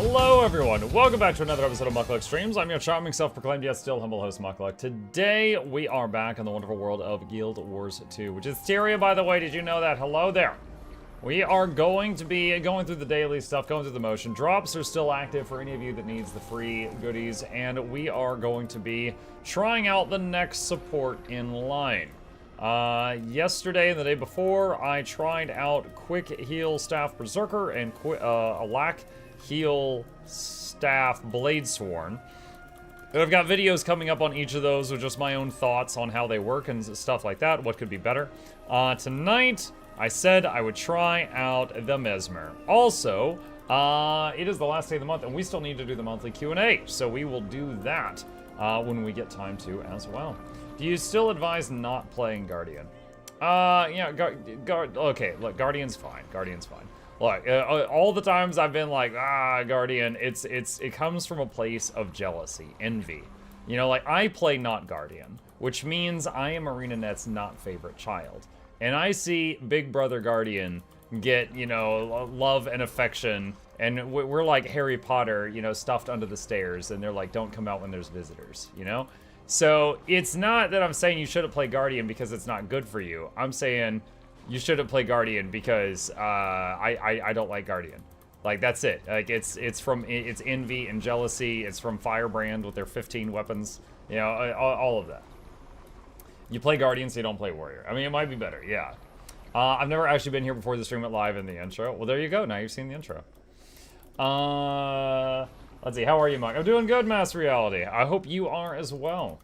Hello everyone, welcome back to another episode of Mukluk Streams. I'm your charming self-proclaimed yet still humble host Mukluk. Today we are back in the wonderful world of Guild Wars 2, which is Tyria, by the way. Did you know that? Hello there. We are going to be going through the daily stuff, going through the motion. Drops are still active for any of you that needs the free goodies, and we are going to be trying out the next support in line. Yesterday and the day before, I tried out Quick Heal Staff Berserker and Alack Heal Staff Bladesworn. And I've got videos coming up on each of those with just my own thoughts on how they work and stuff like that, what could be better. Tonight, I said I would try out the Mesmer. Also, it is the last day of the month, and we still need to do the monthly Q&A, so we will do that when we get time to as well. Do you still advise not playing Guardian? Yeah, okay, look, Guardian's fine. Guardian's fine. Look, all the times I've been like, Guardian, it comes from a place of jealousy, envy. You know, like, I play not Guardian, which means I am ArenaNet's not favorite child. And I see Big Brother Guardian get, you know, love and affection, and we're like Harry Potter, you know, stuffed under the stairs, and they're like, don't come out when there's visitors, you know? So, it's not that I'm saying you shouldn't play Guardian because it's not good for you. I'm saying you shouldn't play Guardian because I don't like Guardian. Like, that's it. Like, it's envy and jealousy. It's from Firebrand with their 15 weapons. You know, all of that. You play Guardian, so you don't play Warrior. I mean, it might be better, yeah. I've never actually been here before the stream went live in the intro. Well, there you go. Now you've seen the intro. Let's see. How are you, Mike? I'm doing good, Mass Reality. I hope you are as well.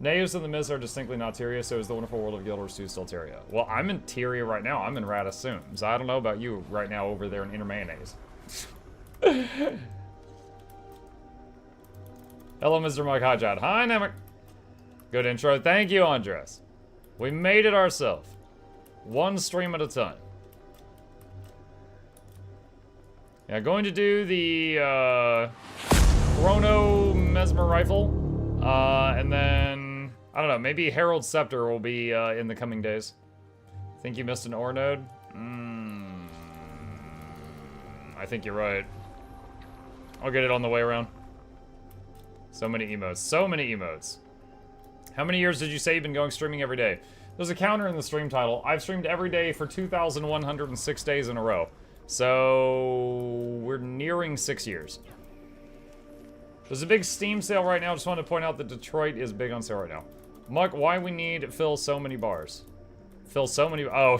Naos and the Miz are distinctly not Tyria, so is the wonderful world of Guild Wars 2 still Tyria? Well, I'm in Tyria right now. I'm in Radassoon. So I don't know about you right now over there in Inner Mayonnaise. Hello, Mr. Mike Hotshot. Hi, Namek. Good intro. Thank you, Andres. We made it ourselves. One stream at a time. Yeah, going to do the Chrono Mesmer rifle. And then, I don't know, maybe Herald Scepter will be in the coming days. Think you missed an ore node? I think you're right. I'll get it on the way around. So many emotes. So many emotes. How many years did you say you've been going streaming every day? There's a counter in the stream title. I've streamed every day for 2,106 days in a row. So, we're nearing 6 years. There's a big Steam sale right now. Just want to point out that Detroit is big on sale right now. Muck, why we need fill so many bars? Fill so many... Oh,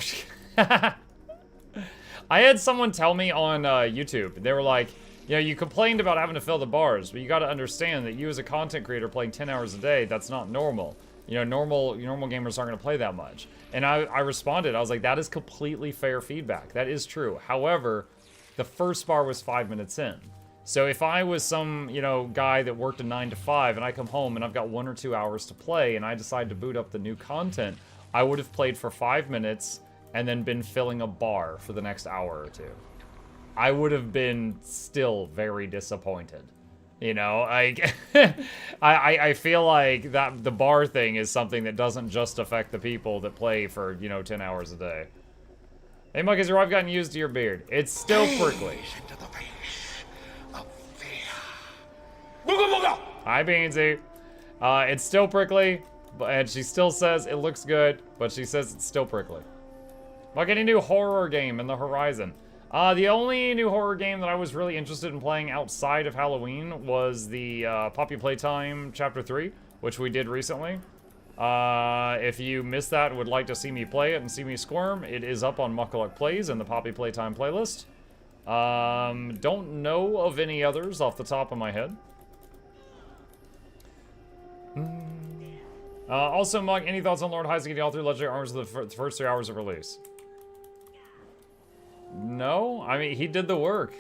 I had someone tell me on YouTube. They were like, you know, you complained about having to fill the bars, but you got to understand that you as a content creator playing 10 hours a day, that's not normal. You know, normal gamers aren't going to play that much. And I responded. I was like, that is completely fair feedback. That is true. However, the first bar was 5 minutes in. So if I was some, you know, guy that worked a 9 to 5 and I come home and I've got 1 or 2 hours to play and I decide to boot up the new content, I would have played for 5 minutes and then been filling a bar for the next hour or two. I would have been still very disappointed. You know, like, I feel like that the bar thing is something that doesn't just affect the people that play for, you know, 10 hours a day. Hey, Mike, has your wife gotten used to your beard? It's still prickly. Hi, Beansy. It's still prickly, and she still says it looks good, but she says it's still prickly. Like any new horror game in the horizon. The only new horror game that I was really interested in playing outside of Halloween was the Poppy Playtime Chapter 3, which we did recently. If you missed that and would like to see me play it and see me squirm, it is up on Mukluk Plays in the Poppy Playtime playlist. Don't know of any others off the top of my head. Also, Mug, any thoughts on Lord Heise getting all 3 legendary armors of the first 3 hours of release? No, I mean, he did the work.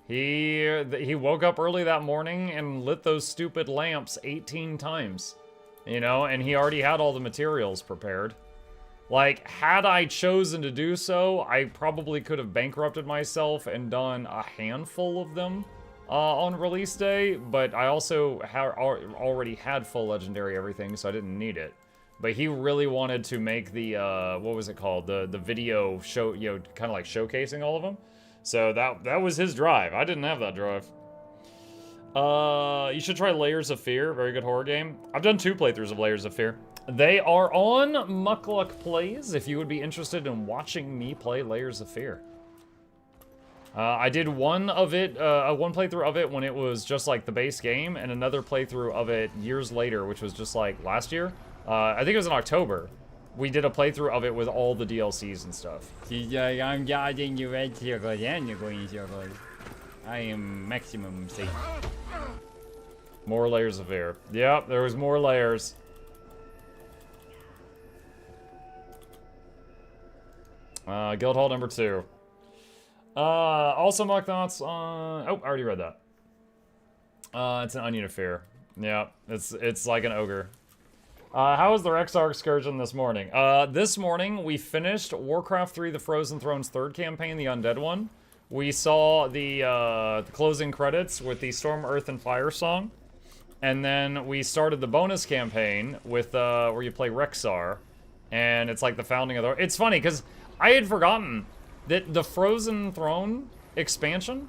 He woke up early that morning and lit those stupid lamps 18 times. You know, and he already had all the materials prepared. Like, had I chosen to do so, I probably could have bankrupted myself and done a handful of them on release day, but I also already had full legendary everything, so I didn't need it. But he really wanted to make the, what was it called? The video show, you know, kind of like showcasing all of them. So that was his drive. I didn't have that drive. You should try Layers of Fear. Very good horror game. I've done 2 playthroughs of Layers of Fear. They are on Mukluk Plays if you would be interested in watching me play Layers of Fear. I did one playthrough of it when it was just like the base game, and another playthrough of it years later, which was just like last year. I think it was in October. We did a playthrough of it with all the DLCs and stuff. I am maximum safe. More Layers of Fear. Yep, there was more layers. Guildhall number 2. Also Muck Thoughts on... Oh, I already read that. It's an Onion of Fear. Yeah, it's like an ogre. How was the Rexar excursion this morning? This morning, we finished Warcraft 3, The Frozen Throne's 3rd campaign, the Undead one. We saw the closing credits with the Storm, Earth, and Fire song. And then we started the bonus campaign with, where you play Rexar. And it's like the founding of the... It's funny, because I had forgotten that the Frozen Throne expansion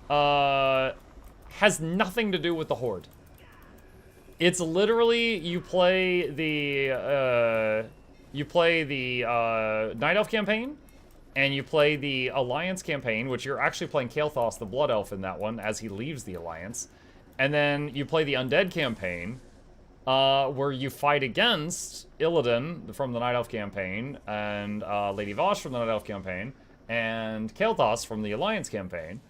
has nothing to do with the Horde. It's literally, you play the Night Elf campaign, and you play the Alliance campaign, which you're actually playing Kael'thas, the Blood Elf, in that one, as he leaves the Alliance. And then you play the Undead campaign, where you fight against Illidan from the Night Elf campaign, and Lady Vosh from the Night Elf campaign, and Kael'thas from the Alliance campaign.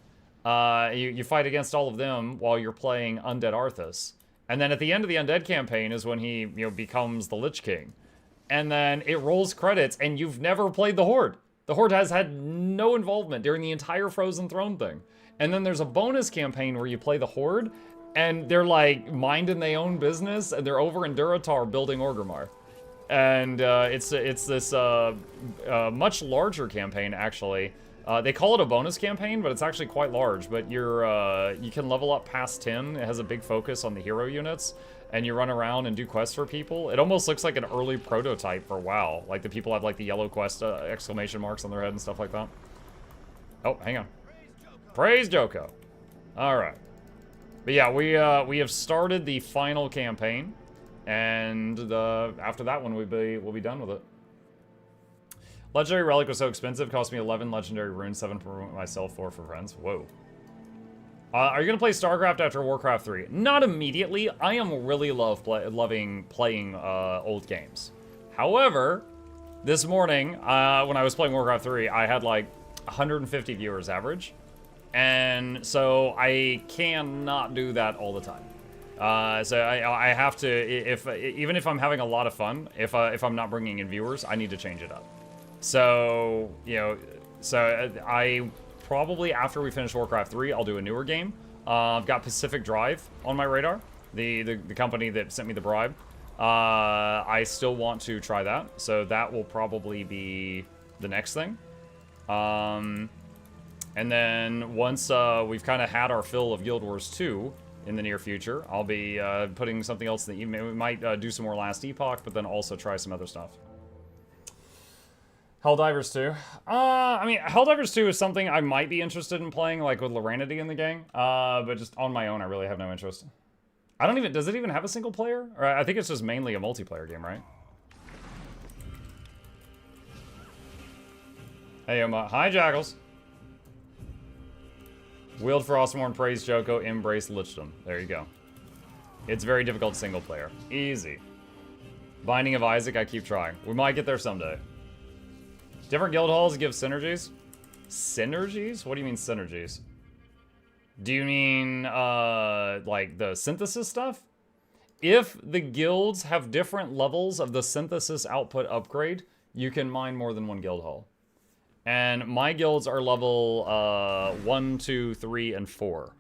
You fight against all of them while you're playing Undead Arthas. And then at the end of the Undead campaign is when he, becomes the Lich King. And then it rolls credits, and you've never played the Horde. The Horde has had no involvement during the entire Frozen Throne thing. And then there's a bonus campaign where you play the Horde, and they're like minding their own business, and they're over in Durotar building Orgrimmar. And it's this much larger campaign, actually. They call it a bonus campaign, but it's actually quite large. But you can level up past 10. It has a big focus on the hero units, and you run around and do quests for people. It almost looks like an early prototype for WoW. Like the people have like the yellow quest exclamation marks on their head and stuff like that. Oh, hang on. Praise Joko. All right. But yeah, we have started the final campaign, and after that one we'll be done with it. Legendary Relic was so expensive, cost me 11 Legendary Runes, 7 for myself, 4 for friends. Whoa. Are you going to play StarCraft after Warcraft 3? Not immediately. I am really loving playing old games. However, this morning, when I was playing Warcraft 3, I had like 150 viewers average. And so I cannot do that all the time. So I have to, even if I'm having a lot of fun, if I'm not bringing in viewers, I need to change it up. So, I probably, after we finish Warcraft 3, I'll do a newer game. I've got Pacific Drive on my radar, the company that sent me the bribe. I still want to try that, so that will probably be the next thing. And then once we've kind of had our fill of Guild Wars 2 in the near future, I'll be putting something else in the evening. We might do some more Last Epoch, but then also try some other stuff. Helldivers 2. I mean, Helldivers 2 is something I might be interested in playing, like with Loranity in the gang. But just on my own, I really have no interest. Does it even have a single player? Or I think it's just mainly a multiplayer game, right? Hey, hi, Jackals. Wield Frostmourne, praise Joko, embrace Lichdom. There you go. It's very difficult single player. Easy. Binding of Isaac, I keep trying. We might get there someday. Different guild halls give synergies? Synergies? What do you mean synergies? Do you mean, like the synthesis stuff? If the guilds have different levels of the synthesis output upgrade, you can mine more than one guild hall. And my guilds are level 1, 2, 3, and 4.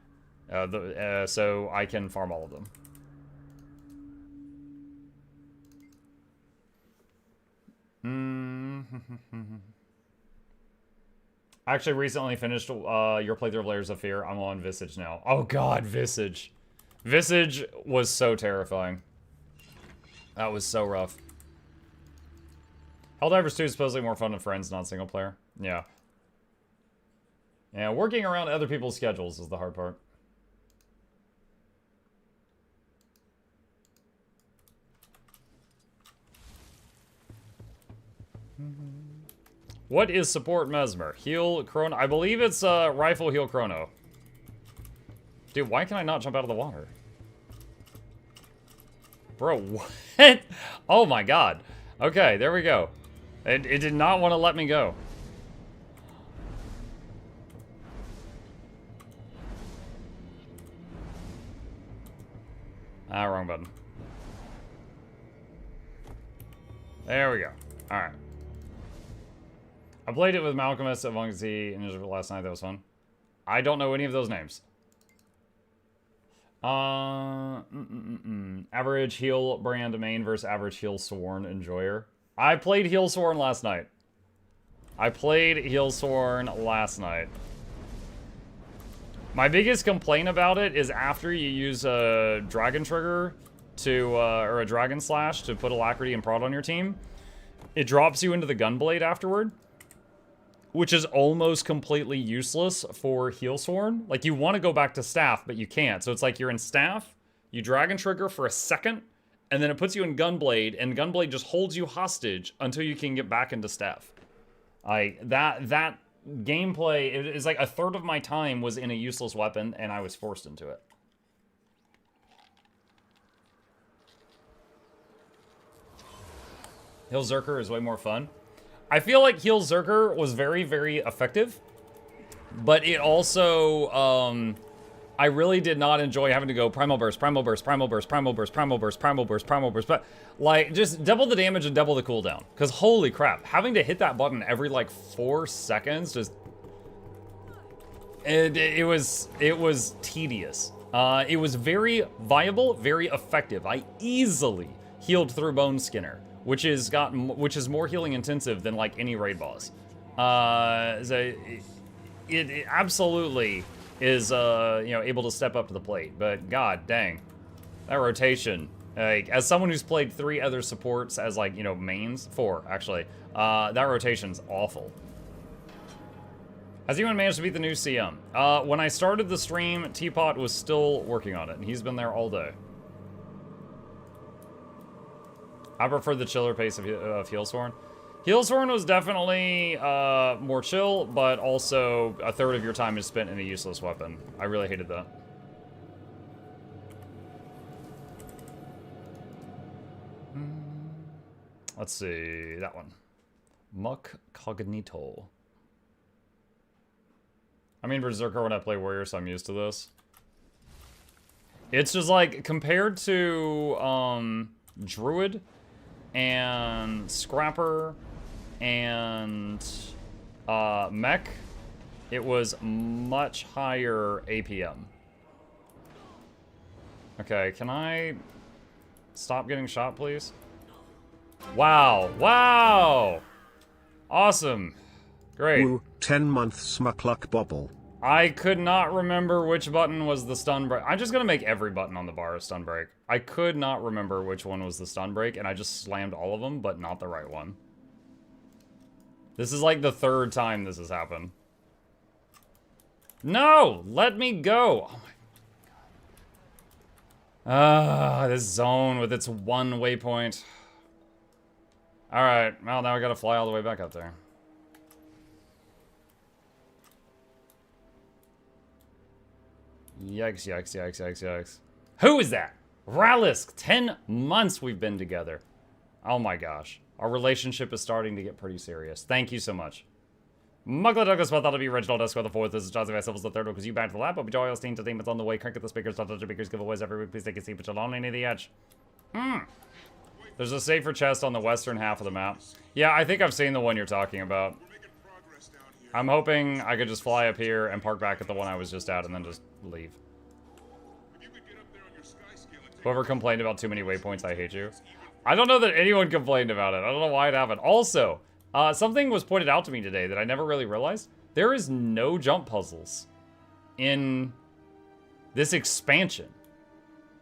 So I can farm all of them. I actually recently finished your playthrough of Layers of Fear. I'm on Visage now. Oh god, Visage. Visage was so terrifying. That was so rough. Helldivers 2 is supposedly more fun than friends, not single player. Yeah. Yeah, working around other people's schedules is the hard part. What is support Mesmer? Heal Chrono. I believe it's rifle heal Chrono. Dude, why can I not jump out of the water? Bro, what? Oh my god. Okay, there we go. It did not want to let me go. Ah, wrong button. There we go. Alright. I played it with Malcolmus at Noxxi and last night. That was fun. I don't know any of those names. Average heal brand main versus average heal sworn enjoyer. I played heal sworn last night. My biggest complaint about it is after you use a dragon trigger to, or a dragon slash to put alacrity and prod on your team, it drops you into the gunblade afterward, which is almost completely useless for heal sworn. Like, you want to go back to staff, but you can't. So it's like you're in staff, you dragon trigger for a second, and then it puts you in gunblade, and gunblade just holds you hostage until you can get back into staff. That gameplay, it is like a third of my time was in a useless weapon, and I was forced into it. Heal Zerker is way more fun. I feel like Heal Zerker was very, very effective, but it also, I really did not enjoy having to go Primal Burst, Primal Burst, Primal Burst, Primal Burst, Primal Burst, Primal Burst, Primal Burst, but, like, just double the damage and double the cooldown. Because holy crap, having to hit that button every, like, 4 seconds, just... It was tedious. It was very viable, very effective. I easily healed through Bone Skinner, which is more healing intensive than, like, any raid boss. So it absolutely is, you know, able to step up to the plate. But god dang, that rotation. Like, as someone who's played 3 other supports as, like, you know, mains, 4 actually, that rotation's awful. Has anyone managed to beat the new CM? When I started the stream, Teapot was still working on it, and he's been there all day. I prefer the chiller pace of Heelsworn. Heelsworn was definitely more chill, but also a third of your time is spent in a useless weapon. I really hated that. Let's see, that one. Muck Cognito. I mean, Berserker when I play Warrior, so I'm used to this. It's just like, compared to Druid and Scrapper and Mech, it was much higher APM. Okay, can I stop getting shot, please? Wow, wow! Awesome. Great. Ooh, 10 months Mukluk bobble. I could not remember which button was the stun break. I'm just gonna make every button on the bar a stun break. I could not remember which one was the stun break, and I just slammed all of them, but not the right one. This is like the 3rd time this has happened. No! Let me go! Oh my god. This zone with its 1 waypoint. Alright, well now I gotta fly all the way back up there. Yikes, yikes, yikes, yikes, yikes. Who is that? Ralisk! 10 months we've been together. Oh my gosh. Our relationship is starting to get pretty serious. Thank you so much. MuklukYoutube thought that'll be Reginald Esquire the 4th. This is Joseph Syllables the 3rd because you backed the lap. But be joyous, team to team. It's on the way. Crank at the speakers. Touch the speakers. Giveaways every week. Please take a seat, but you'll only need the edge. There's a safer chest on the western half of the map. Yeah, I think I've seen the one you're talking about. I'm hoping I could just fly up here and park back at the one I was just at and then just leave. Whoever complained about too many waypoints, I hate you. I don't know that anyone complained about it. I don't know why it happened. Also, something was pointed out to me today that I never really realized. There is no jump puzzles in this expansion.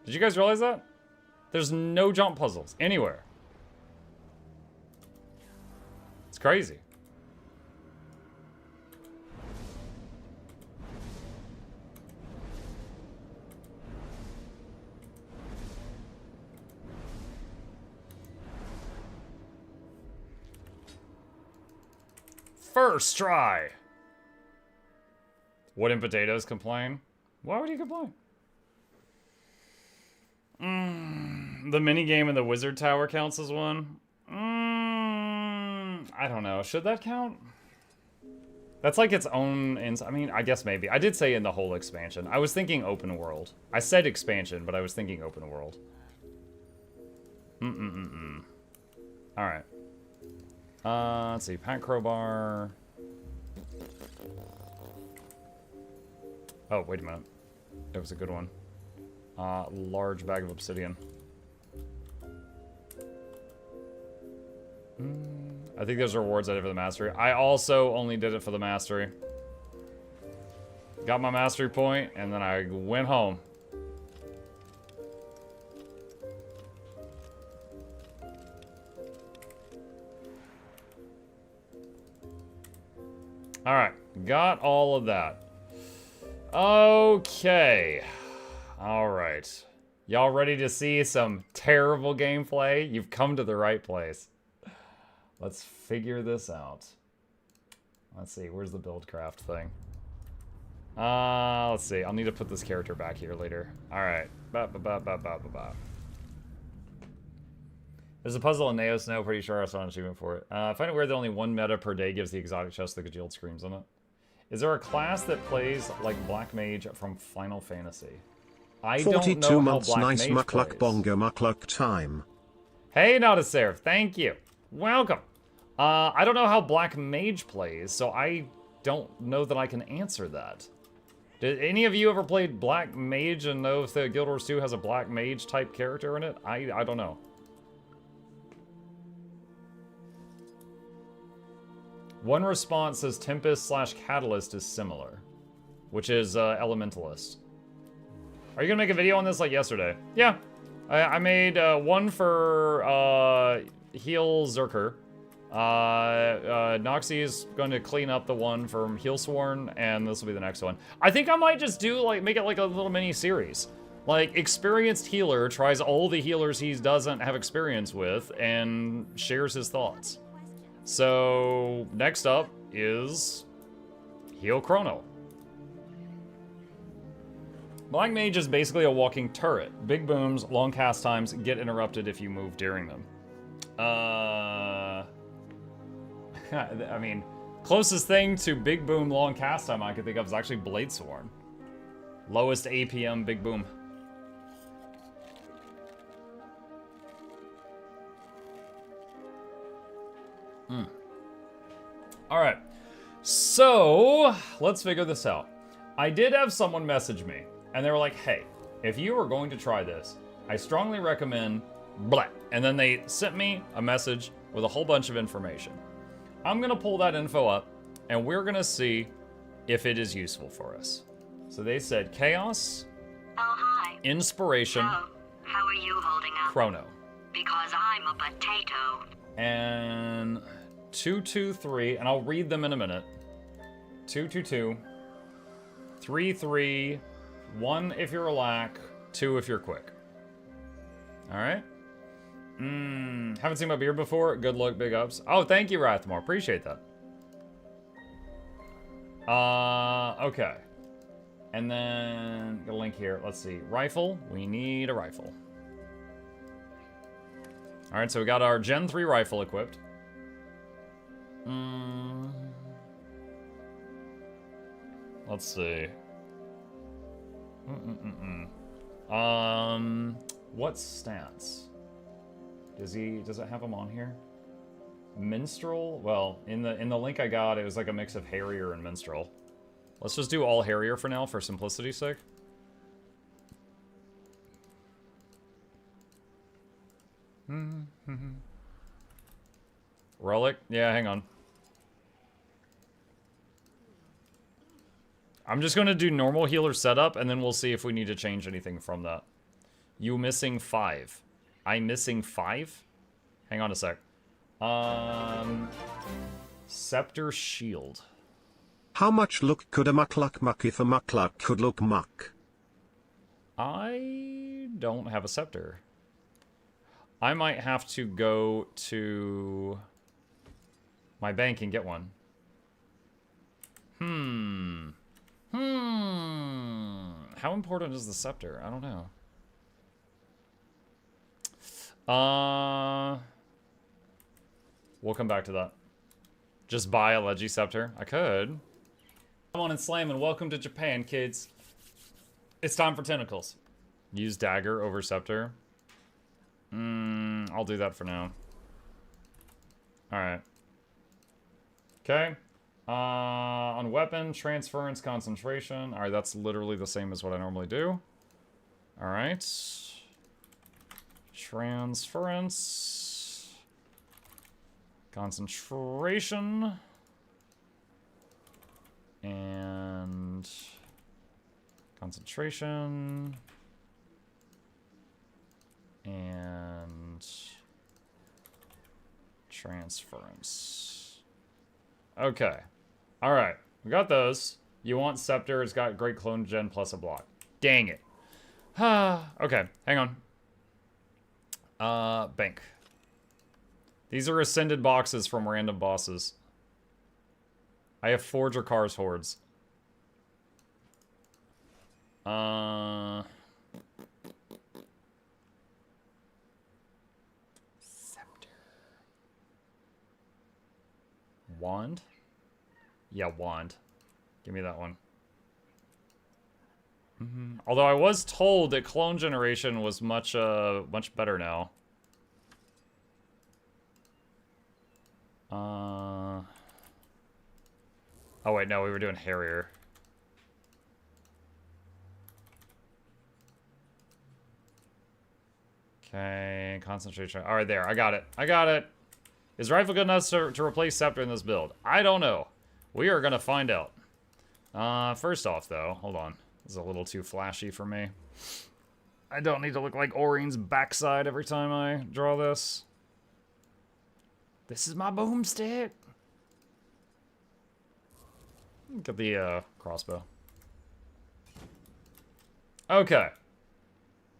Did you guys realize that? There's no jump puzzles anywhere. It's crazy. first try. Wooden potatoes complain? Why would he complain? The minigame in the wizard tower counts as one? I don't know. Should that count? That's like its own... I mean, I guess maybe. I did say in the whole expansion. I was thinking open world. I said expansion, but I was thinking open world. Alright. Let's see. Pack crowbar. Oh, wait a minute. That was a good one. Large bag of obsidian. I think those are rewards I did for the mastery. I also only did it for the mastery. Got my mastery point, and then I went home. Alright, got all of that. Okay. Alright. Y'all ready to see some terrible gameplay? You've come to the right place. Let's figure this out. Let's see, where's the buildcraft thing? Let's see. I'll need to put this character back here later. Alright. There's a puzzle in Neo Snow, pretty sure I saw an achievement for it. I find it weird that only one meta per day gives the exotic chest the congealed screams on it. Is there a class that plays like Black Mage from Final Fantasy? I don't know 42 how months, Black nice Mage Mukluk plays. bongo Mukluk time. Hey, not a serif. Thank you. Welcome. I don't know how Black Mage plays, so I don't know that I can answer that. Did any of you ever played Black Mage and know if the Guild Wars 2 has a Black Mage type character in it? I don't know. One response says Tempest/Catalyst is similar, which is Elementalist. Are you gonna make a video on this like yesterday? Yeah, I made one for Heal Zerker. Noxxi is going to clean up the one from Healsworn, and this will be the next one. I think I might just do like make it like a little mini series. Like, experienced healer tries all the healers he doesn't have experience with and shares his thoughts. So, next up is Heal Chrono. Black Mage is basically a walking turret. Big booms, long cast times, get interrupted if you move during them. I mean, closest thing to big boom, long cast time I could think of is actually Bladesworn. Lowest APM, big boom. Alright, so let's figure this out. I did have someone message me, and they were like, hey, if you are going to try this, I strongly recommend blah. And then they sent me a message with a whole bunch of information. I'm going to pull that info up, and we're going to see if it is useful for us. So they said Chaos, hi. Inspiration, How are you holding up? Chrono. Because I'm a potato. And 223, and I'll read them in a minute. 222, 33, 1 if you're a lack, 2 if you're quick. Alright? Haven't seen my beard before. Good luck, big ups. Oh, thank you, Rathmore. Appreciate that. Okay. And then, got a link here. Let's see. Rifle. We need a rifle. Alright, so we got our Gen 3 rifle equipped. Let's see. What stats? Does it have them on here? Minstrel? Well, in the link I got, it was like a mix of Harrier and Minstrel. Let's just do all Harrier for now, for simplicity's sake. Relic? Yeah, hang on. I'm just going to do normal healer setup, and then we'll see if we need to change anything from that. You missing 5. I'm missing 5? Hang on a sec. Scepter Shield. How much look could a Mukluk muck if a Mukluk could look muck? I don't have a scepter. I might have to go to my bank and get one. Hmm. How important is the scepter? I don't know. We'll come back to that. Just buy a Legi scepter. I could. Come on and slam and welcome to Japan, kids. It's time for tentacles. Use dagger over scepter. I'll do that for now. Alright. Okay. On weapon, transference, concentration. Alright, that's literally the same as what I normally do. Alright. Transference. Concentration. And concentration. And transference. Okay. Alright. We got those. You want scepter. It's got great clone gen plus a block. Dang it. Okay. Hang on. Bank. These are ascended boxes from random bosses. I have Forge or Cars Hordes. Scepter. Wand? Yeah, wand. Give me that one. Although I was told that clone generation was much better now. Oh wait, no, we were doing Harrier. Okay, concentration. Alright, there. I got it. I got it. Is rifle good enough to replace scepter in this build? I don't know. We are gonna find out. First off, though, hold on. This is a little too flashy for me. I don't need to look like Orine's backside every time I draw this. This is my boomstick. Look at the crossbow. Okay.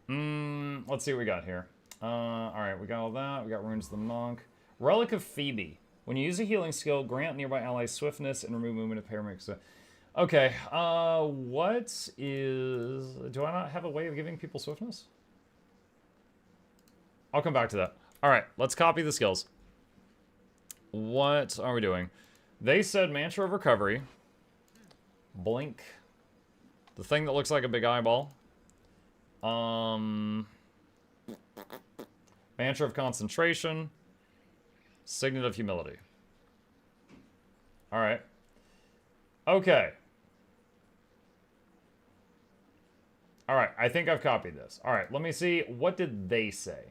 Let's see what we got here. Alright, we got all that. We got Runes of the Monk. Relic of Phoebe. When you use a healing skill, grant nearby allies swiftness and remove movement of paramedics. Okay, what is... Do I not have a way of giving people swiftness? I'll come back to that. Alright, let's copy the skills. What are we doing? They said Mantra of Recovery. Blink. The thing that looks like a big eyeball. Mantra of Concentration. Signet of Humility. Alright. Okay. Alright, I think I've copied this. Alright, let me see. What did they say?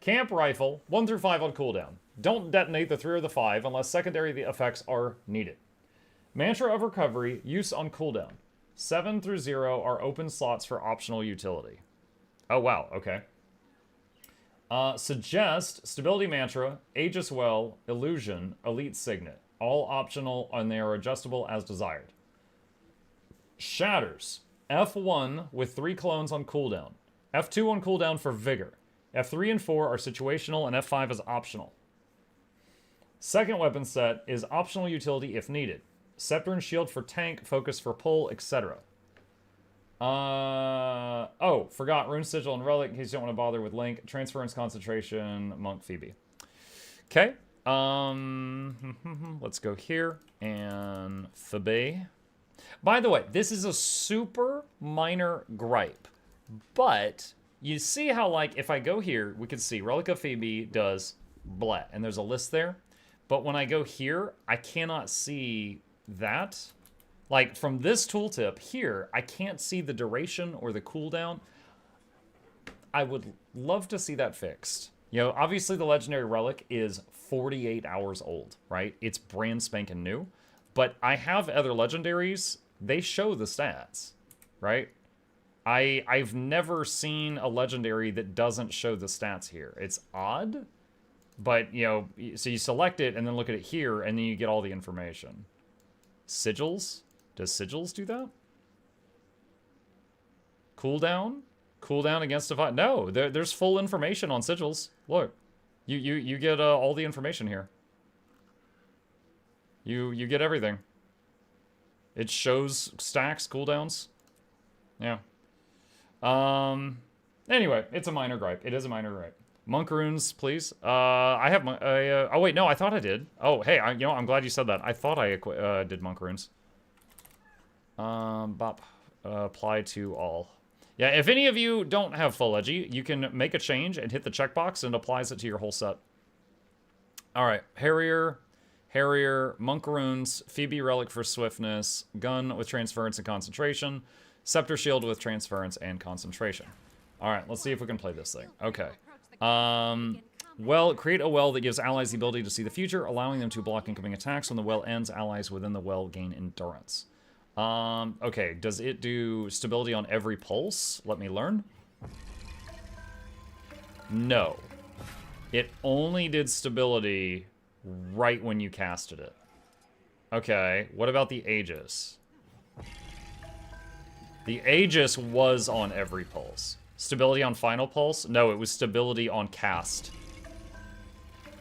Camp Rifle, 1 through 5 on cooldown. Don't detonate the 3 or the 5 unless secondary effects are needed. Mantra of Recovery, use on cooldown. 7 through 0 are open slots for optional utility. Oh, wow, okay. Suggest, Stability Mantra, Aegis Well, Illusion, Elite Signet. All optional and they are adjustable as desired. Shatters, F1 with 3 clones on cooldown. F2 on cooldown for Vigor. F3 and 4 are situational and F5 is optional. Second weapon set is optional utility if needed. Scepter and Shield for tank, Focus for pull, etc. Oh, forgot Rune Sigil and Relic in case you don't want to bother with Link. Transference, Concentration, Monk, Phoebe. Okay. Let's go here and Phoebe. By the way, this is a super minor gripe, but you see how, like, if I go here, we can see Relic of Phoebe does blah, and there's a list there. But when I go here, I cannot see that. Like, from this tooltip here, I can't see the duration or the cooldown. I would love to see that fixed. You know, obviously the Legendary Relic is 48 hours old, right? It's brand spanking new. But I have other Legendaries. They show the stats, right? I've never seen a Legendary that doesn't show the stats here. It's odd, but, you know, so you select it and then look at it here, and then you get all the information. Sigils? Does Sigils do that? Cooldown? Cooldown against a fight? No, there's full information on Sigils. Look, you get all the information here. You get everything. It shows stacks, cooldowns. Yeah. Anyway, it's a minor gripe. It is a minor gripe. Monk runes, please. I have my. Oh wait, no, I thought I did. Oh, hey, you know, I'm glad you said that. I thought I did monk runes. Bop. Apply to all. Yeah, if any of you don't have full Edgy, you can make a change and hit the checkbox and it applies it to your whole set. Alright, Harrier, Monk Runes, Phoebe Relic for Swiftness, Gun with Transference and Concentration, Scepter Shield with Transference and Concentration. Alright, let's see if we can play this thing. Okay. Well, create a well that gives allies the ability to see the future, allowing them to block incoming attacks. When the well ends, allies within the well gain endurance. Okay, does it do stability on every pulse? Let me learn. No. It only did stability right when you casted it. Okay, what about the Aegis? The Aegis was on every pulse. Stability on final pulse? No, it was stability on cast.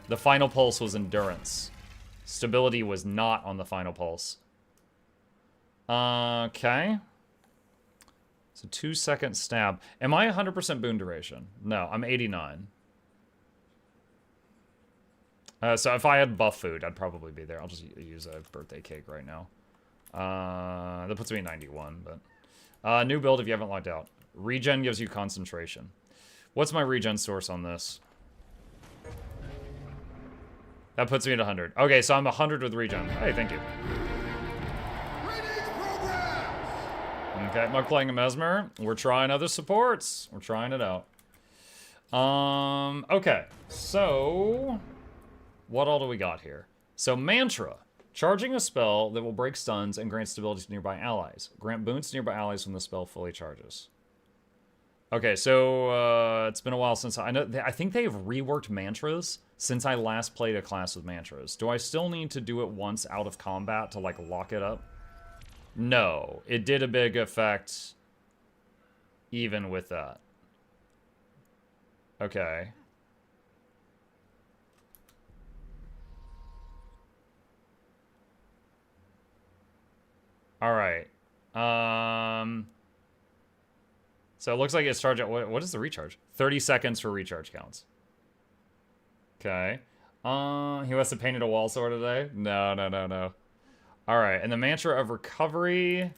The final pulse was endurance. Stability was not on the final pulse. Okay. So 2-second stab. Am I 100% boon duration? No, I'm 89. So if I had buff food, I'd probably be there. I'll just use a birthday cake right now. That puts me at 91, but... new build if you haven't logged out. Regen gives you concentration. What's my regen source on this? That puts me at 100. Okay, so I'm 100 with regen. Hey, thank you. Okay, I'm playing a Mesmer. We're trying other supports. We're trying it out. Okay, so... what all do we got here? So, Mantra. Charging a spell that will break stuns and grant stability to nearby allies. Grant boons to nearby allies when the spell fully charges. Okay, so it's been a while since I know. I think they've reworked mantras since I last played a class with mantras. Do I still need to do it once out of combat to like lock it up? No, it did a big effect even with that. Okay. All right. So it looks like it's charged at, what is the recharge? 30 seconds for recharge counts. Okay. He must have painted a wall sword today? No. All right, and the mantra of recovery.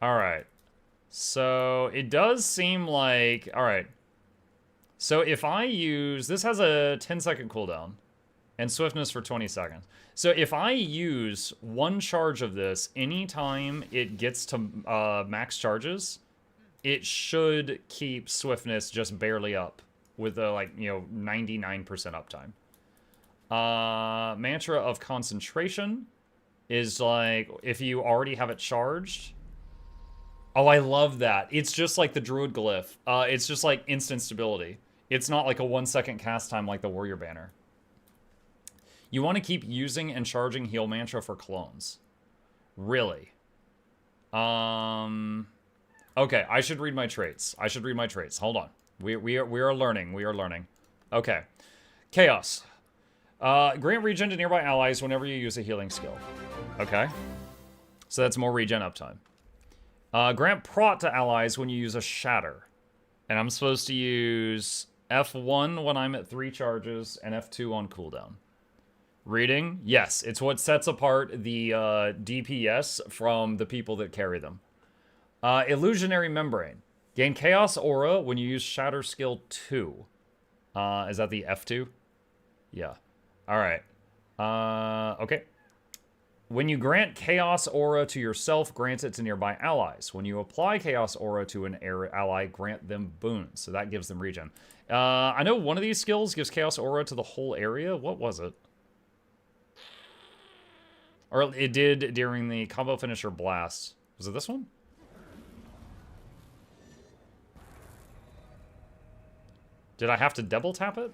All right. So it does seem like, all right. So if I use, this has a 10-second cooldown. And swiftness for 20 seconds. So if I use one charge of this anytime it gets to max charges, it should keep swiftness just barely up with a, like, you know, 99% uptime. Mantra of concentration is like, if you already have it charged. Oh, I love that. It's just like the Druid Glyph. It's just like instant stability. It's not like a 1-second cast time like the Warrior Banner. You want to keep using and charging heal mantra for clones. Really? Okay, I should read my traits. Hold on. We are learning. Okay. Chaos. Grant regen to nearby allies whenever you use a healing skill. Okay. So that's more regen uptime. Grant prot to allies when you use a shatter. And I'm supposed to use F1 when I'm at 3 charges and F2 on cooldown. Reading? Yes, it's what sets apart the DPS from the people that carry them. Illusionary Membrane. Gain Chaos Aura when you use Shatter Skill 2. Is that the F2? Yeah. Alright. Okay. When you grant Chaos Aura to yourself, grant it to nearby allies. When you apply Chaos Aura to an ally, grant them boons. So that gives them regen. I know one of these skills gives Chaos Aura to the whole area. What was it? Or it did during the combo finisher blast. Was it this one? Did I have to double tap it?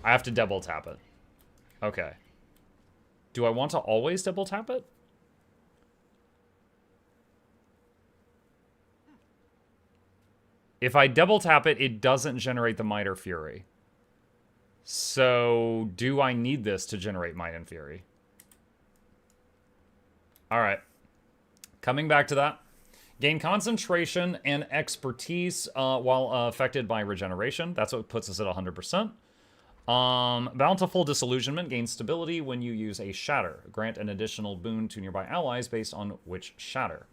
I have to double tap it. Okay. Do I want to always double tap it? If I double tap it, it doesn't generate the Mitre Fury. So, do I need this to generate Might and Fury? Alright. Coming back to that. Gain concentration and expertise while affected by regeneration. That's what puts us at 100%. Bountiful Disillusionment gains stability when you use a Shatter. Grant an additional boon to nearby allies based on which Shatter.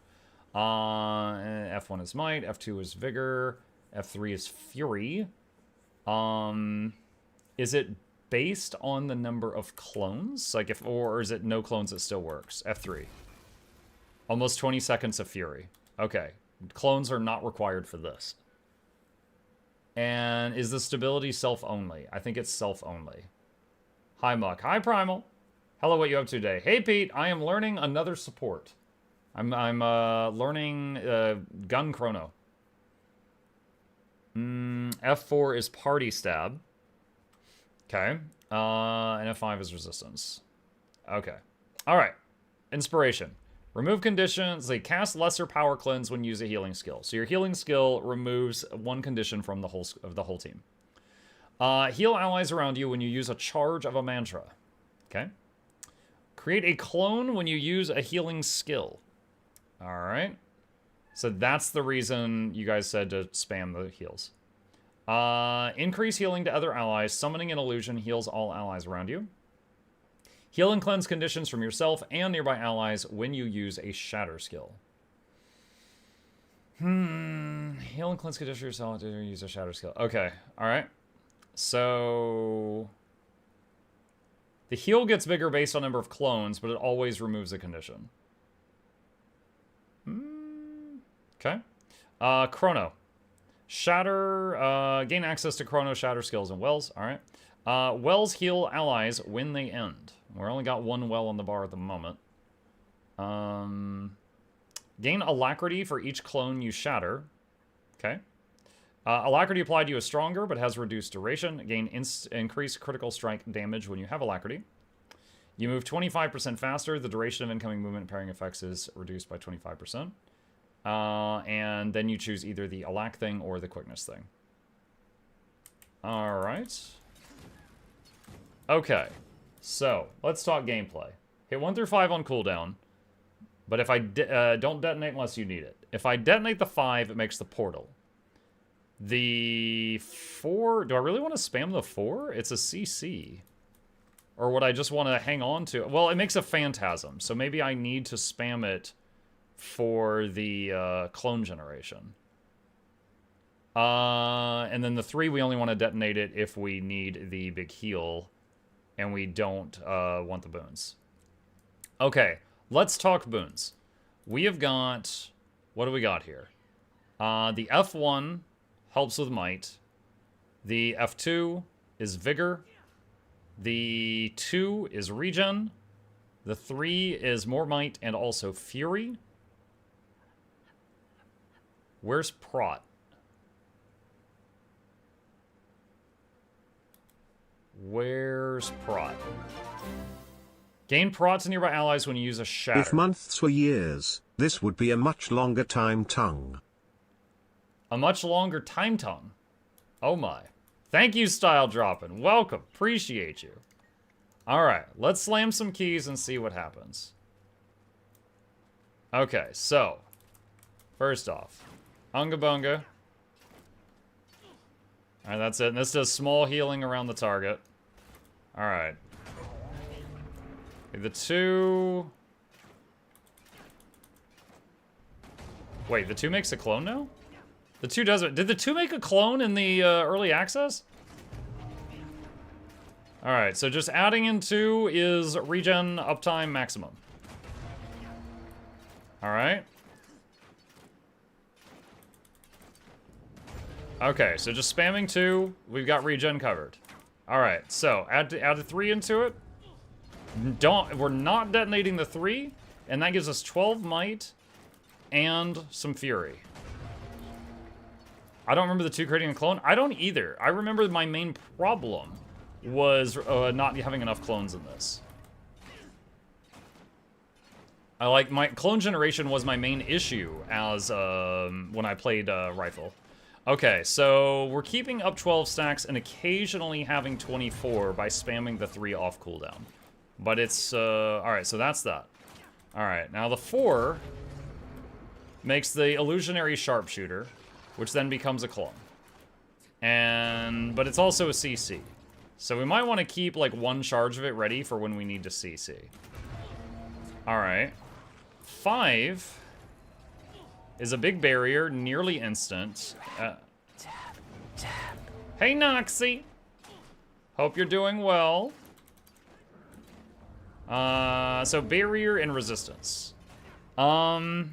F1 is Might, F2 is Vigor, F3 is Fury. Is it based on the number of clones? Like or is it no clones that still works? F3. Almost 20 seconds of Fury. Okay. Clones are not required for this. And is the stability self-only? I think it's self-only. Hi, Muck. Hi, Primal. Hello, what you up to today? Hey, Pete. I am learning another support. I'm learning Gun Chrono. F4 is Party Stab. Okay. And F5 is Resistance. Okay. All right. Inspiration. Remove conditions. They cast Lesser Power Cleanse when you use a healing skill. So your healing skill removes one condition from the whole team. Heal allies around you when you use a charge of a mantra. Okay. Create a clone when you use a healing skill. All right. So that's the reason you guys said to spam the heals. Increase healing to other allies. Summoning an illusion heals all allies around you. Heal and cleanse conditions from yourself and nearby allies when you use a Shatter skill. Heal and cleanse conditions yourself to use a Shatter skill. Okay, alright. So... the heal gets bigger based on number of clones, but it always removes a condition. Okay. Chrono. Shatter, gain access to Chrono, Shatter skills, and Wells. Alright. Wells heal allies when they end. We're only got one well on the bar at the moment. Gain Alacrity for each clone you shatter. Okay. Alacrity applied to you is stronger, but has reduced duration. Gain increased critical strike damage when you have Alacrity. You move 25% faster. The duration of incoming movement pairing effects is reduced by 25%. And then you choose either the Alac thing or the quickness thing. Alright. Okay. So, let's talk gameplay. Hit 1 through 5 on cooldown. But if I don't detonate unless you need it. If I detonate the 5, it makes the portal. The 4... do I really want to spam the 4? It's a CC. Or would I just want to hang on to... well, it makes a phantasm. So maybe I need to spam it for the clone generation. And then the 3, we only want to detonate it if we need the big heal. And we don't want the boons. Okay, let's talk boons. We have got... what do we got here? The F1 helps with Might. The F2 is Vigor. The 2 is Regen. The 3 is more Might and also Fury. Where's Prot? Where's Prot? Gain Prot to nearby allies when you use a Shatter. If months were years, this would be a much longer time tongue. A much longer time tongue. Oh my. Thank you, Style Droppin'. Welcome. Appreciate you. Alright, let's slam some keys and see what happens. Okay, so. First off. Unga Bunga. Alright, that's it. And this does small healing around the target. Alright. The 2... wait, the 2 makes a clone now? The 2 doesn't... did the 2 make a clone in the early access? Alright, so just adding in 2 is regen uptime maximum. Alright. Okay, so just spamming 2, we've got regen covered. Alright, so add a 3 into it. We're not detonating the 3, and that gives us 12 might and some fury. I don't remember the 2 creating a clone. I don't either. I remember my main problem was not having enough clones in this. My clone generation was my main issue as when I played Rifle. Okay, so we're keeping up 12 stacks and occasionally having 24 by spamming the 3 off cooldown. But it's, alright, so that's that. Alright, now the 4 makes the illusionary sharpshooter, which then becomes a clone. But it's also a CC. So we might want to keep like 1 charge of it ready for when we need to CC. Alright. 5 is a big barrier, nearly instant. Hey, Noxxi! Hope you're doing well. So barrier and resistance. So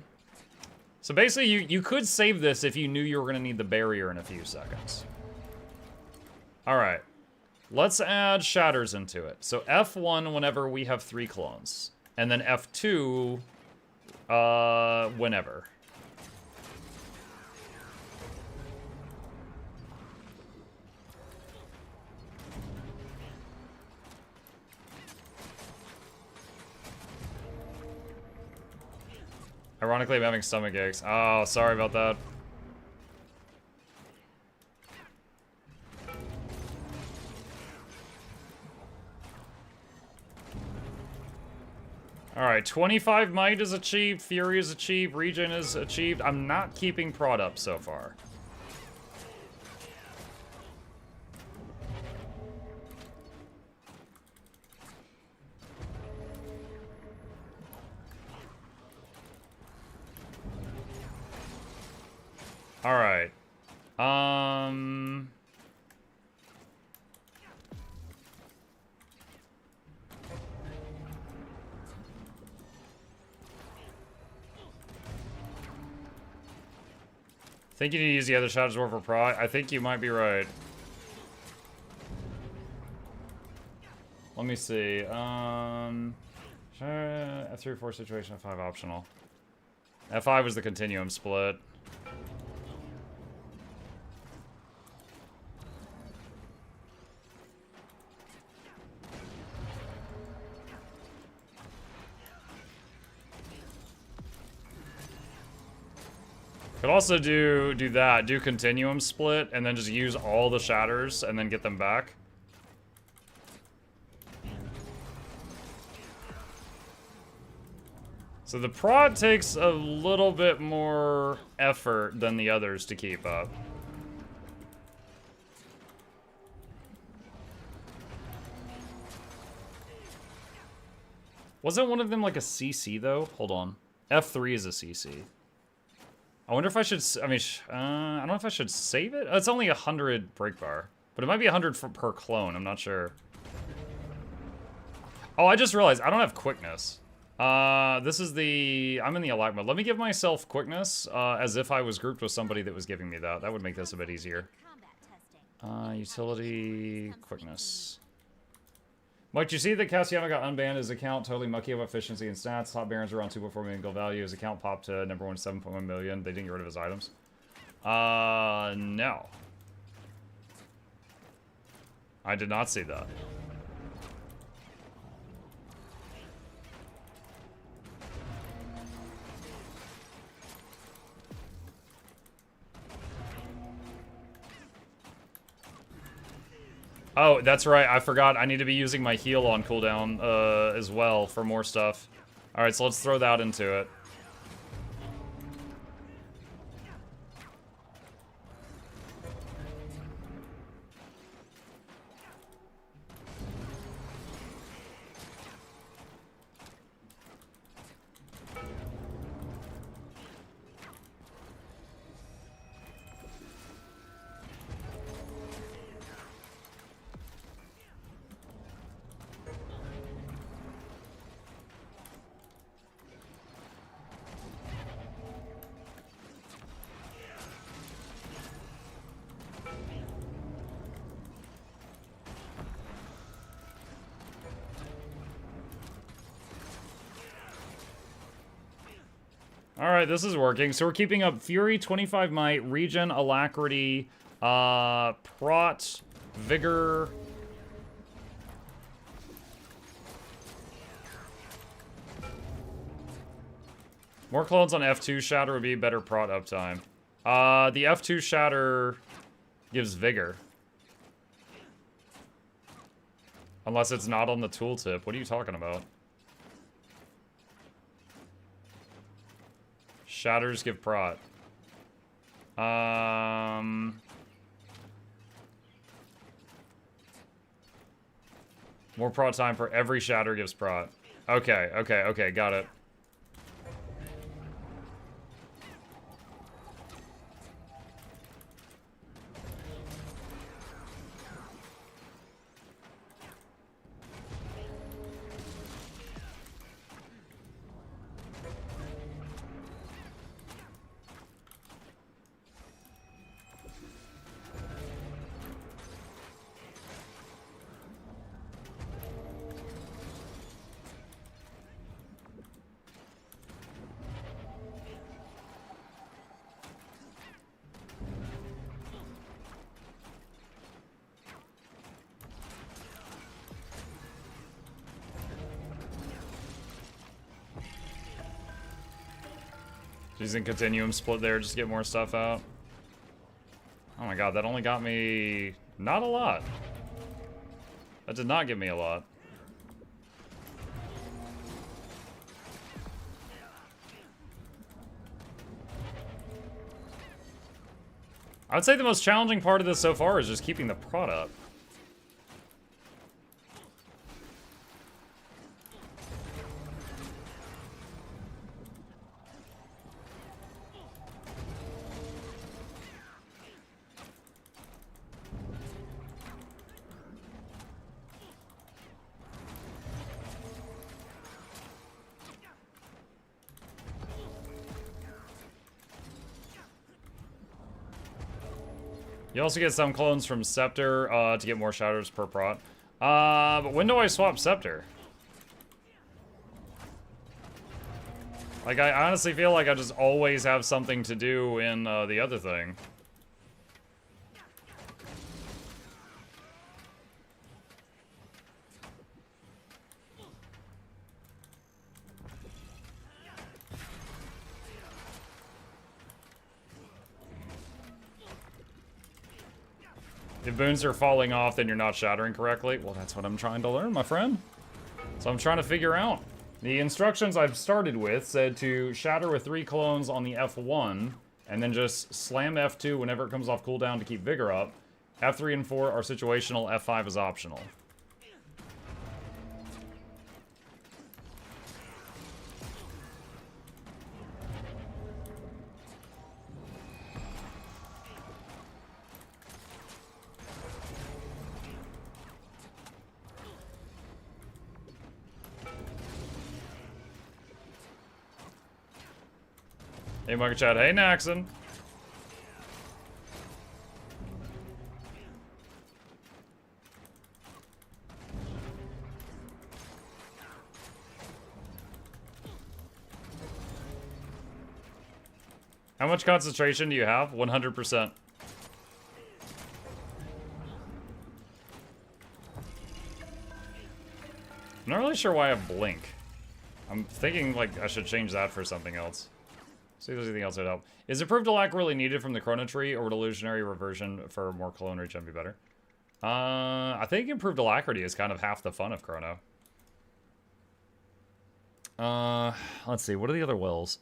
basically, you could save this if you knew you were going to need the barrier in a few seconds. Alright. Let's add shatters into it. So F1 whenever we have 3 clones. And then F2 whenever. Ironically, I'm having stomach aches. Oh, sorry about that. Alright, 25 might is achieved, Fury is achieved, Regen is achieved. I'm not keeping prod up so far. Alright. Think you need to use the other shadows more for prod? I think you might be right. Let me see. F3, 4 situation, F5 optional. F5 was the continuum split. Could also do that, do continuum split, and then just use all the shatters and then get them back. So the prod takes a little bit more effort than the others to keep up. Wasn't one of them like a CC though? Hold on. F3 is a CC. I wonder if I should, I don't know if I should save it. It's only 100 break bar, but it might be 100 per clone. I'm not sure. Oh, I just realized I don't have quickness. This is I'm in the elect mode. Let me give myself quickness, as if I was grouped with somebody that was giving me that. That would make this a bit easier. Utility, quickness. Mike, do you see that Cassiano got unbanned? His account totally mucky of efficiency and stats. Top Baron's around 2.4 million gold value. His account popped to number 1, 7.1 million. They didn't get rid of his items. No. I did not see that. Oh, that's right. I forgot. I need to be using my heal on cooldown as well for more stuff. All right, so let's throw that into it. Alright, this is working. So we're keeping up Fury, 25 Might, Regen, Alacrity, Prot, Vigor. More clones on F2 Shatter would be better Prot uptime. The F2 shatter gives vigor. Unless it's not on the tooltip. What are you talking about? Shatters give prot. More prot time for every shatter gives prot. Okay, got it. Using continuum split there just to get more stuff out. Oh my god, that only got me not a lot. That did not give me a lot. I would say the most challenging part of this so far is just keeping the prot up. You also get some clones from Scepter to get more shatters per prot. But when do I swap Scepter? Like, I honestly feel like I just always have something to do in the other thing. If boons are falling off, then you're not shattering correctly. Well, that's what I'm trying to learn, my friend. So I'm trying to figure out. The instructions I've started with said to shatter with 3 clones on the F1, and then just slam F2 whenever it comes off cooldown to keep vigor up. F3 and 4 are situational, F5 is optional. Hey, Monkey Chat. Hey, Naxon. How much concentration do you have? 100%. I'm not really sure why I blink. I'm thinking, like, I should change that for something else. See if there's anything else that would help. Is improved lack really needed from the Chrono tree, or would illusionary reversion for more clone reach be better? I think improved alacrity is kind of half the fun of Chrono. Let's see. What are the other wills?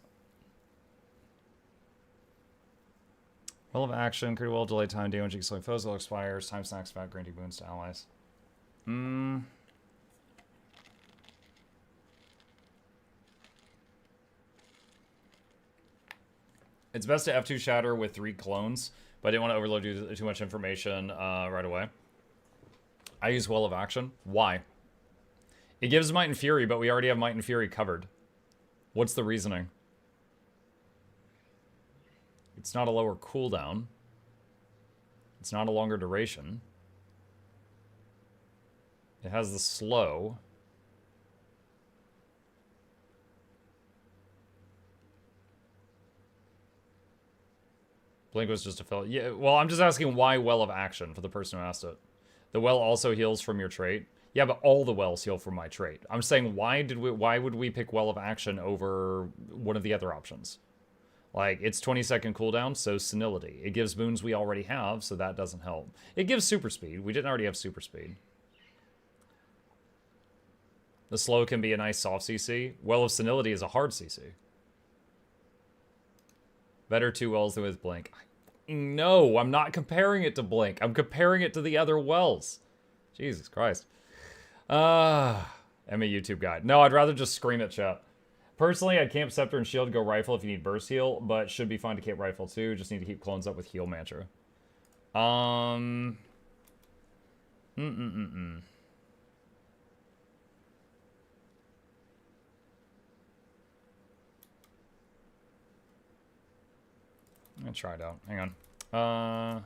Will of action, critical will, delay time, damaging slowing foes, will expires, time snacks back, granting boons to allies. It's best to F2 shatter with 3 clones, but I didn't want to overload you too much information right away. I use Will of Action. Why? It gives Might and Fury, but we already have Might and Fury covered. What's the reasoning? It's not a lower cooldown. It's not a longer duration. It has the slow. Blink was just a fill. Yeah, well, I'm just asking why Well of Action for the person who asked it. The well also heals from your trait. Yeah, but all the wells heal from my trait. I'm saying why would we pick Well of Action over one of the other options? Like, it's 20-second cooldown, so senility. It gives boons we already have, so that doesn't help. It gives super speed. We didn't already have super speed. The slow can be a nice soft CC. Well of senility is a hard CC. Better 2 wells than with blink. No, I'm not comparing it to blink. I'm comparing it to the other wells. Jesus Christ. MuklukYoutube guide. No, I'd rather just scream at chat. Personally, I'd camp Scepter and Shield, go Rifle if you need Burst Heal, but should be fine to camp Rifle too. Just need to keep clones up with Heal Mantra. I'm gonna try it out. Hang on.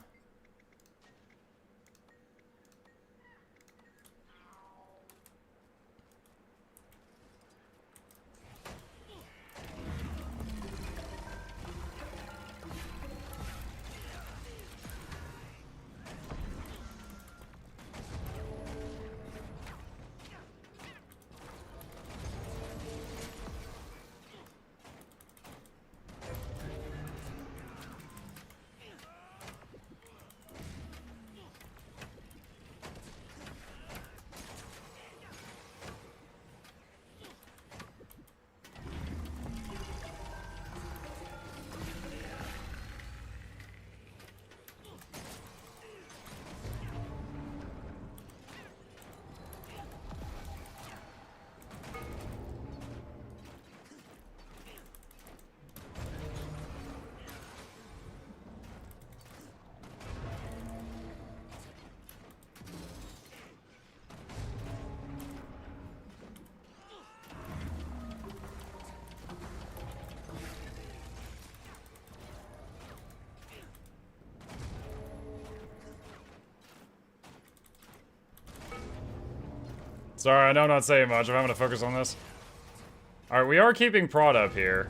Sorry, I know I'm not saying much. I'm having to focus on this. Alright, we are keeping Prod up here.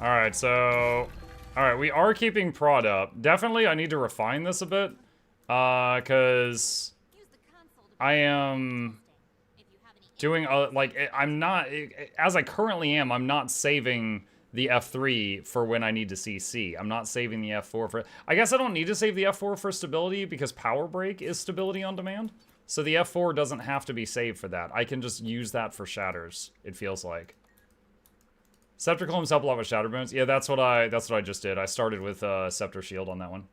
Alright, so... Alright, we are keeping Prod up. Definitely, I need to refine this a bit. Because... I am... doing, I'm not... As I currently am, I'm not saving the F3 for when I need to CC. I'm not saving the F4 for... I guess I don't need to save the F4 for stability because Power Break is stability on demand. So the F4 doesn't have to be saved for that. I can just use that for shatters, it feels like. Scepter Clones help a lot with shatter boons. Yeah, that's what I just did. I started with Scepter Shield on that one.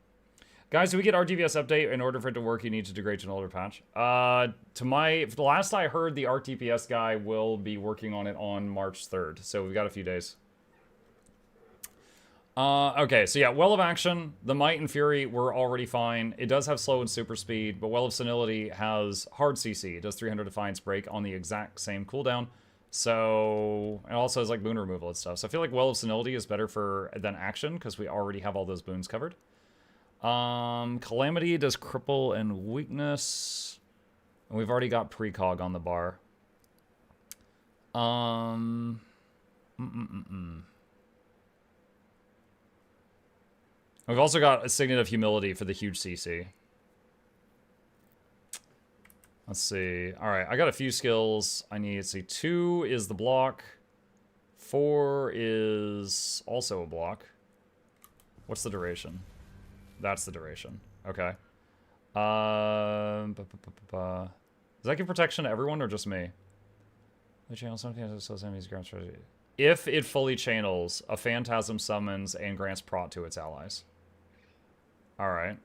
Guys, do we get RTPS update? In order for it to work, you need to degrade to an older patch. The last I heard, the RTPS guy will be working on it on March 3rd. So we've got a few days. Okay, so yeah, Well of Action, the Might and Fury were already fine. It does have slow and super speed, but Well of Senility has hard CC. It does 300 Defiance Break on the exact same cooldown. So, it also has like boon removal and stuff. So I feel like Well of Senility is better than Action because we already have all those boons covered. Calamity does cripple and weakness. And we've already got precog on the bar. We've also got a Signet of Humility for the huge CC. Let's see. Alright, I got a few skills. I need to see 2 is the block. 4 is also a block. What's the duration? That's the duration. Okay. Does that give protection to everyone or just me? The channel sometimes so enemies grants strategy. If it fully channels, a phantasm summons and grants prot to its allies. Alright.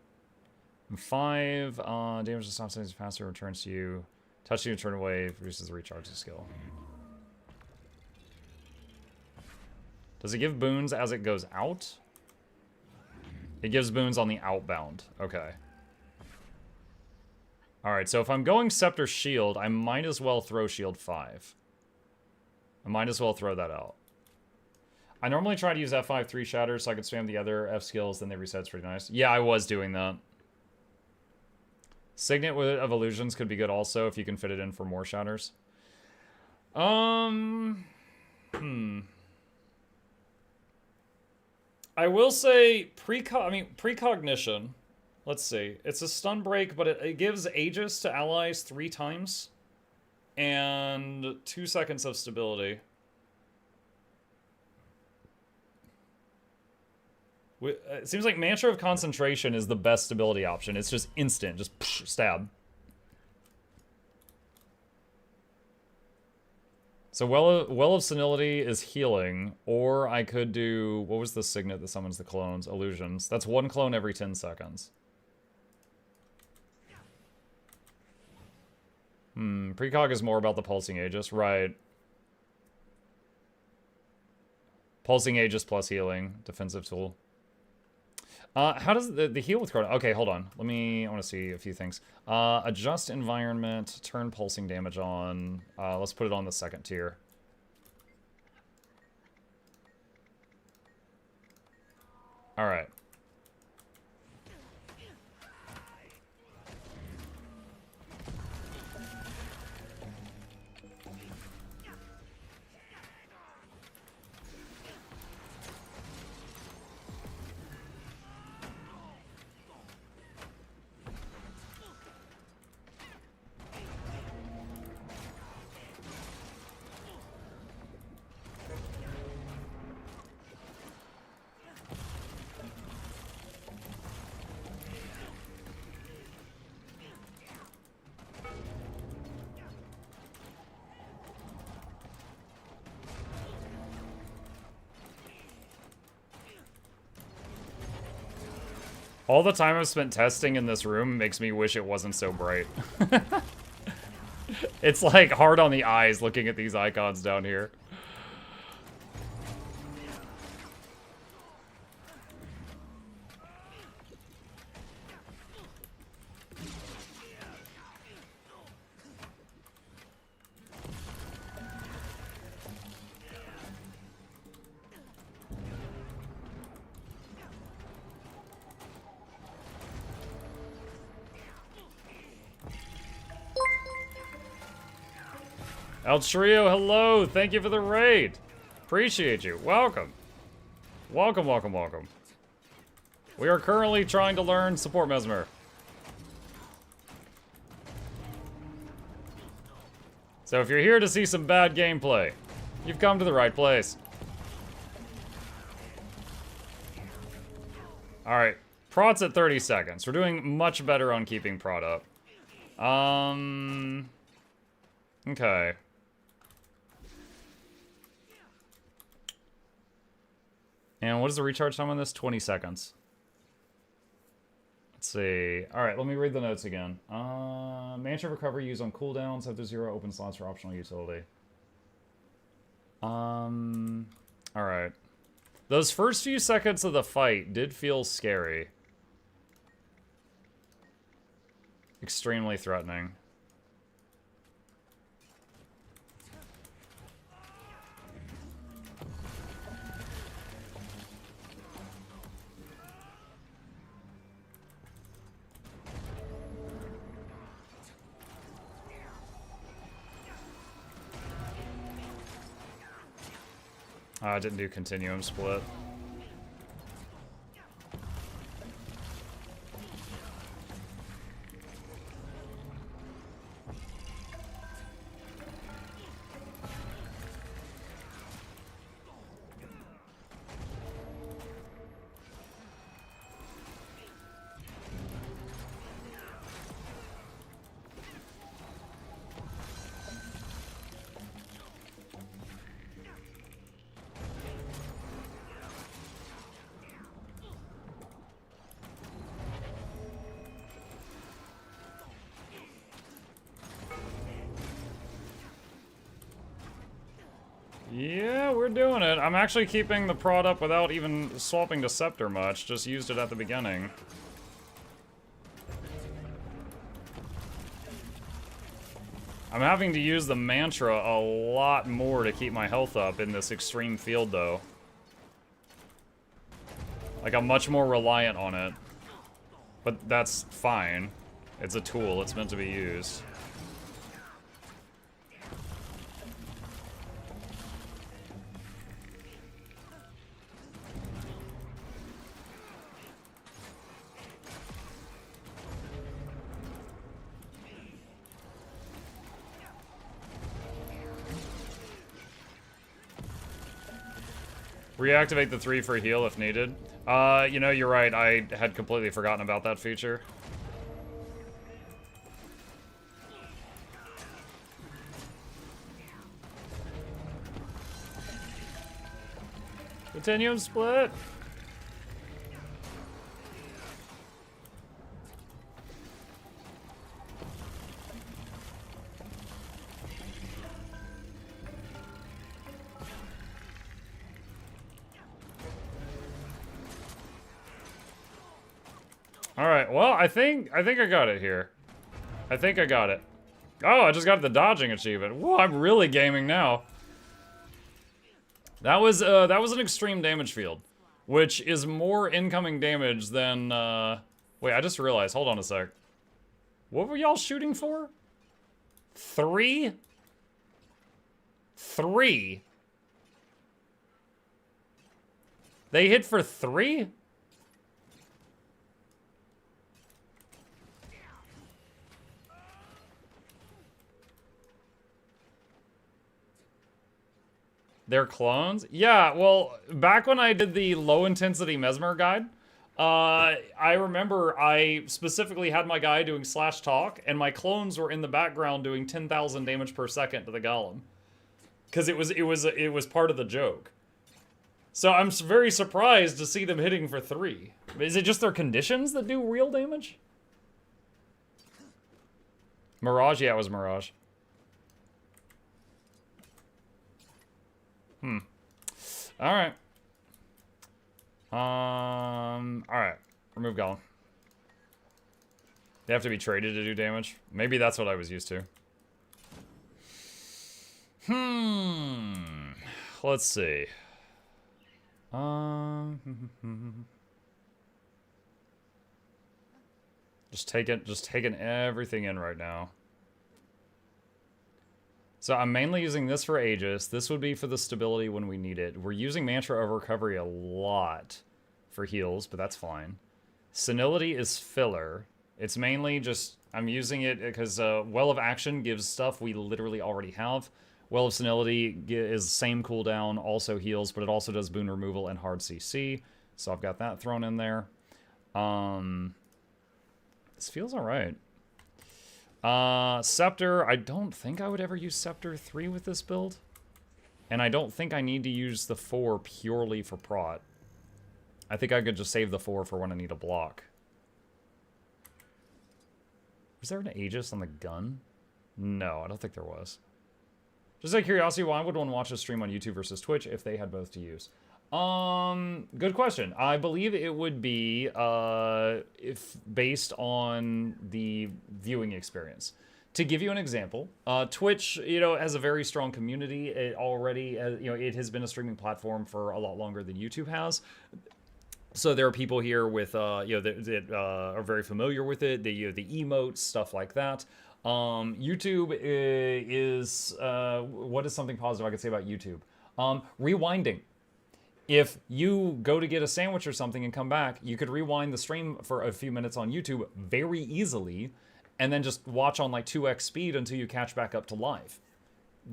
5, damage to stop enemies faster, returns to you. Touching a turn away reduces the recharge skill. Does it give boons as it goes out? It gives boons on the outbound. Okay. Alright, so if I'm going Scepter Shield, I might as well throw Shield 5. I might as well throw that out. I normally try to use F5 3 shatters so I could spam the other F skills, then they reset. It's pretty nice. Yeah, I was doing that. Signet of Illusions could be good also if you can fit it in for more shatters. I I will say precognition. Let's see. It's a stun break, but it gives Aegis to allies 3 times. And 2 seconds of stability. It seems like Mantra of Concentration is the best stability option. It's just instant. Just stab. So Well of Senility is healing, or I could do... What was the signet that summons the clones? Illusions. That's 1 clone every 10 seconds. Precog is more about the Pulsing Aegis. Right. Pulsing Aegis plus healing. Defensive tool. How does the heal with Chrono... Okay, hold on. I want to see a few things. Adjust environment, turn pulsing damage on. Let's put it on the 2nd tier. Alright. All the time I've spent testing in this room makes me wish it wasn't so bright. It's like hard on the eyes looking at these icons down here. El Trio, hello! Thank you for the raid! Appreciate you. Welcome. Welcome, welcome, welcome. We are currently trying to learn support Mesmer. So if you're here to see some bad gameplay, you've come to the right place. Alright, Prot's at 30 seconds. We're doing much better on keeping Prot up. Okay. And what is the recharge time on this? 20 seconds. Let's see. Alright, let me read the notes again. Mantra recovery used on cooldowns after 0 open slots for optional utility. Alright. Those first few seconds of the fight did feel scary. Extremely threatening. I didn't do continuum split. Yeah, we're doing it. I'm actually keeping the prod up without even swapping to Scepter much. Just used it at the beginning. I'm having to use the mantra a lot more to keep my health up in this extreme field, though. Like, I'm much more reliant on it. But that's fine. It's a tool. It's meant to be used. Reactivate the 3 for heal if needed. You know, you're right. I had completely forgotten about that feature. Continuum split. All right. Well, I think I got it here. I think I got it. Oh, I just got the dodging achievement. Whoa, I'm really gaming now. That was an extreme damage field, which is more incoming damage than wait, I just realized. Hold on a sec. What were y'all shooting for? 3? 3? They hit for 3? They're clones? Yeah, well, back when I did the low-intensity Mesmer guide, I remember I specifically had my guy doing /talk, and my clones were in the background doing 10,000 damage per second to the golem. Because it was part of the joke. So I'm very surprised to see them hitting for 3. Is it just their conditions that do real damage? Mirage? Yeah, it was Mirage. Alright. Alright. Remove Golem. They have to be traded to do damage? Maybe that's what I was used to. Let's see. Just taking everything in right now. So I'm mainly using this for Aegis. This would be for the stability when we need it. We're using Mantra of Recovery a lot for heals, but that's fine. Senility is filler. It's mainly just, I'm using it because Well of Action gives stuff we literally already have. Well of Senility is same cooldown, also heals, but it also does boon removal and hard CC. So I've got that thrown in there. This feels alright. Scepter, I don't think I would ever use Scepter 3 with this build. And I don't think I need to use the 4 purely for prot. I think I could just save the 4 for when I need a block. Was there an Aegis on the gun? No, I don't think there was. Just out of curiosity, why would one watch a stream on YouTube versus Twitch if they had both to use? Good question. I believe it would be, if based on the viewing experience. To give you an example, Twitch, has a very strong community. It already, it has been a streaming platform for a lot longer than YouTube has. So there are people here with, that are very familiar with it. The emotes, stuff like that. YouTube is, what is something positive I could say about YouTube? Rewinding. If you go to get a sandwich or something and come back, you could rewind the stream for a few minutes on YouTube very easily, and then just watch on like 2x speed until you catch back up to live.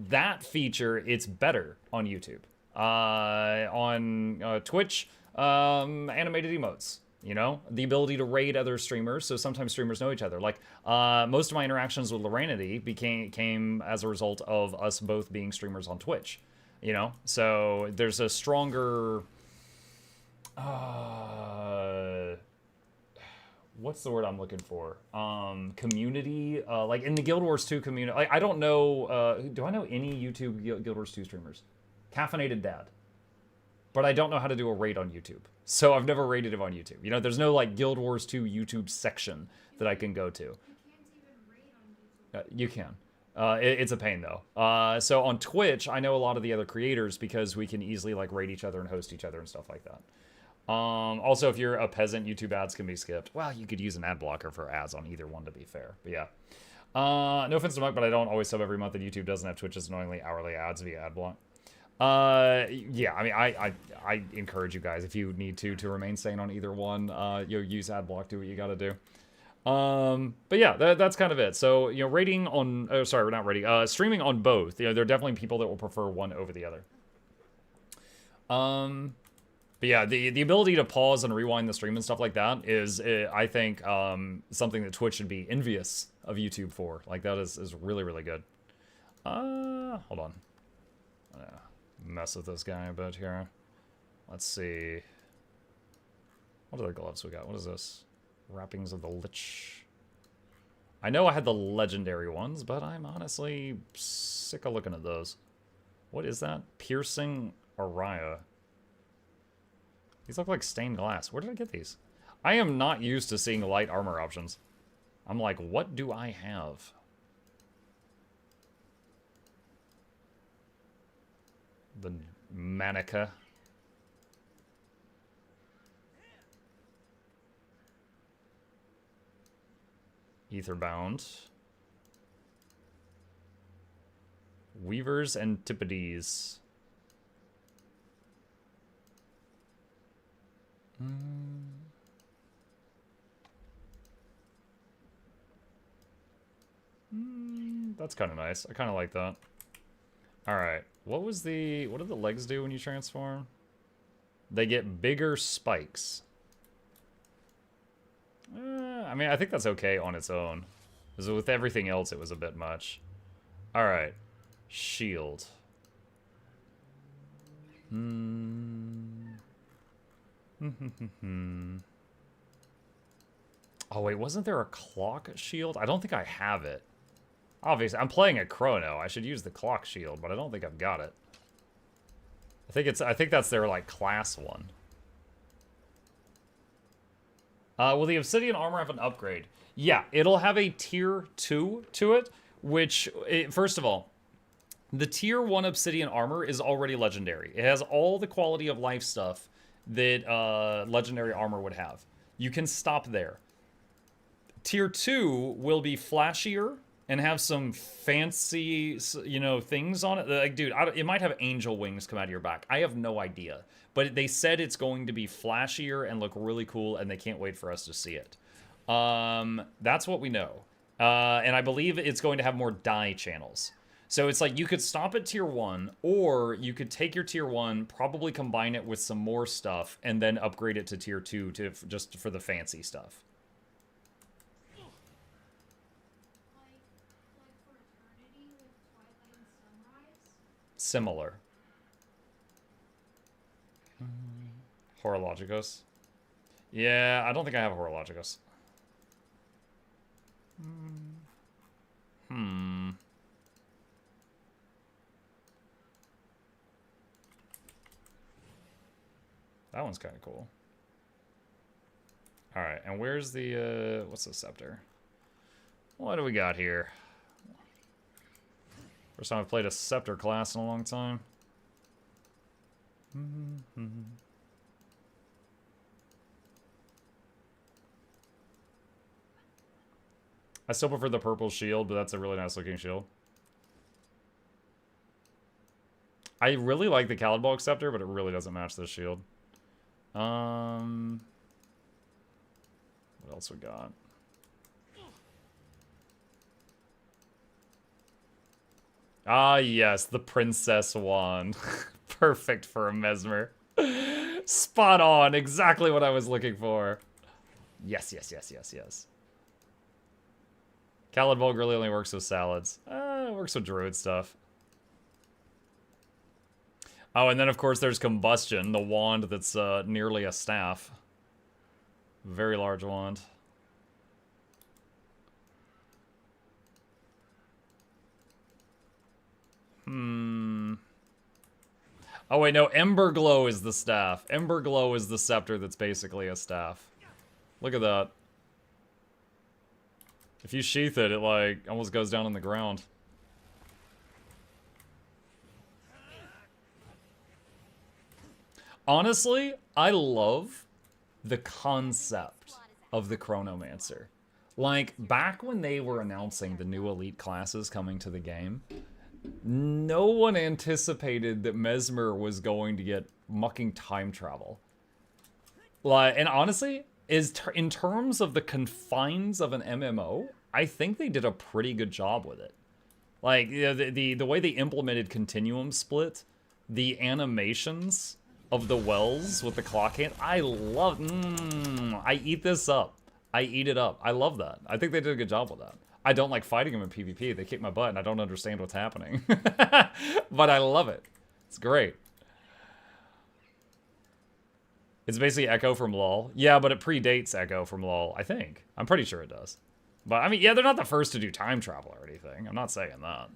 That feature, it's better on YouTube. On Twitch, animated emotes. The ability to raid other streamers, so sometimes streamers know each other. Like, most of my interactions with Loranity came as a result of us both being streamers on Twitch. So there's a stronger, what's the word I'm looking for? Community, like in the Guild Wars 2 community. Like, I don't know, do I know any YouTube Guild Wars 2 streamers? Caffeinated Dad. But I don't know how to do a raid on YouTube. So I've never raided him on YouTube. There's no like Guild Wars 2 YouTube section that I can go to. You can. It's a pain though. So on Twitch, I know a lot of the other creators because we can easily like raid each other and host each other and stuff like that. Also, if you're a peasant, YouTube ads can be skipped. Well, you could use an ad blocker for ads on either one to be fair. But yeah. No offense to Mike, but I don't always sub every month, and YouTube doesn't have Twitch's annoyingly hourly ads via ad block. Yeah, I mean, I encourage you guys, if you need to remain sane on either one, use ad block, do what you gotta do. But yeah, that's kind of it. So, rating on, oh, sorry, we're not rating, streaming on both. There are definitely people that will prefer one over the other. But yeah, the ability to pause and rewind the stream and stuff like that is, I think, something that Twitch should be envious of YouTube for. Like, that is really, really good. Hold on. I'm gonna mess with this guy a bit here. Let's see. What other gloves we got? What is this? Wrappings of the Lich. I know I had the legendary ones, but I'm honestly sick of looking at those. What is that? Piercing Araya. These look like stained glass. Where did I get these? I am not used to seeing light armor options. I'm like, what do I have? The Manica. Etherbound. Weaver's Antipodes. That's kind of nice. I kind of like that. Alright. What do the legs do when you transform? They get bigger spikes. I mean, I think that's okay on its own. Because with everything else, it was a bit much. Alright. Shield. Oh, wait, wasn't there a clock shield? I don't think I have it. Obviously, I'm playing a Chrono. I should use the clock shield, but I don't think I've got it. I think that's their, like, class one. Will the Obsidian armor have an upgrade? Yeah, it'll have a tier 2 to it, which, first of all, the tier 1 Obsidian armor is already legendary. It has all the quality of life stuff that legendary armor would have. You can stop there. Tier 2 will be flashier and have some fancy, you know, things on it. Like, dude, it might have angel wings come out of your back. I have no idea. But they said it's going to be flashier and look really cool, and they can't wait for us to see it. That's what we know. And I believe it's going to have more die channels. So it's like you could stop at tier 1, or you could take your tier 1, probably combine it with some more stuff, and then upgrade it to tier 2 just for the fancy stuff. Similar. Horologicus. Yeah, I don't think I have a Horologicus. That one's kind of cool. Alright, and where's the, what's the scepter? What do we got here? First time I've played a scepter class in a long time. I still prefer the purple shield, but that's a really nice looking shield. I really like the Calidbog scepter, but it really doesn't match this shield. What else we got? Ah, yes, the Princess Wand. Perfect for a Mesmer. Spot on, exactly what I was looking for. Yes, yes, yes, yes, yes. Calidbog really only works with salads. It works with druid stuff. Oh, and then of course there's Combustion, the wand that's nearly a staff. Very large wand. Oh wait, no, Ember Glow is the staff. Ember Glow is the scepter that's basically a staff. Look at that. If you sheath it, it like almost goes down on the ground. Honestly, I love the concept of the Chronomancer. Like, back when they were announcing the new elite classes coming to the game, no one anticipated that Mesmer was going to get mucking time travel. Like, and honestly, in terms of the confines of an MMO, I think they did a pretty good job with it. Like, the way they implemented Continuum Split, the animations, of the wells with the clock hand. I love, I eat this up. I eat it up. I love that. I think they did a good job with that. I don't like fighting them in PvP. They kick my butt and I don't understand what's happening. But I love it. It's great. It's basically Echo from LoL. Yeah, but it predates Echo from LoL, I think. I'm pretty sure it does. But, I mean, yeah, they're not the first to do time travel or anything. I'm not saying that.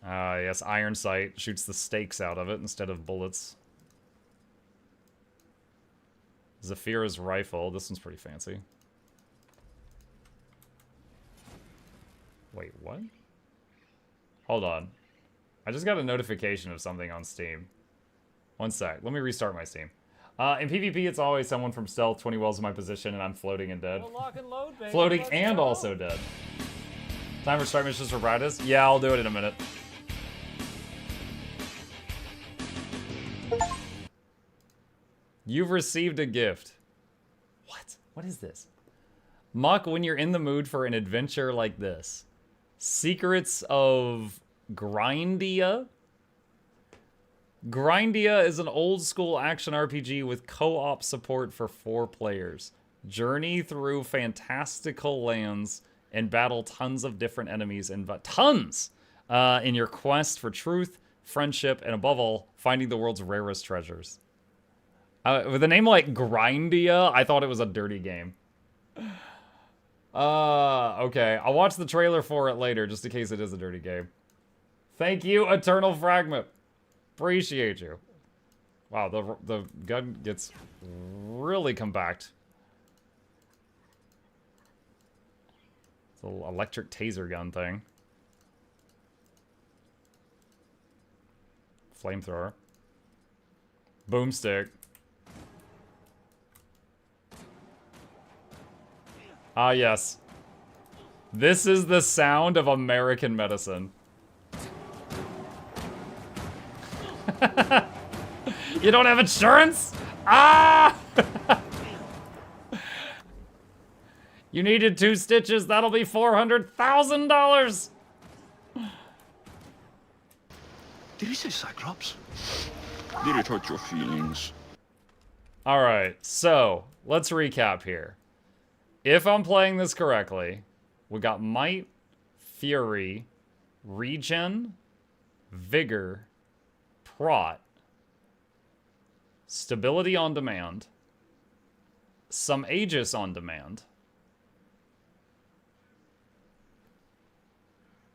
Yes, Iron Sight shoots the stakes out of it instead of bullets. Zafira's rifle. This one's pretty fancy. Wait, what? Hold on. I just got a notification of something on Steam. One sec. Let me restart my Steam. In PvP, it's always someone from stealth 20 wells in my position, and I'm floating and dead. Well, lock and load, baby. Floating Let's and go. also dead. Time for start missions for practice? Yeah, I'll do it in a minute. You've received a gift. What? What is this? Muck, when you're in the mood for an adventure like this. Secrets of Grindia? Grindia is an old school action RPG with co-op support for 4 players. Journey through fantastical lands and battle tons of different enemies and in your quest for truth, friendship, and above all, finding the world's rarest treasures. With a name like Grindia, I thought it was a dirty game. Okay. I'll watch the trailer for it later, just in case it is a dirty game. Thank you, Eternal Fragment. Appreciate you. Wow, the gun gets really compact. It's a little electric taser gun thing. Flamethrower. Boomstick. Ah, yes. This is the sound of American medicine. You don't have insurance? Ah! You needed 2 stitches. That'll be $400,000. Did he say Cyclops? Did it hurt your feelings? All right, so let's recap here. If I'm playing this correctly, we got Might, Fury, Regen, Vigor, Prot, Stability on Demand, some Aegis on Demand,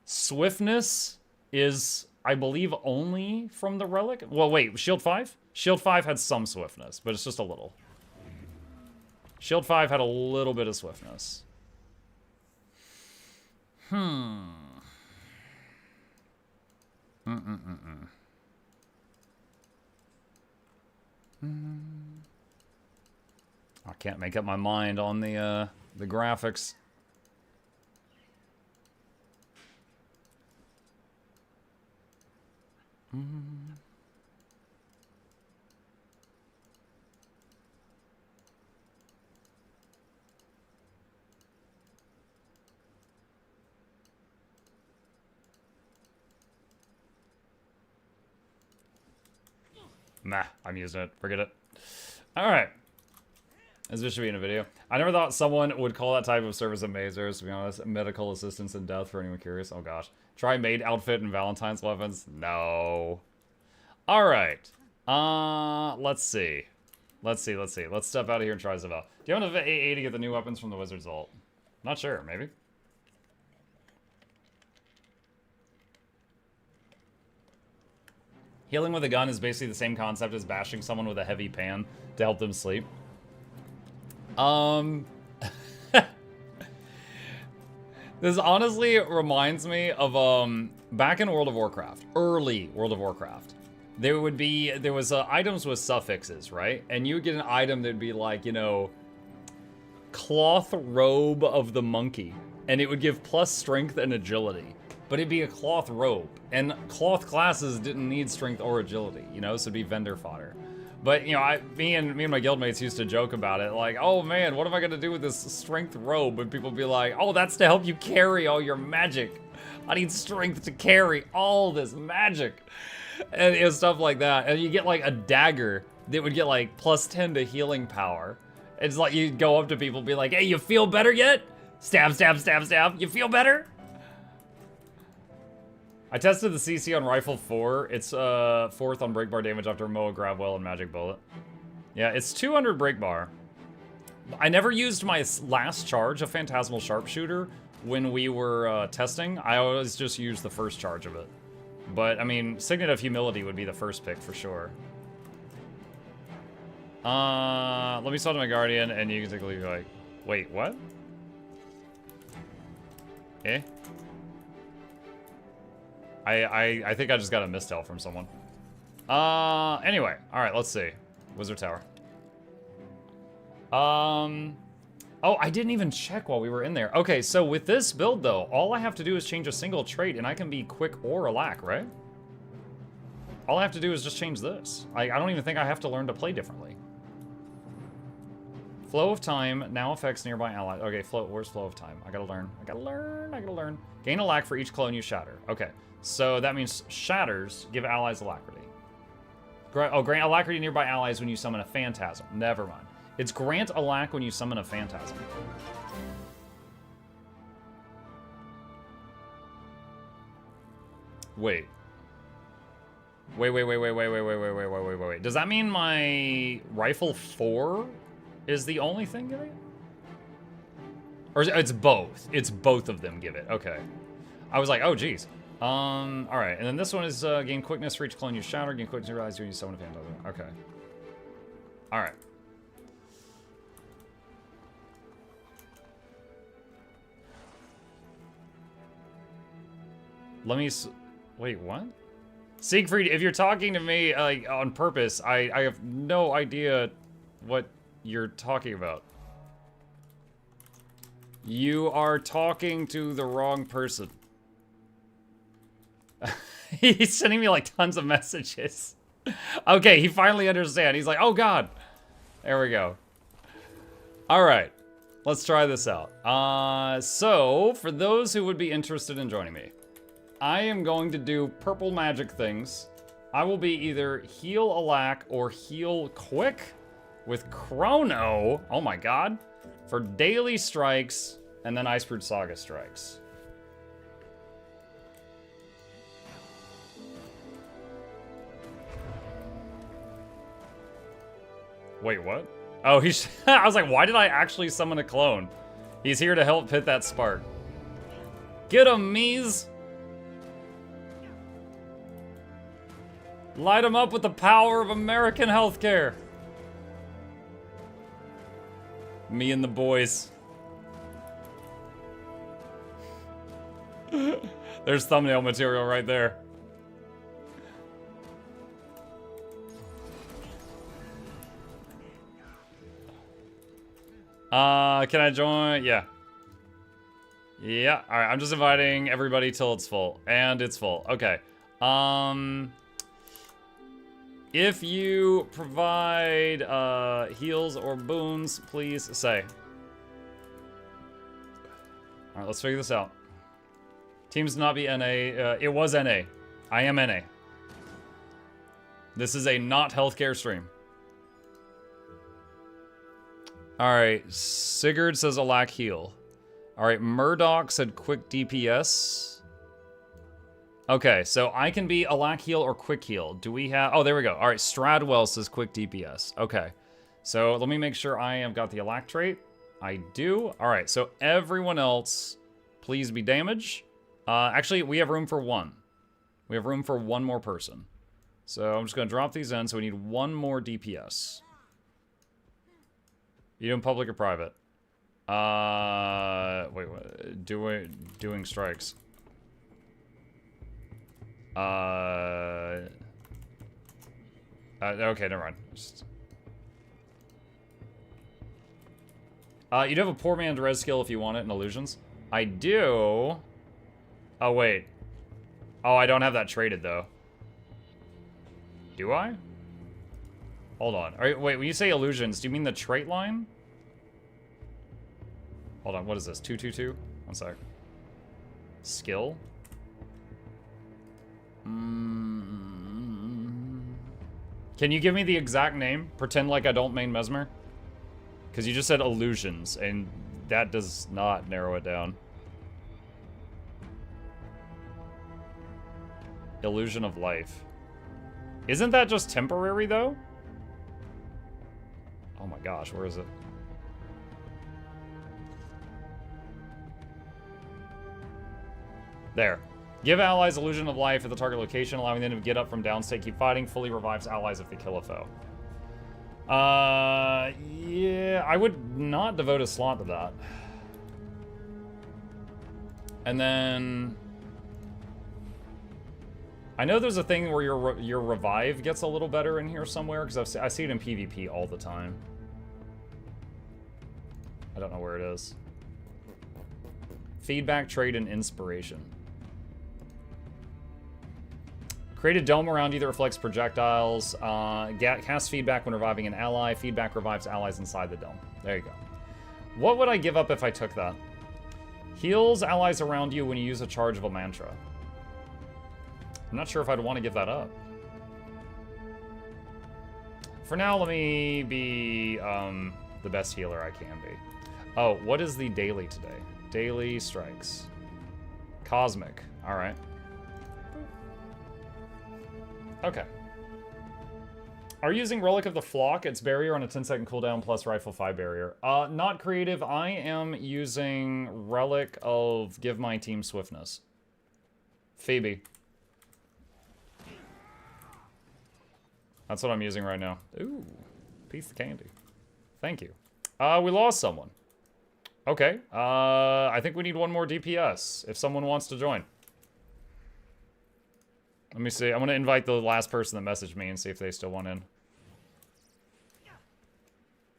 Swiftness is, I believe, only from the Relic. Well, wait, Shield 5? Shield 5 had some Swiftness, but it's just a little. Shield 5 had a little bit of Swiftness. I can't make up my mind on the graphics. Nah, I'm using it. Forget it. Alright. This should be in a video. I never thought someone would call that type of service a Mazers, to be honest. Medical assistance in death for anyone curious. Oh gosh. Try maid outfit and Valentine's weapons? No. Alright. Let's see. Let's step out of here and try Zavel. Do you have enough AA to get the new weapons from the Wizard's Vault? Not sure, maybe. Healing with a gun is basically the same concept as bashing someone with a heavy pan to help them sleep. This honestly reminds me of back in World of Warcraft, early World of Warcraft. There was items with suffixes, right? And you would get an item that'd be like, you know, cloth robe of the monkey, and it would give plus strength and agility. But it'd be a cloth robe, and cloth classes didn't need strength or agility, you know, so it'd be vendor fodder. But, you know, me and my guildmates used to joke about it, like, oh man, what am I gonna do with this strength robe? And people be like, oh, that's to help you carry all your magic. I need strength to carry all this magic. And it was stuff like that. And you get like a dagger that would get like +10 to healing power. It's like you go up to people and be like, hey, you feel better yet? Stab, stab, stab, stab. You feel better? I tested the CC on Rifle 4. It's 4th on break bar damage after Moa Grab Well and Magic Bullet. Yeah, it's 200 break bar. I never used my last charge of Phantasmal Sharpshooter when we were testing. I always just used the first charge of it. But, I mean, Signet of Humility would be the first pick for sure. Let me summon my Guardian, and you can take a look like, wait, what? Eh? I think I just got a mistel from someone. Anyway, alright, let's see. Wizard Tower. Oh, I didn't even check while we were in there. Okay, so with this build, though, all I have to do is change a single trait, and I can be quick or alack, right? All I have to do is just change this. I don't even think I have to learn to play differently. Flow of Time now affects nearby allies. Okay, where's Flow of Time? I gotta learn. I gotta learn. Gain alack for each clone you shatter. Okay, so that means shatters give allies alacrity. Grant alacrity to nearby allies when you summon a phantasm. Never mind. It's grant alack when you summon a phantasm. Wait. Wait. Does that mean my Rifle 4 is the only thing giving it? Or it's both. It's both of them give it. Okay. I was like, oh, geez. Alright. And then this one is gain quickness for each clone you shatter. Gain quickness rise when you summon a phantasm. Okay. Alright. Let me... Wait, what? Siegfried, if you're talking to me on purpose, I have no idea what you're talking about. You are talking to the wrong person. He's sending me like tons of messages. Okay, he finally understands. He's like, oh god. There we go. All right, let's try this out. So for those who would be interested in joining me, I am going to do purple magic things. I will be either heal alack or heal quick with Chrono. Oh my god. For daily strikes and then Icebrood Saga strikes. Wait, what? Oh, he's... I was like, why did I actually summon a clone? He's here to help hit that spark. Get him, Mies! Light him up with the power of American healthcare. Me and the boys. There's thumbnail material right there. Can I join? Yeah. Yeah, alright, I'm just inviting everybody till it's full. And it's full. Okay. If you provide heals or boons, please say. Alright, let's figure this out. Teams not be NA. It was NA. I am NA. This is a not healthcare stream. Alright, Sigurd says alack heal. Alright, Murdoch said quick DPS. Okay, so I can be alack heal or quick heal. Do we have... Oh, there we go. Alright, Stradwell says quick DPS. Okay, so let me make sure I have got the alack trait. I do. Alright, so everyone else, please be damage. Actually, we have room for one. We have room for one more person. So I'm just going to drop these in, so we need one more DPS. You doing public or private? Wait, what? Doing strikes. Okay, never mind. Just... you do have a poor man's res skill if you want it in illusions. I do. Oh, wait. Oh, I don't have that traded, though. Do I? Hold on. All right, wait, when you say illusions, do you mean the trait line? Hold on, what is this? 222? One sec. Skill? Can you give me the exact name? Pretend like I don't main Mesmer? Because you just said illusions, and that does not narrow it down. Illusion of life. Isn't that just temporary, though? Oh my gosh, where is it? There. Give allies illusion of life at the target location, allowing them to get up from down state, keep fighting, fully revives allies if they kill a foe. Yeah, I would not devote a slot to that. And then... I know there's a thing where your revive gets a little better in here somewhere, because I see it in PvP all the time. I don't know where it is. Feedback, trade, and inspiration. Create a dome around you that reflects projectiles. Cast feedback when reviving an ally. Feedback revives allies inside the dome. There you go. What would I give up if I took that? Heals allies around you when you use a charge of a mantra. I'm not sure if I'd want to give that up. For now, let me be the best healer I can be. Oh, what is the daily today? Daily strikes. Cosmic. All right. Okay. Are you using Relic of the Flock? It's barrier on a 10-second cooldown plus Rifle 5 barrier. Not creative. I am using Relic of Give My Team Swiftness. Phoebe. That's what I'm using right now. Ooh, piece of candy. Thank you. We lost someone. Okay. I think we need one more DPS if someone wants to join. Let me see. I'm going to invite the last person that messaged me and see if they still want in.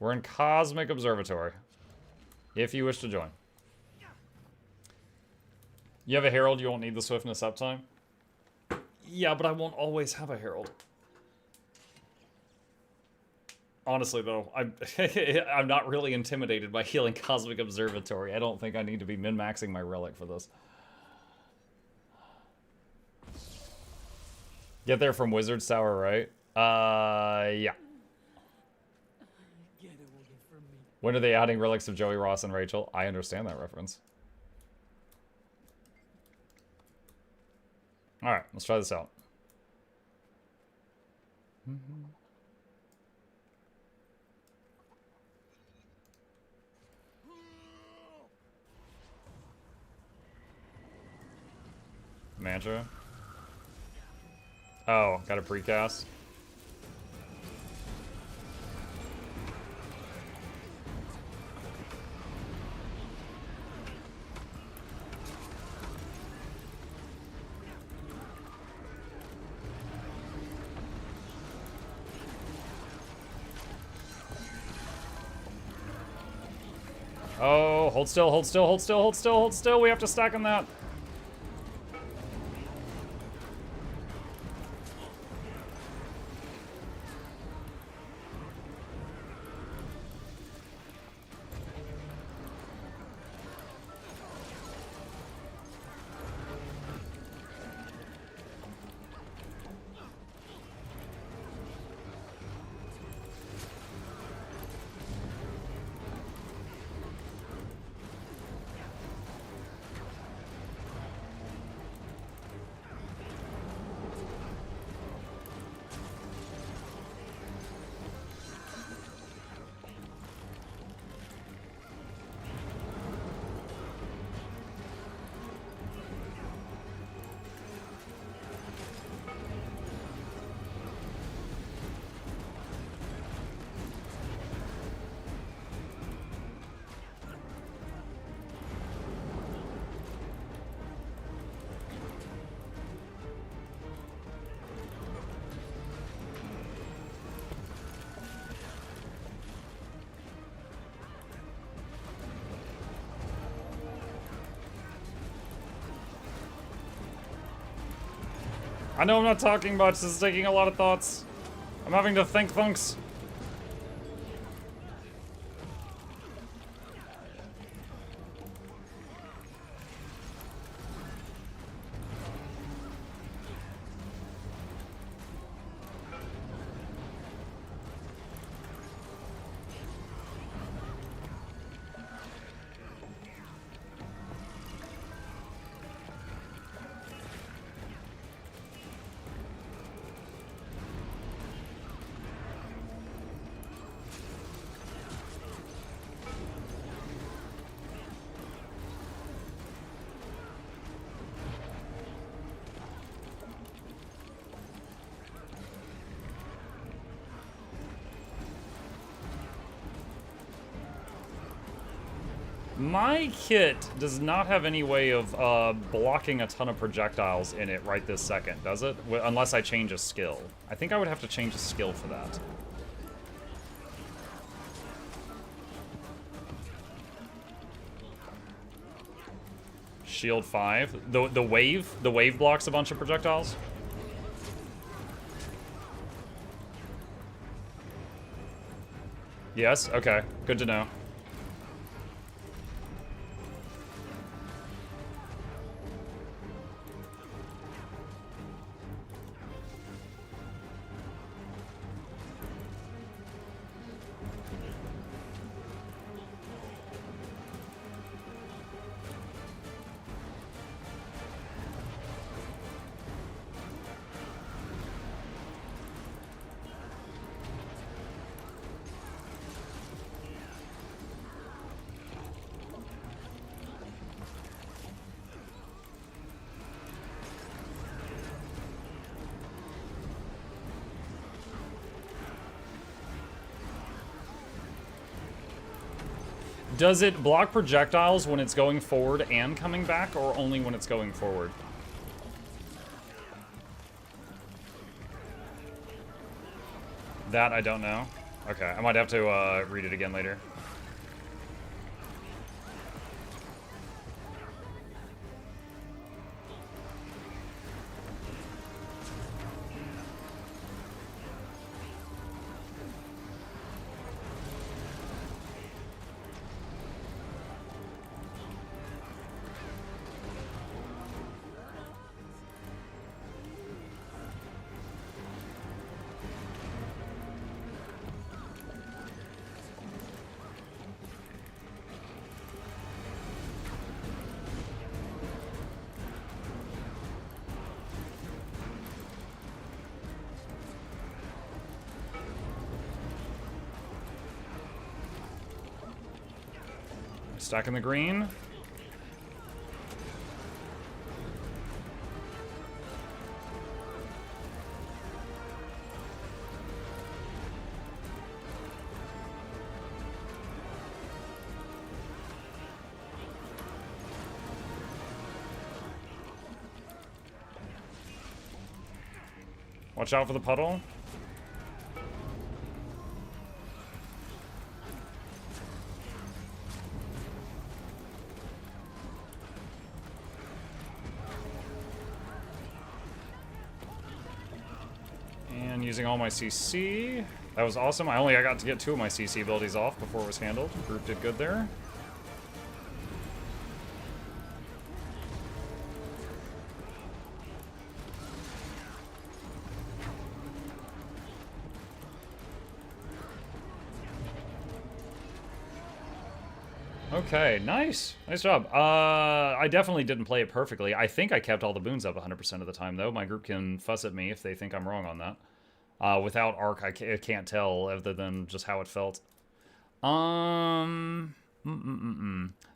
We're in Cosmic Observatory. If you wish to join. You have a Herald, you won't need the Swiftness uptime? Yeah, but I won't always have a Herald. Honestly, though, I'm not really intimidated by healing Cosmic Observatory. I don't think I need to be min-maxing my Relic for this. Get there from Wizard's Tower, right? Yeah. When are they adding relics of Joey, Ross, and Rachel? I understand that reference. Alright, let's try this out. Mantra. Oh, got a precast. Oh, hold still, hold still, hold still, hold still, hold still. We have to stack on that. I know I'm not talking much, this is taking a lot of thoughts. I'm having to think thunks. My kit does not have any way of blocking a ton of projectiles in it right this second, does it? Unless I change a skill. I think I would have to change a skill for that. Shield 5. The wave blocks a bunch of projectiles. Yes, okay. Good to know. Does it block projectiles when it's going forward and coming back, or only when it's going forward? That I don't know. Okay, I might have to read it again later. Stacking the green. Watch out for the puddle. Using all my CC. That was awesome. I got to get 2 of my CC abilities off before it was handled. Group did good there. Okay, nice. Nice job. I definitely didn't play it perfectly. I think I kept all the boons up 100% of the time, though. My group can fuss at me if they think I'm wrong on that. Without Arc, I can't tell other than just how it felt. Reading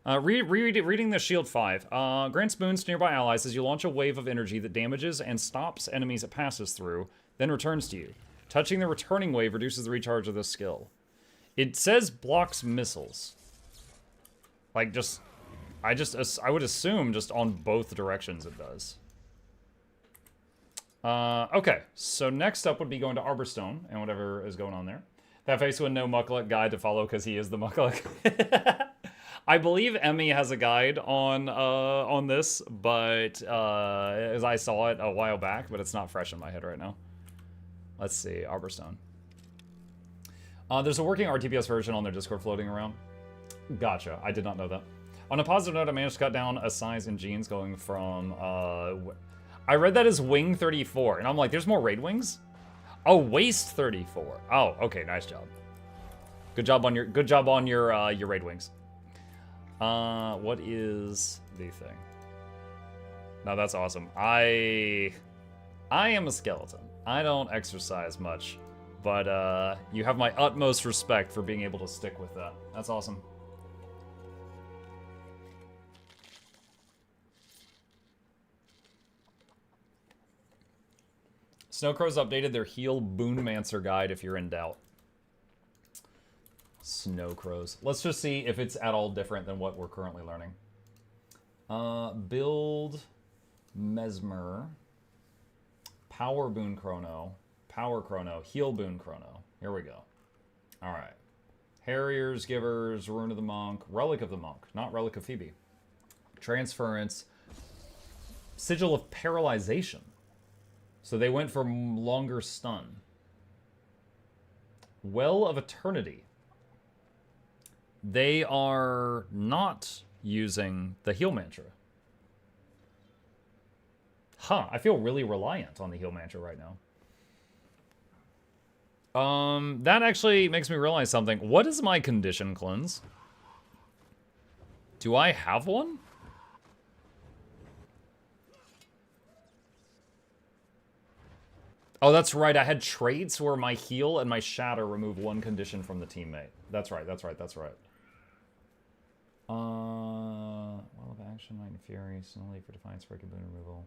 the Shield 5. Grants boons to nearby allies as you launch a wave of energy that damages and stops enemies it passes through, then returns to you. Touching the returning wave reduces the recharge of this skill. It says blocks missiles. Like, I would assume just on both directions it does. Okay, so next up would be going to Arborstone and whatever is going on there. That face with no Mukluk guide to follow because he is the Mukluk. I believe Emmy has a guide on this, but as I saw it a while back, but it's not fresh in my head right now. Let's see, Arborstone. There's a working RTPS version on their Discord floating around. Gotcha, I did not know that. On a positive note, I managed to cut down a size in jeans going from I read that as wing 34, and I'm like, there's more raid wings? Oh, waist 34. Oh, okay, nice job. Good job on your raid wings. What is the thing? No, that's awesome. I am a skeleton. I don't exercise much, but you have my utmost respect for being able to stick with that. That's awesome. Snowcrow's updated their heal Boonmancer guide if you're in doubt. Snow crows. Let's just see if it's at all different than what we're currently learning. Build Mesmer. Power Boon Chrono. Power Chrono. Heal Boon Chrono. Here we go. Alright. Harriers, Givers, Rune of the Monk, Relic of the Monk, not Relic of Phoebe. Transference. Sigil of Paralyzation. So they went for longer stun. Well of Eternity. They are not using the heal mantra. Huh, I feel really reliant on the heal mantra right now. That actually makes me realize something. What is my condition cleanse? Do I have one? Oh, that's right. I had traits where my heal and my shatter remove one condition from the teammate. That's right, that's right, that's right. Well of Action, Night and Fury, Snowleaf for Defiance, Break and Boon removal.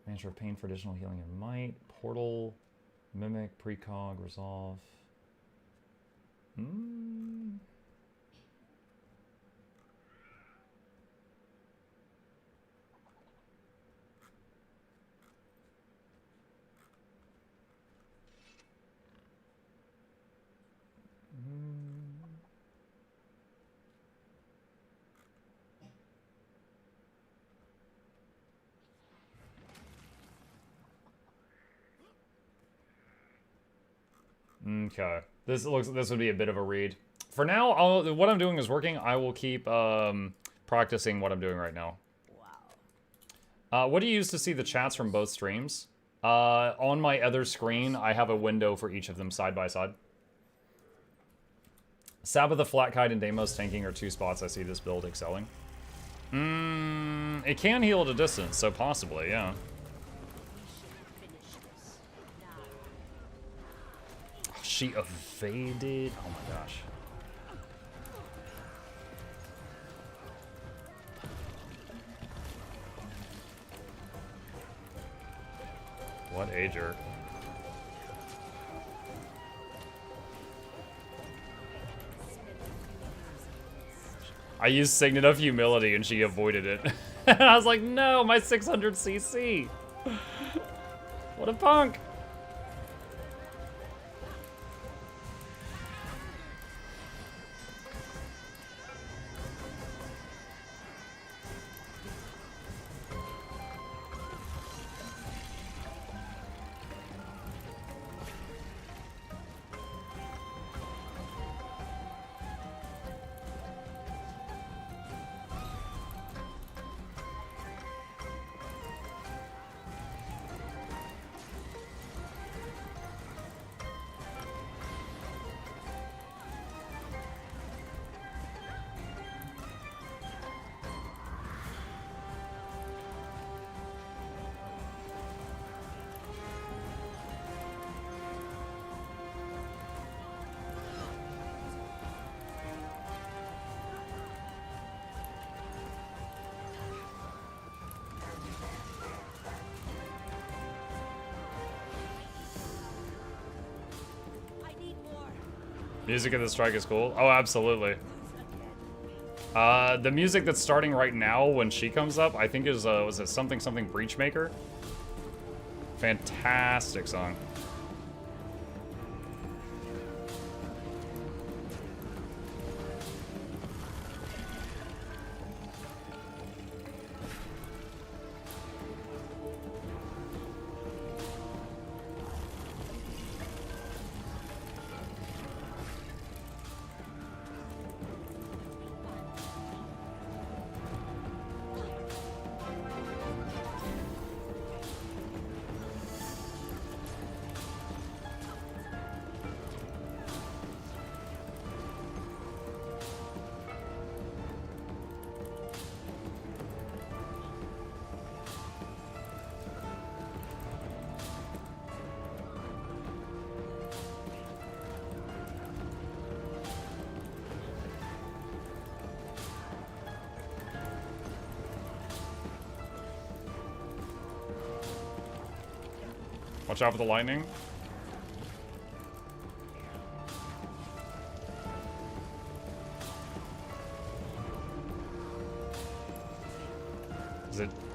Mantra of Pain for additional healing and might. Portal, Mimic, Precog, Resolve. Okay, this would be a bit of a read. For now, what I'm doing is working. I will keep practicing what I'm doing right now. Wow. What do you use to see the chats from both streams? On my other screen, I have a window for each of them side by side. Sabbath the Flat Kite and Deimos tanking are two spots I see this build excelling. It can heal at a distance, so possibly, yeah. She evaded. Oh my gosh. What a jerk. I used Signet of Humility and she avoided it. And I was like, no, my 600 CC. What a punk. Music of the strike is cool. Oh, absolutely. The music that's starting right now when she comes up, I think is, was it something Breachmaker? Fantastic song. Watch out for the lightning.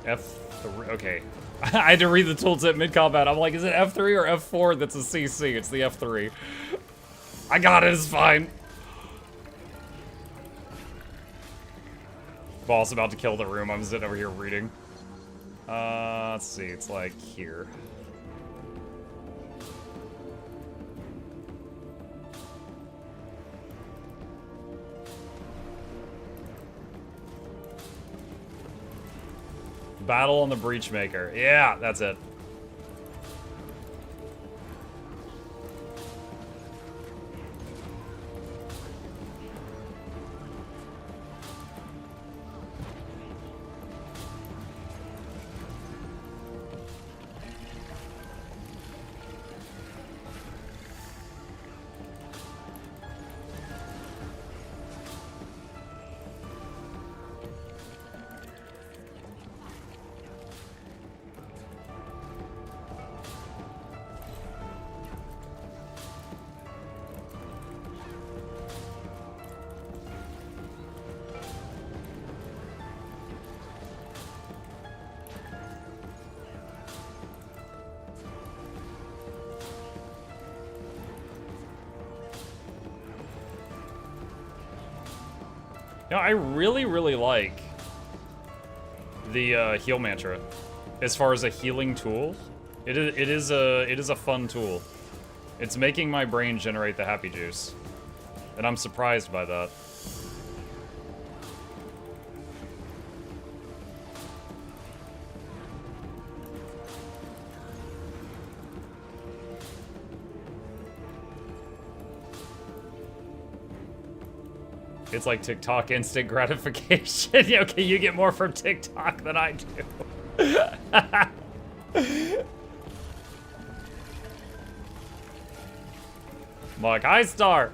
F3, okay. I had to read the tooltip mid-combat. I'm like, is it F3 or F4 that's a CC? It's the F3. I got it, it's fine. Boss about to kill the room. I'm sitting over here reading. Let's see, it's like here. Battle on the Breachmaker. Yeah, that's it. You know, I really, really like the heal mantra as far as a healing tool. It is a fun tool. It's making my brain generate the happy juice, and I'm surprised by that. It's like TikTok instant gratification. Okay, you get more from TikTok than I do. Mark, high star.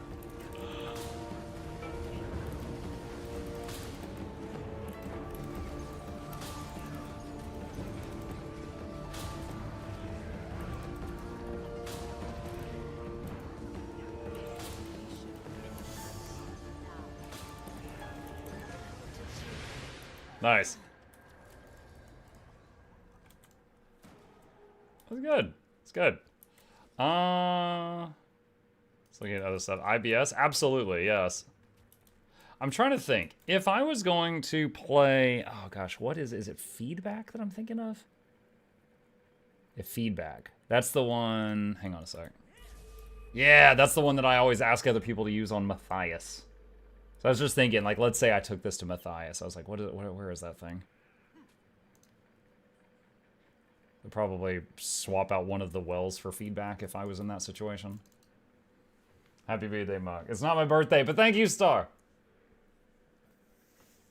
Nice. That's good. It's good. Let's look at other stuff. IBS? Absolutely, yes. I'm trying to think. If I was going to play... Oh, gosh, what is it feedback that I'm thinking of? Yeah, feedback. That's the one... Hang on a sec. Yeah, that's the one that I always ask other people to use on Matthias. So I was just thinking, like, let's say I took this to Matthias. I was like, where is that thing? I'd probably swap out one of the wells for feedback if I was in that situation. Happy birthday, Mark. It's not my birthday, but thank you, Star.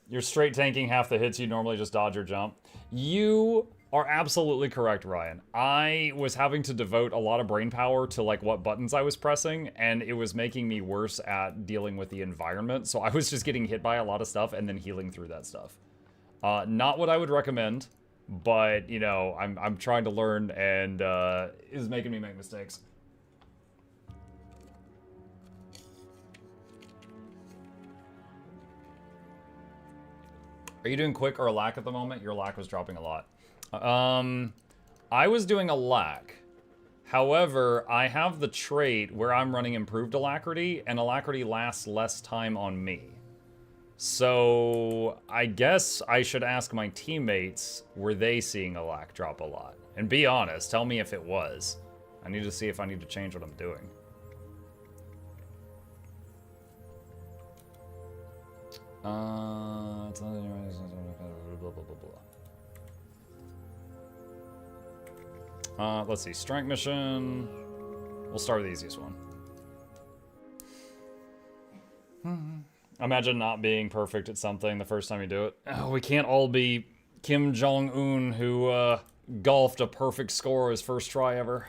You're straight tanking half the hits you normally just dodge or jump. You are absolutely correct, Ryan. I was having to devote a lot of brain power to like what buttons I was pressing, and it was making me worse at dealing with the environment. So I was just getting hit by a lot of stuff and then healing through that stuff. Not what I would recommend, but you know, I'm trying to learn, and it is making me make mistakes. Are you doing quick or a lack at the moment? Your lack was dropping a lot. I was doing a lack. However, I have the trait where I'm running improved alacrity, and alacrity lasts less time on me. So I guess I should ask my teammates, were they seeing a lack drop a lot? And be honest, tell me if it was. I need to see if I need to change what I'm doing. It's not blah, blah, blah, blah. Let's see, strength mission. We'll start with the easiest one. Imagine not being perfect at something the first time you do it. Oh, we can't all be Kim Jong-un, who golfed a perfect score his first try ever.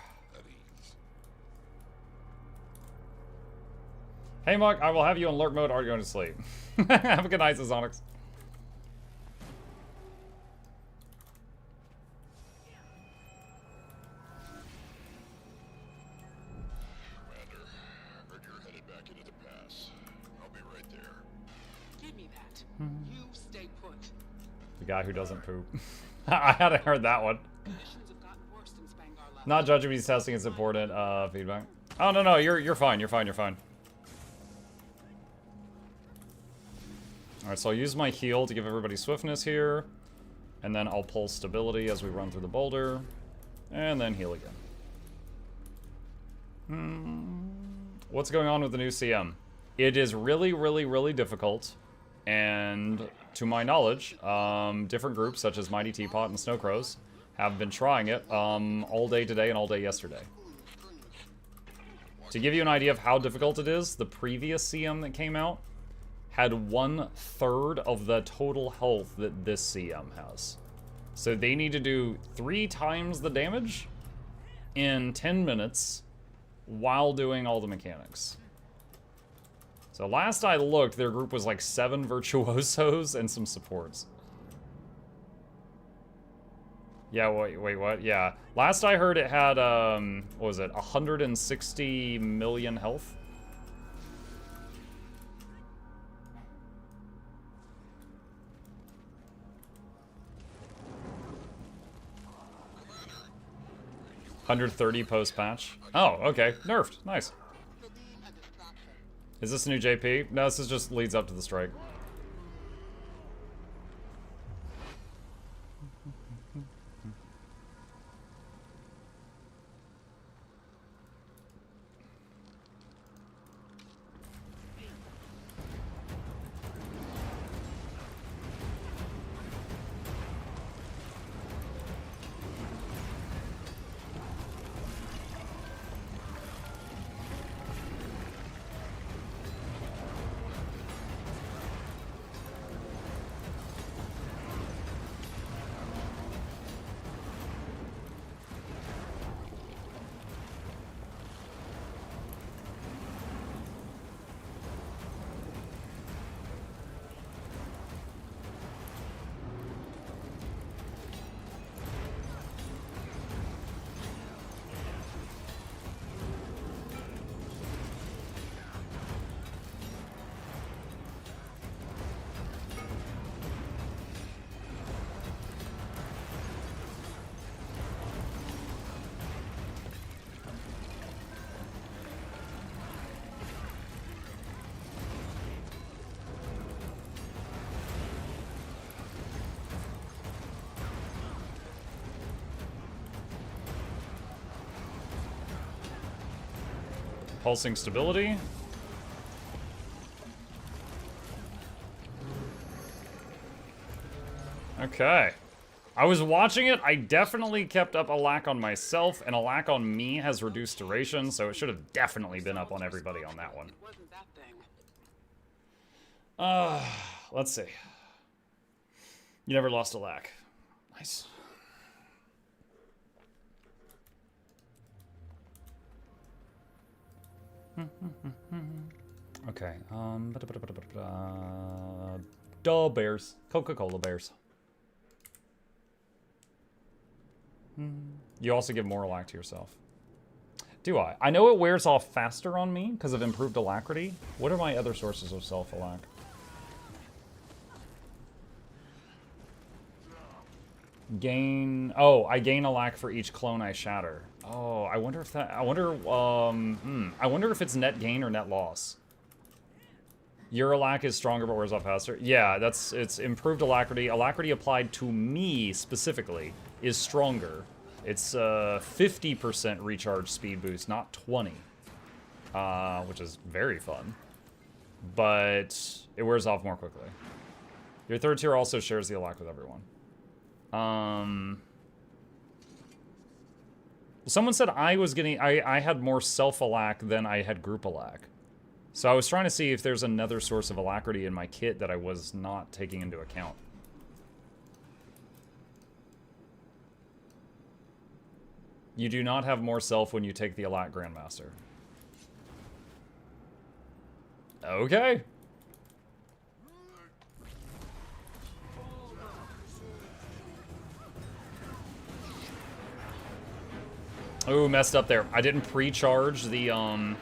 Hey, Mark, I will have you in alert mode or going to sleep. Have a good night, Sonics. Commander, heard you're headed back into the pass. I'll be right there. Give me that. You stay put. The guy who doesn't poop. I hadn't heard that one. Not judging these testing is important feedback. Oh no, you're fine, you're fine, you're fine. Alright, so I'll use my heal to give everybody swiftness here. And then I'll pull stability as we run through the boulder. And then heal again. What's going on with the new CM? It is really, really, really difficult. And to my knowledge, different groups such as Mighty Teapot and Snow Crows have been trying it all day today and all day yesterday. To give you an idea of how difficult it is, the previous CM that came out had 1/3 of the total health that this CM has. So they need to do 3 times the damage in 10 minutes while doing all the mechanics. So last I looked, their group was like 7 virtuosos and some supports. Yeah, wait, what? Yeah. Last I heard it had, what was it, 160 million health? $130 post-patch. Oh, okay. Nerfed. Nice. Is this a new JP? No, this is just leads up to the strike. Pulsing stability. Okay. I was watching it. I definitely kept up a lack on myself, and a lack on me has reduced duration, so it should have definitely been up on everybody on that one. Let's see. You never lost a lack. Nice. Okay, duh, bears. Coca-Cola bears. You also give more alac to yourself. Do I? I know it wears off faster on me because of improved alacrity. What are my other sources of self-alac? Gain... Oh, I gain alac for each clone I shatter. Oh, I wonder if that... I wonder if it's net gain or net loss. Your alac is stronger but wears off faster. Yeah, it's improved alacrity. Alacrity applied to me specifically is stronger. It's 50% recharge speed boost, not 20. Which is very fun. But it wears off more quickly. Your third tier also shares the alac with everyone. Someone said I was getting... I had more self-alac than I had group alac. So I was trying to see if there's another source of alacrity in my kit that I was not taking into account. You do not have more self when you take the alac Grandmaster. Okay. Ooh, messed up there. I didn't pre-charge the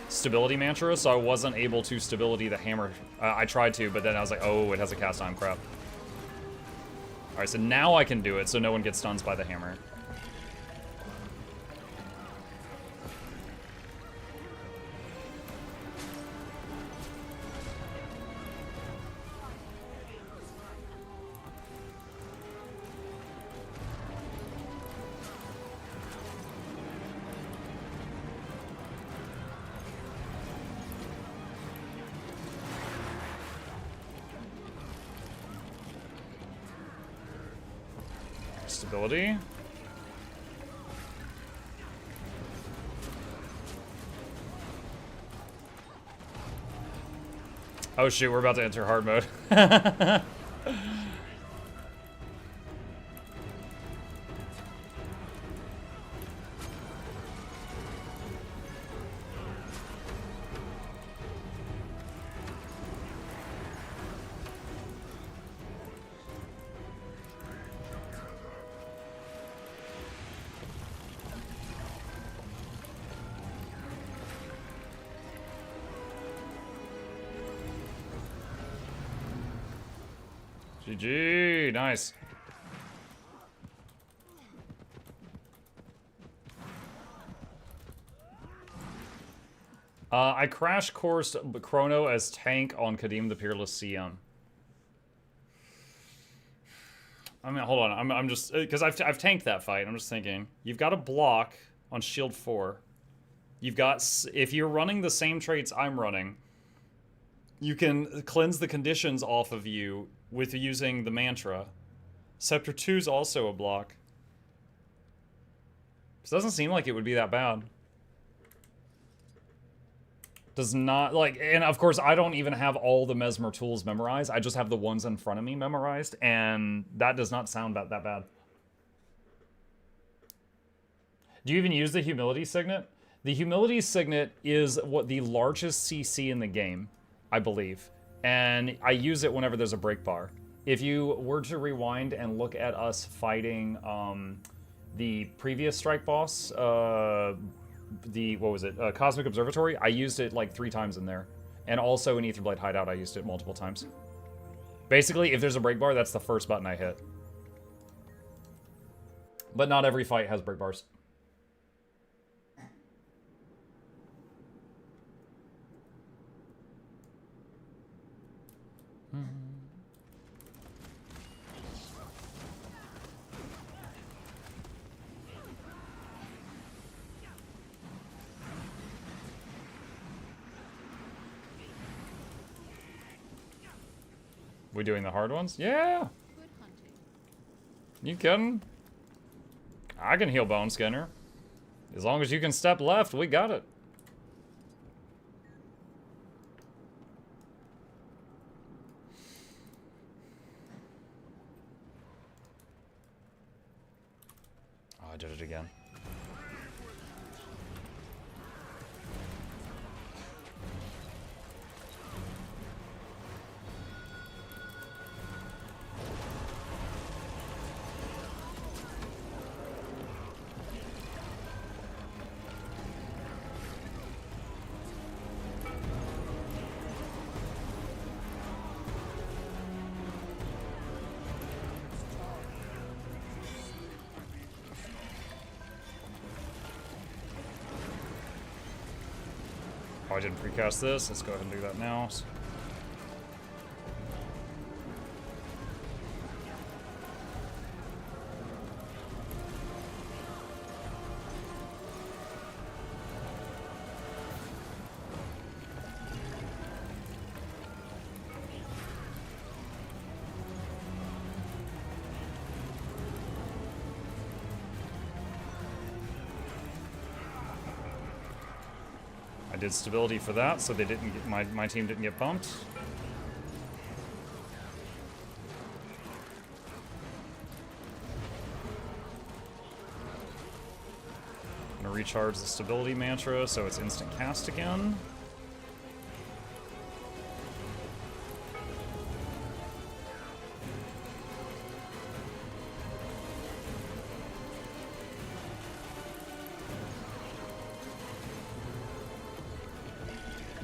stability mantra, so I wasn't able to stability the hammer. I tried to, but then I was like, oh, it has a cast time, crap. Alright, so now I can do it so no one gets stunned by the hammer. Stability. Oh shoot, we're about to enter hard mode. GG, nice. I crash coursed Chrono as tank on Kadim the Peerless CM. I mean, hold on. I'm just because I've tanked that fight. I'm just thinking you've got a block on Shield 4. You've got, if you're running the same traits I'm running, you can cleanse the conditions off of you with using the mantra. Scepter 2 is also a block. This doesn't seem like it would be that bad. Does not, like, and of course I don't even have all the Mesmer tools memorized. I just have the ones in front of me memorized, and that does not sound that bad. Do you even use the Humility Signet? The Humility Signet is what the largest CC in the game, I believe. And I use it whenever there's a break bar. If you were to rewind and look at us fighting the previous strike boss, what was it? Cosmic Observatory, I used it like 3 times in there. And also in Aetherblade Hideout, I used it multiple times. Basically, if there's a break bar, that's the first button I hit. But not every fight has break bars. We doing the hard ones? Yeah. You kidding? I can heal Bone Skinner. As long as you can step left, we got it. Oh, I did it again. Oh, I didn't precast this. Let's go ahead and do that now. I did stability for that, so they didn't get, my team didn't get bumped. I'm gonna recharge the stability mantra so it's instant cast again.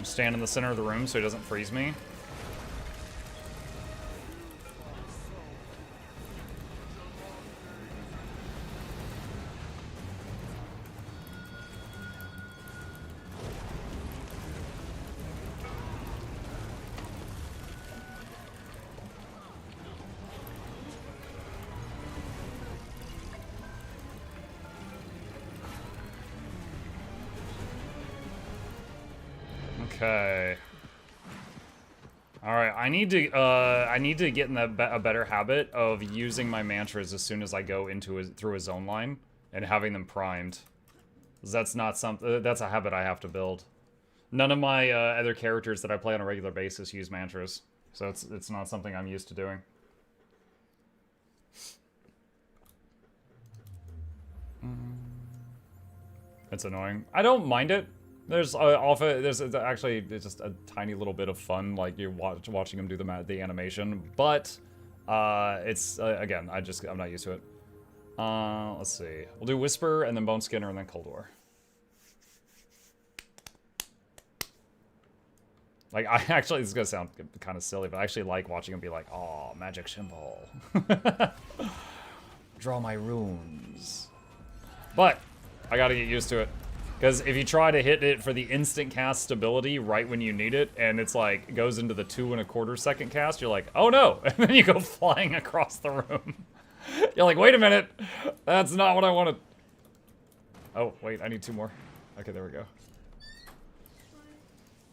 Stand in the center of the room so he doesn't freeze me. Okay. All right, I need to get in a better habit of using my mantras as soon as I go through a zone line and having them primed. 'Cause that's not something. That's a habit I have to build. None of my other characters that I play on a regular basis use mantras, so it's not something I'm used to doing. It's annoying. I don't mind it. There's actually just a tiny little bit of fun, like you watching them do the animation, but it's again, I'm not used to it. Let's see. We'll do Whisper and then Bone Skinner and then Cold War. Like, I actually, this is gonna sound kind of silly, but I actually like watching him be like, "Oh, magic symbol." Draw my runes. But I gotta get used to it. Because if you try to hit it for the instant cast stability right when you need it, and it's like, goes into the 2 1/4 second cast, you're like, oh no! And then you go flying across the room. You're like, wait a minute! That's not what I wanted. Oh, wait, I need 2 more. Okay, there we go.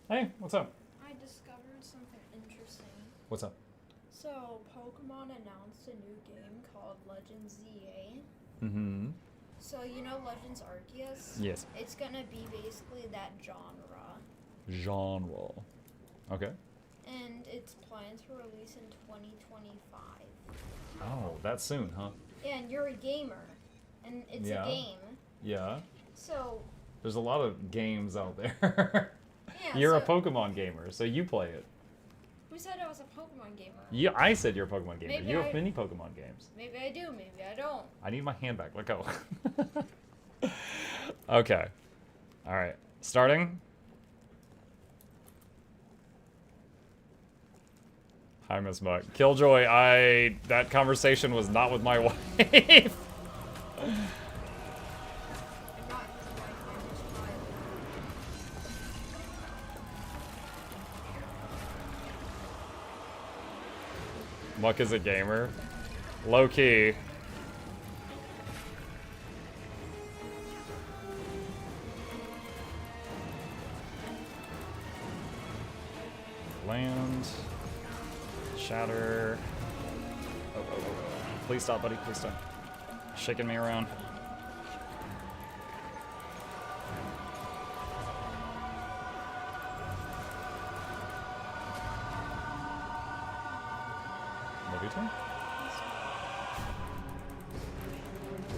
Hey, what's up? I discovered something interesting. What's up? So, Pokemon announced a new game called Legends ZA. Mm-hmm. So, you know Legends Arceus? Yes. It's gonna be basically that genre. Genre. Okay. And it's planned to release in 2025. Oh, that's soon, huh? Yeah, and you're a gamer. And it's Yeah. a game. Yeah. So... There's a lot of games out there. Yeah, You're a so- Pokemon gamer, so you play it. Who said I was a Pokemon gamer? Yeah, I said you're a Pokemon gamer. Maybe You have I- many Pokemon games. Maybe I do, maybe I don't. I need my hand back. Let go. Okay. Alright. Starting. Hi, Miss Muck. Killjoy, that conversation was not with my wife. I'm not his wife, I'm his child. Muck is a gamer. Low key. Land. Shatter. Oh. Please stop, buddy. Please stop. Shaking me around. Love you too.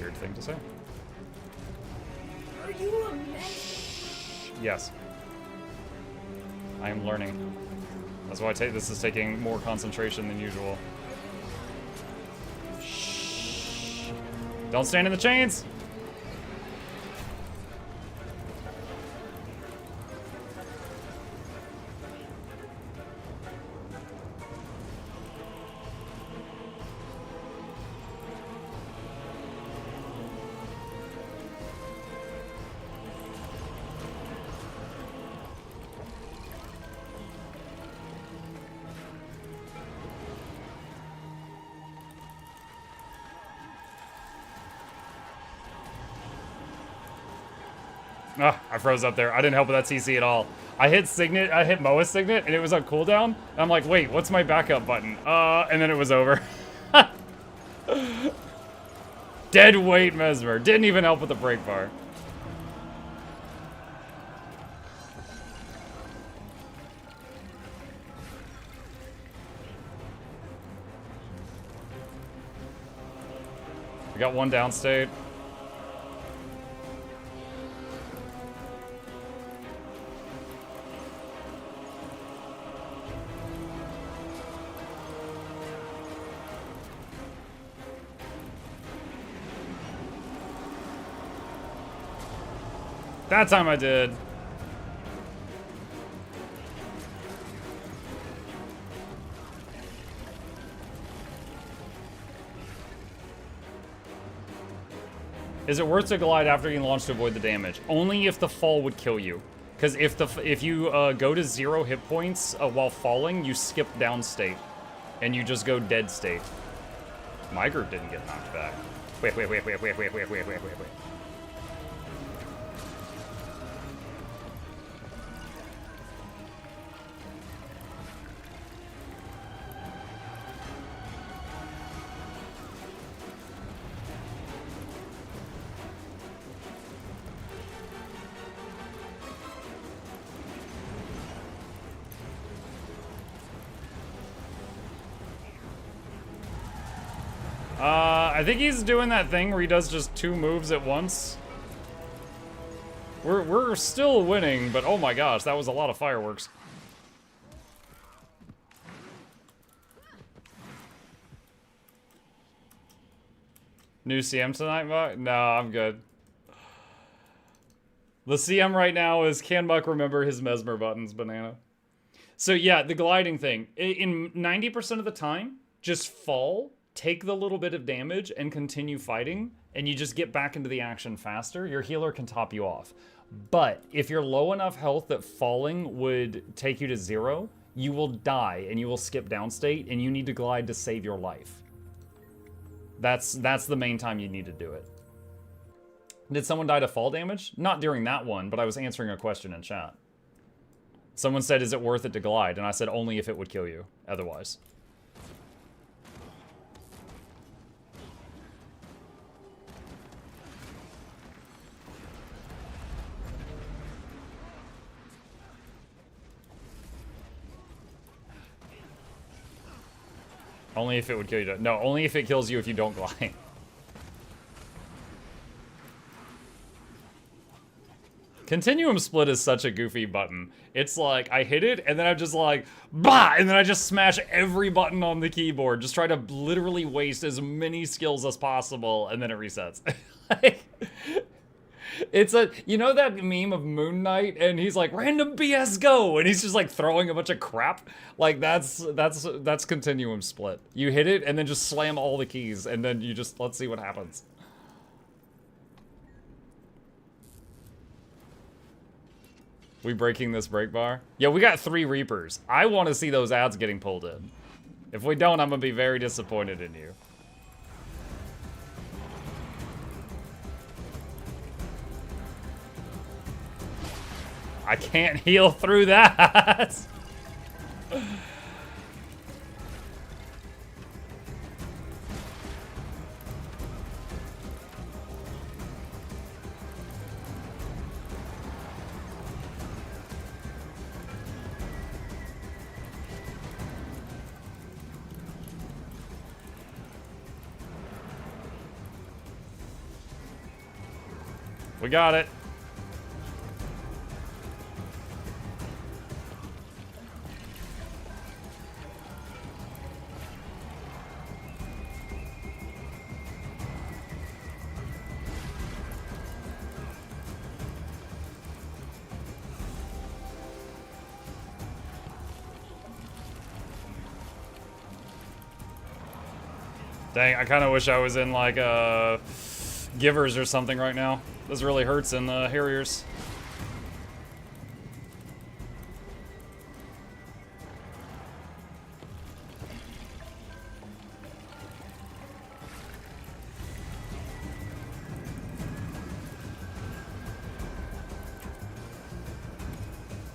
Weird thing to say. Are you a mess? Yes. I am learning. That's why this is taking more concentration than usual. Shh. Don't stand in the chains! Ah, I froze up there. I didn't help with that CC at all. I hit Moa's Signet, and it was on cooldown. And I'm like, wait, what's my backup button? And then it was over. Dead weight Mesmer. Didn't even help with the break bar. We got one downstate. That time I did. Is it worth to glide after you launch to avoid the damage? Only if the fall would kill you. Because if you go to 0 hit points while falling, you skip down state. And you just go dead state. My group didn't get knocked back. Wait. I think he's doing that thing where he does just 2 moves at once. We're still winning, but oh my gosh, that was a lot of fireworks. New CM tonight, Muck? No, I'm good. The CM right now is, can Muck remember his Mesmer buttons, banana? So yeah, the gliding thing. In 90% of the time, just fall, take the little bit of damage, and continue fighting, and you just get back into the action faster. Your healer can top you off. But if you're low enough health that falling would take you to 0, you will die, and you will skip downstate, and you need to glide to save your life. That's the main time you need to do it. Did someone die to fall damage? Not during that one, but I was answering a question in chat. Someone said, is it worth it to glide? And I said, only if it would kill you, otherwise. Only if it would kill you. No, only if it kills you if you don't glide. Continuum split is such a goofy button. It's like, I hit it, and then I'm just like, bah! And then I just smash every button on the keyboard. Just try to literally waste as many skills as possible, and then it resets. Like, it's a, you know that meme of Moon Knight, and he's like, random BS go! And he's just like throwing a bunch of crap? Like, that's continuum split. You hit it, and then just slam all the keys, and then you just, let's see what happens. We breaking this break bar? Yeah, we got 3 Reapers. I want to see those ads getting pulled in. If we don't, I'm going to be very disappointed in you. I can't heal through that! We got it. Dang, I kind of wish I was in like Givers or something right now. This really hurts in the Harriers.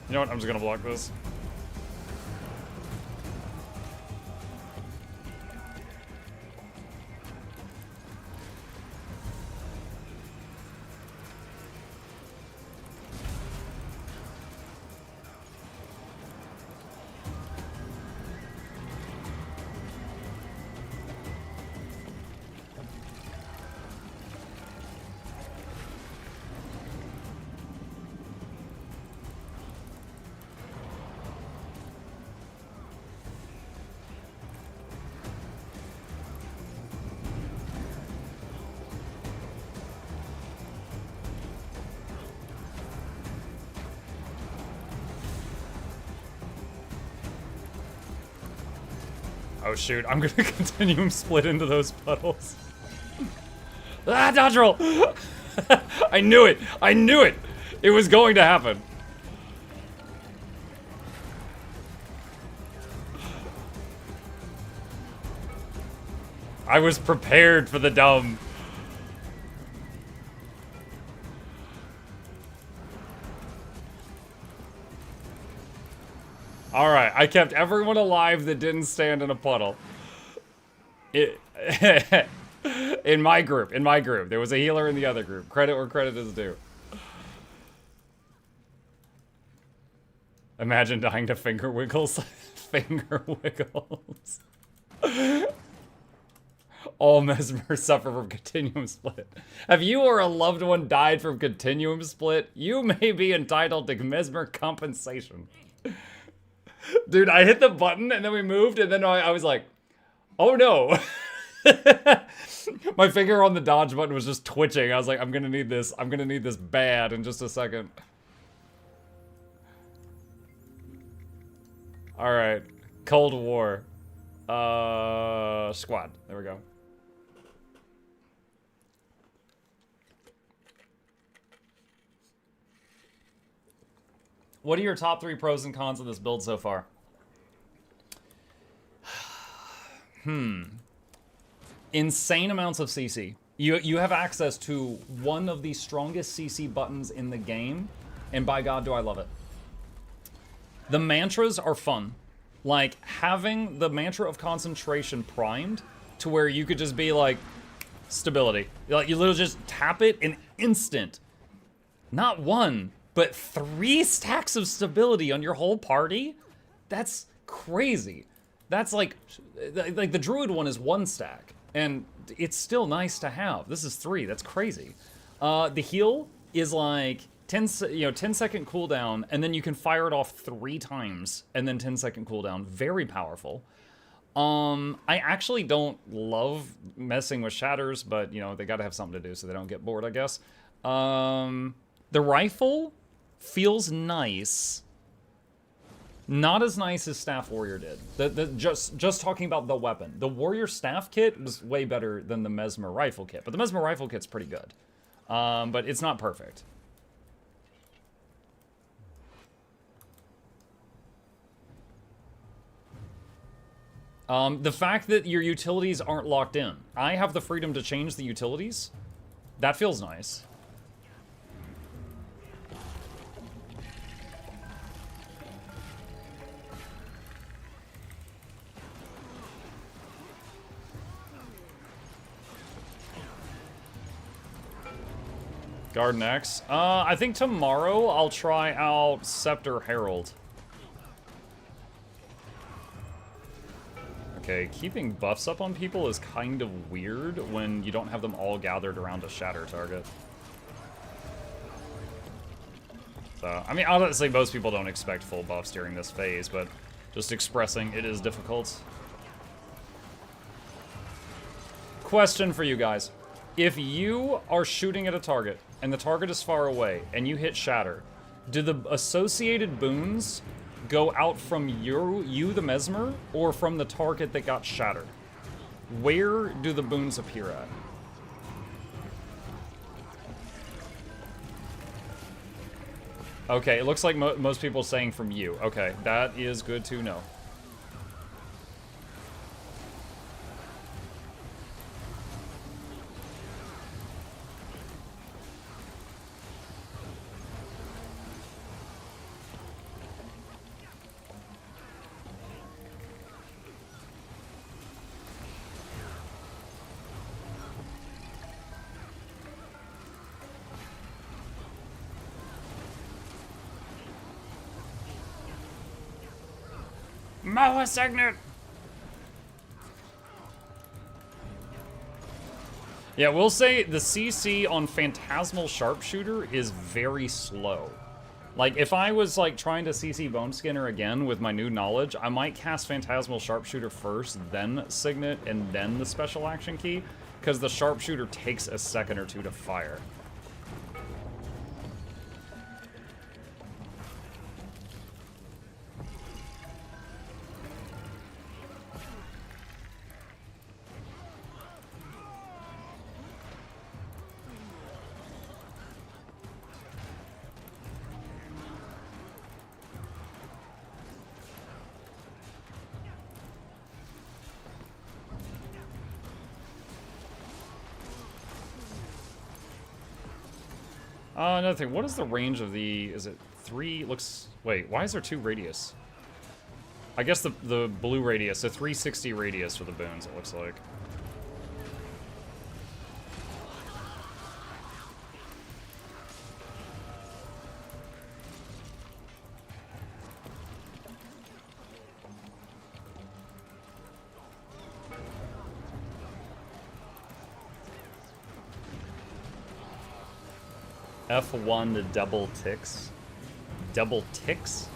You know what? I'm just gonna block this. Oh shoot, I'm gonna continuum split into those puddles. Ah, dodge roll! I knew it! I knew it! It was going to happen. I was prepared for the dumb. Alright, I kept everyone alive that didn't stand in a puddle. In my group. There was a healer in the other group. Credit where credit is due. Imagine dying to finger wiggles. Finger wiggles. All Mesmer suffer from continuum split. Have you or a loved one died from continuum split? You may be entitled to Mesmer compensation. Dude, I hit the button and then we moved and then I was like, oh no. My finger on the dodge button was just twitching. I was like, I'm gonna need this. I'm gonna need this bad in just a second. Alright. Cold War. Squad. There we go. What are your top 3 pros and cons of this build so far? Insane amounts of CC. You have access to one of the strongest CC buttons in the game, and by God, do I love it. The mantras are fun. Like, having the mantra of concentration primed to where you could just be like, stability. Like, you literally just tap it in instant. Not 1, but 3 stacks of stability on your whole party? That's crazy. That's like the Druid one is 1 stack, and it's still nice to have. This is 3, that's crazy. The heal is like 10-second cooldown, and then you can fire it off 3 times, and then 10-second cooldown. Very powerful. I actually don't love messing with shatters, but, you know, they gotta have something to do so they don't get bored, I guess. The rifle feels nice. Not as nice as Staff Warrior did. Just talking about the weapon. The Warrior Staff kit was way better than the Mesmer Rifle kit, but the Mesmer Rifle kit's pretty good. But it's not perfect. The fact that your utilities aren't locked in. I have the freedom to change the utilities. That feels nice. Garden X. I think tomorrow I'll try out Scepter Herald. Okay, keeping buffs up on people is kind of weird when you don't have them all gathered around a shatter target. So, I mean, honestly, most people don't expect full buffs during this phase, but just expressing it is difficult. Question for you guys. If you are shooting at a target, and the target is far away, and you hit shatter, do the associated boons go out from you, the Mesmer, or from the target that got shattered? Where do the boons appear at? Okay, it looks like most people are saying from you. Okay, that is good to know. Moa Signet! Yeah, we'll say the CC on Phantasmal Sharpshooter is very slow. Like, if I was, like, trying to CC Bone Skinner again with my new knowledge, I might cast Phantasmal Sharpshooter first, then Signet, and then the special action key, because the Sharpshooter takes a second or 2 to fire. Another thing, what is the range of the, is it 3, looks, wait, why is there 2 radius? I guess the blue radius, the 360 radius for the boons, it looks like. F1 to double ticks. Double ticks?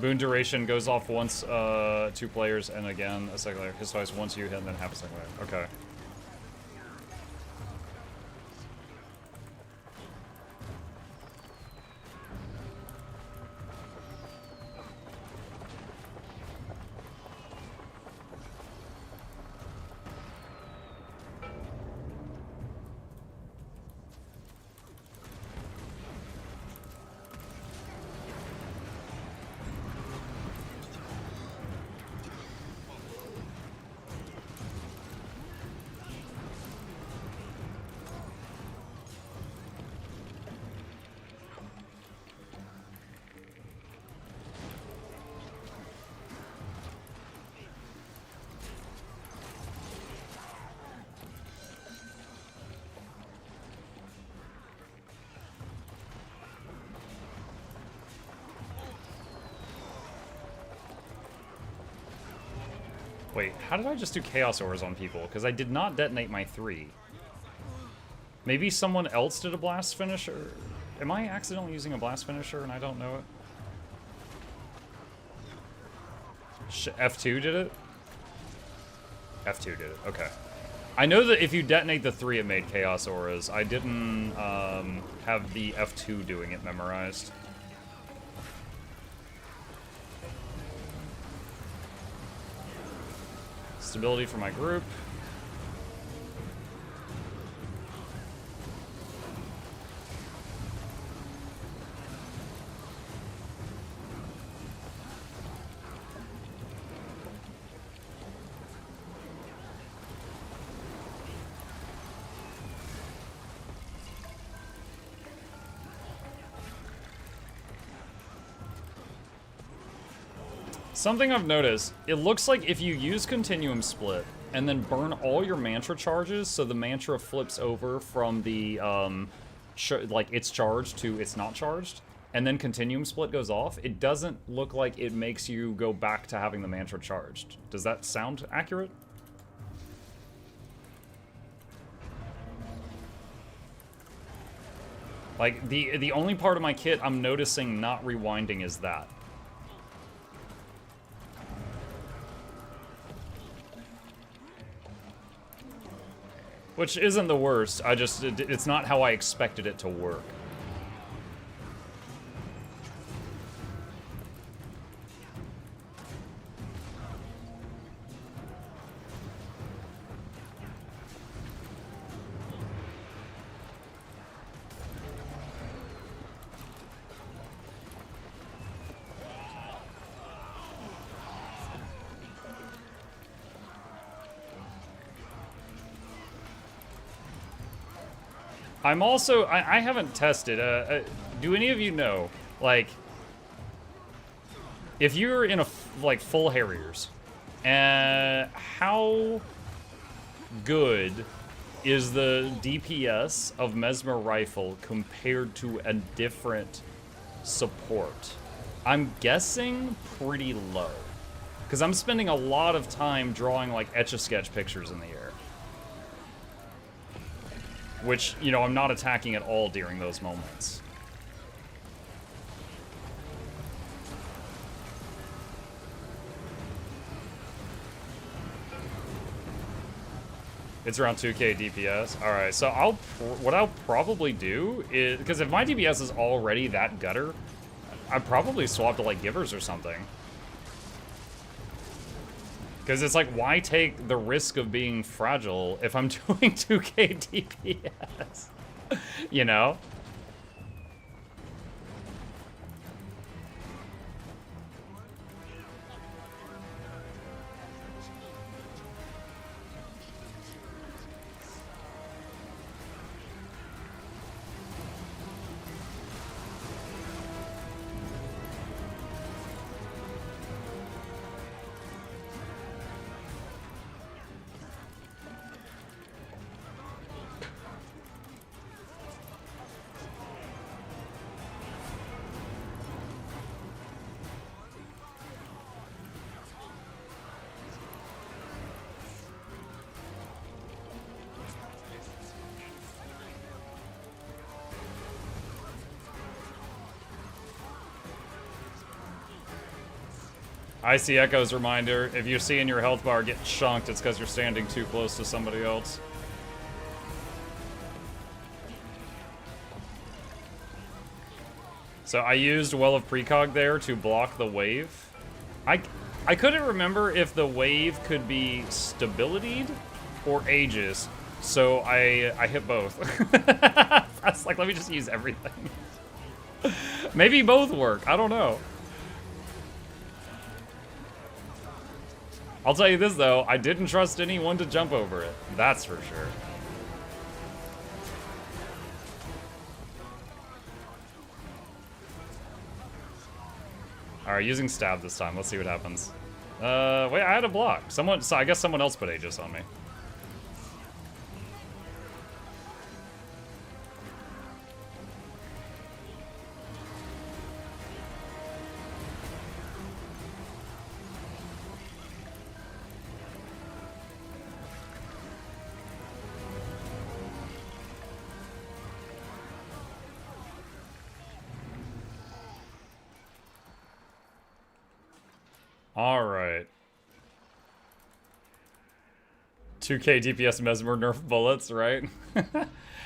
Boon duration goes off once 2 players, and again a second later. His twice once you hit, and then half a second later. Okay. Wait, how did I just do Chaos Auras on people? Because I did not detonate my 3. Maybe someone else did a Blast Finisher? Am I accidentally using a Blast Finisher and I don't know it? F2 did it? F2 did it, okay. I know that if you detonate the 3, it made Chaos Auras. I didn't have the F2 doing it memorized. Stability for my group. Something I've noticed, it looks like if you use Continuum Split and then burn all your mantra charges, so the mantra flips over from the, like, it's charged to it's not charged, and then Continuum Split goes off, it doesn't look like it makes you go back to having the mantra charged. Does that sound accurate? Like, the only part of my kit I'm noticing not rewinding is that. Which isn't the worst, it's not how I expected it to work. I'm also, I haven't tested, do any of you know, like, if you're in a, like, full Harriers, how good is the DPS of Mesmer Rifle compared to a different support? I'm guessing pretty low, because I'm spending a lot of time drawing, like, Etch-a-Sketch pictures in the air. Which, you know, I'm not attacking at all during those moments. It's around 2k DPS. Alright, so what I'll probably do is, because if my DPS is already that gutter, I'd probably swap to, like, Givers or something. Because it's like, why take the risk of being fragile if I'm doing 2k DPS? You know? Icy Echo's reminder, if you see in your health bar get chunked, it's because you're standing too close to somebody else. So I used Well of Precog there to block the wave. I couldn't remember if the wave could be stabilitied or ages, so I hit both. I was like, let me just use everything. Maybe both work, I don't know. I'll tell you this though, I didn't trust anyone to jump over it. That's for sure. Alright, using stab this time. Let's see what happens. Wait, I had a block. So I guess someone else put Aegis on me. Alright. 2k DPS Mesmer nerf bullets, right?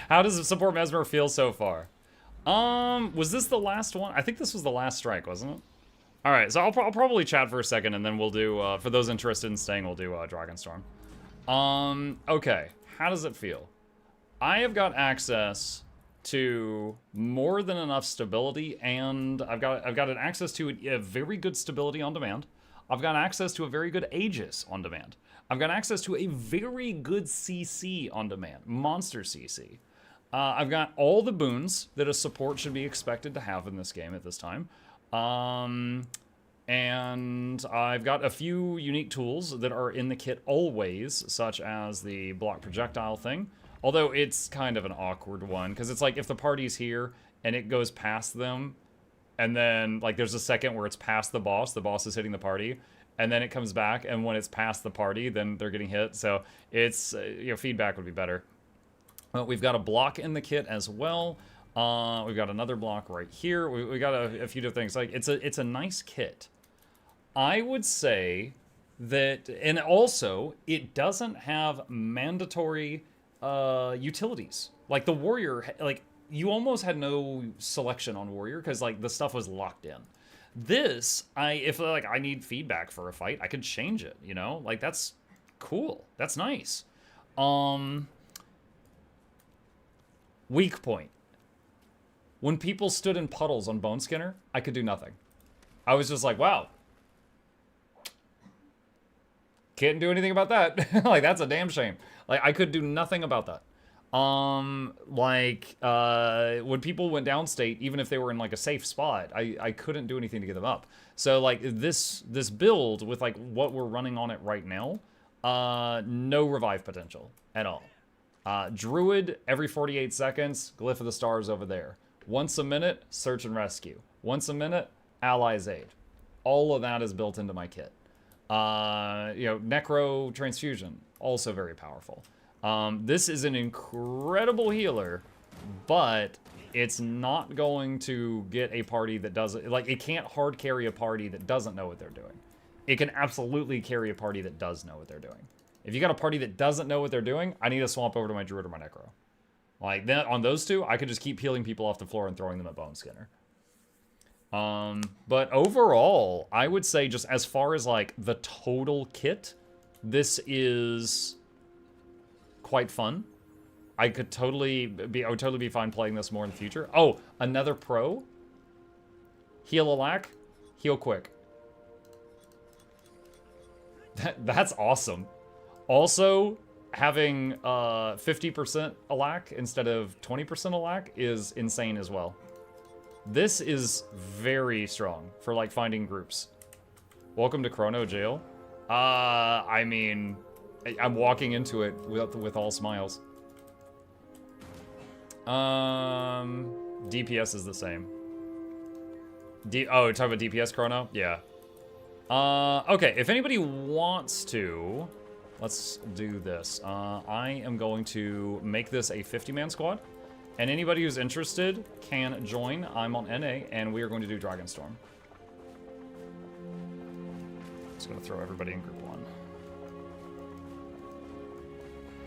How does it support Mesmer feel so far? Was this the last one? I think this was the last strike, wasn't it? Alright, so I'll probably chat for a second and then we'll do, for those interested in staying, we'll do Dragonstorm. Okay. How does it feel? I have got access to more than enough stability, and I've got an access to a very good stability on demand. I've got access to a very good Aegis on demand. I've got access to a very good CC on demand, monster CC. I've got all the boons that a support should be expected to have in this game at this time. And I've got a few unique tools that are in the kit always, such as the block projectile thing. Although it's kind of an awkward one, because it's like if the party's here and it goes past them, and then like there's a second where it's past the boss is hitting the party, and then it comes back, and when it's past the party, then they're getting hit. So it's, feedback would be better. We've got a block in the kit as well. We've got another block right here. We got a few different things. Like it's a nice kit. I would say that, and also it doesn't have mandatory utilities. Like the warrior, like you almost had no selection on warrior because like the stuff was locked in. This, if like I need feedback for a fight, I could change it, like that's cool. That's nice. Weak point. When people stood in puddles on Bone Skinner, I could do nothing. I was just like, wow. Can't do anything about that. Like, that's a damn shame. Like, I could do nothing about that. When people went downstate, even if they were in, like, a safe spot, I couldn't do anything to get them up. So, like, this build with, like, what we're running on it right now, no revive potential at all. Druid, every 48 seconds, Glyph of the Stars over there. Once a minute, search and rescue. Once a minute, allies aid. All of that is built into my kit. Necro Transfusion, also very powerful. This is an incredible healer, but it's not going to get a party that doesn't, like, it can't hard carry a party that doesn't know what they're doing. It can absolutely carry a party that does know what they're doing. If you got a party that doesn't know what they're doing, I need to swap over to my Druid or my Necro. Like, then on those two, I could just keep healing people off the floor and throwing them at Bone Skinner. But overall, I would say just as far as, like, the total kit, this is quite fun. I would totally be fine playing this more in the future. Oh, another pro. Heal a lack, heal quick. That's awesome. Also, having 50% a lack instead of 20% a lack is insane as well. This is very strong for, like, finding groups. Welcome to Chrono Jail. I mean, I'm walking into it with all smiles. DPS is the same. Oh, talking about DPS Chrono? Yeah. Okay, if anybody wants to, let's do this. I am going to make this a 50-man squad. And anybody who's interested can join. I'm on NA, and we are going to do Dragonstorm. Just gonna throw everybody in group 1.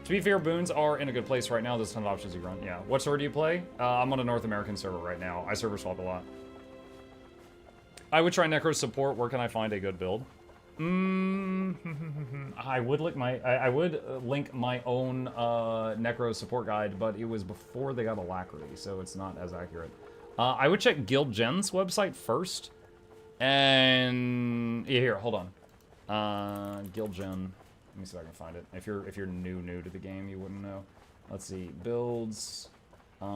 To be fair, boons are in a good place right now. There's a ton of options you run. Yeah. What server do you play? I'm on a North American server right now. I server swap a lot. I would try Necro support. Where can I find a good build? I would link my own Necro support guide, but it was before they got Alacrity, so it's not as accurate. I would check Guild Gen's website first. And yeah, here, hold on. Guild Gen. Let me see if I can find it. If you're new to the game, you wouldn't know. Let's see, builds. Search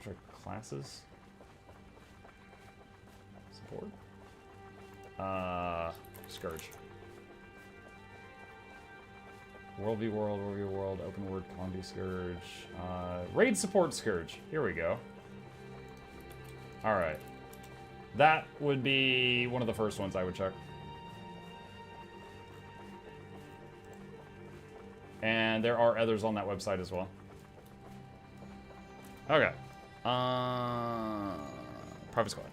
for classes. Support. Scourge. World v World, World v World, Open World, Combi Scourge. Raid support Scourge. Here we go. All right. That would be one of the first ones I would check. And there are others on that website as well. Okay. Private Squad.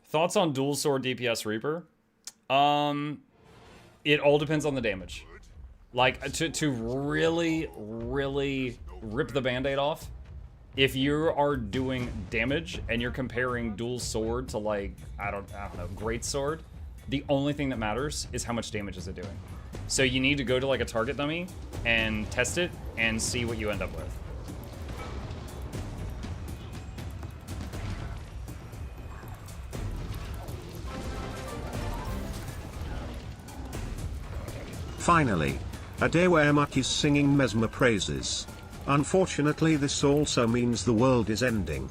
Thoughts on dual sword DPS Reaper? It all depends on the damage. Like, to really, really rip the band-aid off, if you are doing damage and you're comparing dual sword to, like, I don't know, great sword, the only thing that matters is how much damage is it doing. So you need to go to like a target dummy and test it and see what you end up with. Finally, a day where Muck is singing Mesmer praises. Unfortunately, this also means the world is ending.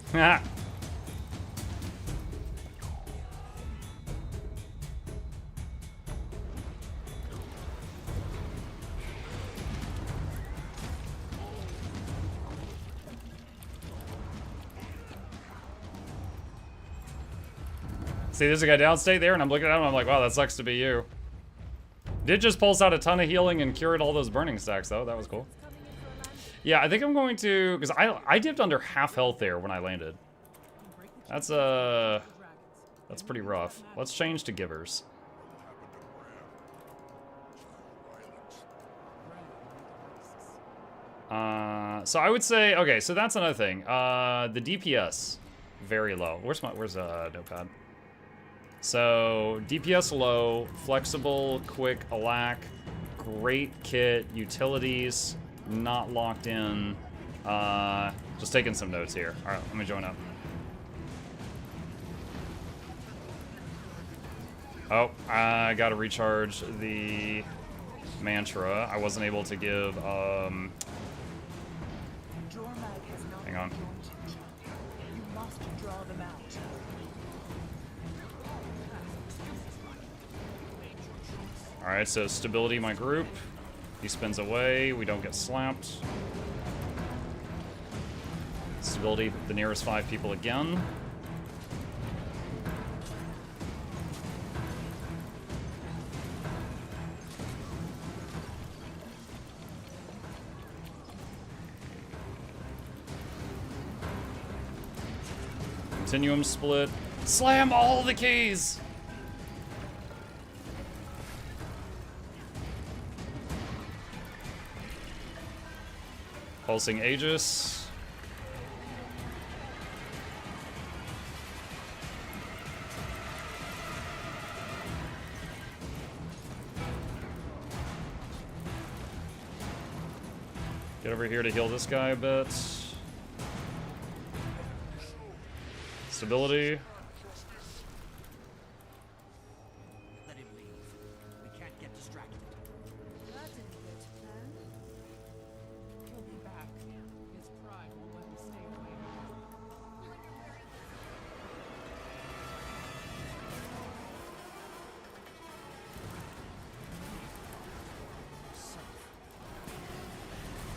See, there's a guy downstate there, and I'm looking at him, I'm like, wow, that sucks to be you. Did just pulse out a ton of healing and cured all those burning stacks, though. That was cool. Yeah, I think I'm going to... Because I dipped under half health there when I landed. That's pretty rough. Let's change to Givers. So I would say... Okay, so that's another thing. The DPS, very low. Where's Notepad? So, DPS low, flexible, quick, alac, great kit, utilities, not locked in. Just taking some notes here. Alright, let me join up. Oh, I gotta recharge the mantra. I wasn't able to give, hang on. You must draw them out. Alright, so stability my group. He spins away, we don't get slapped. Stability the nearest 5 people again. Continuum split. Slam all the keys! Pulsing Aegis. Get over here to heal this guy a bit. Stability. Let him leave. We can't get distracted. That didn't go to plan. He'll be back. His pride won't let me stay away.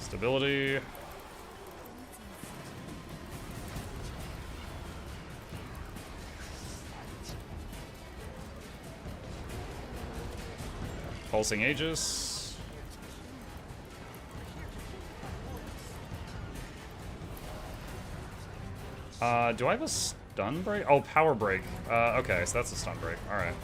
Stability. Pulsing Aegis. Do I have a stun break? Oh, power break. Okay, so that's a stun break. All right.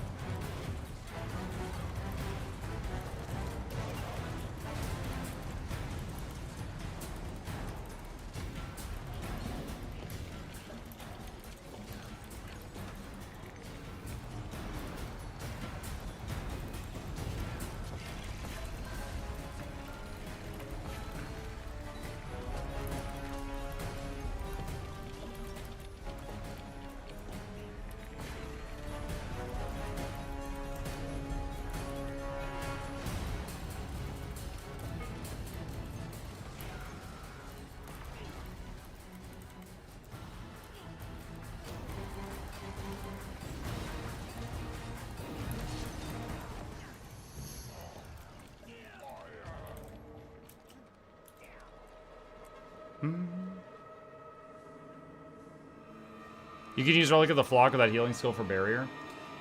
You can use Relic of the Flock with that healing skill for barrier.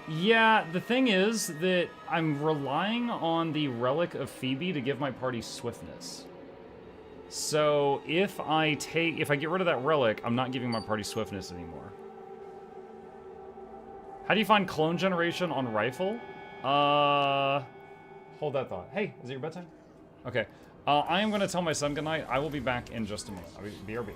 Yeah, the thing is that I'm relying on the Relic of Phoebe to give my party swiftness. So if I get rid of that relic, I'm not giving my party swiftness anymore. How do you find clone generation on rifle? Hold that thought. Hey, is it your bedtime? Okay. I am going to tell my son goodnight. I will be back in just a minute. I'll be BRB.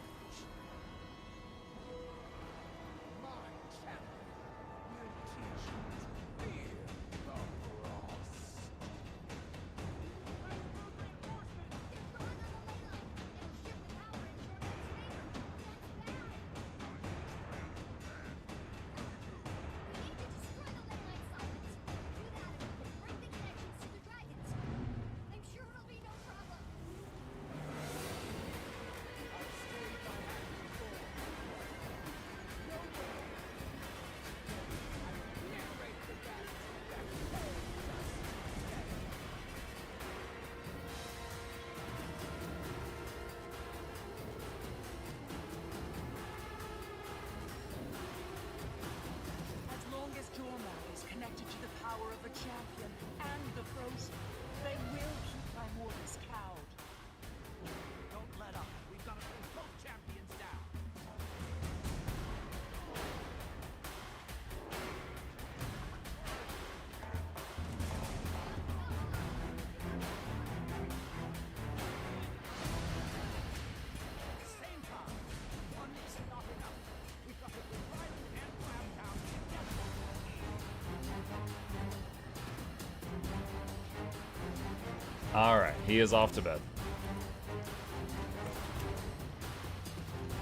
Alright, he is off to bed.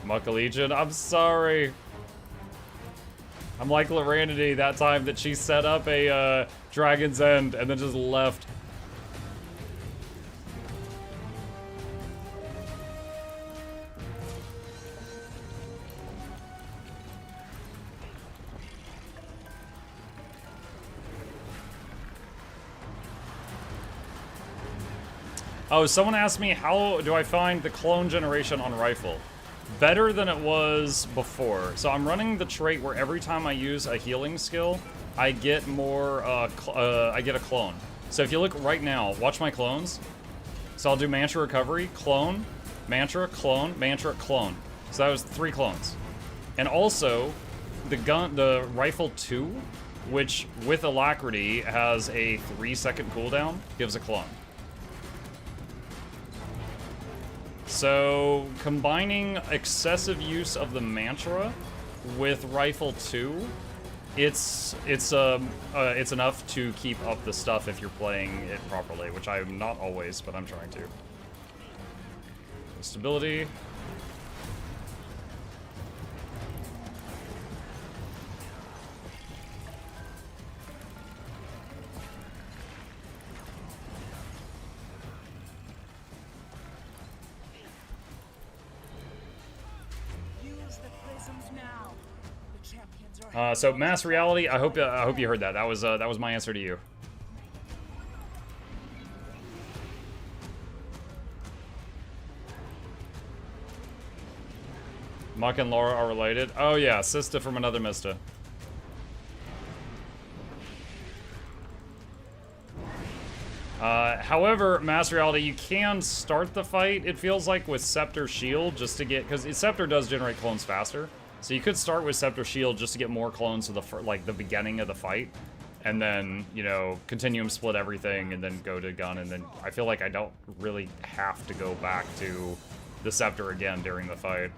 MuklukYoutube, I'm sorry. I'm like Loranity that time that she set up a Dragon's End and then just left. Oh, someone asked me, how do I find the clone generation on rifle? Better than it was before. So I'm running the trait where every time I use a healing skill, I get more, I get a clone. So if you look right now, watch my clones. So I'll do Mantra Recovery, clone, Mantra, clone, Mantra, clone. So that was 3 clones. And also, the rifle 2, which with Alacrity has a 3-second cooldown, gives a clone. So, combining excessive use of the Mantra with Rifle 2, it's enough to keep up the stuff if you're playing it properly, which I'm not always, but I'm trying to. Stability. So mass reality. I hope you heard that. That was my answer to you. Muck and Laura are related. Oh yeah, Sista from another Mista. However, mass reality, you can start the fight, it feels like, with Scepter Shield, just to get, because Scepter does generate clones faster. So you could start with Scepter Shield just to get more clones to the like the beginning of the fight, and then, you know, Continuum split everything, and then go to gun, and then I feel like I don't really have to go back to the Scepter again during the fight.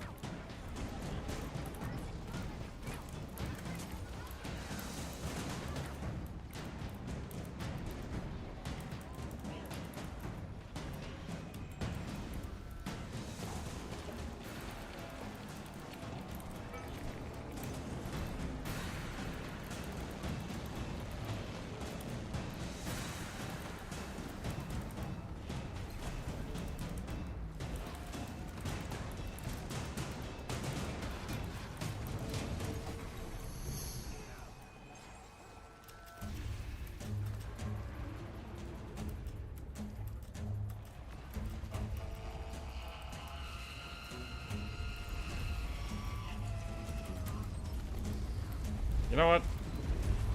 You know what?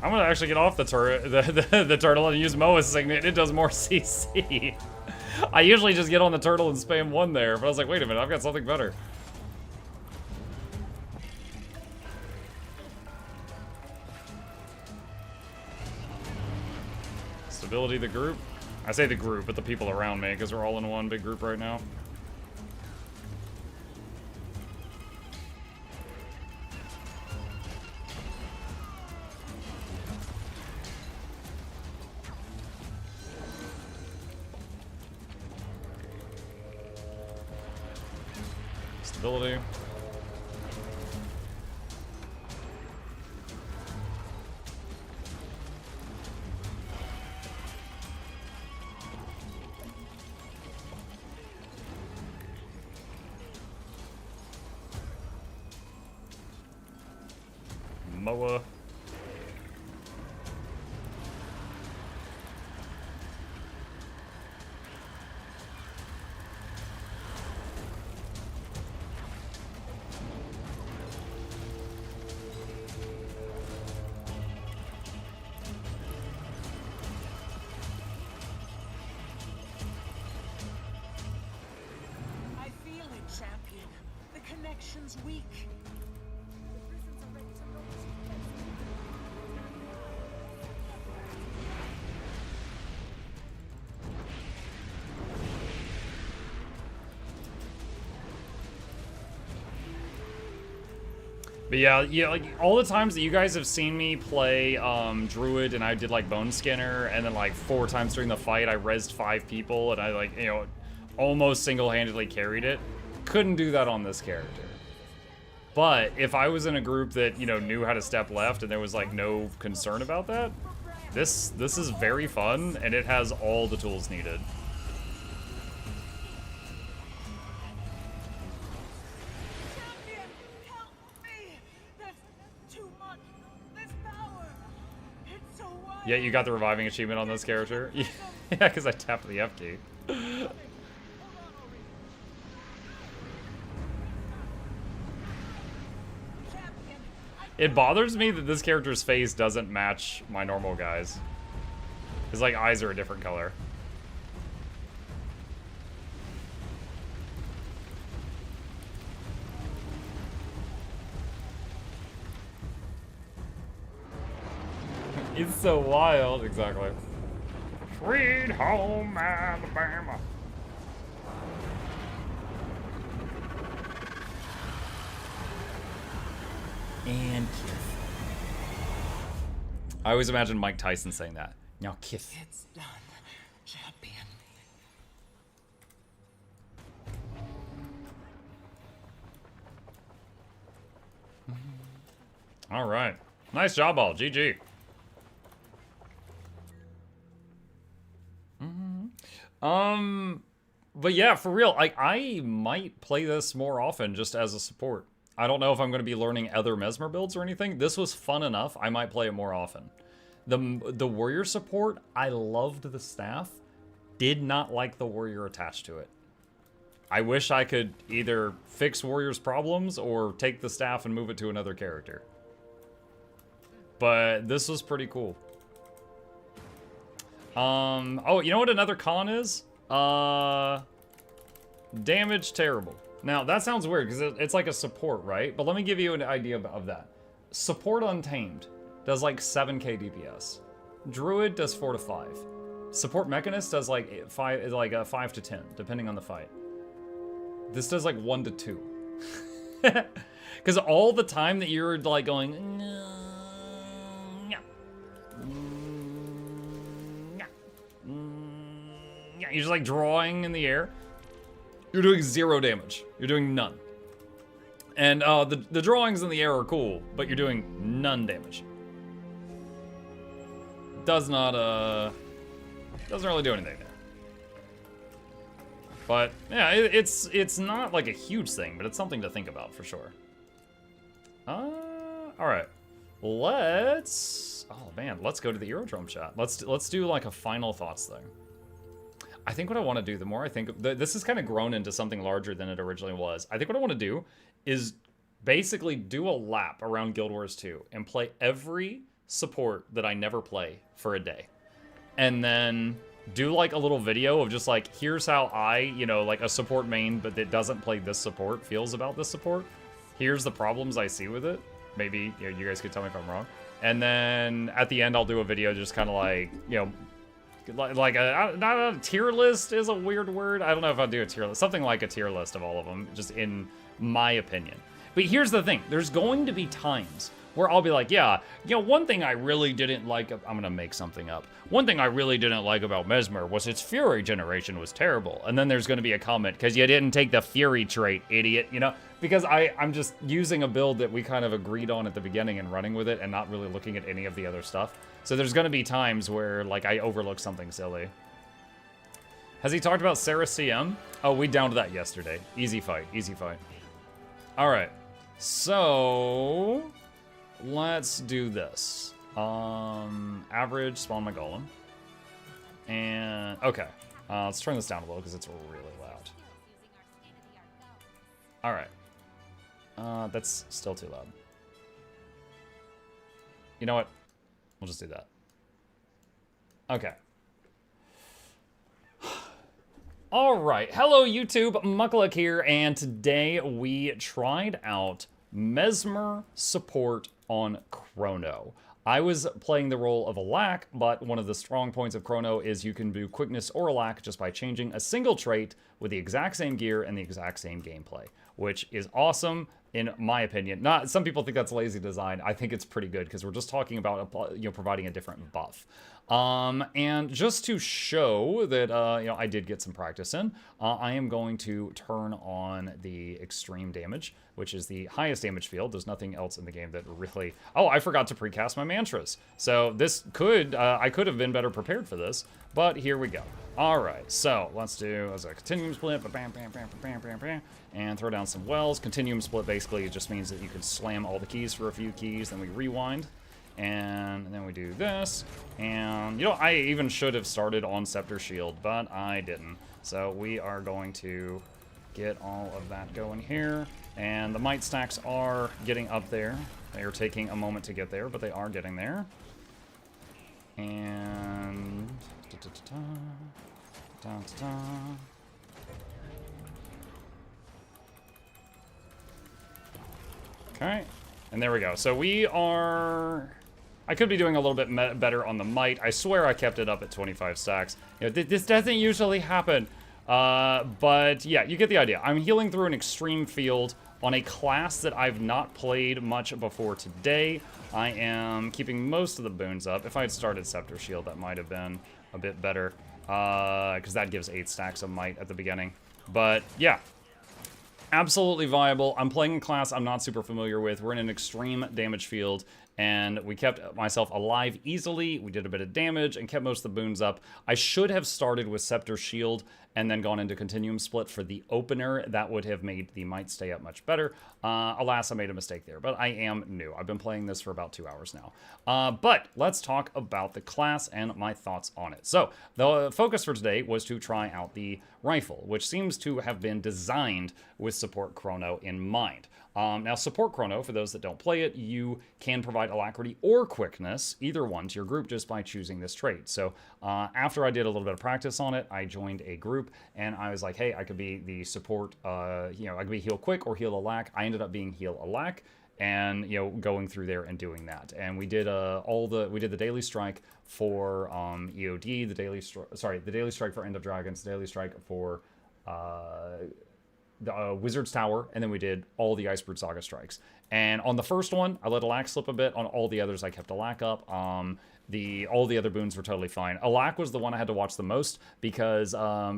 I'm gonna actually get off the turret, the turtle, and use Moa's signet. It does more CC. I usually just get on the turtle and spam one there, but I was like, wait a minute, I've got something better. Stability, the group. I say the group, but the people around me, because we're all in one big group right now. Stability. Moa. I feel it, champion. The connection's weak. But yeah, like all the times that you guys have seen me play Druid, and I did like Bone Skinner, and then like 4 times during the fight I rezzed 5 people, and I like, you know, almost single-handedly carried it. Couldn't do that on this character. But if I was in a group that, you know, knew how to step left and there was like no concern about that, this is very fun, and it has all the tools needed. Yeah, you got the reviving achievement on this character? Yeah, because I tapped the F key. It bothers me that this character's face doesn't match my normal guys. His like eyes are a different color. It's so wild, exactly. Sweet home Alabama. And kiss. I always imagine Mike Tyson saying that. Now kiss. It's done, champion. All right. Nice job, all. GG. But yeah, for real, I might play this more often just as a support. I don't know if I'm going to be learning other Mesmer builds or anything. This was fun enough. I might play it more often. The warrior support, I loved the staff. Did not like the warrior attached to it. I wish I could either fix warrior's problems or take the staff and move it to another character. But this was pretty cool. Oh, you know what another con is? Damage terrible. Now, that sounds weird, because it's like a support, right? But let me give you an idea of that. Support Untamed does like 7k DPS. Druid does 4 to 5. Support Mechanist does like 5 to 10, depending on the fight. This does like 1 to 2. Because all the time that you're like going, you're just like drawing in the air, you're doing 0 damage. You're doing none. And the drawings in the air are cool, but you're doing none damage. Doesn't really do anything there. But yeah, it's not like a huge thing, but it's something to think about for sure. All right, let's go to the Aerodrome chat. Let's do like a final thoughts thing. I think what I want to do, the more I think, this has kind of grown into something larger than it originally was. I think what I want to do is basically do a lap around Guild Wars 2 and play every support that I never play for a day. And then do like a little video of just like, here's how I, like a support main, but that doesn't play this support, feels about this support. Here's the problems I see with it. Maybe you guys could tell me if I'm wrong. And then at the end, I'll do a video just kind of like, like not a tier list is a weird word. I don't know if I'll do a tier list. Something like a tier list of all of them, just in my opinion. But here's the thing. There's going to be times where I'll be like, yeah, one thing I really didn't like, I'm going to make something up. One thing I really didn't like about Mesmer was its Fury generation was terrible. And then there's going to be a comment, because you didn't take the Fury trait, idiot, Because I'm just using a build that we kind of agreed on at the beginning and running with it and not really looking at any of the other stuff. So there's going to be times where, like, I overlook something silly. Has he talked about Sarah CM? Oh, we downed that yesterday. Easy fight, easy fight. All right, so let's do this. Average, spawn my golem. And, okay. Let's turn this down a little because it's really loud. All right. That's still too loud. You know what? We'll just do that. Okay. All right. Hello, YouTube. Mukluk here, and today we tried out Mesmer support on Chrono. I was playing the role of a lack, but one of the strong points of Chrono is you can do quickness or a lack just by changing a single trait with the exact same gear and the exact same gameplay, which is awesome in my opinion. Not some people think that's lazy design. I think it's pretty good because we're just talking about providing a different buff. And just to show that I did get some practice in, I am going to turn on the extreme damage, which is the highest damage field. There's nothing else in the game that really... Oh, I forgot to precast my mantras. So this could... I could have been better prepared for this, but here we go. All right, so let's do as a continuum split, bam, bam, bam, bam, bam, bam, and throw down some wells. Continuum split basically just means that you can slam all the keys for a few keys, then we rewind. And then we do this, and I even should have started on Scepter Shield, but I didn't. So we are going to get all of that going here, and the might stacks are getting up there. They are taking a moment to get there, but they are getting there. And okay, and there we go. So we are... I could be doing a little bit better on the might. I swear I kept it up at 25 stacks. This doesn't usually happen. But yeah, you get the idea. I'm healing through an extreme field on a class that I've not played much before today. I am keeping most of the boons up. If I had started Scepter Shield, that might have been a bit better. Because that gives 8 stacks of might at the beginning. But yeah. Absolutely viable. I'm playing a class I'm not super familiar with. We're in an extreme damage field, and we kept myself alive easily. We did a bit of damage and kept most of the boons up. I should have started with Scepter Shield and then gone into Continuum Split for the opener. That would have made the might stay up much better. Alas, I made a mistake there, but I am new. I've been playing this for about 2 hours now. But let's talk about the class and my thoughts on it. So the focus for today was to try out the rifle, which seems to have been designed with Support Chrono in mind. Now, Support Chrono, for those that don't play it, you can provide provide alacrity or quickness, either one, to your group just by choosing this trait. So after I did a little bit of practice on it, I joined a group, and I was like, hey, I could be the support, I could be heal quick or heal alac. I ended up being heal alac, and going through there and doing that. And we did the daily strike for EOD, the daily strike for End of Dragons, the daily strike for the Wizard's Tower, and then we did all the Icebrood Saga strikes. And on the first one, I let alac slip a bit. On all the others, I kept alac up. All the other boons were totally fine. Alac was the one I had to watch the most because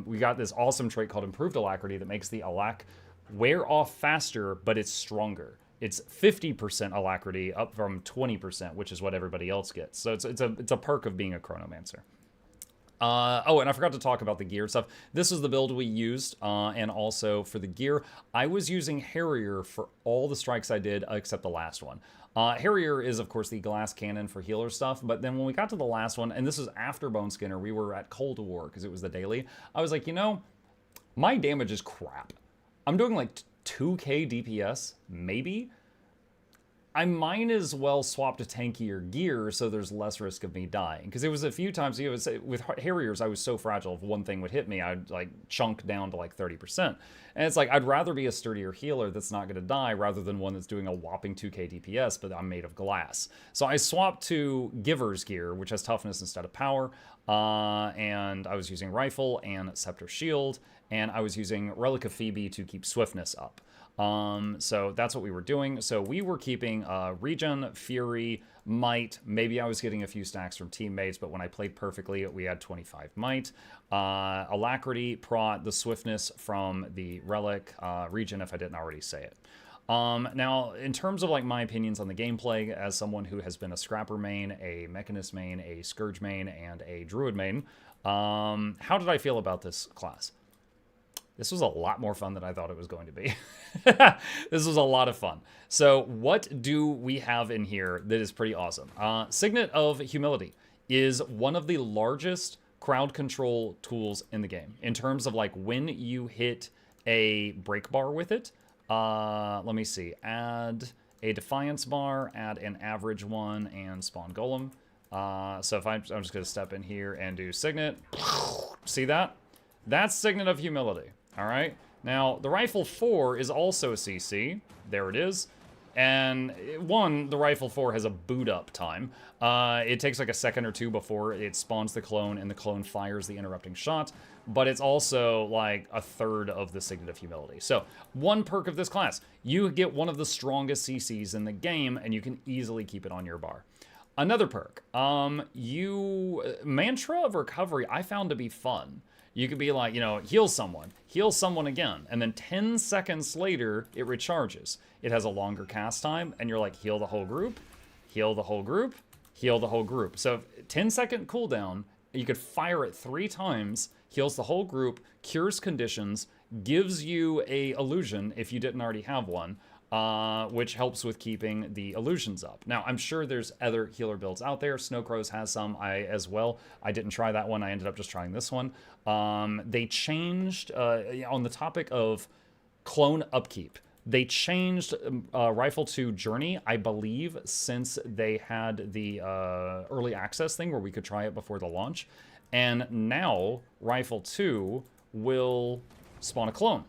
we got this awesome trait called Improved Alacrity that makes the alac wear off faster, but it's stronger. It's 50% alacrity up from 20%, which is what everybody else gets. So it's a perk of being a Chronomancer. Oh, and I forgot to talk about the gear stuff. This is the build we used, and also for the gear, I was using Harrier for all the strikes I did except the last one. Harrier is, of course, the glass cannon for healer stuff, but then when we got to the last one, and this was after Bone Skinner, we were at Cold War because it was the daily, I was like, my damage is crap. I'm doing like 2k DPS, maybe? I might as well swap to tankier gear so there's less risk of me dying. Because it was a few times, with Harriers, I was so fragile. If one thing would hit me, I'd like chunk down to like 30%. And it's like, I'd rather be a sturdier healer that's not going to die rather than one that's doing a whopping 2k DPS, but I'm made of glass. So I swapped to Giver's gear, which has toughness instead of power. And I was using Rifle and Scepter Shield, and I was using Relic of Phoebe to keep swiftness up. So that's what we were doing. So we were keeping Regen, Fury, Might. Maybe I was getting a few stacks from teammates, but when I played perfectly, we had 25 Might. Alacrity, Prot, the swiftness from the Relic, Regen, if I didn't already say it. Now, in terms of like my opinions on the gameplay, as someone who has been a Scrapper main, a Mechanist main, a Scourge main, and a Druid main, how did I feel about this class? This was a lot more fun than I thought it was going to be. This was a lot of fun. So what do we have in here that is pretty awesome? Signet of Humility is one of the largest crowd control tools in the game. In terms of like when you hit a break bar with it. Let me see. Add a Defiance bar, add an average one, and spawn Golem. So if I'm just going to step in here and do Signet. See that? That's Signet of Humility. All right. Now, the Rifle 4 is also CC. There it is. And the Rifle 4 has a boot up time. It takes like a second or two before it spawns the clone and the clone fires the interrupting shot. But it's also like a third of the Signet of Humility. So one perk of this class, you get one of the strongest CCs in the game and you can easily keep it on your bar. Another perk, Mantra of Recovery I found to be fun. You could be like, heal someone again, and then 10 seconds later, it recharges. It has a longer cast time, and you're like, heal the whole group, heal the whole group, heal the whole group. So 10-second cooldown, you could fire it 3 times, heals the whole group, cures conditions, gives you a illusion if you didn't already have one, which helps with keeping the illusions up. Now, I'm sure there's other healer builds out there. Snowcrows has some as well. I didn't try that one. I ended up just trying this one. They changed, on the topic of clone upkeep, they changed Rifle 2 Journey, I believe, since they had the early access thing where we could try it before the launch. And now Rifle 2 will spawn a clone.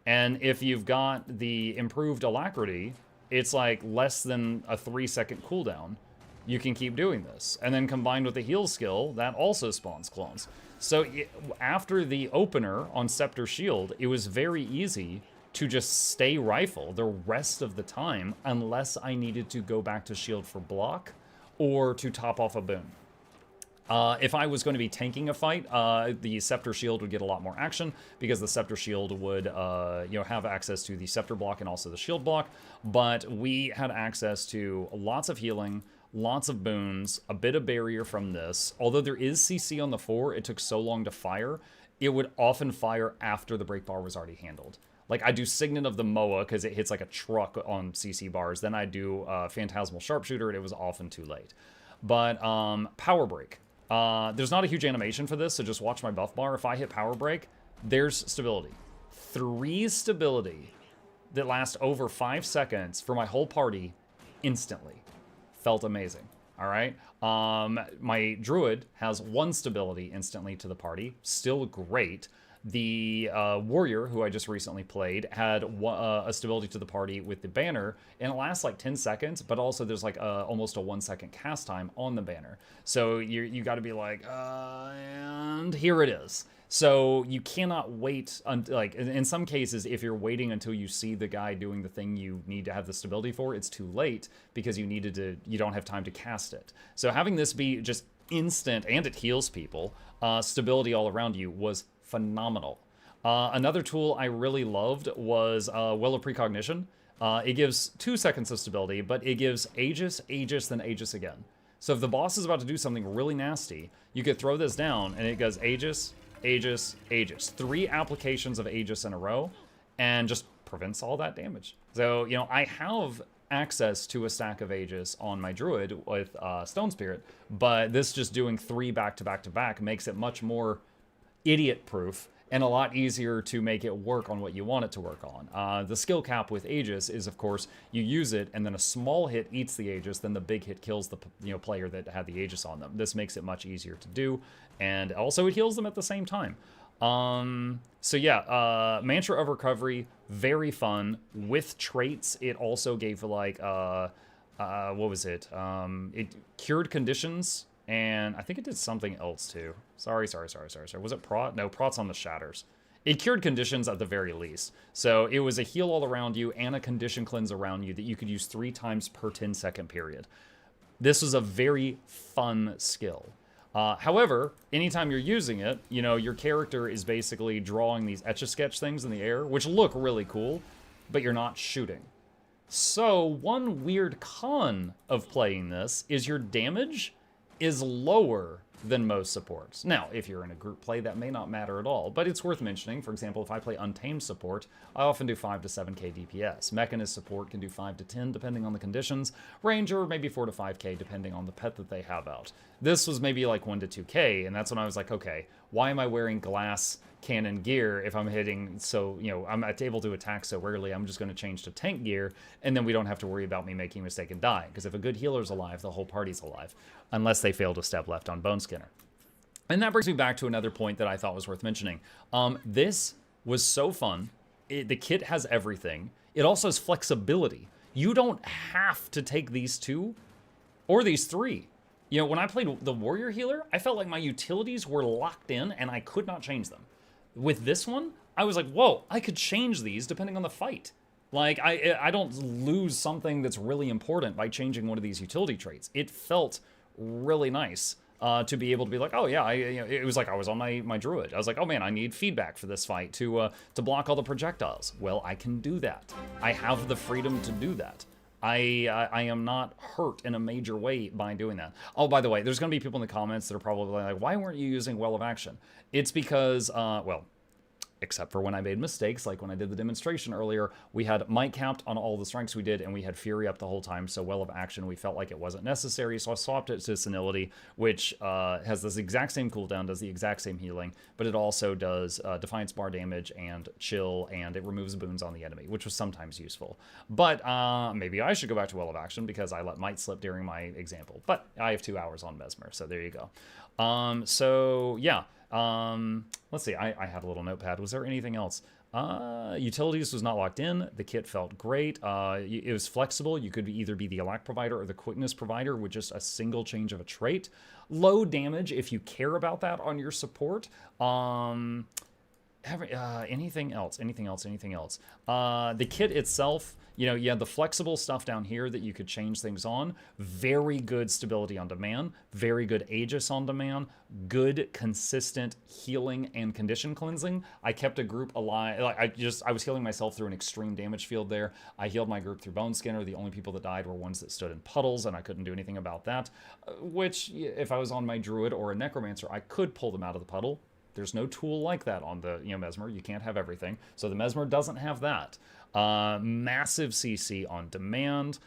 And if you've got the improved alacrity, it's like less than a 3-second cooldown. You can keep doing this. And then combined with the heal skill, that also spawns clones. So after the opener on Scepter Shield, it was very easy to just stay Rifle the rest of the time unless I needed to go back to Shield for block or to top off a boon. If I was going to be tanking a fight, the Scepter Shield would get a lot more action because the Scepter Shield would, have access to the Scepter block and also the Shield block. But we had access to lots of healing, lots of boons, a bit of barrier from this. Although there is CC on the 4, it took so long to fire. It would often fire after the break bar was already handled. Like, I do Signet of the Moa because it hits like a truck on CC bars. Then I do Phantasmal Sharpshooter, and it was often too late. But Power Break. There's not a huge animation for this, so just watch my buff bar. If I hit Power Break, there's stability. 3 stability that lasts over 5 seconds for my whole party instantly. felt amazing. All right. My druid has 1 stability instantly to the party, still great. The warrior, who I just recently played, had a stability to the party with the banner, and it lasts like 10 seconds, but also there's like almost a 1-second cast time on the banner. So you got to be like, and here it is. So you cannot wait, like in some cases, if you're waiting until you see the guy doing the thing you need to have the stability for, it's too late because you don't have time to cast it. So having this be just instant, and it heals people, stability all around you was phenomenal. Another tool I really loved was Well of Precognition. It gives 2 seconds of stability, but it gives Aegis, Aegis, then Aegis again. So if the boss is about to do something really nasty, you could throw this down, and it goes Aegis, Aegis, Aegis. 3 applications of Aegis in a row, and just prevents all that damage. So, you know, I have access to a stack of Aegis on my druid with Stone Spirit, but this just doing 3 back to back to back makes it much more idiot-proof and a lot easier to make it work on what you want it to work on. The skill cap with Aegis is, of course, you use it, and then a small hit eats the Aegis, then the big hit kills the player that had the Aegis on them. This makes it much easier to do, and also it heals them at the same time. So yeah, Mantra of Recovery, very fun. With traits, it also gave, like, what was it? It cured conditions, and I think it did something else too. Sorry. Was it Prot? No, Prot's on the Shatters. It cured conditions at the very least. So it was a heal all around you and a condition cleanse around you that you could use 3 times per 10-second period. This was a very fun skill. However, anytime you're using it, you know, your character is basically drawing these Etch-a-Sketch things in the air, which look really cool, but you're not shooting. So one weird con of playing this is your damage is lower than most supports. Now, if you're in a group play, that may not matter at all, but it's worth mentioning. For example, if I play Untamed support, I often do 5 to 7k DPS. Mechanist support can do 5 to 10 depending on the conditions. Ranger, maybe 4 to 5k depending on the pet that they have out. This was maybe like 1 to 2k, and that's when I was like, okay, why am I wearing glass cannon gear if I'm hitting so, you know, I'm able to attack so rarely? I'm just going to change to tank gear, and then we don't have to worry about me making a mistake and dying, because if a good healer's alive, the whole party's alive, unless they fail to step left on Bone Skinner. And that brings me back to another point that I thought was worth mentioning. This was so fun. The kit has everything. It also has flexibility. You don't have to take these 2 or these 3. You know, when I played the Warrior Healer, I felt like my utilities were locked in and I could not change them. With this one, I was like, whoa, I could change these depending on the fight. Like, I don't lose something that's really important by changing one of these utility traits. It felt really nice to be able to be like, oh yeah, it was like I was on my druid. I was like, oh man, I need feedback for this fight to block all the projectiles. Well, I can do that. I have the freedom to do that. I am not hurt in a major way by doing that. Oh, by the way, there's going to be people in the comments that are probably like, why weren't you using Well of Action? It's because, well, except for when I made mistakes, like when I did the demonstration earlier, we had might capped on all the strengths we did, and we had Fury up the whole time, so Well of Action, we felt like it wasn't necessary, so I swapped it to Senility, which has this exact same cooldown, does the exact same healing, but it also does Defiance bar damage and chill, and it removes boons on the enemy, which was sometimes useful. But maybe I should go back to Well of Action, because I let Might slip during my example, but I have 2 hours on Mesmer, so there you go. So, yeah. Let's see, I had a little notepad. Was there anything else? Utilities was not locked in. The kit felt great. It was flexible. You could either be the Elect provider or the Quickness provider with just a single change of a trait. Low damage if you care about that on your support. Anything else? The kit itself, you know, you had the flexible stuff down here that you could change things on. Very good stability on demand. Very good Aegis on demand. Good, consistent healing and condition cleansing. I kept a group alive. Like I was healing myself through an extreme damage field there. I healed my group through Bone Skinner. The only people that died were ones that stood in puddles, and I couldn't do anything about that. Which, if I was on my Druid or a Necromancer, I could pull them out of the puddle. There's no tool like that on the Mesmer. You can't have everything. So the Mesmer doesn't have that. Massive CC on demand.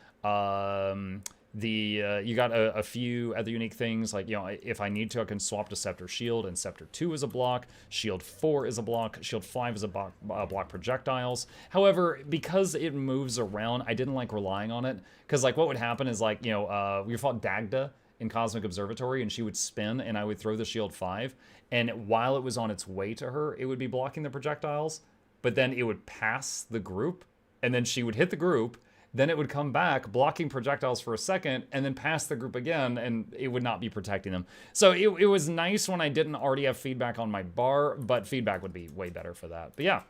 You got a few other unique things, like, you know, if I need to, I can swap to Scepter Shield, and Scepter 2 is a block, Shield 4 is a block, Shield 5 is a block projectiles. However, because it moves around, I didn't like relying on it, because, like, what would happen is, like, you know, we fought Dagda in Cosmic Observatory, and she would spin, and I would throw the Shield 5, and while it was on its way to her, it would be blocking the projectiles, but then it would pass the group, and then she would hit the group, then it would come back, blocking projectiles for a second, and then pass the group again, and it would not be protecting them. So it was nice when I didn't already have feedback on my bar, but feedback would be way better for that. But yeah,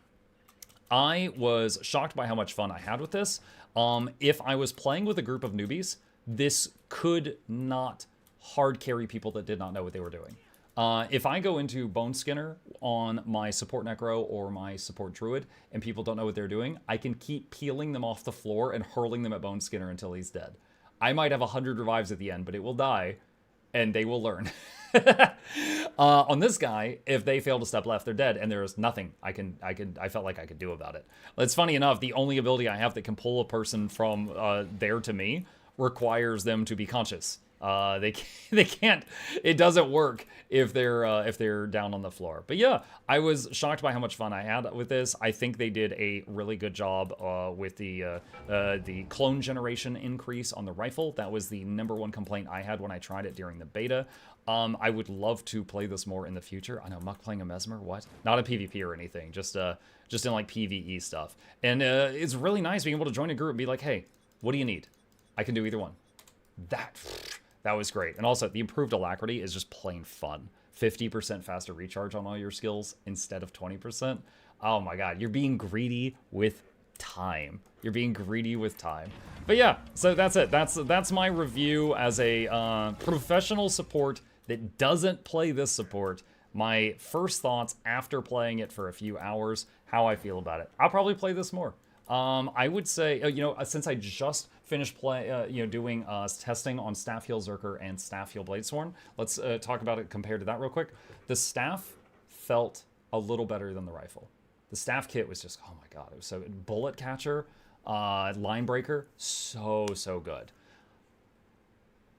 I was shocked by how much fun I had with this. If I was playing with a group of newbies, this could not hard carry people that did not know what they were doing. If I go into Bone Skinner on my support Necro or my support Druid and people don't know what they're doing, I can keep peeling them off the floor and hurling them at Bone Skinner until he's dead. I might have 100 revives at the end, but it will die and they will learn. On this guy, if they fail to step left, they're dead, and there's nothing I felt like I could do about it. It's funny enough, the only ability I have that can pull a person from there to me requires them to be conscious. They can't, it doesn't work if they're down on the floor. But yeah, I was shocked by how much fun I had with this. I think they did a really good job with the clone generation increase on the rifle. That was the #1 complaint I had when I tried it during the beta. I would love to play this more in the future. I know, Muck playing a Mesmer, what? Not a PvP or anything, just in like PvE stuff. And it's really nice being able to join a group and be like, hey, what do you need? I can do either one. That was great. And also, the improved alacrity is just plain fun. 50% faster recharge on all your skills instead of 20%. Oh my god, you're being greedy with time. You're being greedy with time. But yeah, so that's it. That's my review as a professional support that doesn't play this support. My first thoughts after playing it for a few hours, how I feel about it. I'll probably play this more. I would say, you know, since I just finished doing testing on Staff Heal Zerker and Staff Heal Bladesworn, let's talk about it compared to that real quick. The Staff felt a little better than the rifle. The Staff kit was just, oh my god, it was so good. Bullet Catcher, Line Breaker, so good.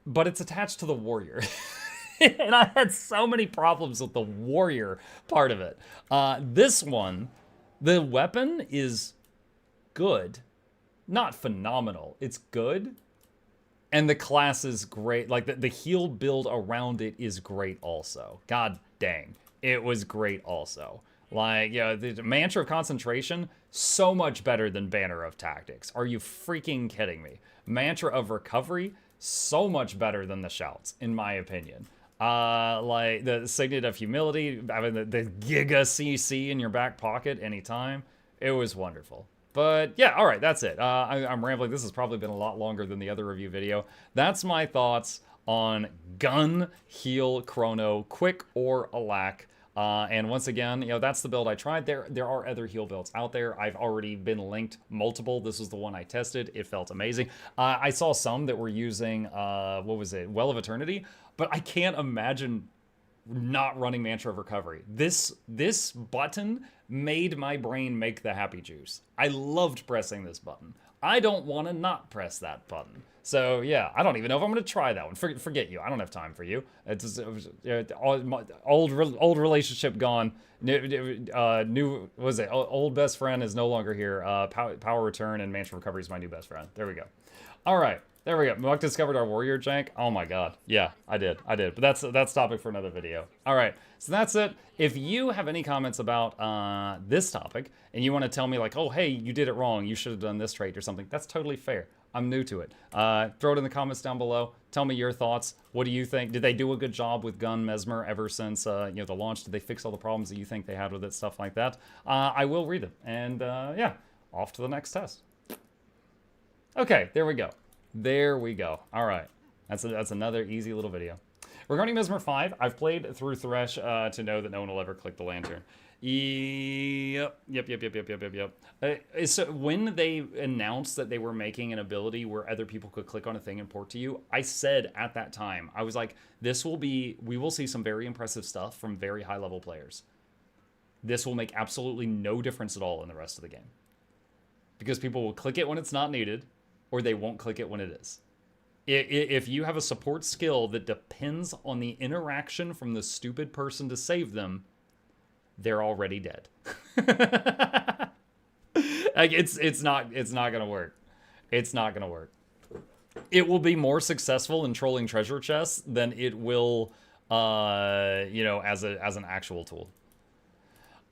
But it's attached to the Warrior. And I had so many problems with the Warrior part of it. This one, the weapon is good, not phenomenal. It's good, and the class is great. Like the heal build around it is great also. God dang, it was great also. Like, yeah, the Mantra of Concentration, so much better than Banner of Tactics. Are you freaking kidding me? Mantra of Recovery, so much better than the Shouts, in my opinion. Like the Signet of Humility, having the Giga CC in your back pocket anytime, it was wonderful. But yeah, all right, that's it. I'm rambling. This has probably been a lot longer than the other review video. That's my thoughts on Gun Heal Chrono, quick or alack. And once again, you know, that's the build I tried. There are other heal builds out there. I've already been linked multiple. This was the one I tested. It felt amazing. I saw some that were using, what was it, Well of Eternity, but I can't imagine not running Mantra of Recovery. This button made my brain make the happy juice. I loved pressing this button. I don't want to not press that button. So yeah, I don't even know if I'm going to try that one. Forget you. I don't have time for you. It's old relationship gone. New was it? Old best friend is no longer here. Power return and Mantra of Recovery is my new best friend. There we go. All right. There we go. Muck discovered our warrior jank. Oh my god. Yeah, I did. But that's topic for another video. All right. So that's it. If you have any comments about this topic and you want to tell me like, oh, hey, you did it wrong. You should have done this trait or something. That's totally fair. I'm new to it. Throw it in the comments down below. Tell me your thoughts. What do you think? Did they do a good job with Gun Mesmer ever since the launch? Did they fix all the problems that you think they had with it? Stuff like that. I will read them. And yeah, off to the next test. Okay, there we go. There we go. All right. That's another easy little video. Regarding Mesmer 5, I've played through Thresh to know that no one will ever click the lantern. Yep. So when they announced that they were making an ability where other people could click on a thing and port to you, I said at that time, I was like, we will see some very impressive stuff from very high level players. This will make absolutely no difference at all in the rest of the game. Because people will click it when it's not needed, or they won't click it when it is. If you have a support skill that depends on the interaction from the stupid person to save them, they're already dead. Like it's not gonna work. It's not gonna work. It will be more successful in trolling treasure chests than it will, you know, as an actual tool.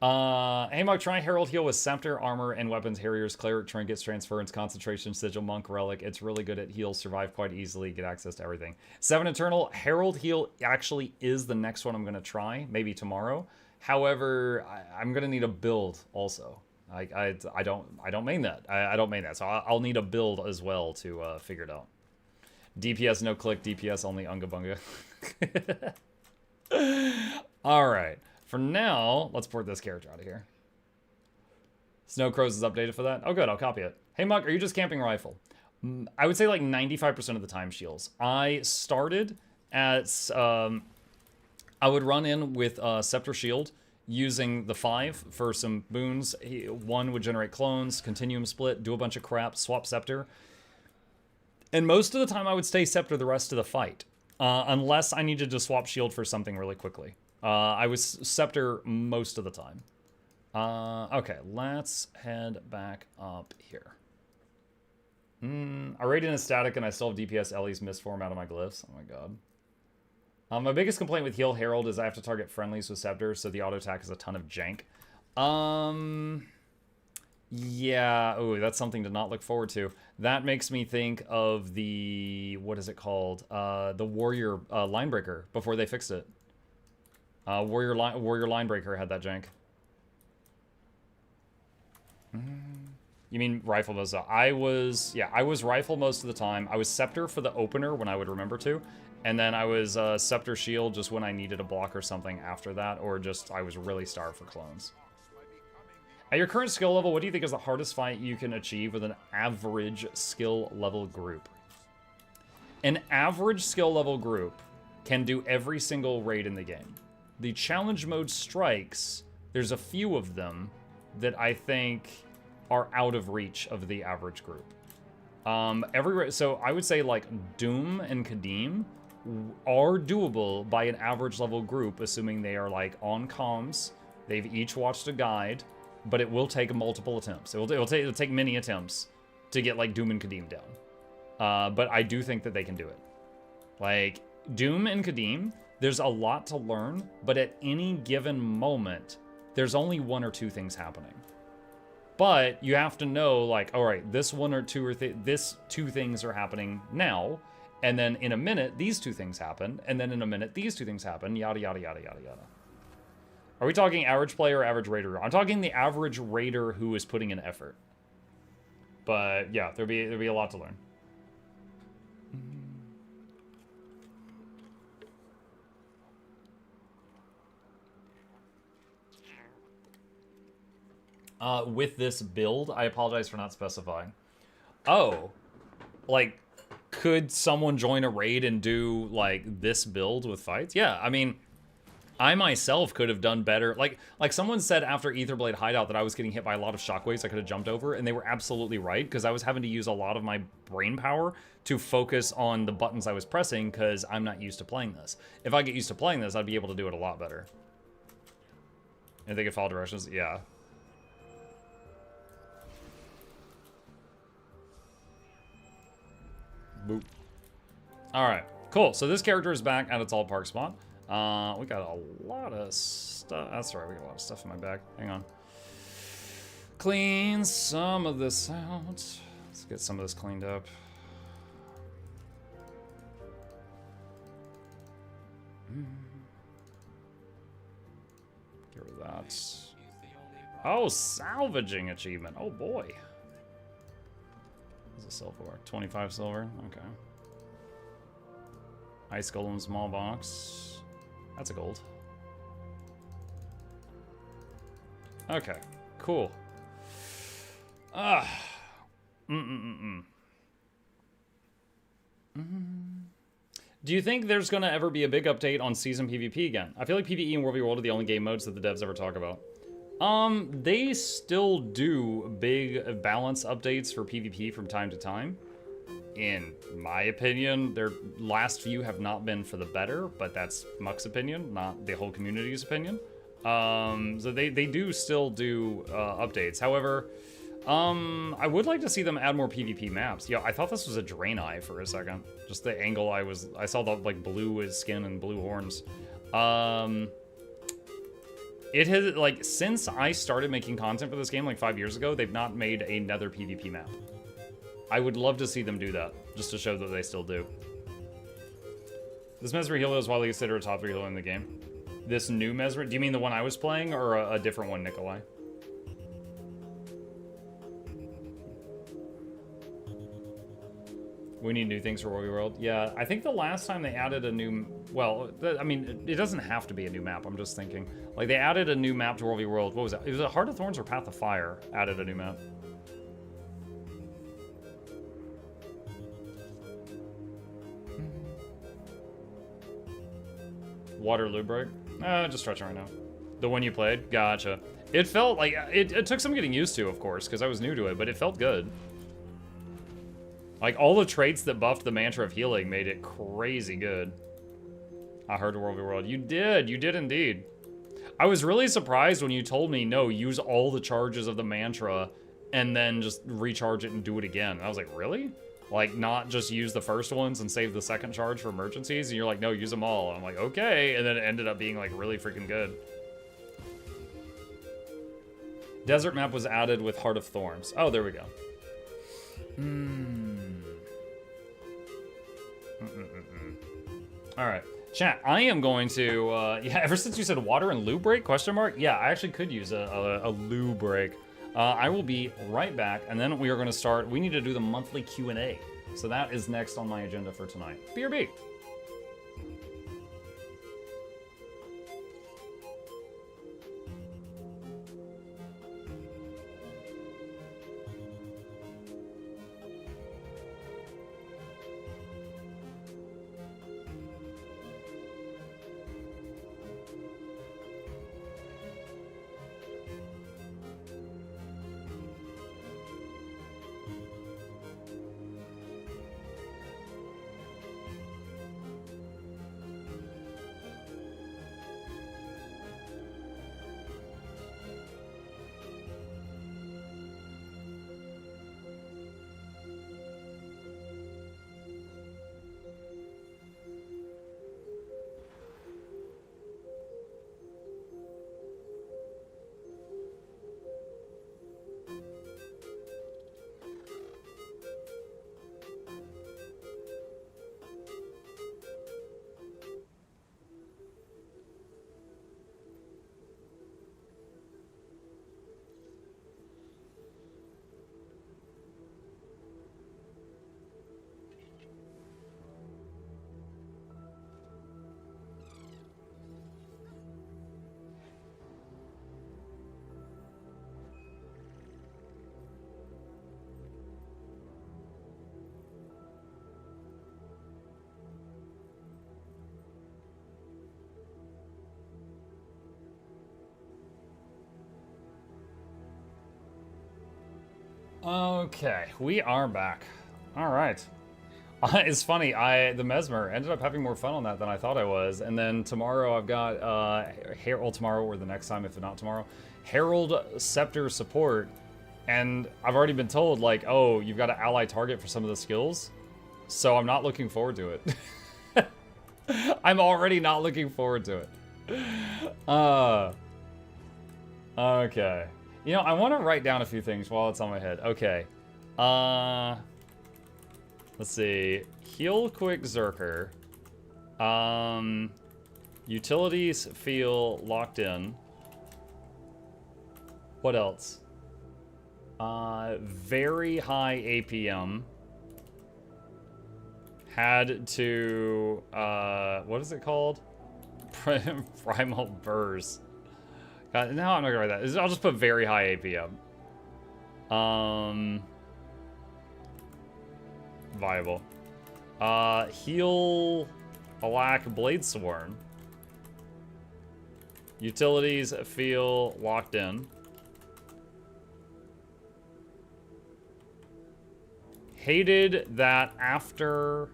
Hey Mug, try Herald Heal with Scepter, Armor, and Weapons, Harriers, Cleric, Trinkets, Transference, Concentration, Sigil, Monk, Relic. It's really good at heals, survive quite easily, get access to everything. 7 Eternal, Herald Heal actually is the next one I'm going to try, maybe tomorrow. However, I'm going to need a build also. I don't main that. I don't main that, so I'll need a build as well to figure it out. DPS no click, DPS only unga bunga. Alright. For now, let's port this character out of here. Snow Crows is updated for that. Oh, good. I'll copy it. Hey, Muck, are you just camping rifle? I would say like 95% of the time shields. I started at... I would run in with Scepter Shield using the 5 for some boons. 1 would generate clones, Continuum Split, do a bunch of crap, swap Scepter. And most of the time I would stay Scepter the rest of the fight. Unless I needed to swap Shield for something really quickly. I was Scepter most of the time. Okay, let's head back up here. I rated in static and I still have DPS Ellie's misform out of my glyphs. Oh my god. My biggest complaint with Heal Herald is I have to target friendlies with Scepter, so the auto attack is a ton of jank. Yeah, oh, that's something to not look forward to. That makes me think of the, what is it called? The Warrior Linebreaker before they fixed it. Warrior Linebreaker had that jank. You mean Rifle most of the time? I was Rifle most of the time. I was Scepter for the opener when I would remember to. And then I was Scepter Shield just when I needed a block or something after that. Or just I was really starved for clones. At your current skill level, what do you think is the hardest fight you can achieve with an average skill level group? An average skill level group can do every single raid in the game. The challenge mode strikes, there's a few of them that I think are out of reach of the average group. So I would say like Doom and Kadim are doable by an average level group, assuming they are like on comms, they've each watched a guide, but it will take multiple attempts. It'll take many attempts to get like Doom and Kadim down. But I do think that they can do it. Like Doom and Kadim, there's a lot to learn, but at any given moment, there's only 1 or 2 things happening. But you have to know, like, all right, this 1 or 2 this 2 things are happening now, and then in a minute, these 2 things happen, and then in a minute, these 2 things happen, yada, yada, yada, yada, yada. Are we talking average player or average raider? I'm talking the average raider who is putting in effort. But yeah, there'll be a lot to learn. With this build, I apologize for not specifying. Oh, like, could someone join a raid and do, like, this build with fights? Yeah, I mean, I myself could have done better. Like someone said after Aetherblade Hideout that I was getting hit by a lot of shockwaves I could have jumped over, and they were absolutely right, because I was having to use a lot of my brain power to focus on the buttons I was pressing, because I'm not used to playing this. If I get used to playing this, I'd be able to do it a lot better. And they could follow directions? Yeah. Boop. Alright, cool. So this character is back at its all park spot. We got a lot of stuff. That's right, we got a lot of stuff in my bag. Hang on. Clean some of this out. Let's get some of this cleaned up. Get rid of that. Oh, salvaging achievement. Oh boy. What's a silver? 25 silver? Okay. Ice Golem small box. That's a gold. Okay, cool. Do you think there's gonna ever be a big update on season PvP again? I feel like PvE and World v. World are the only game modes that the devs ever talk about. They still do big balance updates for PvP from time to time. in my opinion. Their last few have not been for the better, but that's Muck's opinion, not the whole community's opinion. So they do still do updates. However, I would like to see them add more PvP maps. Yeah, I thought this was a Draenei for a second. Just the angle I saw the like blue is skin and blue horns. It has, like, since I started making content for this game like 5 years ago, they've not made another PvP map. I would love to see them do that, just to show that they still do. This Mesmer healer is widely considered a top 3 healer in the game. This new Mesmer, do you mean the one I was playing, or a different one, Nikolai? We need new things for Warby World. Yeah, I think the last time they added a new... Well, I mean, it doesn't have to be a new map. I'm just thinking. Like, they added a new map to Warby World. What was that? It was Heart of Thorns or Path of Fire added a new map. Waterloo Break? Just stretching right now. The one you played? Gotcha. It felt like... It took some getting used to, of course, because I was new to it, but it felt good. Like, all the traits that buffed the mantra of healing made it crazy good. I heard the World. You did indeed. I was really surprised when you told me, no, use all the charges of the mantra and then just recharge it and do it again. And I was like, really? Like, not just use the first ones and save the second charge for emergencies? And you're like, no, use them all. And I'm like, okay. And then it ended up being, like, really freaking good. Desert map was added with Heart of Thorns. Oh, there we go. All right, chat. I am going to. Yeah, ever since you said water and loo break? Question mark. Yeah, I actually could use a loo break. I will be right back, and then we are going to start. We need to do the monthly Q&A, so that is next on my agenda for tonight. BRB. Okay, we are back. All right. It's funny, the Mesmer ended up having more fun on that than I thought I was. And then tomorrow I've got, well, tomorrow or the next time, if not tomorrow, Herald Scepter support. And I've already been told, like, oh, you've got to ally target for some of the skills. So I'm not looking forward to it. I'm already not looking forward to it. Okay. You know, I want to write down a few things while it's on my head. Okay. Let's see. Heal quick Zerker. Utilities feel locked in. What else? Very high APM. Had to, what is it called? Primal Burrs. No, I'm not gonna write that. I'll just put very high APM. Viable. Heal Alack Bladesworn. Utilities feel locked in. hated that after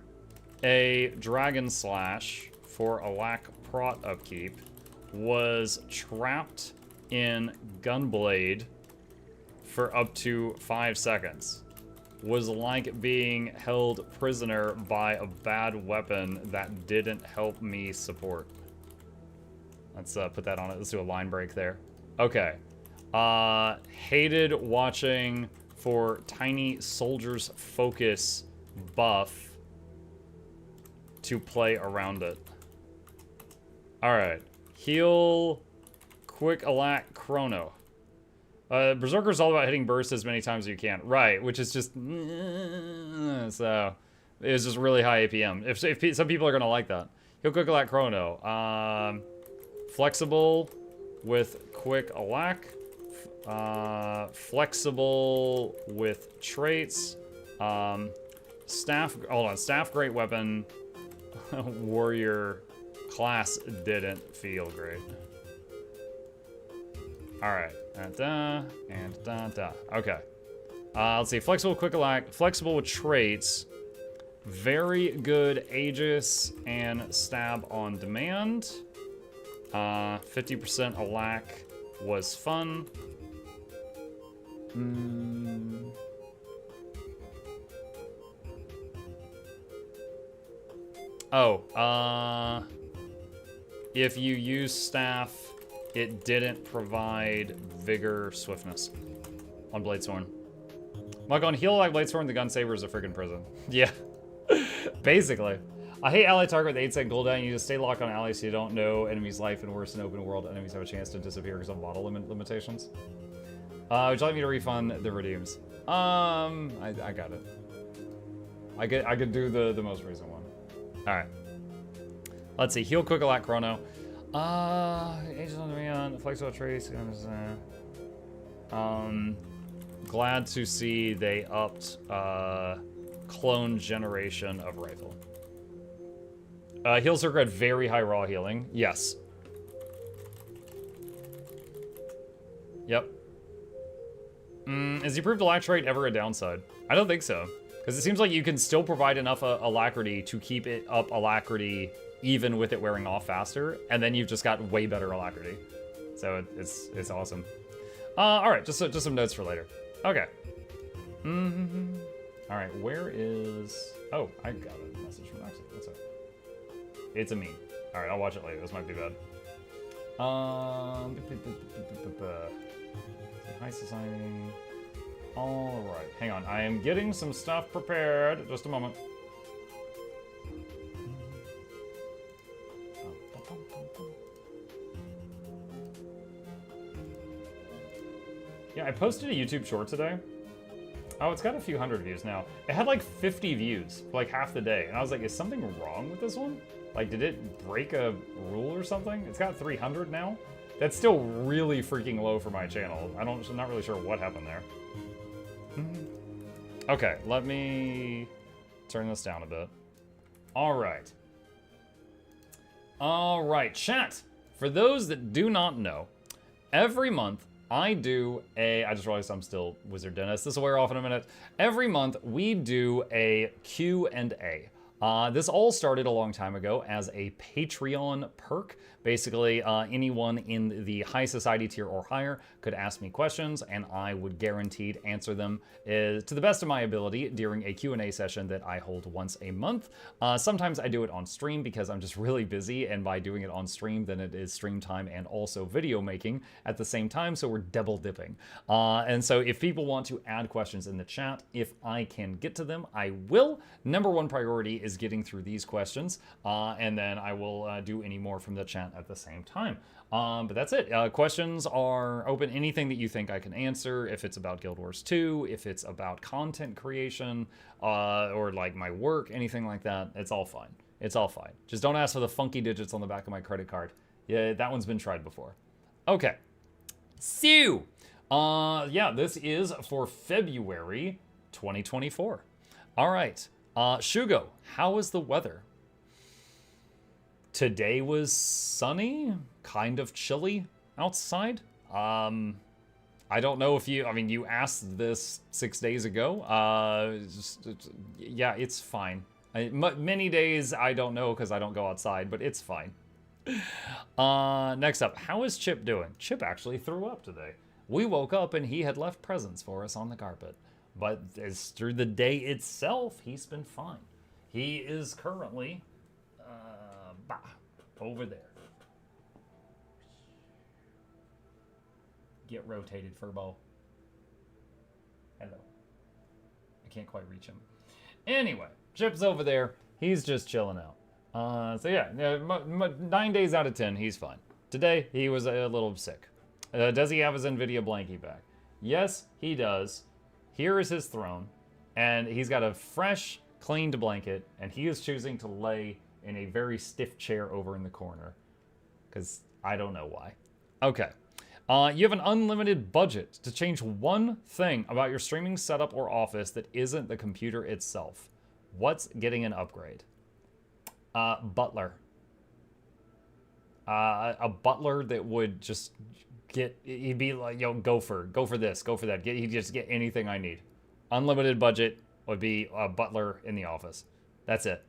a Dragon Slash for a lack prot upkeep was trapped in Gunblade for up to 5 seconds. Was like being held prisoner by a bad weapon that didn't help me support. Let's put that on it. Let's do a line break there. Okay. Hated watching for Tiny Soldier's Focus buff to play around it. Alright. Heal Quick Alack Chrono. Berserker's all about hitting bursts as many times as you can. Right, which is just... So, it's just really high APM. If some people are going to like that. Heal Quick Alack Chrono. Flexible with Quick Alack. Flexible with traits. Staff... Hold on. Staff Great Weapon. Warrior class didn't feel great. Alright. Okay. Let's see. Flexible, quick alack, flexible with traits. Very good Aegis and stab on demand. 50% alack was fun. If you use staff, it didn't provide vigor, swiftness on Bladesworn. Mug on heal like Bladesworn, the gun saber is a freaking prison. Yeah, basically. I hate ally target with 8 cent cooldown. You just stay locked on allies so you don't know enemies' life, and worse in open world, enemies have a chance to disappear because of bottle limitations. Would you like me to refund the redeems? I got it. I could do the most recent one. All right. Let's see. Heal Quick Alack Chrono. Agents on demand. Flexible trace. Glad to see they upped clone generation of rifle. Heal Circle had very high raw healing. Yes. Yep. Is the improved alacrity rate ever a downside? I don't think so. Because it seems like you can still provide enough alacrity to keep it up alacrity even with it wearing off faster, and then you've just got way better alacrity. So it's awesome. All right, just some notes for later. Okay. All right, where is... Oh, I got a message from Noxxi. What's up? It's a meme. All right, I'll watch it later. This might be bad. High society. All right, hang on. I am getting some stuff prepared. Just a moment. Yeah, I posted a YouTube short today. Oh, it's got a few hundred views now. It had like 50 views for like half the day. And I was like, is something wrong with this one? Like, did it break a rule or something? It's got 300 now. That's still really freaking low for my channel. I'm not really sure what happened there. Okay, let me turn this down a bit. All right. All right, chat. For those that do not know, every month I do I just realized I'm still Wizard Dennis. This will wear off in a minute. Every month we do a Q&A. This all started a long time ago as a Patreon perk. Basically, anyone in the high society tier or higher could ask me questions, and I would guaranteed answer them to the best of my ability during a Q&A session that I hold once a month. Sometimes I do it on stream because I'm just really busy, and by doing it on stream, then it is stream time and also video making at the same time, so we're double dipping. And so if people want to add questions in the chat, if I can get to them, I will. Number one priority is getting through these questions, and then I will do any more from the chat at the same time. But that's it. Questions are open. Anything that you think I can answer, if it's about Guild Wars 2, if it's about content creation, or like my work, anything like that, it's all fine. It's all fine. Just don't ask for the funky digits on the back of my credit card. Yeah, that one's been tried before. Okay. So, yeah, this is for February 2024. All right. Shugo, how is the weather? Today was sunny, kind of chilly outside. I don't know if you, I mean, you asked this 6 days ago. Yeah, it's fine. Many days I don't know because I don't go outside, but it's fine. Next up, how is Chip doing? Chip actually threw up today. We woke up and he had left presents for us on the carpet. But as through the day itself, he's been fine. He is currently over there. Get rotated, Furbo. Hello. I can't quite reach him. Anyway, Chip's over there. He's just chilling out. So yeah, 9 days out of 10, he's fine. Today, he was a little sick. Does he have his NVIDIA blankie back? Yes, he does. Here is his throne, and he's got a fresh, cleaned blanket, and he is choosing to lay in a very stiff chair over in the corner. Because I don't know why. Okay. You have an unlimited budget to change one thing about your streaming setup or office that isn't the computer itself. What's getting an upgrade? Butler. A butler that would just he'd be like, yo, go for this, go for that. He'd just get anything I need. Unlimited budget would be a butler in the office. That's it.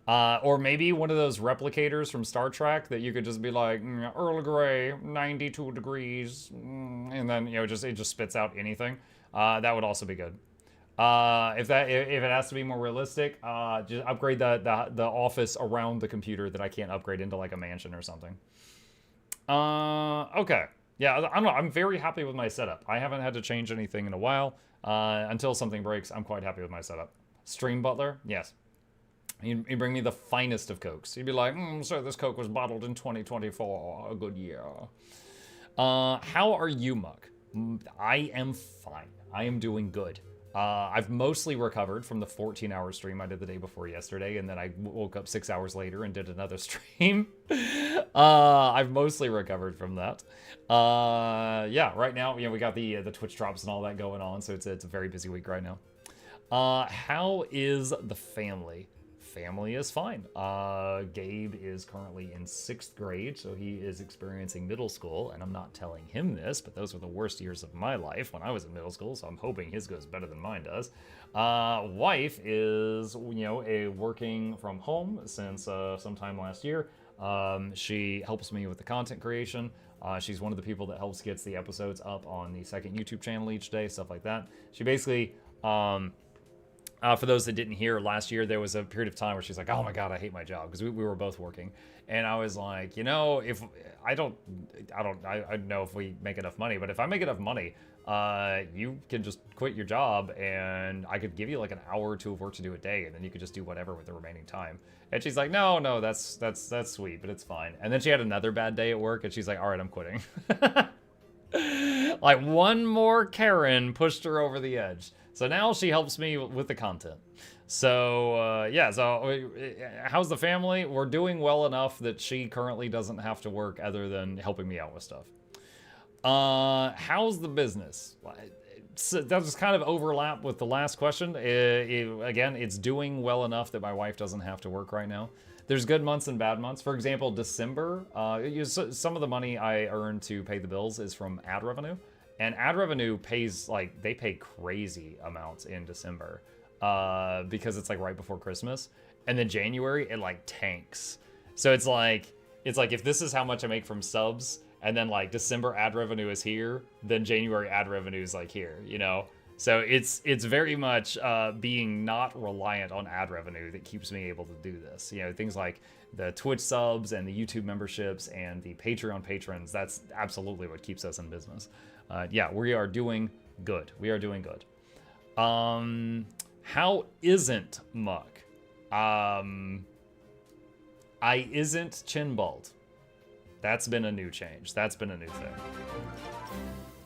Or maybe one of those replicators from Star Trek that you could just be like, Earl Grey, 92 degrees, and then, it just spits out anything. That would also be good. If it has to be more realistic, just upgrade the office around the computer that I can't upgrade into like a mansion or something. Okay. Yeah, I don't know. I'm very happy with my setup. I haven't had to change anything in a while. Until something breaks, I'm quite happy with my setup. Stream Butler? Yes. He'd bring me the finest of Cokes. He'd be like, so this Coke was bottled in 2024. A good year. How are you, Muck? I am fine. I am doing good. I've mostly recovered from the 14-hour stream I did the day before yesterday, and then I woke up 6 hours later and did another stream. I've mostly recovered from that. Yeah, right now, we got the Twitch drops and all that going on, so it's a very busy week right now. How is the family? Family is fine. Gabe is currently in 6th grade, so he is experiencing middle school, and I'm not telling him this, but those were the worst years of my life when I was in middle school, so I'm hoping his goes better than mine does. Wife is, working from home since sometime last year. She helps me with the content creation. She's one of the people that helps gets the episodes up on the second YouTube channel each day, stuff like that. She basically... for those that didn't hear, last year there was a period of time where she's like, oh my god, I hate my job, because we were both working, and I was like, if I don't know if we make enough money, but if I make enough money, you can just quit your job and I could give you like an hour or two of work to do a day, and then you could just do whatever with the remaining time. And she's like, no, that's sweet, but it's fine. And then she had another bad day at work, and she's like, all right, I'm quitting. Like one more Karen pushed her over the edge. So now she helps me with the content. So, yeah, so how's the family? We're doing well enough that she currently doesn't have to work other than helping me out with stuff. How's the business? So that was kind of overlap with the last question. Again, it's doing well enough that my wife doesn't have to work right now. There's good months and bad months. For example, December, some of the money I earn to pay the bills is from ad revenue. And ad revenue pays, they pay crazy amounts in December because it's, right before Christmas. And then January, it, tanks. So it's like, if this is how much I make from subs, and then, December ad revenue is here, then January ad revenue is, here, So it's very much being not reliant on ad revenue that keeps me able to do this. Things like the Twitch subs and the YouTube memberships and the Patreon patrons, that's absolutely what keeps us in business. Yeah, we are doing good. We are doing good. How isn't Muck? I isn't chin bald. That's been a new change. That's been a new thing.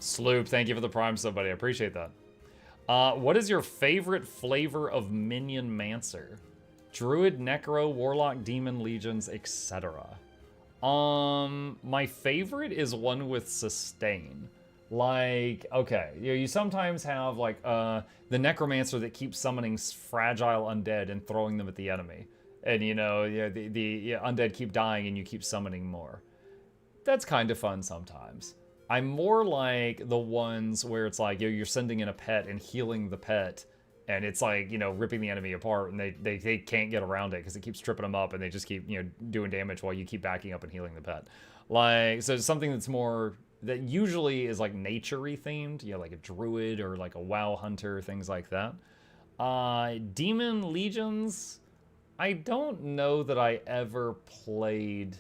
Sloop, thank you for the prime sub, buddy. I appreciate that. What is your favorite flavor of Minion Mancer? Druid, Necro, Warlock, Demon, Legions, etc. My favorite is one with Sustain. Okay, you sometimes have, the Necromancer that keeps summoning fragile undead and throwing them at the enemy. And, the undead keep dying and you keep summoning more. That's kind of fun sometimes. I'm more like the ones where it's like, you're sending in a pet and healing the pet, and it's like, ripping the enemy apart, and they can't get around it because it keeps tripping them up, and they just keep, doing damage while you keep backing up and healing the pet. Like, so it's something that's more, that usually is like nature-y themed, like a druid or like a WoW hunter, things like that. Demon Legions, I don't know that I ever played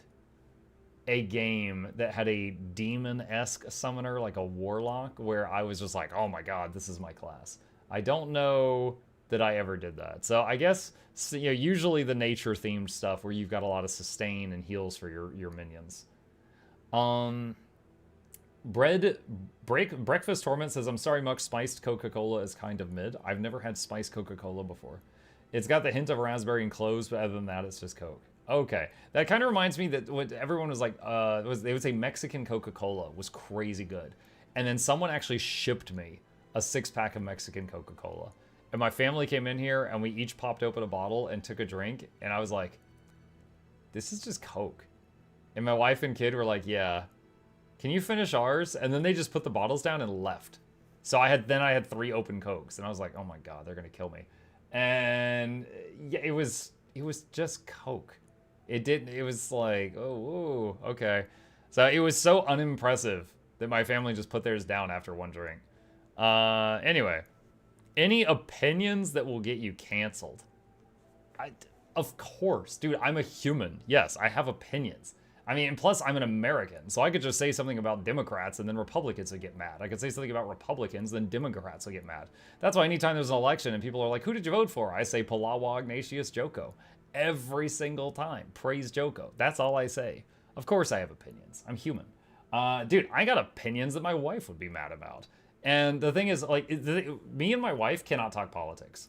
a game that had a demon-esque summoner, like a warlock, where I was just like, oh my god, this is my class. I don't know that I ever did that. So I guess, usually the nature-themed stuff where you've got a lot of sustain and heals for your minions. Breakfast Torment says, I'm sorry, Muck, spiced Coca-Cola is kind of mid. I've never had spiced Coca-Cola before. It's got the hint of raspberry and cloves, but other than that, it's just Coke. Okay, that kind of reminds me that what everyone was like, they would say Mexican Coca-Cola was crazy good. And then someone actually shipped me a 6-pack of Mexican Coca-Cola. And my family came in here, and we each popped open a bottle and took a drink, and I was like, this is just Coke. And my wife and kid were like, yeah, can you finish ours? And then they just put the bottles down and left. So I had 3 open Cokes, and I was like, oh my god, they're gonna kill me. And yeah, it was just Coke. It was like, oh, okay. So it was so unimpressive that my family just put theirs down after one drink. Anyway, any opinions that will get you canceled? Of course, dude, I'm a human. Yes, I have opinions. I mean, and plus I'm an American, so I could just say something about Democrats and then Republicans would get mad. I could say something about Republicans, then Democrats will get mad. That's why anytime there's an election and people are like, who did you vote for? I say Palawa Ignatius Joko. Every single time. Praise Joko. That's all I say. Of course I have opinions. I'm human. Dude, I got opinions that my wife would be mad about. And the thing is, like, me and my wife cannot talk politics.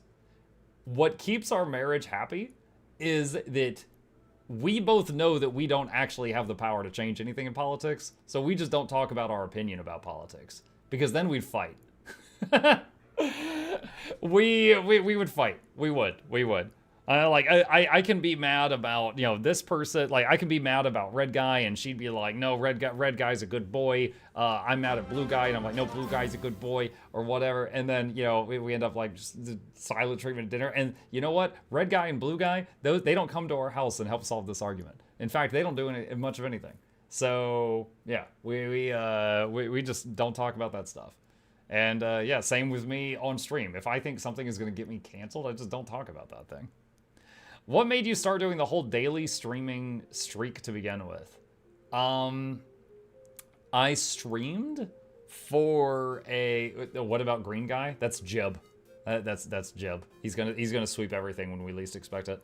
What keeps our marriage happy is that we both know that we don't actually have the power to change anything in politics, so we just don't talk about our opinion about politics, because then we'd fight. we would fight. We would. I can be mad about, this person, like, I can be mad about red guy, and she'd be like, no, red guy's a good boy. I'm mad at blue guy, and I'm like, no, blue guy's a good boy, or whatever. And then, we end up like just the silent treatment at dinner. And you know what? Red guy and blue guy, they don't come to our house and help solve this argument. In fact, they don't do much of anything. So yeah, we just don't talk about that stuff. And yeah, same with me on stream. If I think something is going to get me canceled, I just don't talk about that thing. What made you start doing the whole daily streaming streak to begin with? I streamed for what about green guy? That's Jib. That's Jib. He's gonna sweep everything when we least expect it.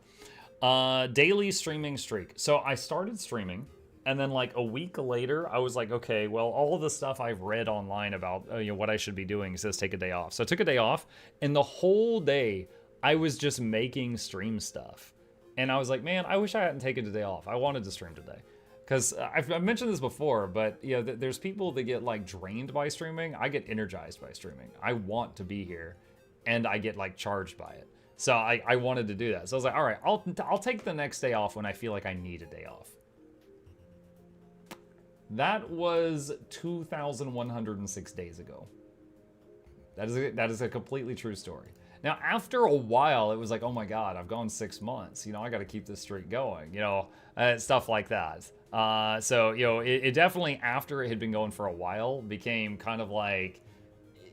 Daily streaming streak. So I started streaming, and then like a week later, I was like, okay, well, all the stuff I've read online about what I should be doing says take a day off. So I took a day off, and the whole day I was just making stream stuff. And I was like, man, I wish I hadn't taken today off. I wanted to stream today. Because I've mentioned this before, but there's people that get like drained by streaming. I get energized by streaming. I want to be here, and I get like charged by it. So I wanted to do that. So I was like, all right, I'll take the next day off when I feel like I need a day off. That was 2,106 days ago. That is a completely true story. Now, after a while, it was like, oh my god, I've gone 6 months. I got to keep this streak going, stuff like that. So, it definitely, after it had been going for a while, became kind of like,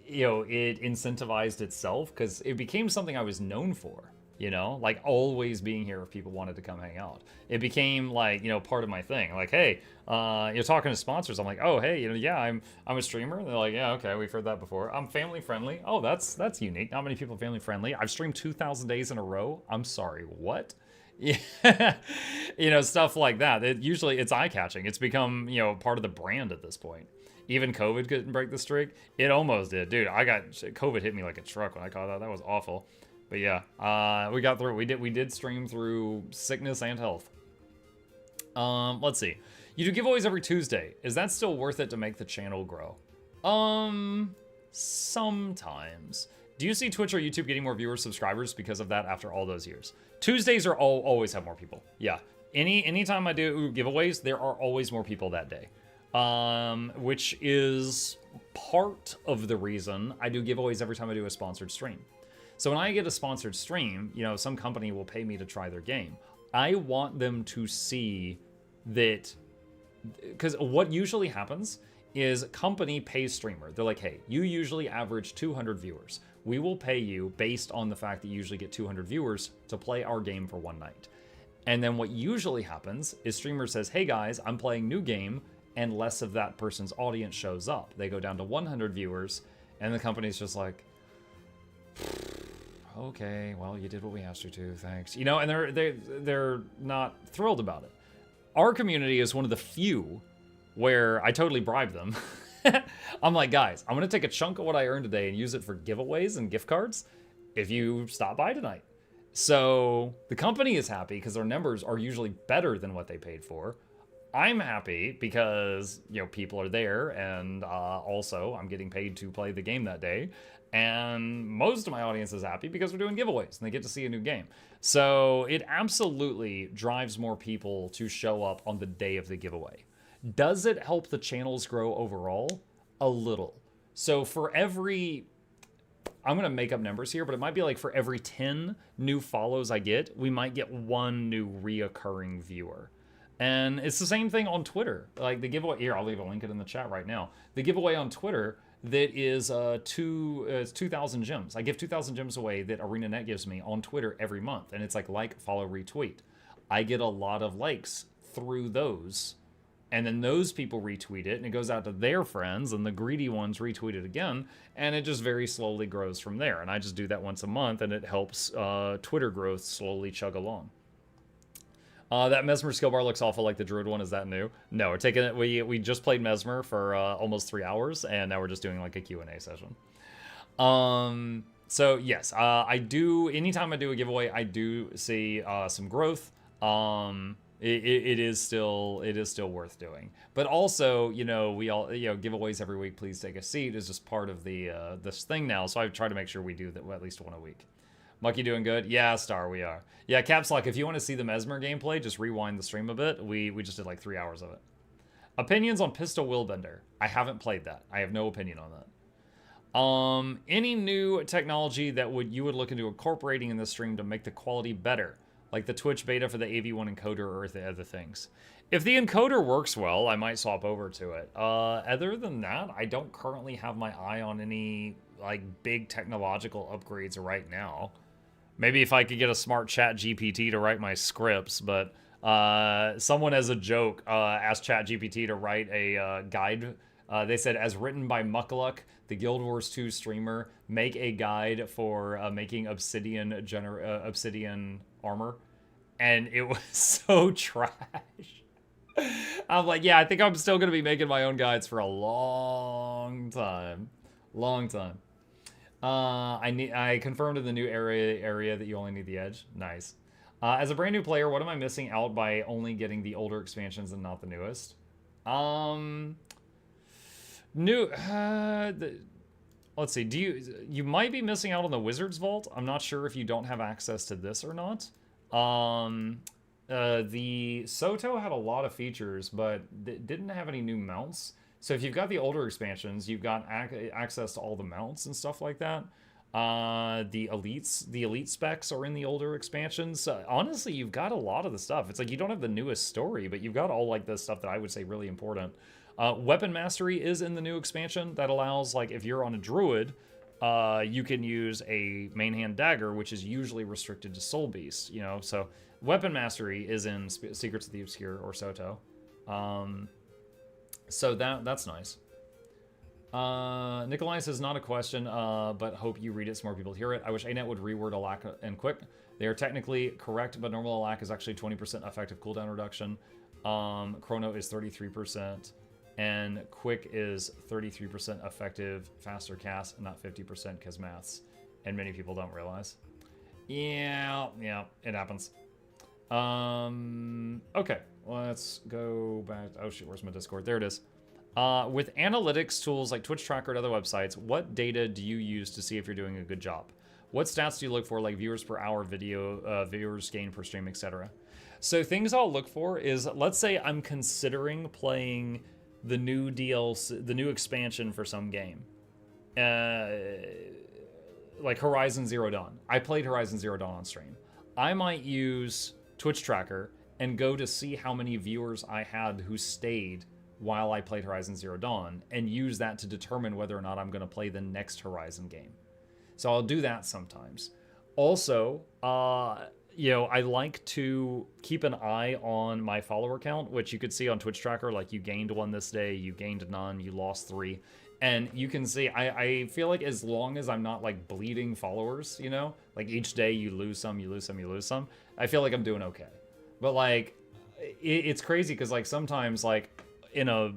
it incentivized itself, because it became something I was known for, like always being here if people wanted to come hang out. It became like, part of my thing. Like, hey, you're talking to sponsors. I'm like, oh, hey, yeah, I'm a streamer. And they're like, yeah, okay, we've heard that before. I'm family friendly. Oh, that's unique. Not many people are family friendly. I've streamed 2,000 days in a row. I'm sorry, what? Yeah, stuff like that. Usually it's eye-catching. It's become, part of the brand at this point. Even COVID couldn't break the streak. It almost did. Dude, COVID hit me like a truck when I caught that. That was awful. But yeah, we got through it. We did stream through sickness and health. Let's see. You do giveaways every Tuesday. Is that still worth it to make the channel grow? Sometimes. Do you see Twitch or YouTube getting more viewers, subscribers because of that after all those years? Tuesdays are always have more people. Yeah. Anytime I do giveaways, there are always more people that day. which is part of the reason I do giveaways every time I do a sponsored stream. So when I get a sponsored stream, you know, some company will pay me to try their game. I want them to see that, because what usually happens is company pays streamer. They're like, hey, you usually average 200 viewers. We will pay you based on the fact that you usually get 200 viewers to play our game for one night. And then what usually happens is streamer says, hey guys, I'm playing new game, and less of that person's audience shows up. They go down to 100 viewers, and the company's just like, okay, well, you did what we asked you to, thanks. You know, and they're not thrilled about it. Our community is one of the few where I totally bribe them. I'm like, guys, I'm gonna take a chunk of what I earned today and use it for giveaways and gift cards if you stop by tonight. So the company is happy because their numbers are usually better than what they paid for. I'm happy because, you know, people are there, and also I'm getting paid to play the game that day. And most of my audience is happy because we're doing giveaways and they get to see a new game. So it absolutely drives more people to show up on the day of the giveaway. Does it help the channels grow overall? A little. So for every, I'm going to make up numbers here, but it might be like for every 10 new follows I get, we might get one new reoccurring viewer. And it's the same thing on Twitter. Like the giveaway, here, I'll leave a link it in the chat right now. The giveaway on Twitter that is 2,000 gems. I give 2,000 gems away that ArenaNet gives me on Twitter every month. And it's like, follow, retweet. I get a lot of likes through those. And then those people retweet it, and it goes out to their friends, and the greedy ones retweet it again, and it just very slowly grows from there. And I just do that once a month, and it helps Twitter growth slowly chug along. That Mesmer skill bar looks awful like the Druid one. Is that new? No, we're taking it. We just played Mesmer for almost 3 hours, and now we're just doing like a Q&A session. So yes, I do. Anytime I do a giveaway, I do see some growth. It is still worth doing. But also, you know, we all, you know, giveaways every week. Please take a seat is just part of the this thing now. So I try to make sure we do that at least one a week. Mucky doing good? Yeah, Star, we are. Yeah, Caps Lock, if you want to see the Mesmer gameplay, just rewind the stream a bit. We just did like 3 hours of it. Opinions on Pistol Willbender. I haven't played that. I have no opinion on that. Any new technology that you would look into incorporating in this stream to make the quality better? Like the Twitch beta for the AV1 encoder or the other things. If the encoder works well, I might swap over to it. Other than that, I don't currently have my eye on any like big technological upgrades right now. Maybe if I could get a smart chat GPT to write my scripts, but someone as a joke asked chat GPT to write a guide. They said, as written by Mukluk, the Guild Wars 2 streamer, make a guide for making obsidian armor. And it was so trash. I'm like, yeah, I think I'm still going to be making my own guides for a long time. Long time. I confirmed in the new area that you only need the edge. Nice. As a brand new player, what am I missing out by only getting the older expansions and not the newest? Let's see. You might be missing out on the Wizard's Vault. I'm not sure if you don't have access to this or not. The Soto had a lot of features, but didn't have any new mounts. So if you've got the older expansions, you've got access to all the mounts and stuff like that. The elite specs are in the older expansions. Honestly, you've got a lot of the stuff. It's like you don't have the newest story, but you've got all like the stuff that I would say really important. Weapon mastery is in the new expansion that allows, like, if you're on a druid, you can use a main hand dagger, which is usually restricted to soul beasts. You know, so weapon mastery is in Secrets of the Obscure or Soto. So that's nice. Nikolai says, not a question, but hope you read it so more people hear it. I wish ANET would reword Alack and Quick. They are technically correct, but normal Alack is actually 20% effective cooldown reduction. Chrono is 33%, and Quick is 33% effective faster cast, and not 50% because maths. And many people don't realize. Yeah, it happens. Okay, let's go back. Oh shoot, where's my Discord? There it is. With analytics tools like Twitch Tracker and other websites, what data do you use to see if you're doing a good job? What stats do you look for, like viewers per hour, viewers gained per stream, etc.? So things I'll look for is, let's say I'm considering playing the new DLC, the new expansion for some game. Like Horizon Zero Dawn. I played Horizon Zero Dawn on stream. I might use Twitch Tracker and go to see how many viewers I had who stayed while I played Horizon Zero Dawn, and use that to determine whether or not I'm going to play the next Horizon game. So I'll do that sometimes. Also, you know, I like to keep an eye on my follower count, which you could see on Twitch Tracker. Like, you gained 1 this day, you gained none, you lost 3. And you can see, I feel like as long as I'm not, like, bleeding followers, you know? Like, each day you lose some, you lose some, you lose some. I feel like I'm doing okay. But, like, it's crazy because, like, sometimes, like, in a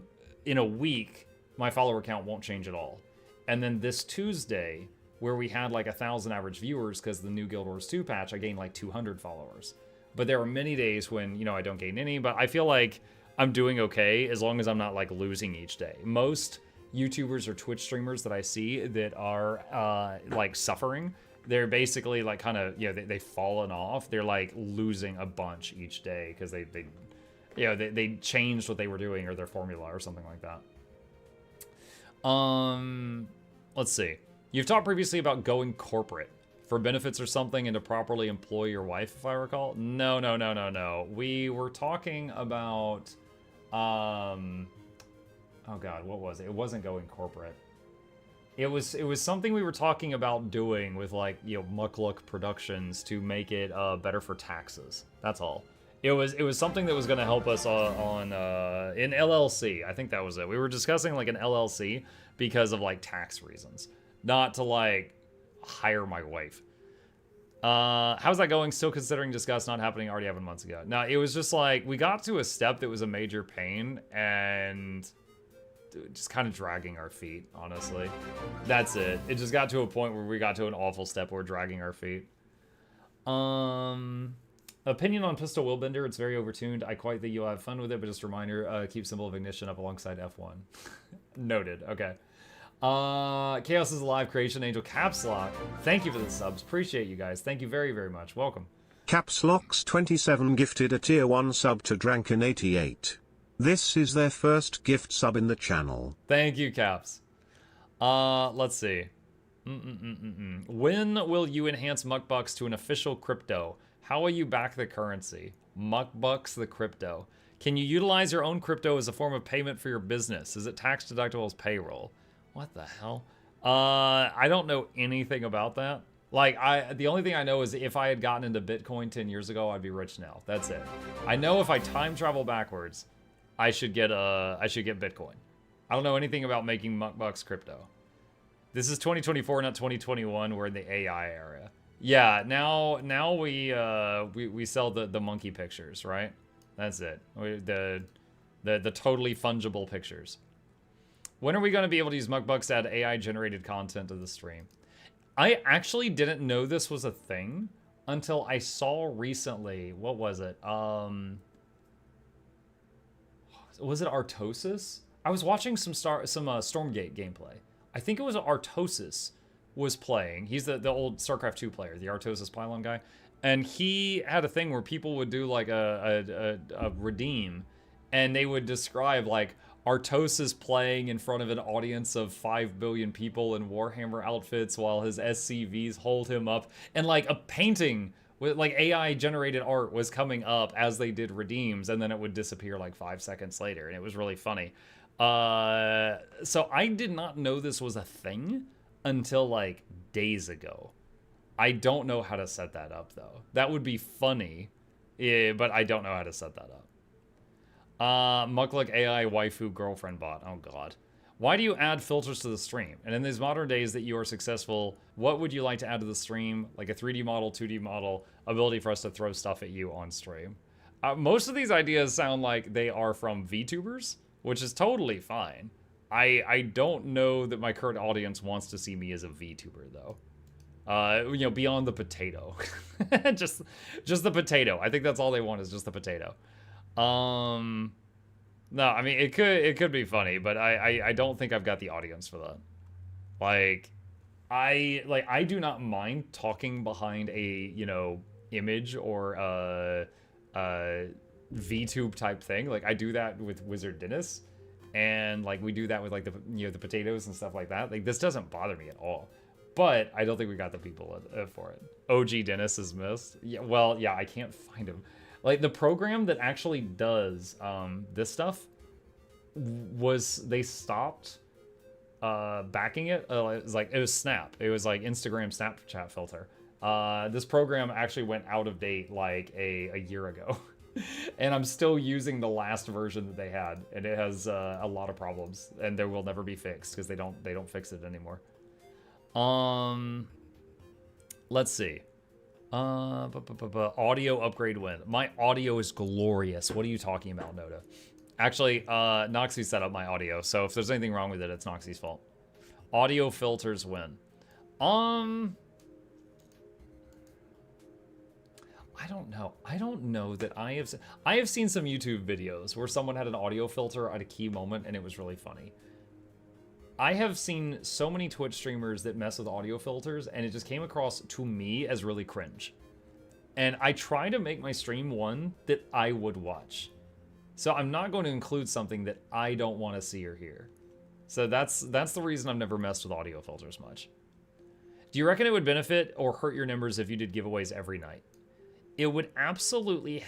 week, my follower count won't change at all. And then this Tuesday, where we had like 1,000 average viewers because the new Guild Wars 2 patch, I gained like 200 followers. But there are many days when, you know, I don't gain any, but I feel like I'm doing okay as long as I'm not like losing each day. Most YouTubers or Twitch streamers that I see that are like suffering, they're basically like kind of, you know, they've fallen off. They're like losing a bunch each day because they changed what they were doing or their formula or something like that. Let's see. You've talked previously about going corporate for benefits or something and to properly employ your wife, if I recall. No. We were talking about, oh God, what was it? It wasn't going corporate. It was something we were talking about doing with, like, you know, Mukluk Productions to make it better for taxes. That's all. It was something that was going to help us on in LLC. I think that was it. We were discussing like an LLC because of like tax reasons, not to like hire my wife. How's that going? Still considering discuss not happening already happened months ago. No, it was just like we got to a step that was a major pain and just kind of dragging our feet, honestly. That's it. It just got to a point where we got to an awful step where we're dragging our feet. Opinion on Pistol Willbender, it's very overtuned. I quite think you'll have fun with it, but just a reminder, keep Symbol of Ignition up alongside F1. Noted, okay. Chaos is Alive, Creation Angel, Caps Lock. Thank you for the subs, appreciate you guys. Thank you very, very much, welcome. Caps Lock's 27 gifted a tier 1 sub to Dranken88. This is their first gift sub in the channel. Thank you, Caps. Let's see. When will you enhance Muckbucks to an official crypto? How will you back the currency? Muckbucks the crypto. Can you utilize your own crypto as a form of payment for your business? Is it tax deductible as payroll? What the hell? I don't know anything about that. Like, the only thing I know is if I had gotten into Bitcoin 10 years ago, I'd be rich now. That's it. I know if I time travel backwards, I should get Bitcoin. I don't know anything about making Muckbucks crypto. This is 2024, not 2021. We're in the AI era. Yeah, now we sell the monkey pictures, right? That's it. The totally fungible pictures. When are we going to be able to use Muckbucks to add AI generated content to the stream? I actually didn't know this was a thing until I saw recently. What was it? Was it Artosis? I was watching some Stormgate gameplay. I think it was Artosis was playing. He's the old StarCraft 2 player, the Artosis Pylon guy. And he had a thing where people would do like a redeem, and they would describe like Artosis playing in front of an audience of 5 billion people in Warhammer outfits while his SCVs hold him up. And like a painting with like AI generated art was coming up as they did redeems, and then it would disappear like 5 seconds later. And it was really funny. So I did not know this was a thing until like days ago. I don't know how to set that up though. That would be funny, but I don't know how to set that up. Mukluk AI waifu girlfriend bot. Oh god. Why do you add filters to the stream? And in these modern days that you are successful, what would you like to add to the stream? Like a 3D model, 2D model, ability for us to throw stuff at you on stream. Most of these ideas sound like they are from VTubers, which is totally fine. I don't know that my current audience wants to see me as a VTuber though. You know, beyond the potato. just the potato. I think that's all they want is just the potato. No, I mean it could be funny, but I don't think I've got the audience for that. Like I do not mind talking behind a, you know, image or VTube type thing. Like I do that with Wizard Dennis. And like we do that with like the the potatoes and stuff like that. Like this doesn't bother me at all. But I don't think we got the people for it. OG Dennis is missed. Yeah, well, yeah, I can't find him. Like the program that actually does this stuff they stopped backing it. It was Snap. It was like Instagram Snapchat filter. This program actually went out of date like a year ago. And I'm still using the last version that they had, and it has a lot of problems, and they will never be fixed because they don't fix it anymore. Let's see. Audio upgrade win. My audio is glorious. What are you talking about, Noda? Actually, Noxxi set up my audio, so if there's anything wrong with it, it's Noxxi's fault. Audio filters win. I don't know. I don't know that I have seen some YouTube videos where someone had an audio filter at a key moment and it was really funny. I have seen so many Twitch streamers that mess with audio filters and it just came across to me as really cringe. And I try to make my stream one that I would watch. So I'm not going to include something that I don't want to see or hear. So that's the reason I've never messed with audio filters much. Do you reckon it would benefit or hurt your numbers if you did giveaways every night? It would absolutely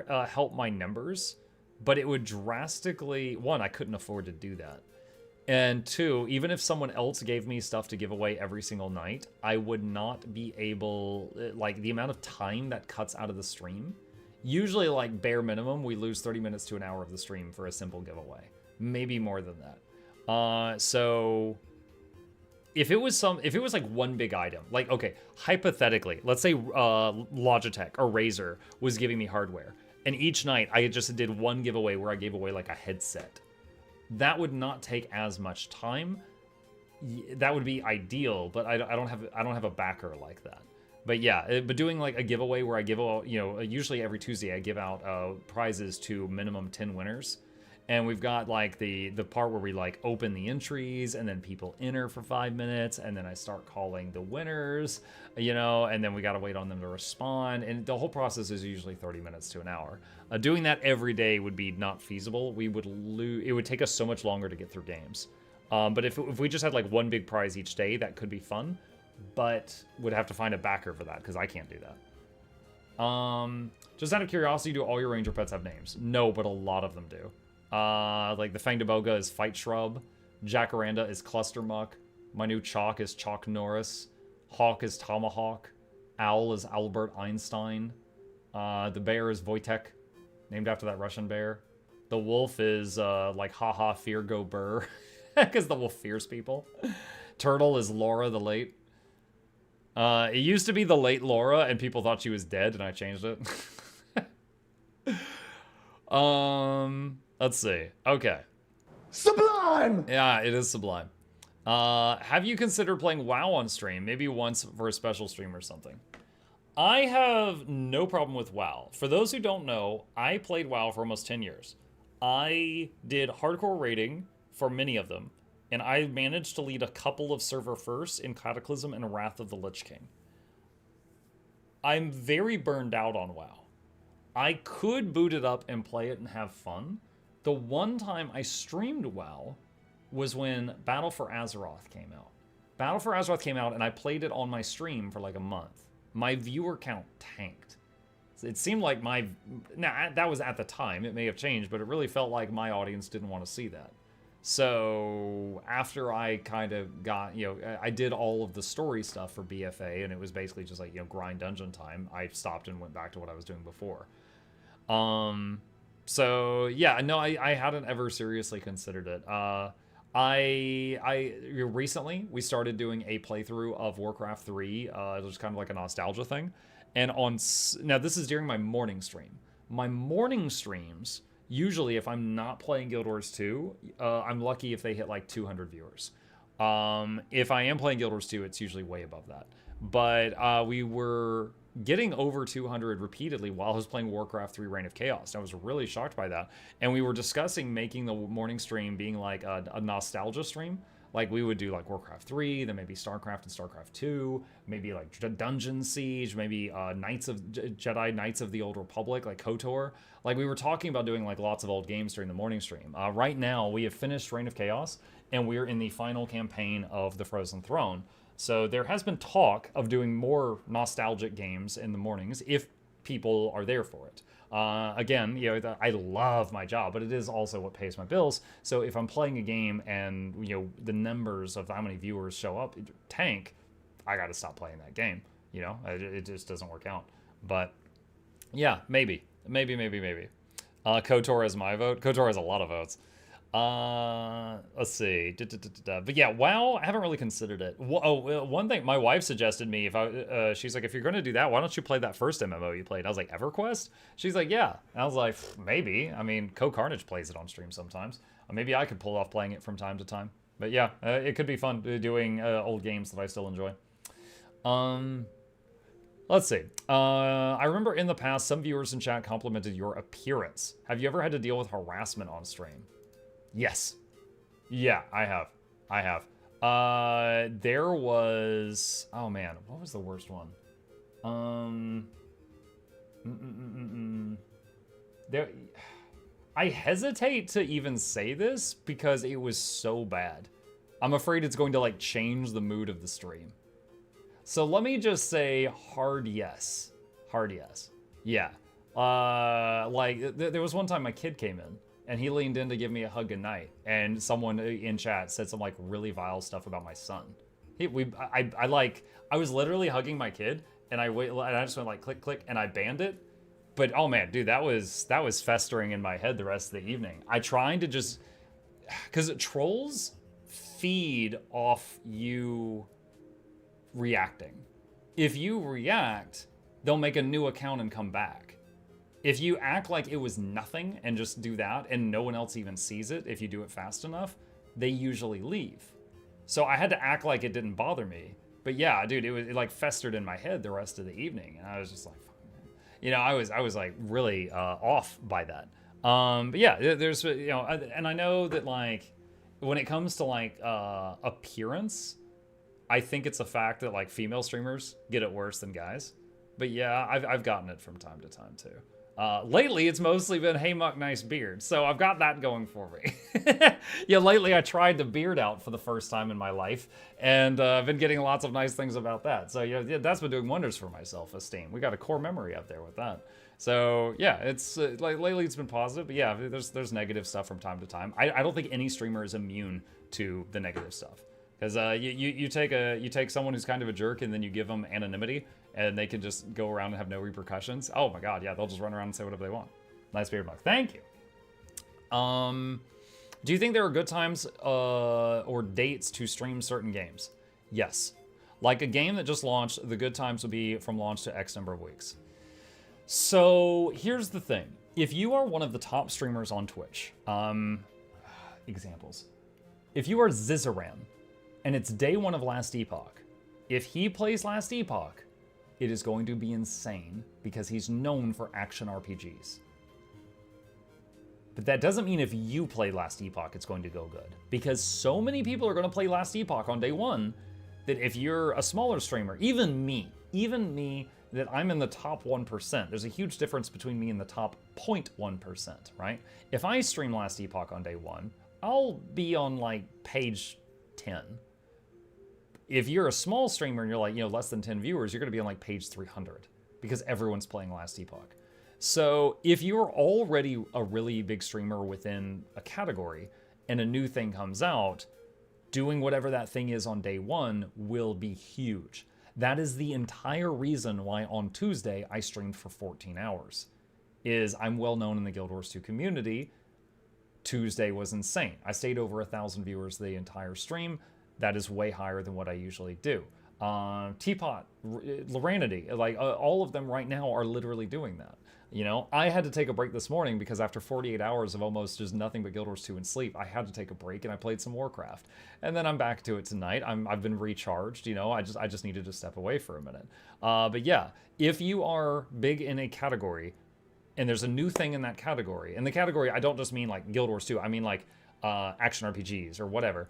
help my numbers, but it would drastically... One, I couldn't afford to do that. And two, even if someone else gave me stuff to give away every single night, I would not be able... Like, the amount of time that cuts out of the stream... Usually, like, bare minimum, we lose 30 minutes to an hour of the stream for a simple giveaway. Maybe more than that. So... If it was like one big item, like, okay, hypothetically, let's say Logitech or Razer was giving me hardware, and each night I just did one giveaway where I gave away like a headset. That would not take as much time. That would be ideal, but I don't have a backer like that. But yeah, but doing like a giveaway where I give out, usually every Tuesday I give out prizes to minimum 10 winners. And we've got like the part where we like open the entries and then people enter for 5 minutes and then I start calling the winners, and then we got to wait on them to respond. And the whole process is usually 30 minutes to an hour. Doing that every day would be not feasible. We would lose. It would take us so much longer to get through games. But if we just had like one big prize each day, that could be fun, but would have to find a backer for that because I can't do that. Just out of curiosity, do all your ranger pets have names? No, but a lot of them do. Like the Fangdaboga is Fight Shrub, Jacaranda is Cluster Muck, my new Chalk is Chalk Norris, Hawk is Tomahawk, Owl is Albert Einstein, the bear is Wojtek, named after that Russian bear. The wolf is like Haha Fear Go Burr, because the wolf fears people. Turtle is Laura the Late. It used to be the Late Laura, and people thought she was dead, and I changed it. Let's see. Okay. Sublime! Yeah, it is sublime. Have you considered playing WoW on stream? Maybe once for a special stream or something. I have no problem with WoW. For those who don't know, I played WoW for almost 10 years. I did hardcore raiding for many of them, and I managed to lead a couple of server firsts in Cataclysm and Wrath of the Lich King. I'm very burned out on WoW. I could boot it up and play it and have fun. The one time I streamed WoW was when Battle for Azeroth came out. Battle for Azeroth came out and I played it on my stream for like a month. My viewer count tanked. It seemed like that was at the time, it may have changed, but it really felt like my audience didn't want to see that. So after I kind of got, I did all of the story stuff for BFA and it was basically just like, grind dungeon time. I stopped and went back to what I was doing before. So yeah, no, I hadn't ever seriously considered it. Recently we started doing a playthrough of Warcraft 3. It was kind of like a nostalgia thing. And now this is during my morning stream. My morning streams, usually if I'm not playing Guild Wars 2, I'm lucky if they hit like 200 viewers. If I am playing Guild Wars 2, it's usually way above that. But we were getting over 200 repeatedly while I was playing Warcraft 3 Reign of Chaos. I was really shocked by that. And we were discussing making the morning stream being like a nostalgia stream. Like, we would do, like, Warcraft 3, then maybe StarCraft and StarCraft 2, maybe, like, Dungeon Siege, maybe Jedi Knights of the Old Republic, like KOTOR. Like, we were talking about doing, like, lots of old games during the morning stream. Right now, we have finished Reign of Chaos, and we're in the final campaign of the Frozen Throne. So there has been talk of doing more nostalgic games in the mornings if people are there for it. Again, you know, I love my job, but it is also what pays my bills. So if I'm playing a game and, you know, the numbers of how many viewers show up tank, I got to stop playing that game. You know, it just doesn't work out. But yeah, maybe. KOTOR has my vote. KOTOR has a lot of votes. Let's see. But yeah, WoW, I haven't really considered it. One thing my wife suggested me, she's like, if you're going to do that, why don't you play that first MMO you played? I was like, EverQuest? She's like, yeah. And I was like, maybe. I mean, Carnage plays it on stream sometimes. Maybe I could pull off playing it from time to time. But yeah, it could be fun doing old games that I still enjoy. Let's see. I remember in the past, some viewers in chat complimented your appearance. Have you ever had to deal with harassment on stream? Yes. Yeah, I have. There was... Oh, man. What was the worst one? I hesitate to even say this because it was so bad. I'm afraid it's going to, like, change the mood of the stream. So let me just say hard yes. Hard yes. Yeah. Like, there was one time my kid came in. And he leaned in to give me a hug goodnight, and someone in chat said some like really vile stuff about my son. I was literally hugging my kid, and I just went like click click, and I banned it. But oh man, dude, that was festering in my head the rest of the evening. I tried to just, because trolls feed off you reacting. If you react, they'll make a new account and come back. If you act like it was nothing and just do that and no one else even sees it, if you do it fast enough, they usually leave. So I had to act like it didn't bother me. But yeah, dude, it like festered in my head the rest of the evening. And I was just like, you know, I was like really off by that. But yeah, there's, you know, and I know that like when it comes to like appearance, I think it's a fact that like female streamers get it worse than guys. But yeah, I've gotten it from time to time too. Lately, it's mostly been, hey, Muck, nice beard. So I've got that going for me. Yeah, lately I tried the beard out for the first time in my life. And I've been getting lots of nice things about that. So yeah, that's been doing wonders for my self-esteem. We got a core memory up there with that. So yeah, it's like lately it's been positive. But yeah, there's negative stuff from time to time. I don't think any streamer is immune to the negative stuff. Because you take someone who's kind of a jerk and then you give them anonymity and they can just go around and have no repercussions. Oh my god, yeah, they'll just run around and say whatever they want. Nice beard, Muck. Thank you. Do you think there are good times or dates to stream certain games? Yes. Like a game that just launched, the good times would be from launch to X number of weeks. So here's the thing. If you are one of the top streamers on Twitch, examples. If you are Zizaran, and it's day one of Last Epoch, if he plays Last Epoch, it is going to be insane because he's known for action RPGs. But that doesn't mean if you play Last Epoch, it's going to go good. Because so many people are going to play Last Epoch on day one that if you're a smaller streamer, even me, that I'm in the top 1%, there's a huge difference between me and the top 0.1%, right? If I stream Last Epoch on day one, I'll be on like page 10. If you're a small streamer and you're like, you know, less than 10 viewers, you're going to be on like page 300 because everyone's playing Last Epoch. So if you're already a really big streamer within a category and a new thing comes out, doing whatever that thing is on day one will be huge. That is the entire reason why on Tuesday I streamed for 14 hours. Is I'm well known in the Guild Wars 2 community. Tuesday was insane. I stayed over 1,000 viewers the entire stream. That is way higher than what I usually do. Teapot, Loranity, like all of them right now are literally doing that. You know, I had to take a break this morning because after 48 hours of almost just nothing but Guild Wars 2 and sleep, I had to take a break and I played some Warcraft. And then I'm back to it tonight. I've been recharged, you know, I just needed to step away for a minute. But yeah, if you are big in a category and there's a new thing in that category, and the category, I don't just mean like Guild Wars 2, I mean like action RPGs or whatever.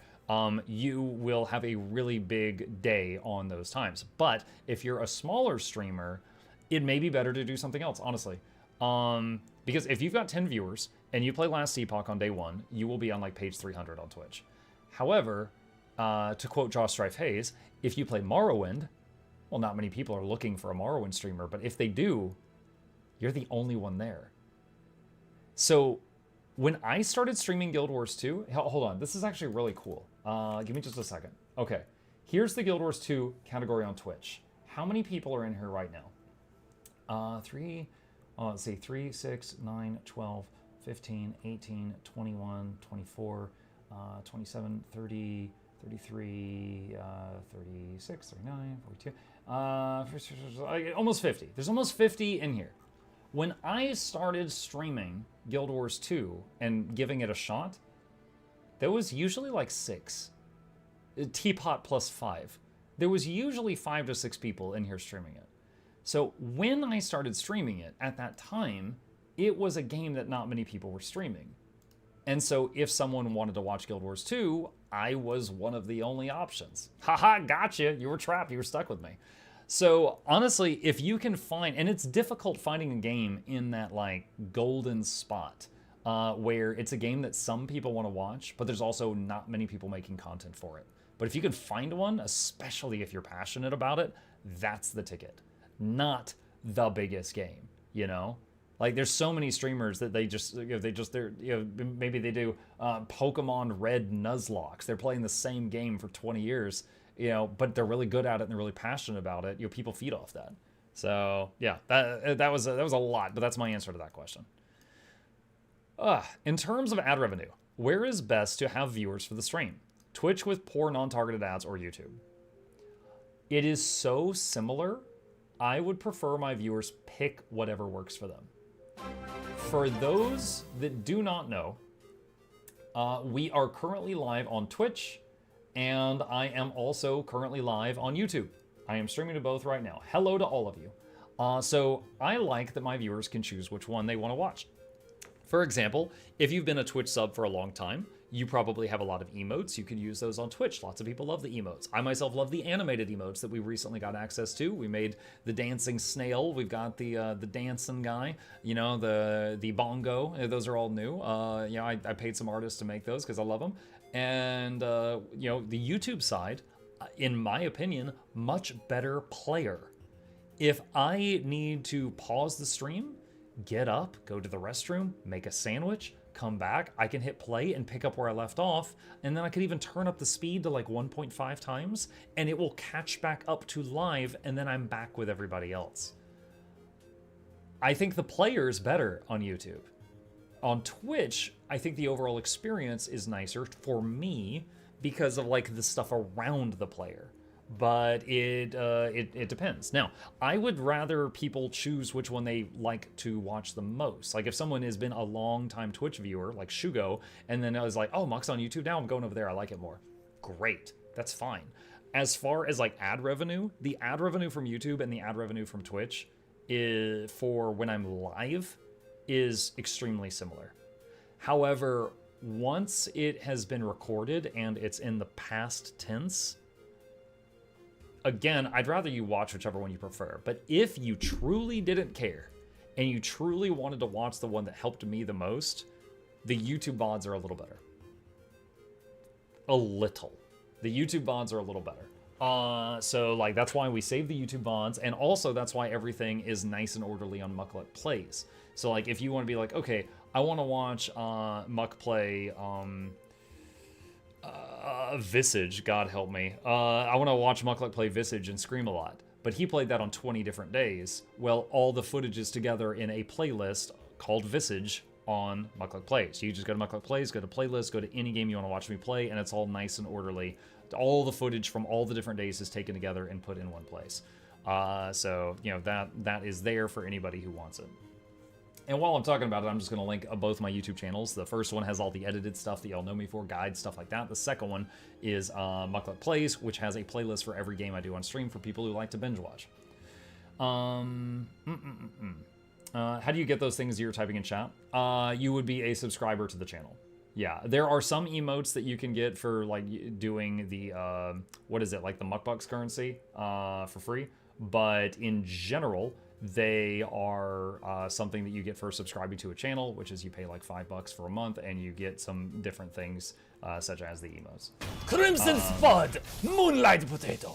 you will have a really big day on those times. But if you're a smaller streamer, it may be better to do something else, honestly. Because if you've got 10 viewers and you play Last Epoch on day 1, you will be on like page 300 on Twitch. However, to quote Josh Strife Hayes, if you play Morrowind, well, not many people are looking for a Morrowind streamer, but if they do, you're the only one there. So when I started streaming Guild Wars 2, hold on, this is actually really cool. Give me just a second. Okay, here's the Guild Wars 2 category on Twitch. How many people are in here right now? Let's see, 3, 6, 9, 12, 15, 18, 21, 24, 27, 30, 33, 36, 39, 42, almost 50. There's almost 50 in here. When I started streaming Guild Wars 2 and giving it a shot, there was usually like 6. Teapot plus 5. There was usually 5 to 6 people in here streaming it. So when I started streaming it, at that time, it was a game that not many people were streaming. And so if someone wanted to watch Guild Wars 2, I was one of the only options. Haha, gotcha, you were trapped, you were stuck with me. So honestly, if you can find, and it's difficult finding a game in that like golden spot where it's a game that some people want to watch, but there's also not many people making content for it. But if you can find one, especially if you're passionate about it, that's the ticket. Not the biggest game, you know? Like there's so many streamers that they just, maybe they do Pokemon Red Nuzlocke. They're playing the same game for 20 years, but they're really good at it and they're really passionate about it. People feed off that. So yeah, that was a lot, but that's my answer to that question. In terms of ad revenue, where is best to have viewers for the stream? Twitch with poor non-targeted ads or YouTube? It is so similar. I would prefer my viewers pick whatever works for them. For those that do not know, we are currently live on Twitch, and I am also currently live on YouTube. I am streaming to both right now. Hello to all of you. So I like that my viewers can choose which one they want to watch. For example, if you've been a Twitch sub for a long time, you probably have a lot of emotes. You can use those on Twitch. Lots of people love the emotes. I myself love the animated emotes that we recently got access to. We made the dancing snail. We've got the dancing guy, the bongo. Those are all new. I paid some artists to make those because I love them. And, the YouTube side, in my opinion, much better player. If I need to pause the stream, get up, go to the restroom, make a sandwich, come back, I can hit play and pick up where I left off, and then I could even turn up the speed to like 1.5 times, and it will catch back up to live, and then I'm back with everybody else. I think the player is better on YouTube. On Twitch, I think the overall experience is nicer for me because of like the stuff around the player. But it depends. Now, I would rather people choose which one they like to watch the most. Like if someone has been a long-time Twitch viewer, like Shugo, and then I was like, oh, Muck's on YouTube now, I'm going over there, I like it more. Great, that's fine. As far as like ad revenue, the ad revenue from YouTube and the ad revenue from Twitch is, for when I'm live, is extremely similar. However, once it has been recorded and it's in the past tense, again, I'd rather you watch whichever one you prefer. But if you truly didn't care and you truly wanted to watch the one that helped me the most, the YouTube VODs are a little better. A little. The YouTube VODs are a little better. So like that's why we save the YouTube VODs, and also that's why everything is nice and orderly on Mukluk Plays. So like if you want to be like, okay, I want to watch Muck play Visage, God help me. I want to watch Mukluk play Visage and scream a lot. But he played that on 20 different days. Well, all the footage is together in a playlist called Visage on Mukluk Plays. So you just go to Mukluk Plays, go to playlist, go to any game you want to watch me play, and it's all nice and orderly. All the footage from all the different days is taken together and put in one place. So, that is there for anybody who wants it. And while I'm talking about it, I'm just going to link both my YouTube channels. The first one has all the edited stuff that y'all know me for, guides, stuff like that. The second one is Mukluk Plays, which has a playlist for every game I do on stream for people who like to binge watch. How do you get those things you're typing in chat? You would be a subscriber to the channel. Yeah, there are some emotes that you can get for like doing the what is it, like the Mukbucks currency for free, but in general they are something that you get for subscribing to a channel, which is you pay like $5 for a month and you get some different things such as the emotes. Crimson Spud, Moonlight Potato.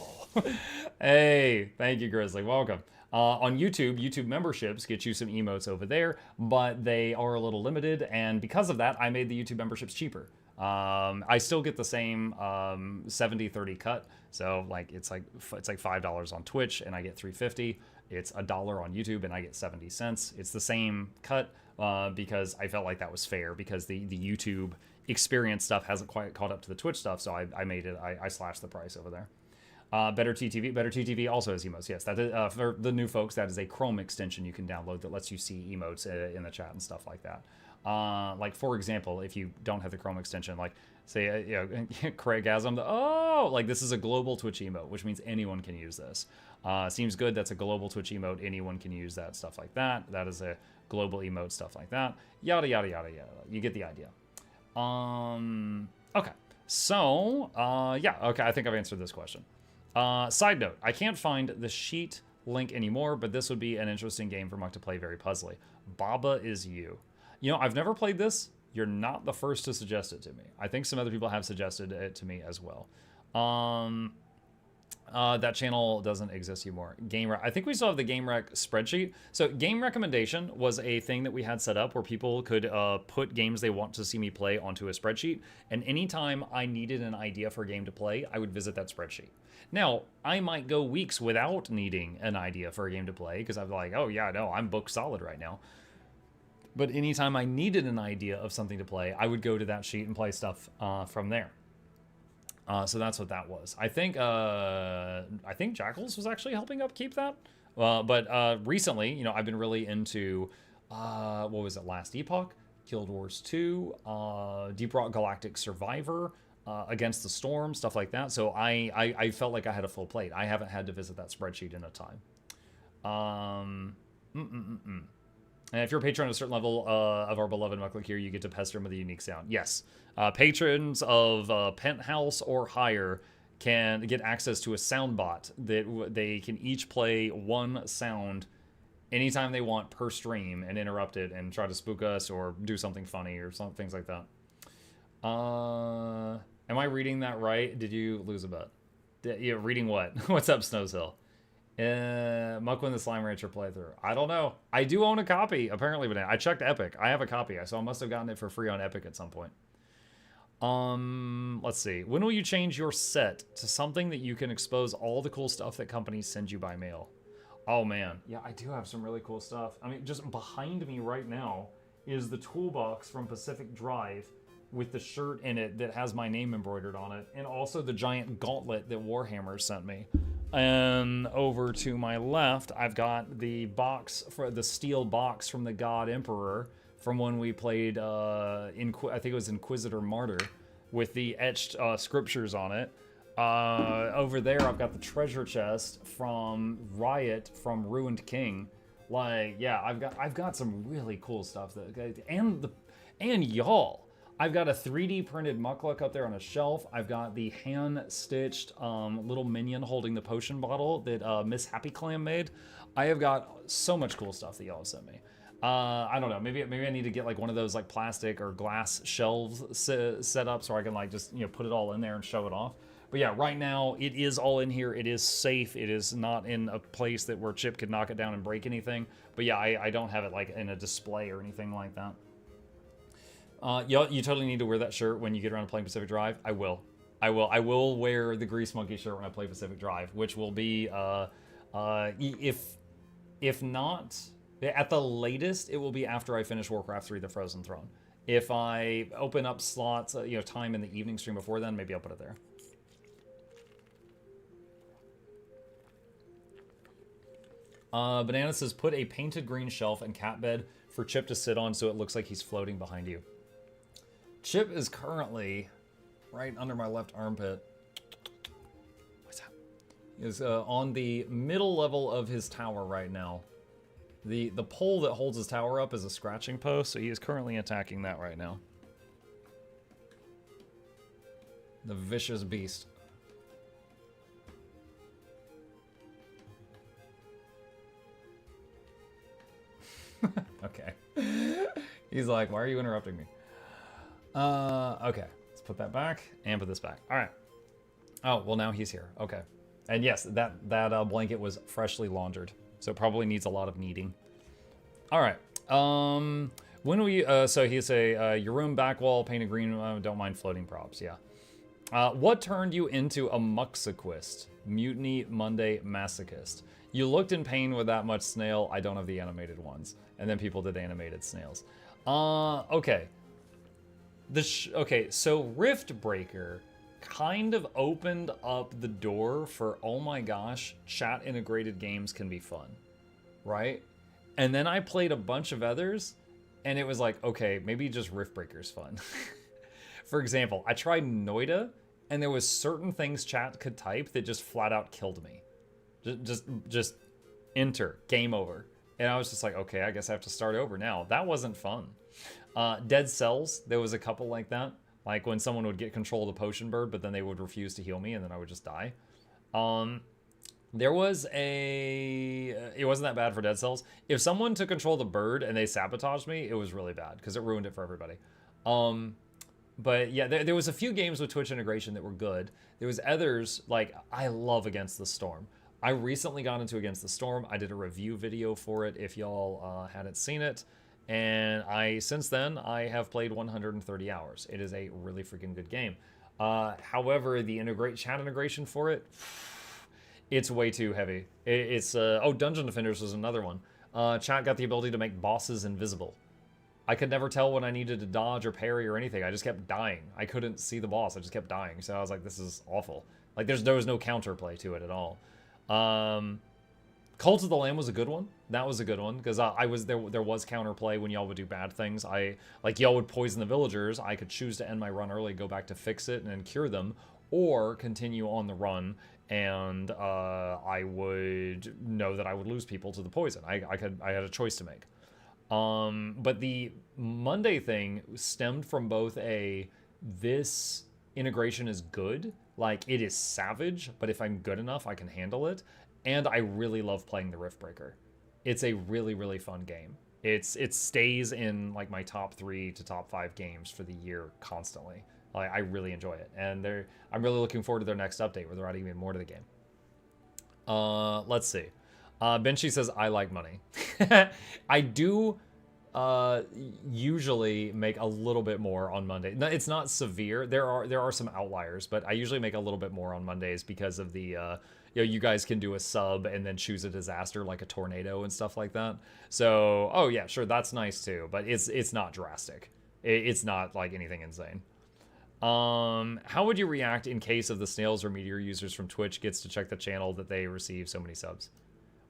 Hey, thank you, Grizzly. Welcome. On YouTube memberships get you some emotes over there, but they are a little limited, and because of that, I made the YouTube memberships cheaper. I still get the same 70-30 cut, so like it's like $5 on Twitch, and I get $3.50. It's $1 on YouTube, and I get 70 cents. It's the same cut because I felt like that was fair, because the YouTube experience stuff hasn't quite caught up to the Twitch stuff, so I made it. I slashed the price over there. Better TTV also has emotes. Yes, that is, for the new folks, that is a Chrome extension you can download that lets you see emotes in the chat and stuff like that. Like for example, if you don't have the Chrome extension, like say you know Craigasm, like this is a global Twitch emote, which means anyone can use this. Seems good. That's a global Twitch emote. Anyone can use that, stuff like that. That is a global emote, stuff like that. Yada yada yada yada. You get the idea. Okay. So yeah. Okay. I think I've answered this question. Side note, I can't find the sheet link anymore, but this would be an interesting game for Muk to play, very puzzly. Baba Is You. You know, I've never played this. You're not the first to suggest it to me. I think some other people have suggested it to me as well. That channel doesn't exist anymore. I think we still have the Game Rec spreadsheet. So game recommendation was a thing that we had set up where people could put games they want to see me play onto a spreadsheet. And anytime I needed an idea for a game to play, I would visit that spreadsheet. Now, I might go weeks without needing an idea for a game to play because I'm like, oh yeah, no, I'm booked solid right now. But anytime I needed an idea of something to play, I would go to that sheet and play stuff from there. So that's what that was. I think Jackals was actually helping upkeep that. But recently, you know, I've been really into what was it? Last Epoch, Guild Wars 2, Deep Rock Galactic Survivor, Against the Storm, stuff like that. So I felt like I had a full plate. I haven't had to visit that spreadsheet in a time. And if you're a patron at a certain level of our beloved Mukluk here, you get to pester him with a unique sound. Yes. Patrons of Penthouse or higher can get access to a sound bot that they can each play one sound anytime they want per stream and interrupt it and try to spook us or do something funny or things like that. Am I reading that right? Did you lose a bet? Yeah, reading what? What's up, Snowshill? Muk win the Slime Rancher playthrough. I don't know. I do own a copy, apparently, but I checked Epic. I have a copy, so I must have gotten it for free on Epic at some point. Let's see. When will you change your set to something that you can expose all the cool stuff that companies send you by mail? Oh, man. Yeah, I do have some really cool stuff. I mean, just behind me right now is the toolbox from Pacific Drive with the shirt in it that has my name embroidered on it, and also the giant gauntlet that Warhammer sent me. And over to my left, I've got the box, for the steel box from the God Emperor from when we played, I think it was Inquisitor Martyr, with the etched scriptures on it. Over there, I've got the treasure chest from Riot from Ruined King. Like, yeah, I've got some really cool stuff that, and y'all. I've got a 3D printed Mukluk up there on a shelf. I've got the hand-stitched little minion holding the potion bottle that Miss Happy Clam made. I have got so much cool stuff that y'all have sent me. I don't know. Maybe I need to get like one of those like plastic or glass shelves set up so I can like just, you know, put it all in there and show it off. But yeah, right now it is all in here. It is safe. It is not in a place that where Chip could knock it down and break anything. But yeah, I don't have it like in a display or anything like that. You totally need to wear that shirt when you get around to playing Pacific Drive. I will wear the Grease Monkey shirt when I play Pacific Drive, which will be, if not, at the latest, it will be after I finish Warcraft 3: The Frozen Throne. If I open up slots, you know, time in the evening stream before then, maybe I'll put it there. Banana says, put a painted green shelf and cat bed for Chip to sit on so it looks like he's floating behind you. Chip is currently right under my left armpit. What's that? Is on the middle level of his tower right now. The pole that holds his tower up is a scratching post, so he is currently attacking that right now. The vicious beast. Okay. He's like, why are you interrupting me? Okay. Let's put that back and put this back. All right. Oh, well, now he's here. Okay. And yes, that blanket was freshly laundered, so it probably needs a lot of kneading. All right. When we so he say your room back wall painted green. Don't mind floating props. Yeah. What turned you into a Muxaquist? Mutiny Monday masochist. You looked in pain with that much snail. I don't have the animated ones. And then people did animated snails. Okay. Okay, so Riftbreaker kind of opened up the door for, oh my gosh, chat integrated games can be fun, right? And then I played a bunch of others, and it was like, okay, maybe just Riftbreaker's fun. For example, I tried Noida, and there was certain things chat could type that just flat out killed me. Just enter, game over. And I was just like, okay, I guess I have to start over now. That wasn't fun. Dead Cells, there was a couple like that. Like when someone would get control of the potion bird, but then they would refuse to heal me, and then I would just die. There was it wasn't that bad for Dead Cells. If someone took control of the bird and they sabotaged me, it was really bad because it ruined it for everybody. But yeah, there was a few games with Twitch integration that were good. There was others, like, I love Against the Storm. I recently got into Against the Storm. I did a review video for it if y'all hadn't seen it. And since then, I have played 130 hours. It is a really freaking good game. However, the chat integration for it, it's way too heavy. Oh, Dungeon Defenders was another one. Chat got the ability to make bosses invisible. I could never tell when I needed to dodge or parry or anything. I just kept dying. I couldn't see the boss. I just kept dying. So I was like, this is awful. Like, there was no counterplay to it at all. Cult of the Lamb was a good one. That was a good one because there was counterplay when y'all would do bad things. Y'all would poison the villagers. I could choose to end my run early, go back to fix it and then cure them, or continue on the run, and I would know that I would lose people to the poison. I had a choice to make. But the Monday thing stemmed from both this integration is good, like it is savage, but if I'm good enough, I can handle it. And I really love playing the Riftbreaker. It's a really, really fun game. It stays in like my top 3 to top 5 games for the year constantly. Like, I really enjoy it. And I'm really looking forward to their next update where they're adding even more to the game. Let's see. Benchy says, I like money. I do usually make a little bit more on Monday. No, it's not severe. There are some outliers, but I usually make a little bit more on Mondays because of the you guys can do a sub and then choose a disaster like a tornado and stuff like that. So, oh yeah, sure, that's nice too, but it's not drastic. It's not like anything insane. How would you react in case of the snails or meteor users from Twitch gets to check the channel that they receive so many subs?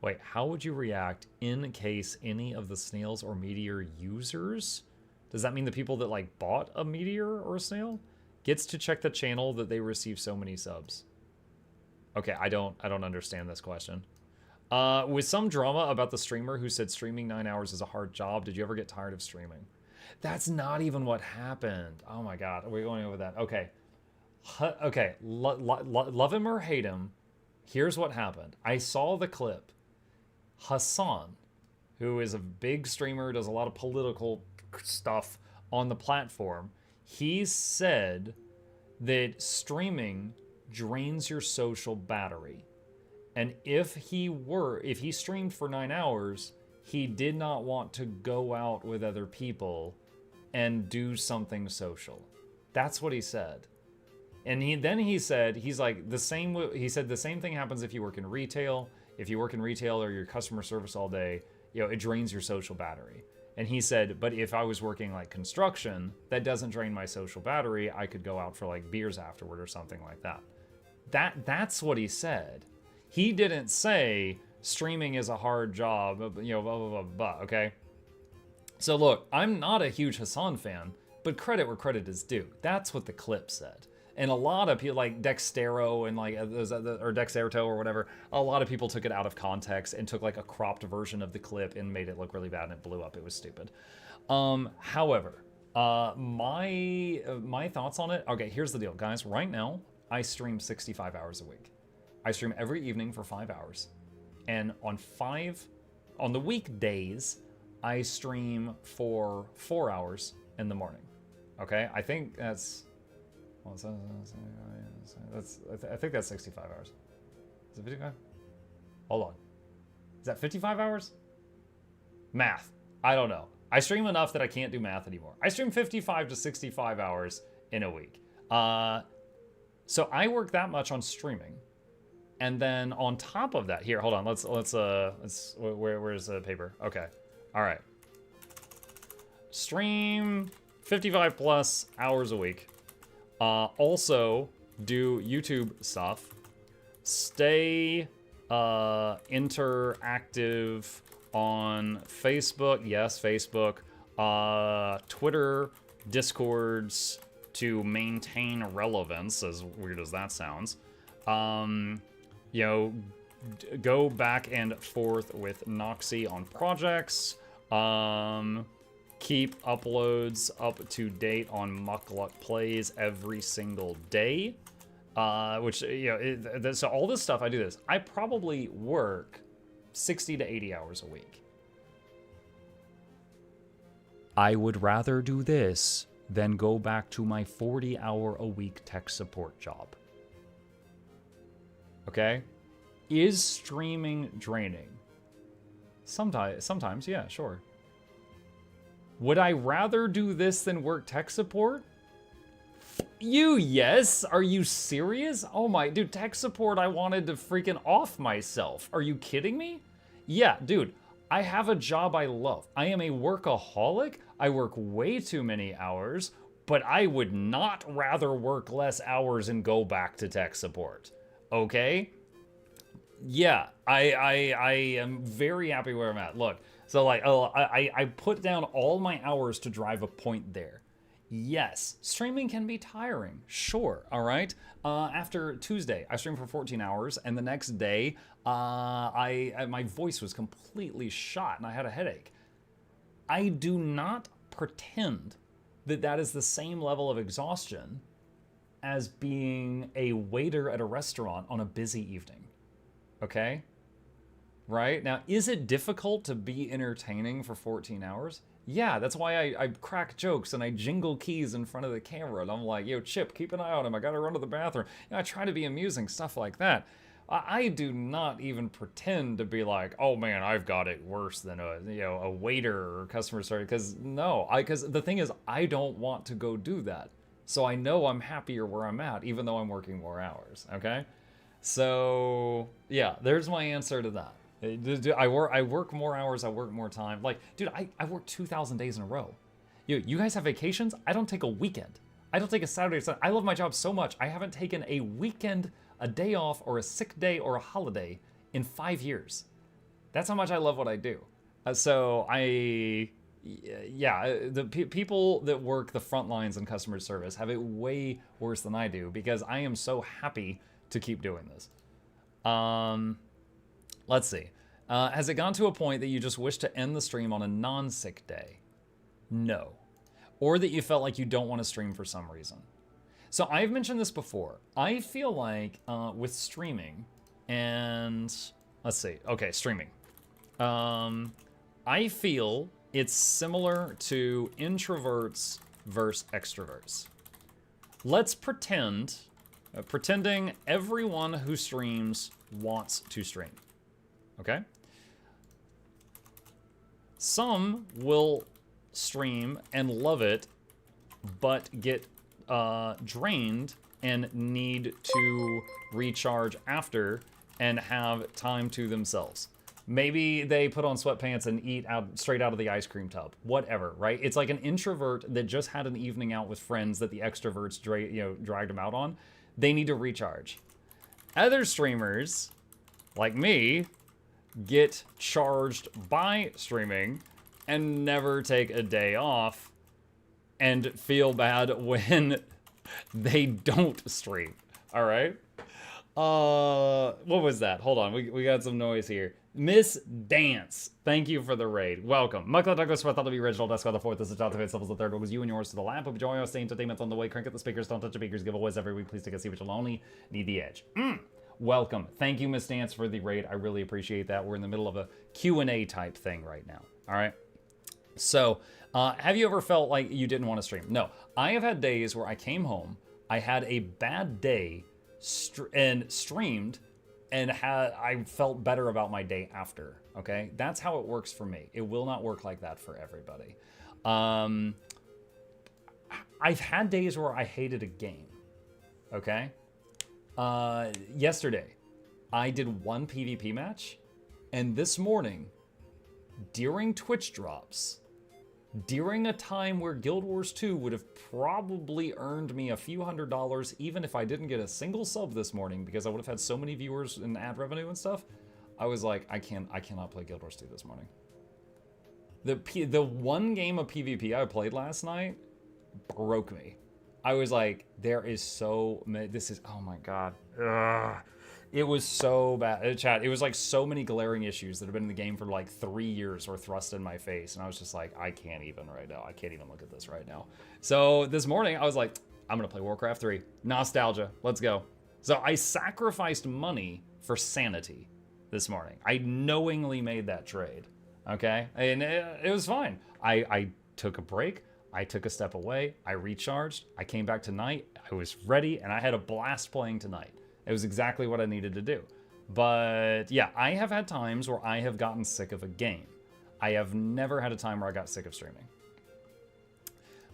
Wait, how would you react in case any of the snails or meteor users? Does that mean the people that like bought a meteor or a snail gets to check the channel that they receive so many subs? Okay, I don't understand this question. With some drama about the streamer who said streaming 9 hours is a hard job, did you ever get tired of streaming? That's not even what happened. Oh my god, are we going over that? Okay. Okay, love him or hate him, here's what happened. I saw the clip. Hassan, who is a big streamer, does a lot of political stuff on the platform, he said that streaming drains your social battery. And if he streamed for 9 hours, he did not want to go out with other people and do something social. That's what he said. And then he said the same thing happens if you work in retail. If you work in retail or your customer service all day, it drains your social battery. And he said, but if I was working like construction, that doesn't drain my social battery. I could go out for like beers afterward or something like that. That's what he said. He didn't say streaming is a hard job, blah, blah, blah, blah, okay? So look, I'm not a huge Hassan fan, but credit where credit is due. That's what the clip said. And a lot of people, like Dextero and like or Dexerto or whatever, a lot of people took it out of context and took like a cropped version of the clip and made it look really bad and it blew up. It was stupid. However, My thoughts on it. Okay, here's the deal, guys. Right now, I stream 65 hours a week. I stream every evening for 5 hours. And on the weekdays, I stream for 4 hours in the morning. Okay, I think that's, I think that's 65 hours. Is it 55? Hold on. Is that 55 hours? Math. I don't know. I stream enough that I can't do math anymore. I stream 55 to 65 hours in a week. So I work that much on streaming. And then on top of that, here, hold on. Let's where's the paper? Okay. All right. Stream 55 plus hours a week. Also do YouTube stuff. Stay interactive on Facebook. Yes, Facebook. Twitter, Discords to maintain relevance, as weird as that sounds. You know, go back and forth with Noxxi on projects. Keep uploads up to date on Mukluk Plays every single day. Which, you know, so all this stuff, I do this. I probably work 60 to 80 hours a week. I would rather do this than go back to my 40-hour-a-week tech support job. Okay? Is streaming draining? Sometimes, yeah, sure. Would I rather do this than work tech support? Yes? Are you serious? Oh my, dude, tech support, I wanted to freaking off myself. Are you kidding me? Yeah, dude, I have a job I love. I am a workaholic. I work way too many hours, but I would not rather work less hours and go back to tech support. Okay? Yeah, I am very happy where I'm at. Look, so like, I put down all my hours to drive a point there. Yes, streaming can be tiring, sure, all right? After Tuesday, I streamed for 14 hours, and the next day, my voice was completely shot, and I had a headache. I do not pretend that that is the same level of exhaustion as being a waiter at a restaurant on a busy evening, okay? Right? Now, is it difficult to be entertaining for 14 hours? Yeah, that's why I crack jokes and I jingle keys in front of the camera. And I'm like, yo, Chip, keep an eye on him. I gotta run to the bathroom. You know, I try to be amusing, stuff like that. I do not even pretend to be like, oh man, I've got it worse than a waiter or customer service. Because no, because the thing is, I don't want to go do that. So I know I'm happier where I'm at, even though I'm working more hours, okay? So yeah, there's my answer to that. I work more hours, I work more time. Like, dude, I work 2,000 days in a row. You guys have vacations? I don't take a weekend. I don't take a Saturday. I love my job so much. I haven't taken a weekend, a day off, or a sick day, or a holiday in 5 years. That's how much I love what I do. The people that work the front lines in customer service have it way worse than I do because I am so happy to keep doing this. Let's see. Has it gone to a point that you just wish to end the stream on a non-sick day? No. Or that you felt like you don't want to stream for some reason? So I've mentioned this before. I feel like with streaming, and let's see. Okay, streaming. I feel it's similar to introverts versus extroverts. Let's pretending everyone who streams wants to stream. Okay? Some will stream and love it, but get drained and need to recharge after and have time to themselves. Maybe they put on sweatpants and eat straight out of the ice cream tub. Whatever, right? It's like an introvert that just had an evening out with friends that the extroverts dragged them out on. They need to recharge. Other streamers, like me, get charged by streaming and never take a day off and feel bad when they don't stream, all right? What was that? Hold on, we got some noise here. Miss Dance, thank you for the raid. Welcome. Mukluk Douglas for thought to be original. Desk on the fourth. This is Jonathan Levels the third. What was you and yours to the lamp? Of joy, stay entertainment on the way. Crank at the speakers. Don't touch the speakers. Giveaways every week. Please take a seat, but you'll only need the edge. Welcome. Thank you, Miss Dance, for the raid. I really appreciate that. We're in the middle of a Q&A type thing right now. All right. So, have you ever felt like you didn't want to stream? No. I have had days where I came home, I had a bad day, and streamed, and I felt better about my day after, okay? That's how it works for me. It will not work like that for everybody. I've had days where I hated a game, okay? Yesterday, I did one PvP match, and this morning, during Twitch drops, during a time where Guild Wars 2 would have probably earned me a few $100s, even if I didn't get a single sub this morning, because I would have had so many viewers and ad revenue and stuff, I was like, I cannot play Guild Wars 2 this morning. The one game of PvP I played last night broke me. I was like, there is so many, oh my god. Ugh. It was so bad. Chat, it was like so many glaring issues that have been in the game for like 3 years were thrust in my face. And I was just like, I can't even right now. I can't even look at this right now. So this morning I was like, I'm going to play Warcraft 3. Nostalgia. Let's go. So I sacrificed money for sanity this morning. I knowingly made that trade. Okay. And it was fine. I took a break. I took a step away. I recharged. I came back tonight. I was ready and I had a blast playing tonight. It was exactly what I needed to do. But yeah, I have had times where I have gotten sick of a game. I have never had a time where I got sick of streaming.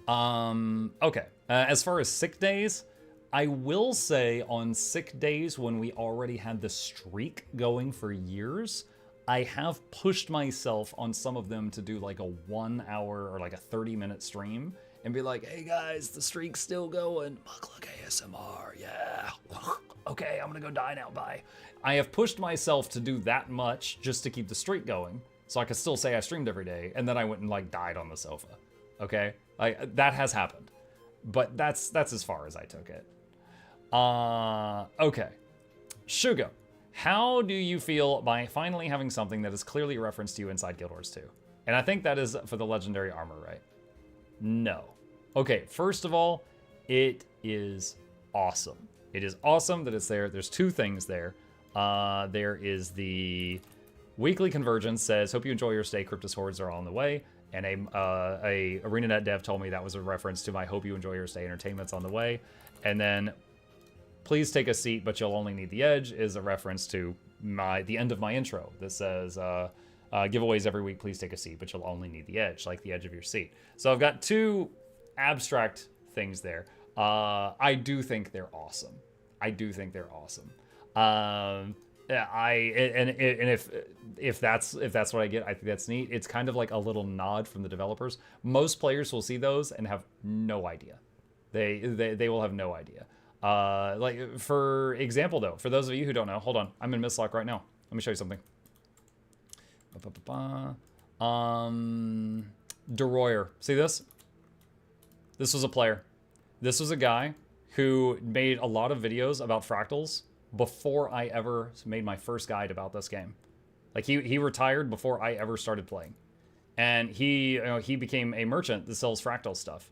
Okay. As far as sick days, I will say on sick days when we already had the streak going for years, I have pushed myself on some of them to do like a 1 hour or like a 30-minute stream and be like, hey guys, the streak's still going. Mukluk ASMR, yeah. Okay, I'm gonna go die now, bye. I have pushed myself to do that much just to keep the streak going, so I could still say I streamed every day, and then I went and like died on the sofa. Okay, like that has happened, but that's as far as I took it. Okay, Shugo, how do you feel by finally having something that is clearly a reference to you inside Guild Wars 2? And I think that is for the legendary armor, right? No. Okay, first of all, it is awesome. It is awesome that it's there. There's two things there. There is the weekly convergence says, hope you enjoy your stay. Cryptus hordes are on the way. And a ArenaNet dev told me that was a reference to my hope you enjoy your stay. Entertainment's on the way. And then please take a seat, but you'll only need the edge is a reference to the end of my intro that says giveaways every week. Please take a seat, but you'll only need the edge, like the edge of your seat. So I've got two abstract things there. I do think they're awesome. I do think they're awesome. If that's what I get, I think that's neat. It's kind of like a little nod from the developers. Most players will see those and have no idea. They will have no idea. Like for example, though, for those of you who don't know, hold on, I'm in Mistlock right now. Let me show you something. Deroyer, see this? This was a player. This was a guy who made a lot of videos about fractals before I ever made my first guide about this game. Like he retired before I ever started playing, and he became a merchant that sells fractal stuff.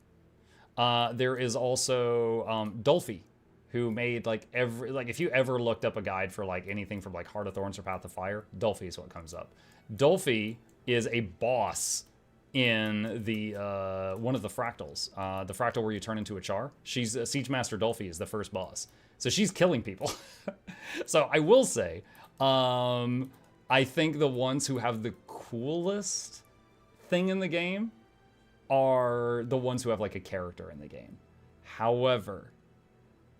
There is also Dolphy, who made if you ever looked up a guide for like anything from like Heart of Thorns or Path of Fire, Dolphy is what comes up. Dolphy is a boss in the one of the fractals, the fractal where you turn into a char. She's Siege Master Dolphy is the first boss, so she's killing people. So I will say, I think the ones who have the coolest thing in the game are the ones who have like a character in the game. However,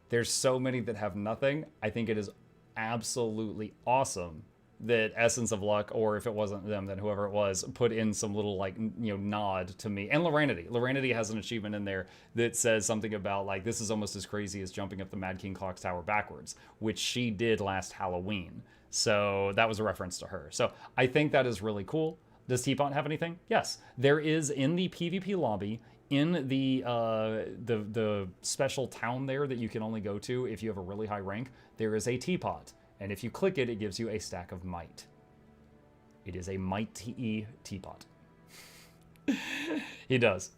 there's so many that have nothing. I think it is absolutely awesome that Essence of Luck, or if it wasn't them, then whoever it was, put in some little like, nod to me. And Loranity. Loranity has an achievement in there that says something about like, this is almost as crazy as jumping up the Mad King Clock's tower backwards, which she did last Halloween. So that was a reference to her. So I think that is really cool. Does Teapot have anything? Yes. There is in the PvP lobby, in the special town there that you can only go to if you have a really high rank, there is a teapot. And if you click it, it gives you a stack of might. It is a mighty teapot. He does.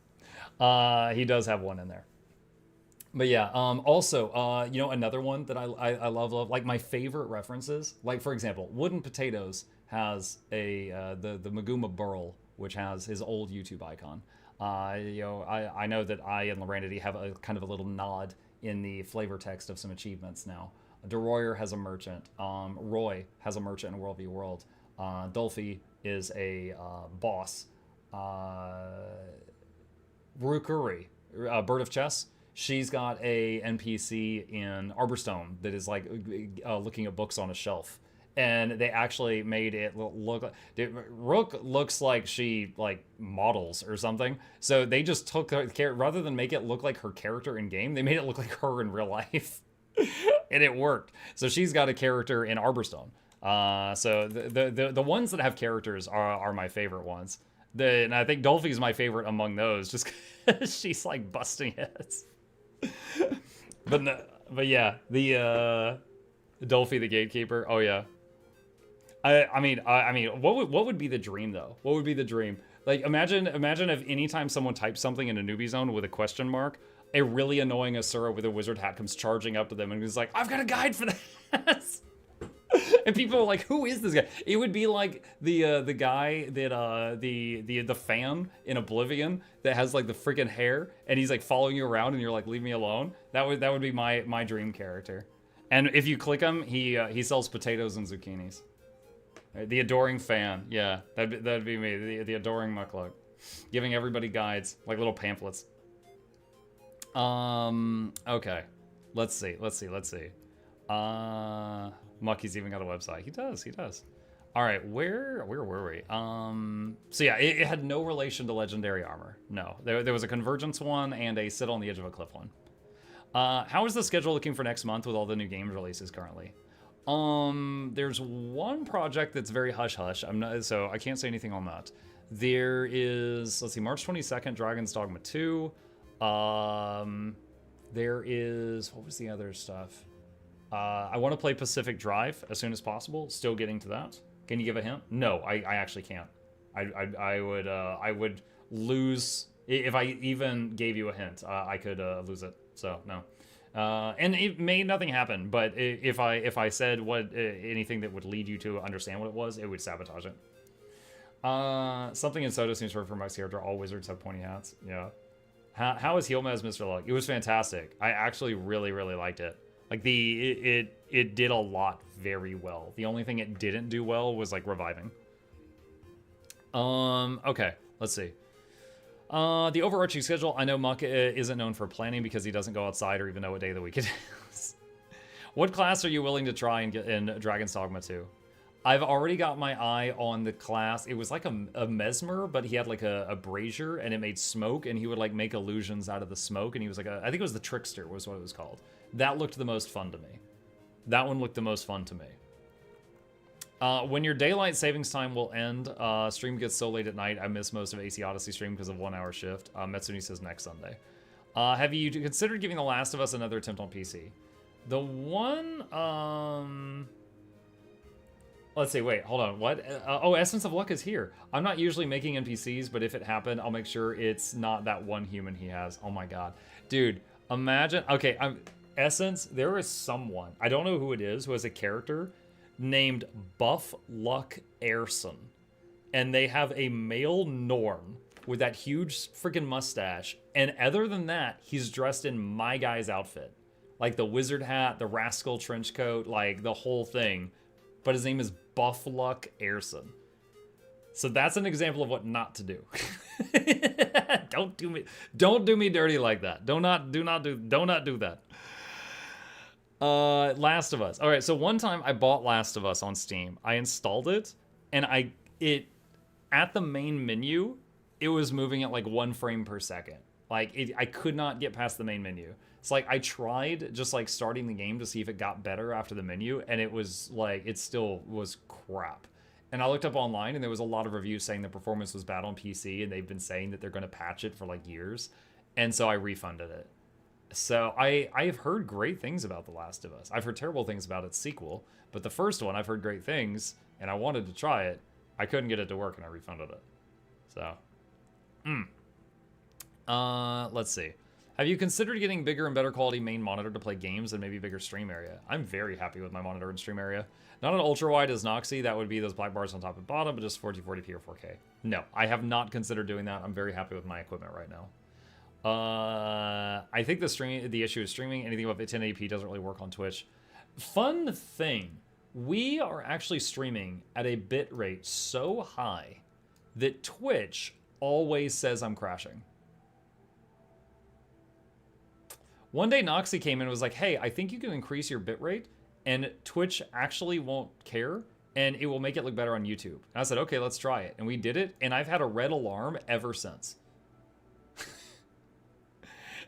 He does have one in there. But yeah, also, you know, another one that I love, like my favorite references, like for example, Wooden Potatoes has the Maguma Burl, which has his old YouTube icon. You know, I know that I and Loranity have a kind of a little nod in the flavor text of some achievements now. DeRoyer has a merchant. Roy has a merchant in World v World. Dolphy is a boss. Rukuri, Bird of Chess, she's got a NPC in Arborstone that is like looking at books on a shelf. And they actually made it look like Rook looks like she like models or something. So they just took her, rather than make it look like her character in game, they made it look like her in real life. And it worked. So she's got a character in Arborstone. So the ones that have characters are my favorite ones. And I think Dolphy's my favorite among those, just because she's like busting heads. But yeah, the Dolphy the Gatekeeper. Oh yeah. I mean, what would be the dream though? What would be the dream? Like, imagine if anytime someone types something in a newbie zone with a question mark, a really annoying Asura with a wizard hat comes charging up to them and is like, "I've got a guide for this." And people are like, "Who is this guy?" It would be like the guy that the fan in Oblivion that has like the freaking hair and he's like following you around and you're like, "Leave me alone." That would be my dream character. And if you click him, he sells potatoes and zucchinis. The adoring fan, yeah, that'd be me. The adoring Mukluk, giving everybody guides like little pamphlets. Okay, let's see. Mucky's even got a website. He does. All right, where were we? So yeah, it had no relation to legendary armor. No, there was a convergence one and a sit on the edge of a cliff one. How is the schedule looking for next month with all the new games releases currently? There's one project that's very hush-hush. So I can't say anything on that. There is, let's see, March 22nd, Dragon's Dogma 2. There is, what was the other stuff? I want to play Pacific Drive as soon as possible. Still getting to that. Can you give a hint? No, I actually can't. I would lose if I even gave you a hint. I could lose it. So no. And it may nothing happen, but if I said anything that would lead you to understand what it was, it would sabotage it. Something in Soda seems to work for my character. All wizards have pointy hats. Yeah. How is Heelmez Mr. Luck? It was fantastic. I actually really liked it. Like it did a lot very well. The only thing it didn't do well was like reviving. Okay, let's see. The overarching schedule, I know Muck isn't known for planning because he doesn't go outside or even know what day of the week it is. What class are you willing to try and get in Dragon's Dogma 2? I've already got my eye on the class. It was like a Mesmer, but he had like a brazier and it made smoke and he would like make illusions out of the smoke. And he was like I think it was the Trickster was what it was called. That looked the most fun to me. That one looked the most fun to me. When your daylight savings time will end, stream gets so late at night, I miss most of AC Odyssey stream because of 1 hour shift. Metsuni says next Sunday. Have you considered giving The Last of Us another attempt on PC? The one, let's see, wait, hold on, what? Oh, Essence of Luck is here. I'm not usually making NPCs, but if it happened, I'll make sure it's not that one human he has. Oh my god. Dude, imagine, okay, Essence, there is someone, I don't know who it is, who has a character named Buff Luck Airson. And they have a male Norn with that huge freaking mustache. And other than that, he's dressed in my guy's outfit. Like the wizard hat, the rascal trench coat, like the whole thing. But his name is Buff Luck Airson. So that's an example of what not to do. Don't do me dirty like that. Do not do that. Last of Us. All right, so one time I bought Last of Us on Steam. I installed it, and at the main menu, it was moving at like 1 frame per second. Like I could not get past the main menu. It's like I tried just like starting the game to see if it got better after the menu, and it was like it still was crap. And I looked up online, and there was a lot of reviews saying the performance was bad on PC, and they've been saying that they're going to patch it for like years. And so I refunded it. So I've heard great things about The Last of Us. I've heard terrible things about its sequel, but the first one I've heard great things, and I wanted to try it. I couldn't get it to work, and I refunded it. So, let's see. Have you considered getting bigger and better quality main monitor to play games and maybe bigger stream area? I'm very happy with my monitor and stream area. Not an ultra wide as Noxxi, that would be those black bars on top and bottom, but just 1440p or 4K. No, I have not considered doing that. I'm very happy with my equipment right now. I think the issue is streaming. Anything above 1080p doesn't really work on Twitch. Fun thing, we are actually streaming at a bit rate so high that Twitch always says I'm crashing. One day Noxxi came in and was like, hey, I think you can increase your bitrate and Twitch actually won't care and it will make it look better on YouTube. And I said, okay, let's try it. And we did it, and I've had a red alarm ever since.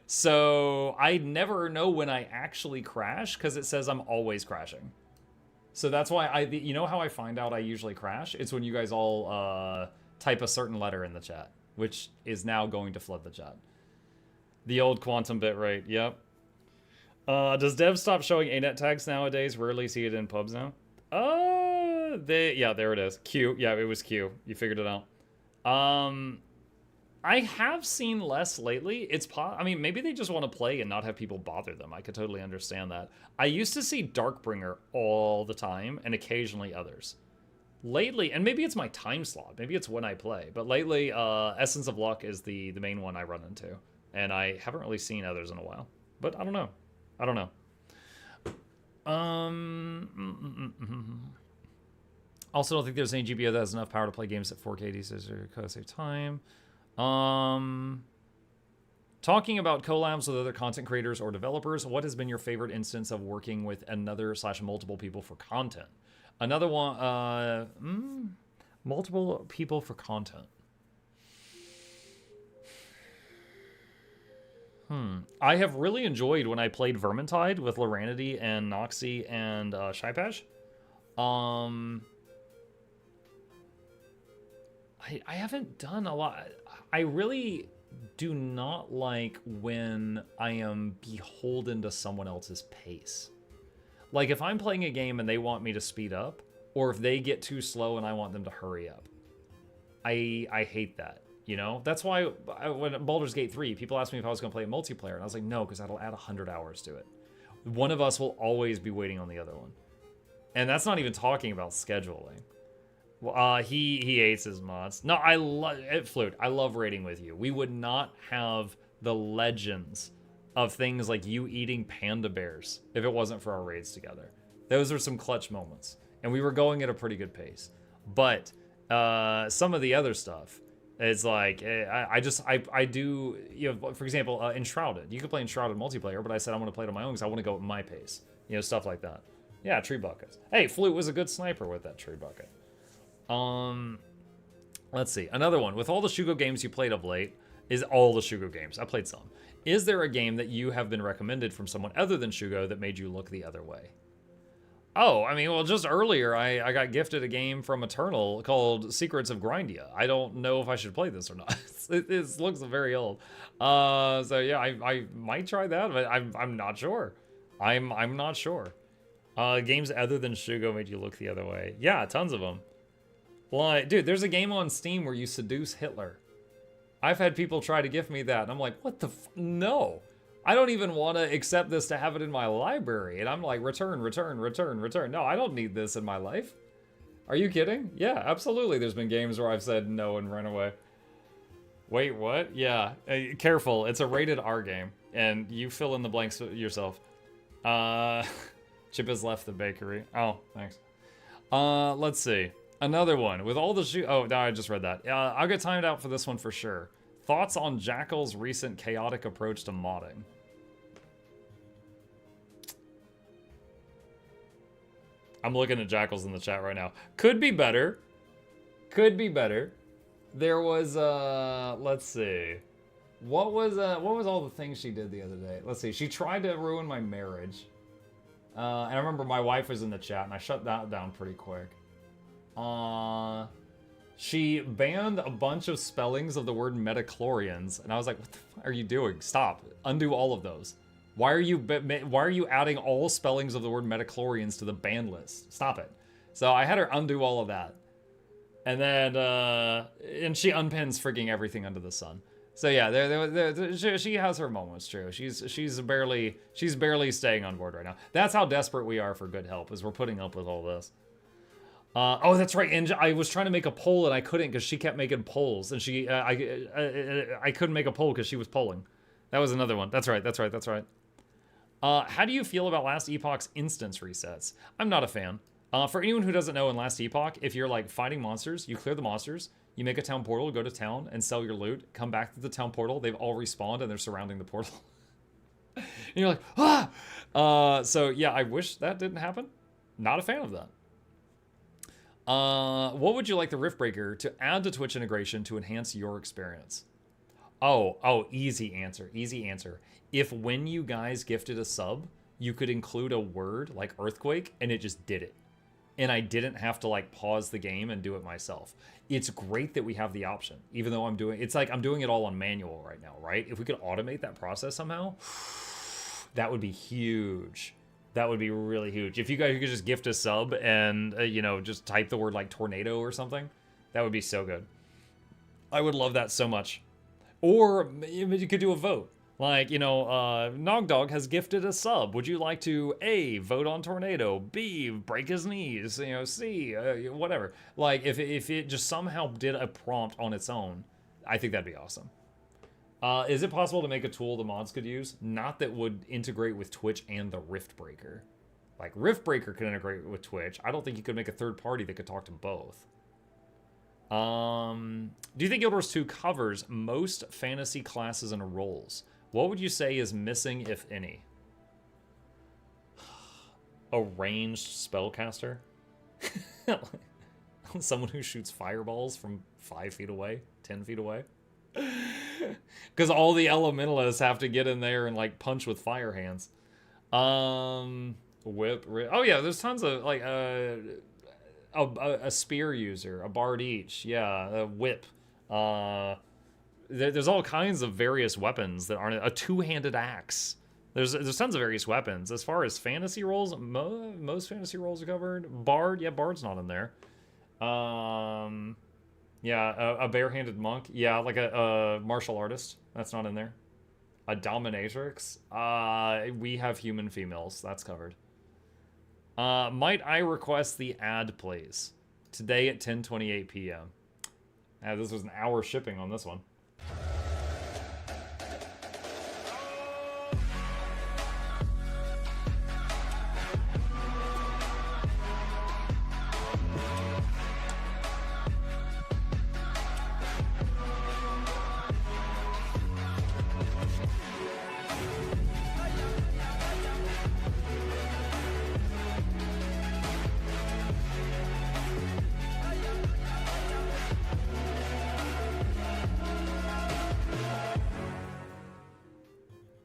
So I never know when I actually crash because it says I'm always crashing. So that's why you know how I find out I usually crash? It's when you guys all type a certain letter in the chat, which is now going to flood the chat. The old quantum bitrate, yep. Does dev stop showing ANET tags nowadays? Rarely see it in pubs now. Yeah, there it is. Q, yeah, it was Q. You figured it out. I have seen less lately. I mean, maybe they just want to play and not have people bother them. I could totally understand that. I used to see Darkbringer all the time and occasionally others. Lately, and maybe it's my time slot. Maybe it's when I play. But lately, Essence of Luck is the main one I run into. And I haven't really seen others in a while. But I don't know. I don't know. Also, don't think there's any GPU that has enough power to play games at 4K these to save time. Talking about collabs with other content creators or developers, what has been your favorite instance of working with another/multiple people for content? Another one, multiple people for content. I have really enjoyed when I played Vermintide with Loranity and Noxxi and Shypash. I haven't done a lot. I really do not like when I am beholden to someone else's pace. Like if I'm playing a game and they want me to speed up, or if they get too slow and I want them to hurry up. I hate that, you know? That's why when Baldur's Gate 3, people asked me if I was going to play it multiplayer, and I was like, no, because that'll add 100 hours to it. One of us will always be waiting on the other one. And that's not even talking about scheduling. Well, he hates his mods. No, I love it. Flute, I love raiding with you. We would not have the legends of things like you eating panda bears if it wasn't for our raids together. Those are some clutch moments, and we were going at a pretty good pace. But some of the other stuff is like I do, you know, for example, Enshrouded. You could play Enshrouded multiplayer, but I said I want to play it on my own because I want to go at my pace. You know, stuff like that. Yeah, tree buckets. Hey, Flute was a good sniper with that tree bucket. Let's see. Another one. With all the Shugo games you played of late, is all the Shugo games. I played some. Is there a game that you have been recommended from someone other than Shugo that made you look the other way? Oh, I mean, well, just earlier I got gifted a game from Eternal called Secrets of Grindia. I don't know if I should play this or not. It looks very old. So yeah, I might try that, but I'm not sure. I'm not sure. Games other than Shugo made you look the other way. Yeah, tons of them. Like, dude, there's a game on Steam where you seduce Hitler. I've had people try to gift me that, and I'm like, what the no. I don't even want to accept this to have it in my library. And I'm like, return, return, return, return. No, I don't need this in my life. Are you kidding? Yeah, absolutely. There's been games where I've said no and run away. Wait, what? Yeah, careful. It's a rated R game, and you fill in the blanks yourself. Chip has left the bakery. Oh, thanks. Let's see. Another one. With all the oh, no, I just read that. I'll get timed out for this one for sure. Thoughts on Jackal's recent chaotic approach to modding? I'm looking at Jackals in the chat right now. Could be better. Could be better. There was, let's see. What was all the things she did the other day? Let's see. She tried to ruin my marriage. And I remember my wife was in the chat, and I shut that down pretty quick. She banned a bunch of spellings of the word metachlorians, and I was like, what the fuck are you doing? Stop. Undo all of those. Why are you adding all spellings of the word metachlorians to the ban list? Stop it. So I had her undo all of that. And then, and she unpins freaking everything under the sun. So yeah, she has her moments, true. She's barely staying on board right now. That's how desperate we are for good help, is we're putting up with all this. Oh, that's right. And I was trying to make a poll and I couldn't because she kept making polls, and I couldn't make a poll because she was polling. That was another one. That's right. How do you feel about Last Epoch's instance resets? I'm not a fan. For anyone who doesn't know, in Last Epoch, if you're like fighting monsters, you clear the monsters, you make a town portal, go to town and sell your loot, come back to the town portal, they've all respawned and they're surrounding the portal. And you're like, ah! So yeah, I wish that didn't happen. Not a fan of that. What would you like the Riftbreaker to add to Twitch integration to enhance your experience? Oh, easy answer. If when you guys gifted a sub, you could include a word like earthquake and it just did it. And I didn't have to like pause the game and do it myself. It's great that we have the option, even though I'm doing it all on manual right now, right? If we could automate that process somehow, that would be huge. That would be really huge. If you guys could just gift a sub and, just type the word like tornado or something, that would be so good. I would love that so much. Or you could do a vote. Like, Nogdog has gifted a sub. Would you like to A, vote on tornado, B, break his knees, C, whatever. Like, if it just somehow did a prompt on its own, I think that'd be awesome. Is it possible to make a tool the mods could use? Not that would integrate with Twitch and the Riftbreaker. Like, Riftbreaker could integrate with Twitch. I don't think you could make a third party that could talk to both. Do you think Guild Wars 2 covers most fantasy classes and roles? What would you say is missing, if any? A ranged spellcaster? Someone who shoots fireballs from 5 feet away, 10 feet away? Because all the elementalists have to get in there and like punch with fire hands. Whip. Oh yeah, there's tons of like a spear user, a bard each. Yeah, a whip. There's all kinds of various weapons that aren't a two-handed axe. There's tons of various weapons. As far as fantasy roles, most fantasy roles are covered. Bard, yeah, Bard's not in there. Yeah, a barehanded monk. Yeah, like a martial artist. That's not in there. A dominatrix. We have human females. That's covered. Might I request the ad, please? Today at 10:28 p.m. This was an hour shipping on this one.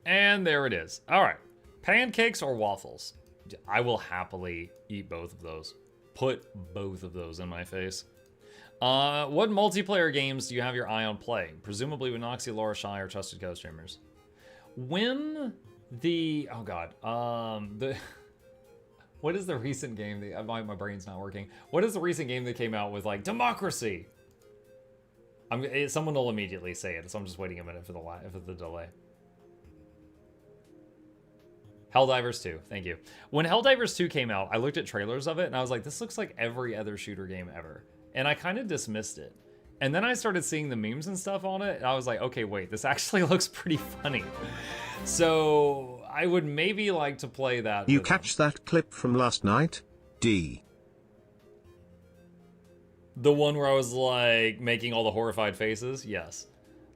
And there it is. All right. Pancakes or waffles? I will happily eat both of those. Put both of those in my face. What multiplayer games do you have your eye on playing? Presumably with Noxxi, Laura Shy, or Trusted Co-streamers. When the... Oh, God. What is the recent game that... My brain's not working. What is the recent game that came out with, like, democracy? Someone will immediately say it, so I'm just waiting a minute for the delay. Helldivers 2, thank you. When Helldivers 2 came out, I looked at trailers of it, and I was like, this looks like every other shooter game ever. And I kind of dismissed it. And then I started seeing the memes and stuff on it, and I was like, okay, wait, this actually looks pretty funny. So I would maybe like to play that. You catch that clip from last night? D. The one where I was like making all the horrified faces? Yes.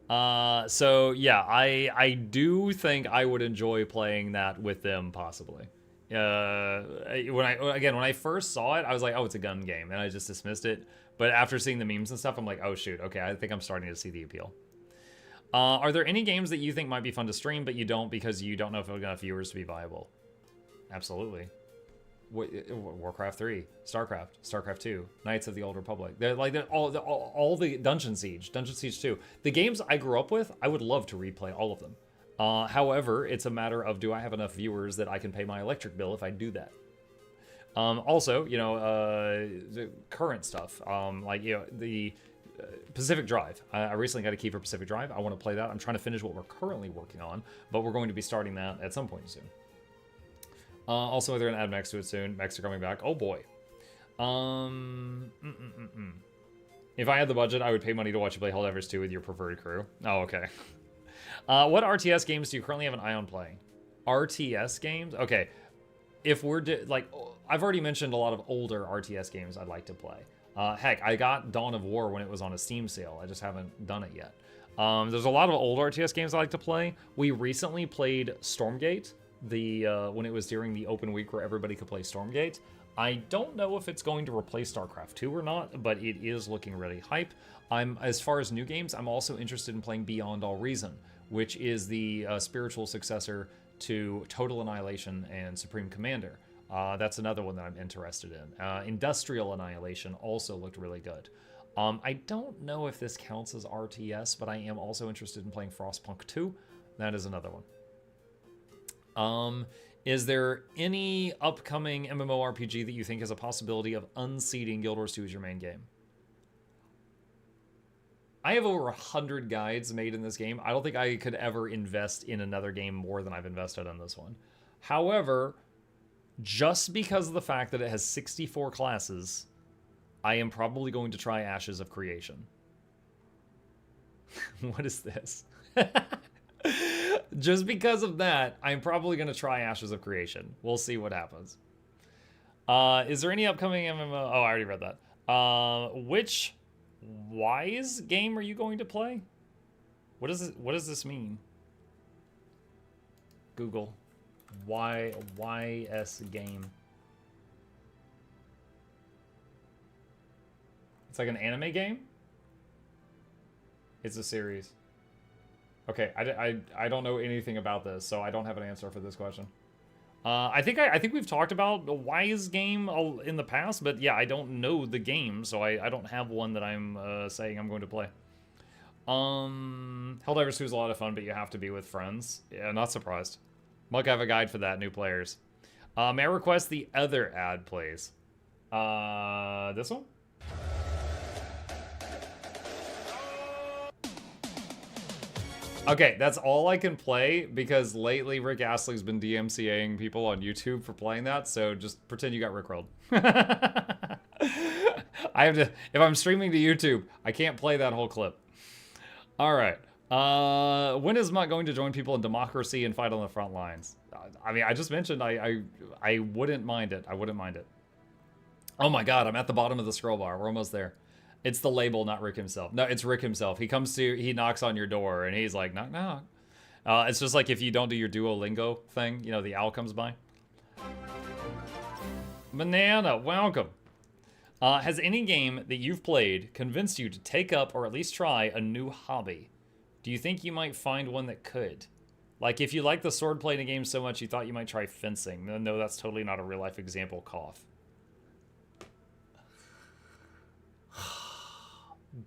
So yeah, I do think I would enjoy playing that with them possibly. When I first saw it, I was like, oh, it's a gun game, and I just dismissed it. But after seeing the memes and stuff, I'm like, oh shoot, okay, I think I'm starting to see the appeal. Are there any games that you think might be fun to stream, but you don't because you don't know if it'll get enough viewers to be viable? Absolutely. Warcraft 3, StarCraft 2, Knights of the Old Republic. They're like all the Dungeon Siege 2. The games I grew up with, I would love to replay all of them. However, it's a matter of, do I have enough viewers that I can pay my electric bill if I do that? Also, you know, the current stuff, like, you know, the Pacific Drive. I recently got a key for Pacific Drive. I want to play that. I'm trying to finish what we're currently working on, but we're going to be starting that at some point soon. Also, they're going to add mechs to it soon. Mechs are coming back. Oh boy. If I had the budget, I would pay money to watch you play Helldivers 2 with your preferred crew. Oh, okay. What RTS games do you currently have an eye on playing? RTS games? Okay. If we're like, I've already mentioned a lot of older RTS games I'd like to play. Heck, I got Dawn of War when it was on a Steam sale. I just haven't done it yet. There's a lot of old RTS games I like to play. We recently played Stormgate, when it was during the open week where everybody could play Stormgate. I don't know if it's going to replace StarCraft 2 or not, but it is looking really hype. As far as new games, I'm also interested in playing Beyond All Reason, which is the spiritual successor to Total Annihilation and Supreme Commander. That's another one that I'm interested in. Industrial Annihilation also looked really good. I don't know if this counts as RTS, but I am also interested in playing Frostpunk 2. That is another one. Is there any upcoming MMORPG that you think has a possibility of unseating Guild Wars 2 as your main game? I have over 100 guides made in this game. I don't think I could ever invest in another game more than I've invested in this one. However, just because of the fact that it has 64 classes, I am probably going to try Ashes of Creation. What is this? Just because of that, I'm probably going to try Ashes of Creation. We'll see what happens. Is there any upcoming MMO? Oh, I already read that. Which Wise game are you going to play? What does this mean? Google. YS game. It's like an anime game? It's a series. Okay, I don't know anything about this, so I don't have an answer for this question. I think we've talked about a Wise game in the past, but yeah, I don't know the game, so I don't have one that I'm saying I'm going to play. Helldivers 2 is a lot of fun, but you have to be with friends. Yeah, not surprised. Muck, I have a guide for that. New players. May I request the other ad, please? This one? Okay, that's all I can play because lately Rick Astley's been DMCAing people on YouTube for playing that, so just pretend you got Rickrolled. I have to, if I'm streaming to YouTube, I can't play that whole clip. All right. When is Mutt going to join people in democracy and fight on the front lines? I mean, I just mentioned I wouldn't mind it. I wouldn't mind it. Oh my God, I'm at the bottom of the scroll bar. We're almost there. It's the label, not Rick himself. No, it's Rick himself. He knocks on your door and he's like, knock, knock. It's just like if you don't do your Duolingo thing, you know, the owl comes by. Banana, welcome. Has any game that you've played convinced you to take up or at least try a new hobby? Do you think you might find one that could? Like if you like the swordplay in a game so much you thought you might try fencing. No, that's totally not a real life example, cough.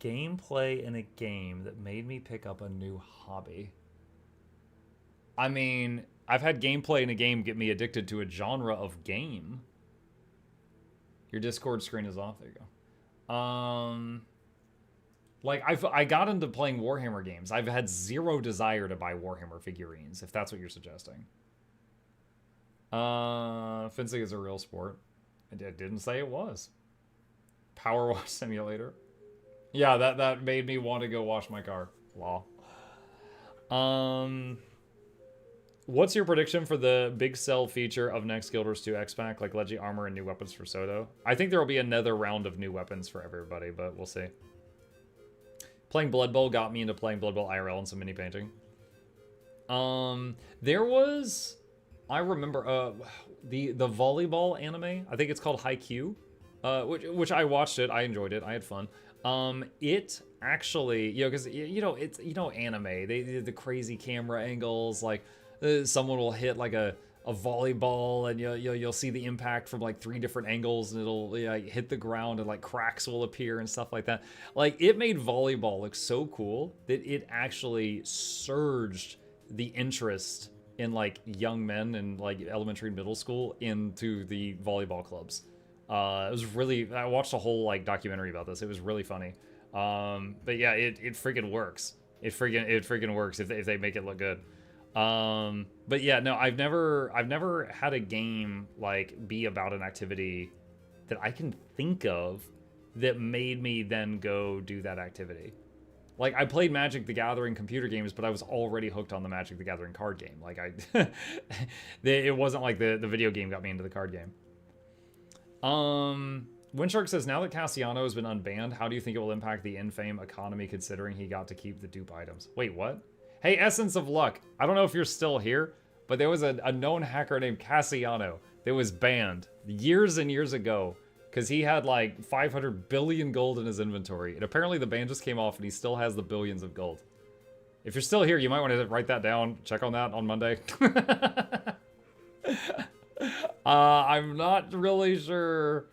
Gameplay in a game that made me pick up a new hobby. I mean, I've had gameplay in a game get me addicted to a genre of game. Your Discord screen is off. There you go. Like, I got into playing Warhammer games. I've had zero desire to buy Warhammer figurines, if that's what you're suggesting. Fencing is a real sport. I didn't say it was. Power Wash Simulator. Yeah, that made me want to go wash my car. Law. What's your prediction for the big sell feature of next Guild Wars 2 X-Pack, like Legi Armor and new weapons for Soto? I think there will be another round of new weapons for everybody, but we'll see. Playing Blood Bowl got me into playing Blood Bowl IRL and some mini painting. There was, I remember, the volleyball anime. I think it's called Haikyuu, which I watched it. I enjoyed it. I had fun. It actually, you know, because it's, you know, anime. The crazy camera angles, like someone will hit like a a volleyball, and you'll see the impact from like 3 different angles, and it'll like, hit the ground, and like cracks will appear and stuff like that. Like, it made volleyball look so cool that it actually surged the interest in like young men in like elementary and middle school into the volleyball clubs. It was really, I watched a whole like documentary about this. It was really funny. But yeah, it freaking works. It freaking works if they make it look good. But yeah, no, I've never had a game like be about an activity that I can think of that made me then go do that activity. Like, I played Magic the Gathering computer games, but I was already hooked on the Magic the Gathering card game. Like, it wasn't like the video game got me into the card game. Windshark says, now that Cassiano has been unbanned, how do you think it will impact the in-fame economy considering he got to keep the dupe items? Wait, what? Hey, Essence of Luck, I don't know if you're still here, but there was a known hacker named Cassiano that was banned years and years ago because he had like 500 billion gold in his inventory. And apparently the ban just came off and he still has the billions of gold. If you're still here, you might want to write that down. Check on that on Monday. I'm not really sure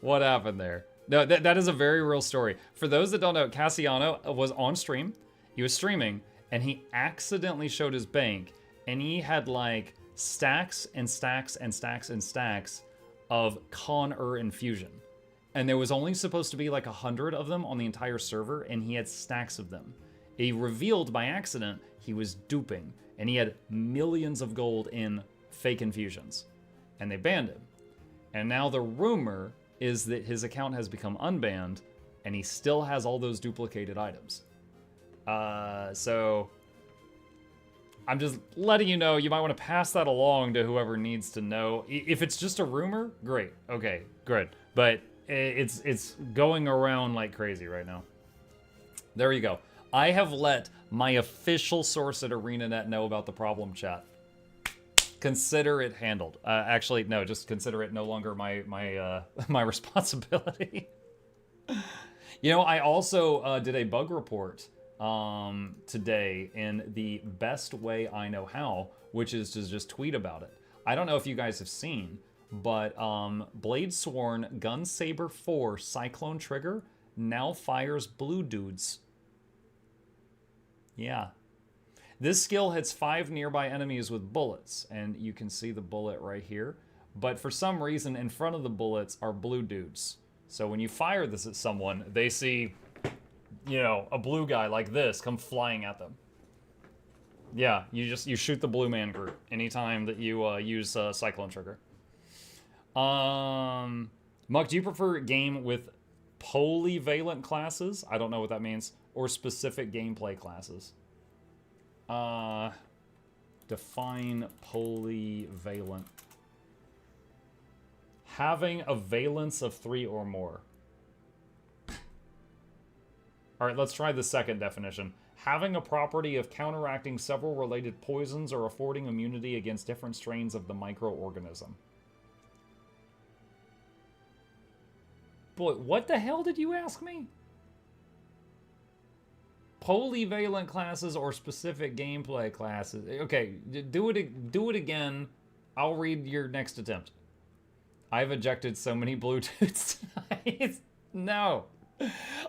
what happened there. No, that is a very real story. For those that don't know, Cassiano was on stream. He was streaming, and he accidentally showed his bank, and he had like stacks and stacks and stacks and stacks of Con-Er infusion. And there was only supposed to be like 100 of them on the entire server, and he had stacks of them. He revealed by accident he was duping, and he had millions of gold in fake infusions. And they banned him. And now the rumor is that his account has become unbanned, and he still has all those duplicated items. So I'm just letting you know, you might want to pass that along to whoever needs to know. If it's just a rumor, great. Okay, good. But it's going around like crazy right now. There you go. I have let my official source at ArenaNet know about the problem, chat. Consider it handled. Actually, no, just consider it no longer my my responsibility. You know, I also did a bug report today in the best way I know how, which is to just tweet about it. I don't know if you guys have seen, but Bladesworn Gunsaber 4 Cyclone Trigger now fires blue dudes. Yeah. This skill hits 5 nearby enemies with bullets, and you can see the bullet right here. But for some reason, in front of the bullets are blue dudes. So when you fire this at someone, they see, you know, a blue guy like this come flying at them. Yeah, you shoot the blue man group anytime that you use Cyclone Trigger. Muck, do you prefer a game with polyvalent classes? I don't know what that means. Or specific gameplay classes? Define polyvalent. Having a valence of 3 or more. Alright, let's try the second definition. Having a property of counteracting several related poisons or affording immunity against different strains of the microorganism. Boy, what the hell did you ask me? Polyvalent classes or specific gameplay classes. Okay, do it again. I'll read your next attempt. I've ejected so many blue dudes tonight. No.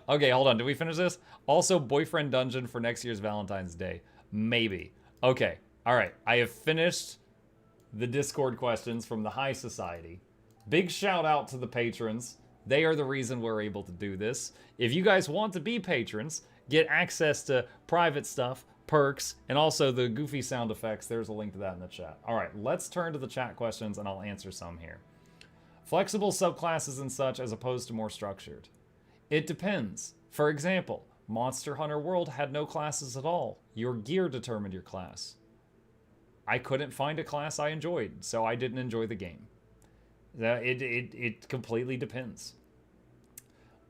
Okay, hold on. Did we finish this? Also, boyfriend dungeon for next year's Valentine's Day. Maybe. Okay. All right. I have finished the Discord questions from the High Society. Big shout out to the patrons. They are the reason we're able to do this. If you guys want to be patrons, get access to private stuff, perks, and also the goofy sound effects. There's a link to that in the chat. All right, let's turn to the chat questions, and I'll answer some here. Flexible subclasses and such as opposed to more structured. It depends. For example, Monster Hunter World had no classes at all. Your gear determined your class. I couldn't find a class I enjoyed, so I didn't enjoy the game. It completely depends.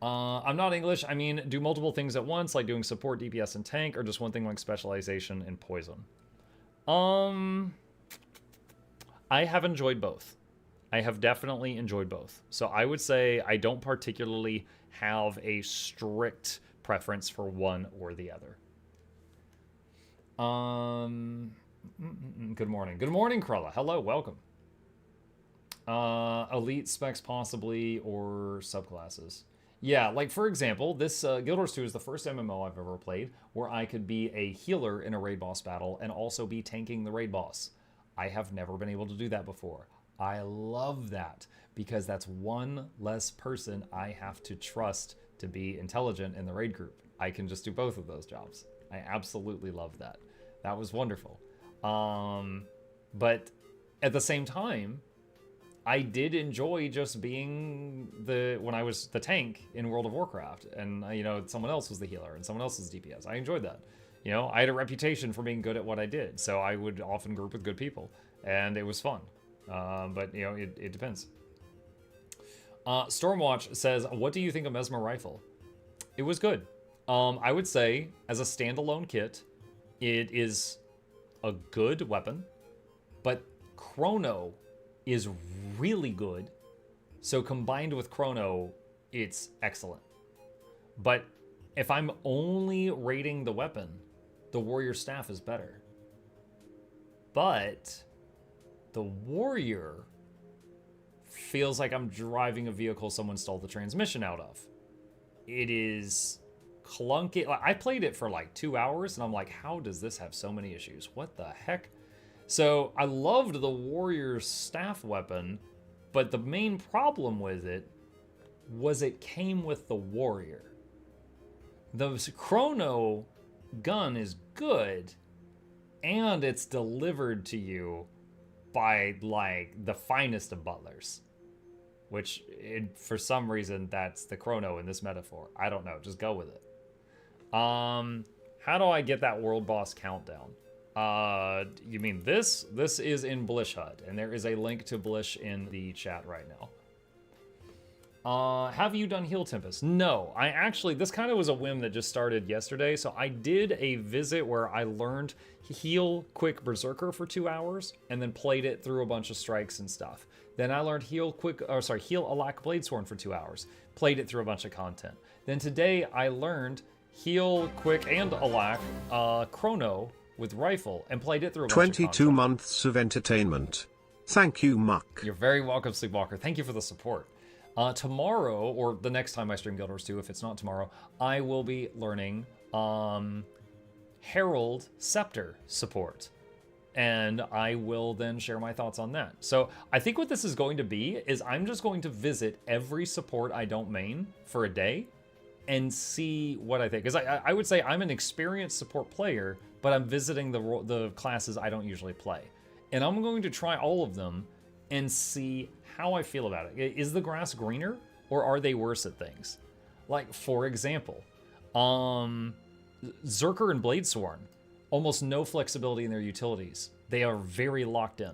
I'm not English. I mean, do multiple things at once, like doing support, DPS, and tank, or just one thing like specialization in poison? I have enjoyed both. I have definitely enjoyed both. So I would say I don't particularly have a strict preference for one or the other. Good morning. Good morning, Krella. Hello, welcome. Elite specs possibly, or subclasses. Yeah, like for example, this Guild Wars 2 is the first MMO I've ever played where I could be a healer in a raid boss battle and also be tanking the raid boss. I have never been able to do that before. I love that because that's one less person I have to trust to be intelligent in the raid group. I can just do both of those jobs. I absolutely love that. That was wonderful. But at the same time, I did enjoy just being when I was the tank in World of Warcraft, and you know, someone else was the healer and someone else was DPS. I enjoyed that. You know, I had a reputation for being good at what I did, so I would often group with good people, and it was fun. But you know, it depends. Stormwatch says, "What do you think of Mesmer rifle?" It was good. I would say, as a standalone kit, it is a good weapon, but Chrono is really good. So combined with Chrono, it's excellent. But if I'm only rating the weapon, the Warrior Staff is better. But the Warrior feels like I'm driving a vehicle someone stole the transmission out of. It is clunky. I played it for like 2 hours and I'm like, how does this have so many issues? What the heck? So I loved the Warrior's staff weapon, but the main problem with it was it came with the Warrior. The Chrono gun is good, and it's delivered to you by like the finest of butlers, which for some reason that's the Chrono in this metaphor. I don't know, just go with it. How do I get that world boss countdown? You mean this? This is in Blish HUD, and there is a link to Blish in the chat right now. Have you done Heal Tempest? No, I actually, this kind of was a whim that just started yesterday, so I did a visit where I learned Heal Quick Berserker for 2 hours, and then played it through a bunch of strikes and stuff. Then I learned Heal Alak Bladesworn for 2 hours, played it through a bunch of content. Then today I learned Heal Quick and Alak Chrono with rifle, and played it through a bunch of 22 months of entertainment. Thank you, Muck. You're very welcome, Sleepwalker. Thank you for the support. Tomorrow, or the next time I stream Guild Wars 2, if it's not tomorrow, I will be learning Herald Scepter support. And I will then share my thoughts on that. So I think what this is going to be is I'm just going to visit every support I don't main for a day and see what I think. Because I would say I'm an experienced support player, but I'm visiting the classes I don't usually play. And I'm going to try all of them and see how I feel about it. Is the grass greener, or are they worse at things? Like, for example, Zerker and Bladesworn, almost no flexibility in their utilities. They are very locked in.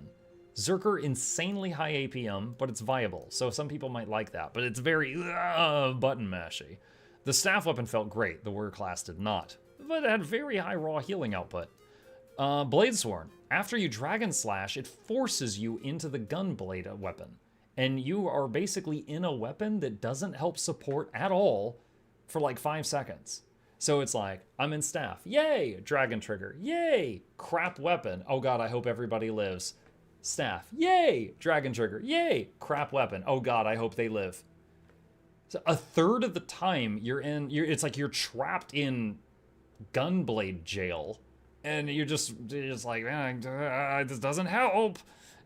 Zerker, insanely high APM, but it's viable, so some people might like that, but it's very button mashy. The staff weapon felt great, the warrior class did not, but it had very high raw healing output. Bladesworn, after you Dragon Slash, it forces you into the Gunblade weapon, and you are basically in a weapon that doesn't help support at all for like 5 seconds. So it's like, I'm in staff, yay, Dragon Trigger, yay, crap weapon, oh god, I hope everybody lives. Staff, yay, Dragon Trigger, yay, crap weapon, oh god, I hope they live. So a third of the time it's like you're trapped in Gunblade jail, and you're just like, man, this doesn't help,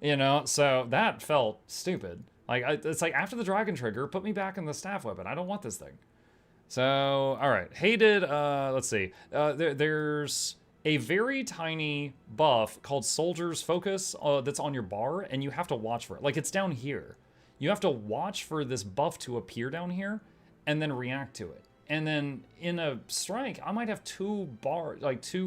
you know? So that felt stupid. Like, it's like, after the Dragon Trigger, put me back in the staff weapon. I don't want this thing. So, all right, hated, let's see. There's a very tiny buff called Soldier's Focus that's on your bar, and you have to watch for it. Like, it's down here. You have to watch for this buff to appear down here, and then react to it. And then in a strike, I might have two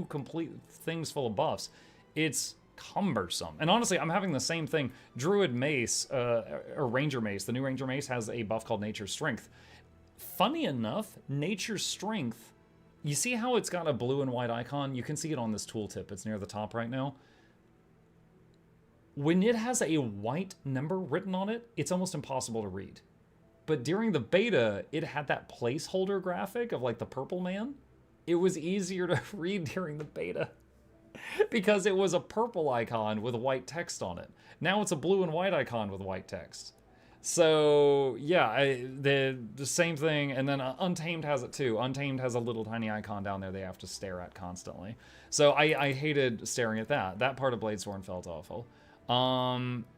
complete things full of buffs. It's cumbersome. And honestly, I'm having the same thing. Druid Mace, or Ranger Mace, the new Ranger Mace has a buff called Nature's Strength. Funny enough, Nature's Strength, you see how it's got a blue and white icon? You can see it on this tooltip. It's near the top right now. When it has a white number written on it, it's almost impossible to read. But during the beta, it had that placeholder graphic of like the purple man. It was easier to read during the beta. because it was a purple icon with white text on it. Now it's a blue and white icon with white text. So yeah, the same thing, and then Untamed has it too. Untamed has a little tiny icon down there they have to stare at constantly. So I hated staring at that. That part of Bladesworn felt awful.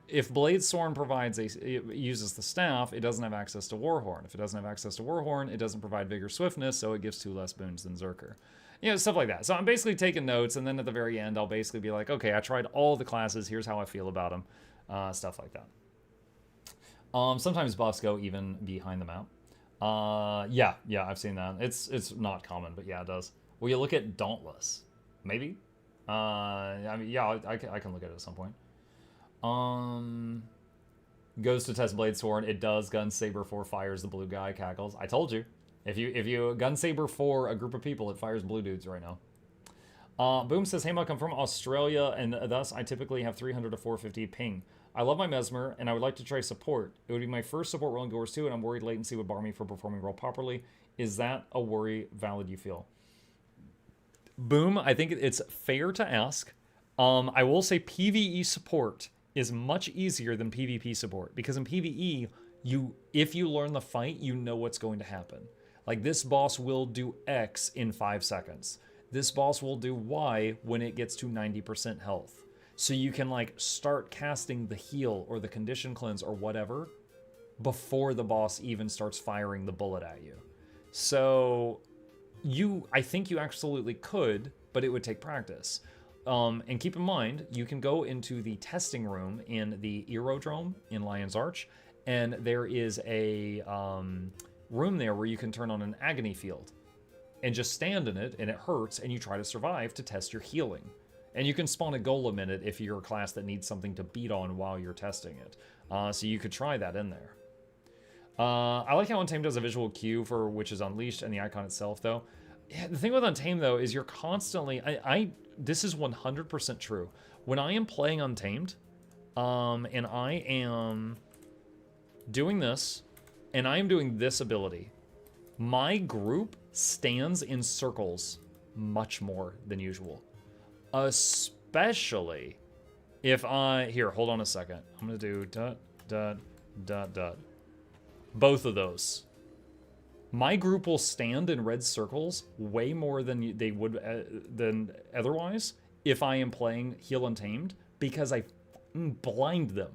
If Bladesworn uses the staff, it doesn't have access to Warhorn. If it doesn't have access to Warhorn, it doesn't provide Vigor Swiftness, so it gives 2 less boons than Zerker. You know, stuff like that. So I'm basically taking notes, and then at the very end, I'll basically be like, okay, I tried all the classes, here's how I feel about them. Stuff like that. Sometimes buffs go even behind the map. Yeah, I've seen that. It's not common, but yeah, it does. Will you look at Dauntless? Maybe? I mean, yeah, I can look at it at some point. Goes to test Bladesworn. It does. Gun Saber 4 fires the blue guy, cackles. I told you. If you Gun Saber 4 a group of people, it fires blue dudes right now. Boom says, hey Muck, I'm from Australia, and thus I typically have 300 to 450 ping. I love my Mesmer, and I would like to try support. It would be my first support role in Guild Wars 2, and I'm worried latency would bar me from performing role properly. Is that a worry valid you feel? Boom, I think it's fair to ask. I will say PvE support is much easier than PvP support, because in PvE, if you learn the fight, you know what's going to happen. Like, this boss will do X in 5 seconds. This boss will do Y when it gets to 90% health. So you can, like, start casting the heal or the condition cleanse or whatever before the boss even starts firing the bullet at you. So I think you absolutely could, but it would take practice. And keep in mind, you can go into the testing room in the Aerodrome in Lion's Arch, and there is a room there where you can turn on an agony field and just stand in it, and it hurts, and you try to survive to test your healing. And you can spawn a golem in it if you're a class that needs something to beat on while you're testing it. So you could try that in there. I like how Untamed does a visual cue for which is Unleashed and the icon itself, though. Yeah, the thing with Untamed, though, is you're constantly... this is 100% true. When I am playing Untamed, and I am doing this, and I am doing this ability, my group stands in circles much more than usual. Especially if here, hold on a second. I'm gonna do ... Both of those. My group will stand in red circles way more than they would than otherwise if I am playing Heal Untamed, because I blind them.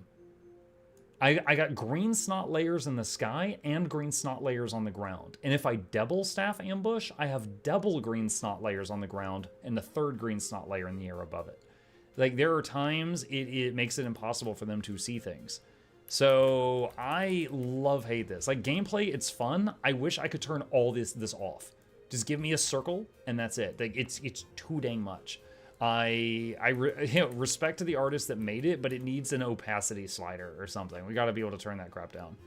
I got green snot layers in the sky and green snot layers on the ground. And if I double staff ambush, I have double green snot layers on the ground and the third green snot layer in the air above it. Like, there are times it makes it impossible for them to see things. So I hate this. Like, gameplay, it's fun. I wish I could turn all this off. Just give me a circle and that's it. Like, it's too dang much. Respect to the artist that made it, but it needs an opacity slider or something. We got to be able to turn that crap down.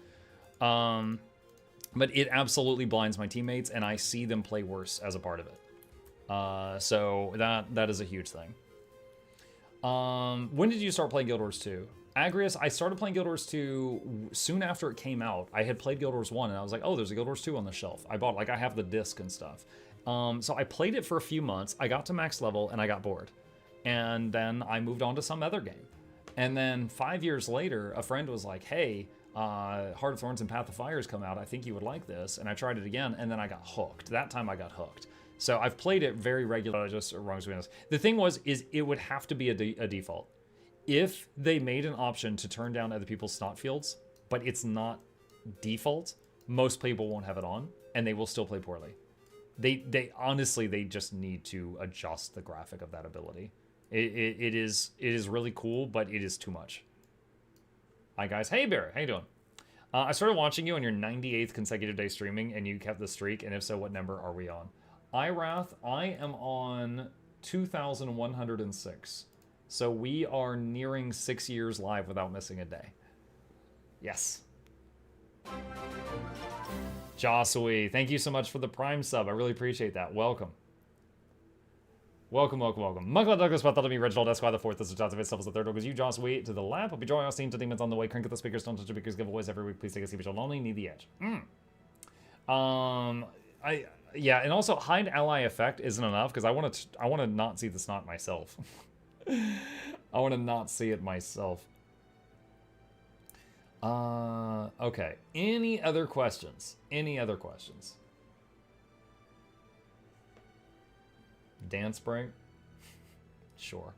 But it absolutely blinds my teammates, and I see them play worse as a part of it. So that is a huge thing. When did you start playing Guild Wars 2? Agrius, I started playing Guild Wars 2 soon after it came out. I had played Guild Wars 1, and I was like, oh, there's a Guild Wars 2 on the shelf. I bought, like, I have the disc and stuff. So I played it for a few months. I got to max level, and I got bored. And then I moved on to some other game. And then 5 years later, a friend was like, hey, Heart of Thorns and Path of Fires come out. I think you would like this. And I tried it again, and then I got hooked. That time I got hooked. So I've played it very regularly. Just wrongs between us. The thing is it would have to be a default. If they made an option to turn down other people's snot fields, but it's not default, most people won't have it on, and they will still play poorly. They honestly, they just need to adjust the graphic of that ability. It is really cool, but it is too much. Hi guys, hey Barry, how you doing? I started watching you on your 98th consecutive day streaming, and you kept the streak, and if so, what number are we on? Irath, I am on 2,106. So we are nearing 6 years live without missing a day. Yes. Josui, thank you so much for the Prime sub. I really appreciate that. Welcome. Welcome, welcome, welcome. Michael Douglas, me, Reginald Esquire the fourth. This is Johnson. It's the third. Because you, Josui, to the lap. I'll be joining our scene to demons on the way. Crank at the speakers. Don't touch the speakers. Giveaways every week. Please take a seat. We shall only need the edge. Yeah, and also hide ally effect isn't enough because I want to not see the snot myself. I want to not see it myself. Okay. Any other questions? Any other questions? Dance break? Sure.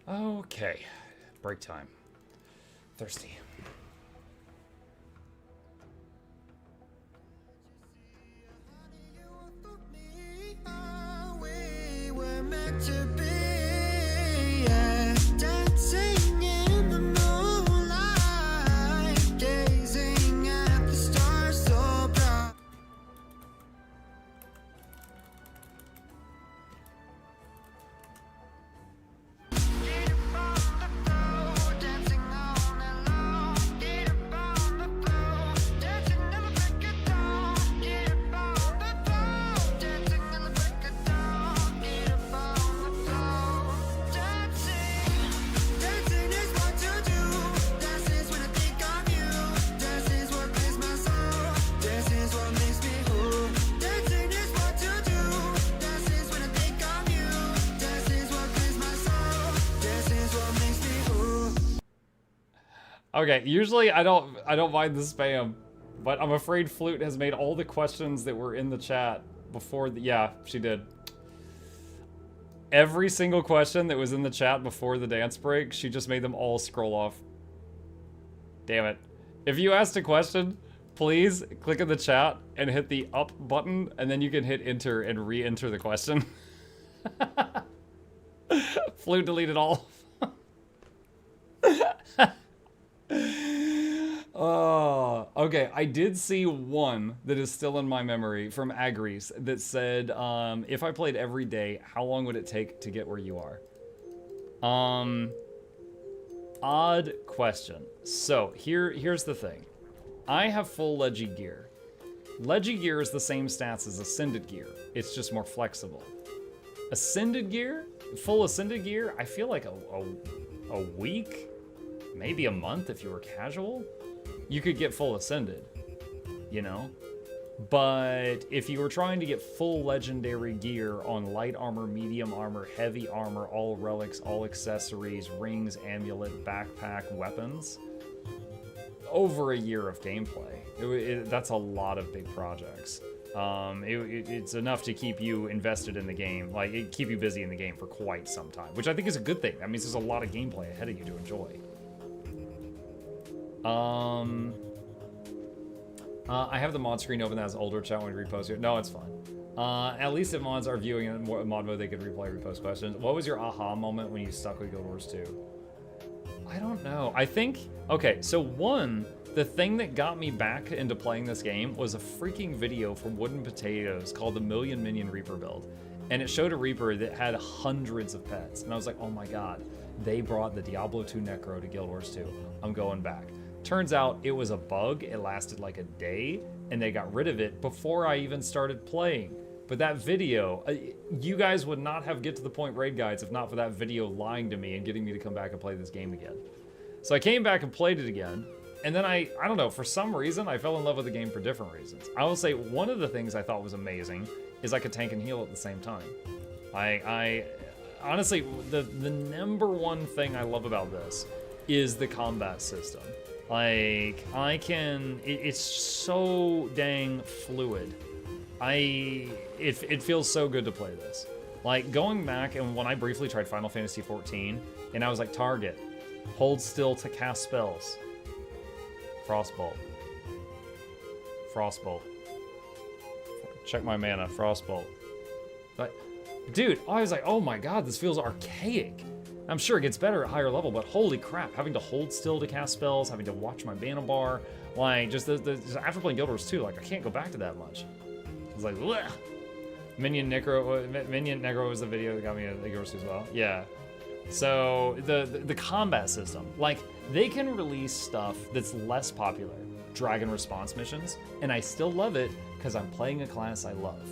Okay. Break time. Thirsty. To be, yeah, dancing in the moonlight, gazing at the stars so bright. Get up on the floor, dancing all night long. Get up on the floor, dancing in the break of dawn. Get up on the floor, dancing in the break of dawn. Get up on dancing is what to do. Dance is when I think of you. Dance is what plays my soul. Dance is what makes me whole. Dancing is what to do. Dance is when I think of you. Dance is what plays my soul. Dance is what makes me whole. Okay, usually I don't mind the spam, but I'm afraid Flute has made all the questions that were in the chat before the, yeah, she did. Every single question that was in the chat before the dance break, she just made them all scroll off. Damn it. If you asked a question, please click in the chat and hit the up button, and then you can hit enter and re-enter the question. Flute deleted all. Oh, okay. I did see one that is still in my memory from Agris that said, if I played every day, how long would it take to get where you are? Odd question. So here's the thing. I have full Leggy gear. Leggy gear is the same stats as Ascended gear. It's just more flexible. Ascended gear, full Ascended gear, I feel like a week, maybe a month if you were casual. You could get full Ascended, you know? But if you were trying to get full legendary gear on light armor, medium armor, heavy armor, all relics, all accessories, rings, amulet, backpack, weapons, over a year of gameplay. That's a lot of big projects. It's enough to keep you invested in the game, like keep you busy in the game for quite some time, which I think is a good thing. That means there's a lot of gameplay ahead of you to enjoy. I have the mod screen open that has older chat when we repost it. No, it's fine. At least if mods are viewing in mod mode, they could replay, repost questions. What was your aha moment when you stuck with Guild Wars 2? I don't know. I think, okay, so one, the thing that got me back into playing this game was a freaking video from Wooden Potatoes called the Million Minion Reaper build. And it showed a Reaper that had hundreds of pets. And I was like, oh my god, they brought the Diablo 2 Necro to Guild Wars 2. I'm going back. Turns out it was a bug. It lasted like a day, and they got rid of it before I even started playing. But that video, you guys would not have get to the point raid guides if not for that video lying to me and getting me to come back and play this game again. So I came back and played it again, and then I don't know, for some reason, I fell in love with the game for different reasons. I will say one of the things I thought was amazing is I could tank and heal at the same time. I honestly, the number one thing I love about this is the combat system. Like, it's so dang fluid. It feels so good to play this. Like, going back, and when I briefly tried Final Fantasy XIV, and I was like, target, hold still to cast spells. Frostbolt. Frostbolt. Check my mana, Frostbolt. But, dude, I was like, oh my god, this feels archaic. I'm sure it gets better at higher level, but holy crap, having to hold still to cast spells, having to watch my mana bar, like, just after playing Guild Wars 2, like, I can't go back to that much. It's like, bleh. Minion Negro was the video that got me into Guild Wars 2 as well. Yeah. So, the combat system, like, they can release stuff that's less popular, Dragon Response missions, and I still love it because I'm playing a class I love.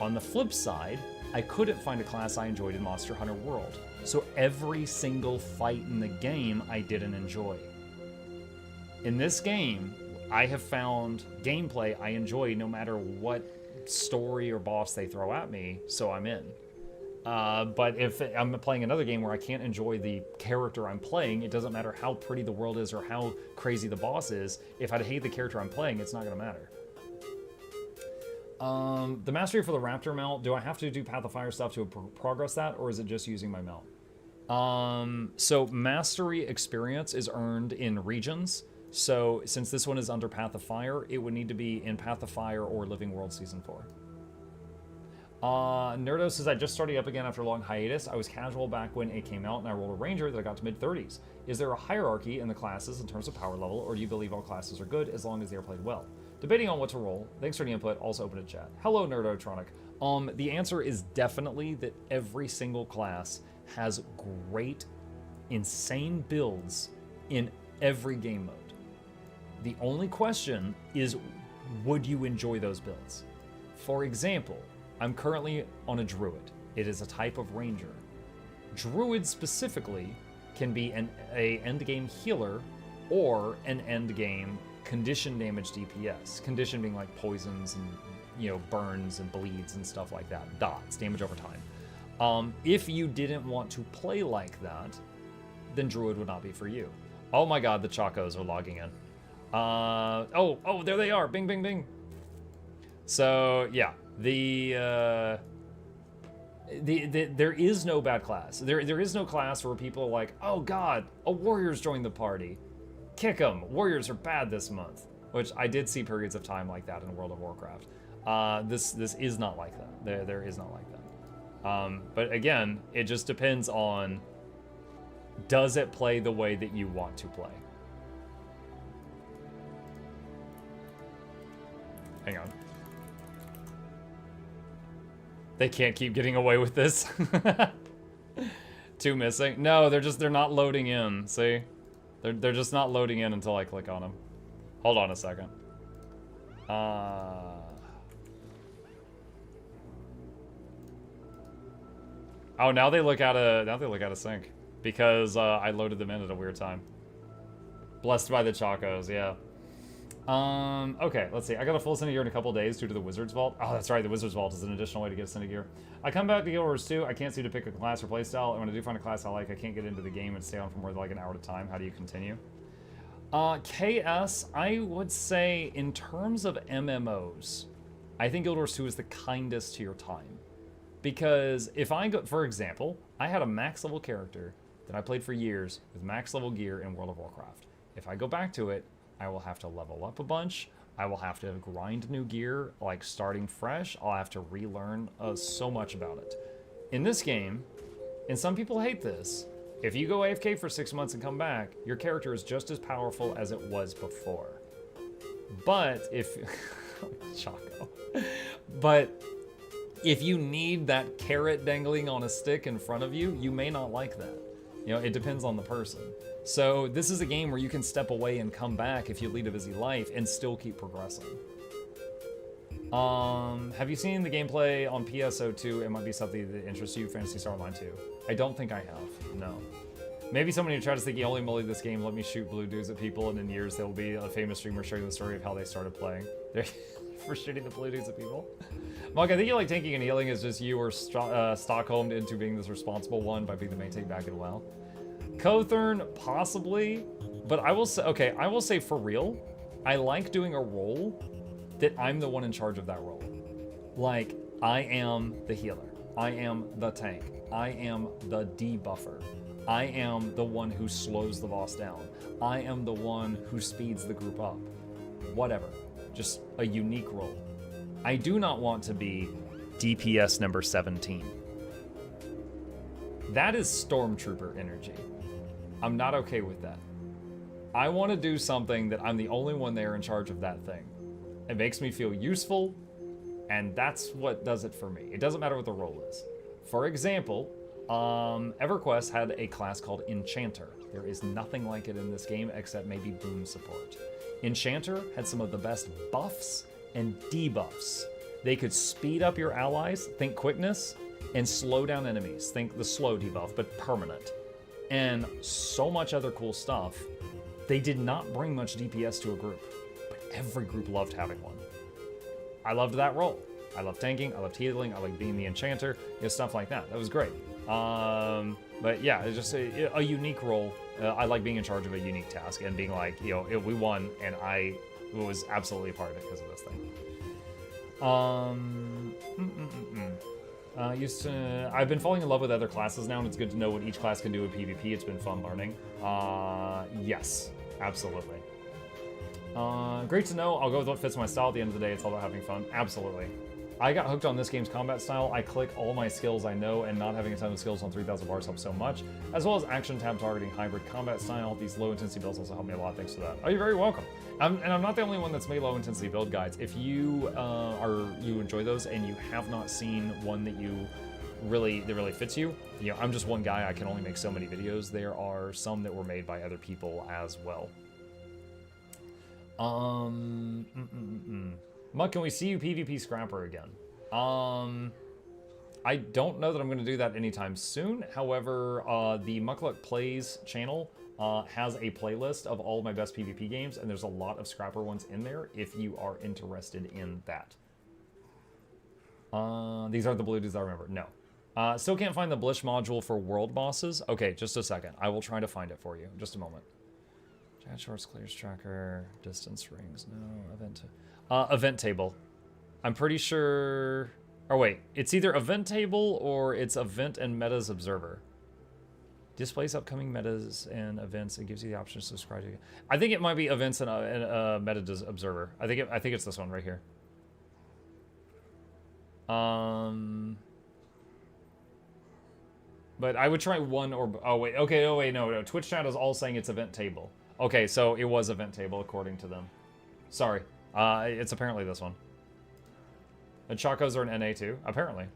On the flip side, I couldn't find a class I enjoyed in Monster Hunter World. So every single fight in the game I didn't enjoy. In this game, I have found gameplay I enjoy no matter what story or boss they throw at me, so I'm in. But if I'm playing another game where I can't enjoy the character I'm playing, it doesn't matter how pretty the world is or how crazy the boss is. If I hate the character I'm playing, it's not going to matter. The mastery for the Raptor mount, do I have to do Path of Fire stuff to progress that, or is it just using my mount? So mastery experience is earned in regions. So since this one is under Path of Fire, it would need to be in Path of Fire or Living World Season 4. Nerdo says, I just started up again after a long hiatus. I was casual back when it came out, and I rolled a ranger that I got to mid-30s. Is there a hierarchy in the classes in terms of power level, or do you believe all classes are good as long as they are played well? Debating on what to roll. Thanks for the input. Also open to chat. Hello, Nerdotronic. The answer is definitely that every single class has great, insane builds in every game mode. The only question is, would you enjoy those builds? For example, I'm currently on a druid. It is a type of ranger. Druid specifically can be an endgame healer or an endgame condition damage DPS. Condition being like poisons and, you know, burns and bleeds and stuff like that. Dots, damage over time. If you didn't want to play like that, then druid would not be for you. Oh my god, the Chacos are logging in. Oh, there they are. Bing, bing, bing. So, yeah. There is no bad class. There is no class where people are like, oh god, a warrior's joined the party. Kick them. Warriors are bad this month. Which I did see periods of time like that in World of Warcraft. This is not like that. There is not like that. But again, it just depends on, does it play the way that you want to play? Hang on. They can't keep getting away with this. Two missing. No, they're not loading in. See? They're just not loading in until I click on them. Hold on a second. Oh, now they look out of sync because I loaded them in at a weird time. Blessed by the Chacos, yeah. Okay, let's see. I got a full Cinder Gear in a couple days due to the Wizard's Vault. Oh, that's right, the Wizard's Vault is an additional way to get Cinder Gear. I come back to Guild Wars 2. I can't seem to pick a class or playstyle, and when I do find a class I like, I can't get into the game and stay on for more than like an hour at a time. How do you continue? KS, I would say, in terms of MMOs, I think Guild Wars 2 is the kindest to your time. Because if I go, for example, I had a max level character that I played for years with max level gear in World of Warcraft. If I go back to it, I will have to level up a bunch. I will have to grind new gear, like starting fresh. I'll have to relearn so much about it. In this game, and some people hate this, if you go AFK for 6 months and come back, your character is just as powerful as it was before. But if... Chaco. But if you need that carrot dangling on a stick in front of you, you may not like that. You know, it depends on the person. So this is a game where you can step away and come back if you lead a busy life and still keep progressing. Have you seen the gameplay on PSO2? It might be something that interests you, Phantasy Star Online 2. I don't think I have, no. Maybe somebody who tries to think you only mullied this game, let me shoot blue dudes at people, and in years there will be a famous streamer sharing the story of how they started playing. For shooting the blue dudes at people. Mark, I think you like tanking and healing is just you were Stockholmed into being this responsible one by being the main tank back in WoW. Cothern, possibly, but I will say, okay, I will say for real, I like doing a role that I'm the one in charge of that role. Like, I am the healer. I am the tank. I am the debuffer. I am the one who slows the boss down. I am the one who speeds the group up. Whatever. Just a unique role. I do not want to be DPS number 17. That is Stormtrooper energy. I'm not okay with that. I want to do something that I'm the only one there in charge of that thing. It makes me feel useful, and that's what does it for me. It doesn't matter what the role is. For example, EverQuest had a class called Enchanter. There is nothing like it in this game except maybe boon support. Enchanter had some of the best buffs and debuffs. They could speed up your allies, think quickness, and slow down enemies. Think the slow debuff, but permanent. And so much other cool stuff. They did not bring much DPS to a group, but every group loved having one. I loved that role. I loved tanking, I loved healing, I liked being the enchanter, stuff like that. That was great. But yeah, it's just a unique role. I like being in charge of a unique task and being like, we won, and I was absolutely a part of it because of this thing. I've been falling in love with other classes now, and it's good to know what each class can do in PvP. It's been fun learning. Yes, absolutely. Great to know. I'll go with what fits my style. At the end of the day, it's all about having fun. Absolutely. I got hooked on this game's combat style. I click all my skills I know, and not having a ton of skills on 3,000 bars helps so much, as well as action tab targeting hybrid combat style. These low intensity builds also help me a lot. Thanks for that. Oh, you're very welcome. And I'm not the only one that's made low intensity build guides. If you you enjoy those and you have not seen one that really fits you, I'm just one guy. I can only make so many videos. There are some that were made by other people as well. Muck, can we see you PvP Scrapper again? I don't know that I'm going to do that anytime soon. However, the Mukluk Plays channel has a playlist of all of my best PvP games, and there's a lot of Scrapper ones in there if you are interested in that. These are the blue dudes I remember. No. Still can't find the Blish module for world bosses. Okay, just a second. I will try to find it for you. Just a moment. Chat shorts, clears tracker, distance rings. No, event table. I'm pretty sure... Oh wait, it's either event table or it's event and metas observer. Displays upcoming metas and events and gives you the option to subscribe to. I think it might be events and meta observer. I think it's this one right here. But I would try one or... Oh wait, okay, oh wait, no. Twitch chat is all saying it's event table. Okay, so it was event table according to them. Sorry. It's apparently this one. The Chacos are an NA too, apparently.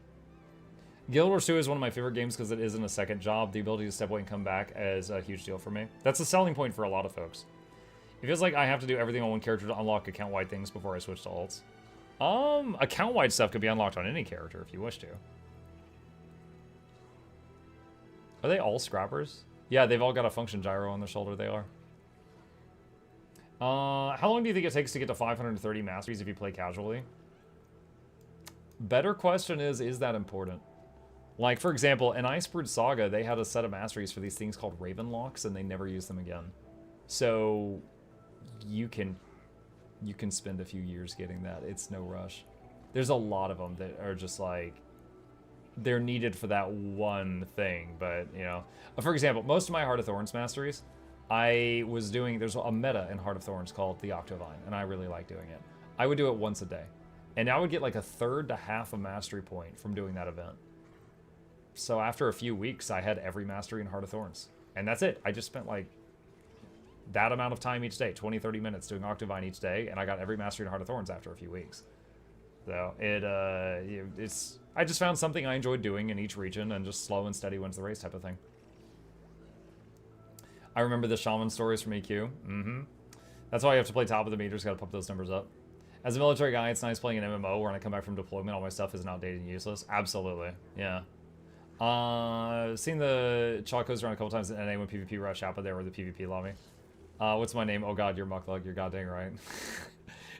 Guild Wars 2 is one of my favorite games because it isn't a second job. The ability to step away and come back is a huge deal for me. That's a selling point for a lot of folks. It feels like I have to do everything on one character to unlock account-wide things before I switch to alts. Account-wide stuff could be unlocked on any character if you wish to. Are they all scrappers? Yeah, they've all got a function gyro on their shoulder, they are. How long do you think it takes to get to 530 masteries if you play casually? Better question is that important? Like, for example, in Icebrood Saga, they had a set of masteries for these things called Raven Locks, and they never used them again. So, you can spend a few years getting that. It's no rush. There's a lot of them that are just like, they're needed for that one thing, but, For example, most of my Heart of Thorns masteries, there's a meta in Heart of Thorns called the Octovine, and I really like doing it. I would do it once a day. And I would get like a third to half a mastery point from doing that event. So after a few weeks, I had every mastery in Heart of Thorns. And that's it. I just spent like that amount of time each day, 20, 30 minutes doing Octovine each day, and I got every mastery in Heart of Thorns after a few weeks. So I just found something I enjoyed doing in each region, and just slow and steady wins the race type of thing. I remember the shaman stories from EQ. That's why you have to play top of the meters, gotta pump those numbers up. As a military guy, it's nice playing an MMO where when I come back from deployment, all my stuff isn't outdated and useless. Absolutely, yeah. Seen the Chacos around a couple times in NA when PvP rush out, but they were the PvP lobby. What's my name? Oh god, you're Mukluk, you're goddamn right.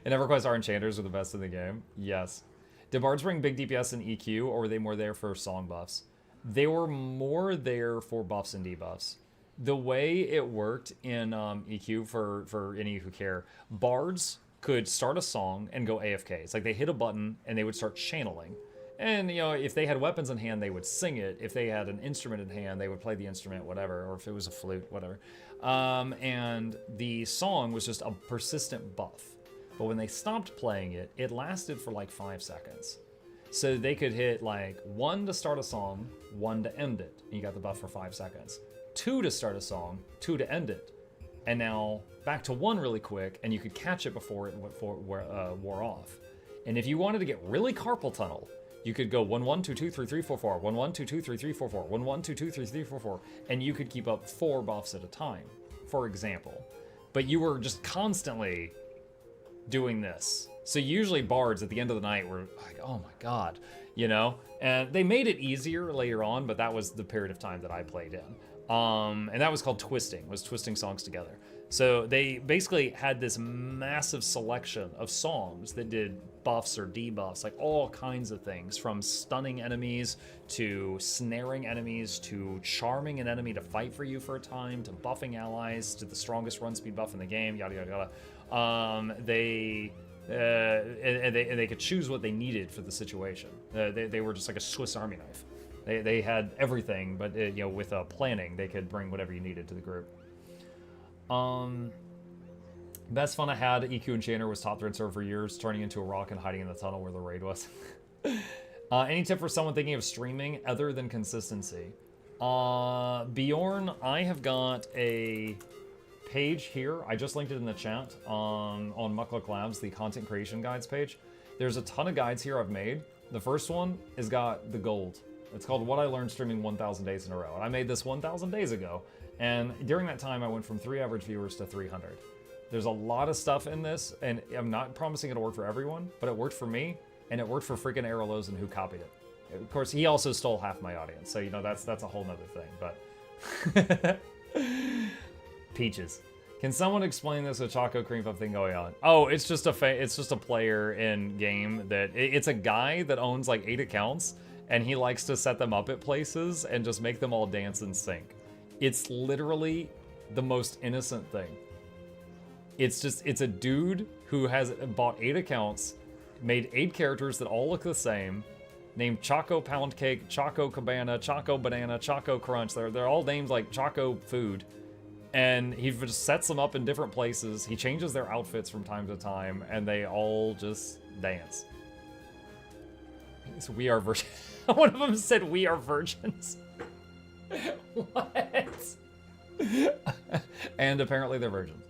And EverQuest, our enchanters are the best in the game. Yes. Did bards bring big DPS and EQ, or were they more there for song buffs? They were more there for buffs and debuffs. The way it worked in EQ, for any who care, bards could start a song and go AFK. It's like they hit a button and they would start channeling. And, if they had weapons in hand, they would sing it. If they had an instrument in hand, they would play the instrument, whatever. Or if it was a flute, whatever. And the song was just a persistent buff. But when they stopped playing it, it lasted for like 5 seconds. So they could hit like 1 to start a song, 1 to end it. And you got the buff for 5 seconds. 2 to start a song, 2 to end it. And now back to 1 really quick, and you could catch it before it wore off. And if you wanted to get really carpal tunnel, you could go 1 1 2 2 3 3 4 4 1 1 2 2 3 3 4 4 1 1 2 2 3 3 4 4, and you could keep up 4 buffs at a time, for example. But you were just constantly doing this. So usually bards at the end of the night were like, oh my god, And they made it easier later on, but that was the period of time that I played in. And that was called twisting, was twisting songs together. So they basically had this massive selection of songs that did buffs or debuffs, like all kinds of things, from stunning enemies to snaring enemies to charming an enemy to fight for you for a time to buffing allies to the strongest run speed buff in the game, yada yada yada. They could choose what they needed for the situation. They were just like a Swiss Army knife. They had everything, but you know, with planning, they could bring whatever you needed to the group. Best fun I had, EQ Enchanter was top thread server for years, turning into a rock and hiding in the tunnel where the raid was. Any tip for someone thinking of streaming other than consistency? Bjorn, I have got a page here. I just linked it in the chat on Mukluk Labs, the content creation guides page. There's a ton of guides here I've made. The first one has got the gold. It's called What I Learned Streaming 1,000 Days in a Row. And I made this 1,000 days ago. And during that time, I went from 3 average viewers to 300. There's a lot of stuff in this, and I'm not promising it'll work for everyone, but it worked for me, and it worked for freaking Arrowlosen who copied it. Of course, he also stole half my audience, so you know that's a whole nother thing, but... Peaches. Can someone explain this Choco cream puff thing going on? Oh, it's just a player in game that... It's a guy that owns like 8 accounts, and he likes to set them up at places and just make them all dance and sync. It's literally the most innocent thing. It's a dude who has bought 8 accounts, made 8 characters that all look the same, named Choco Pound Cake, Choco Cabana, Choco Banana, Choco Crunch. They're all named like Choco food. And he just sets them up in different places. He changes their outfits from time to time, and they all just dance. So we are virgins. One of them said, "We are virgins." What? And apparently they're virgins.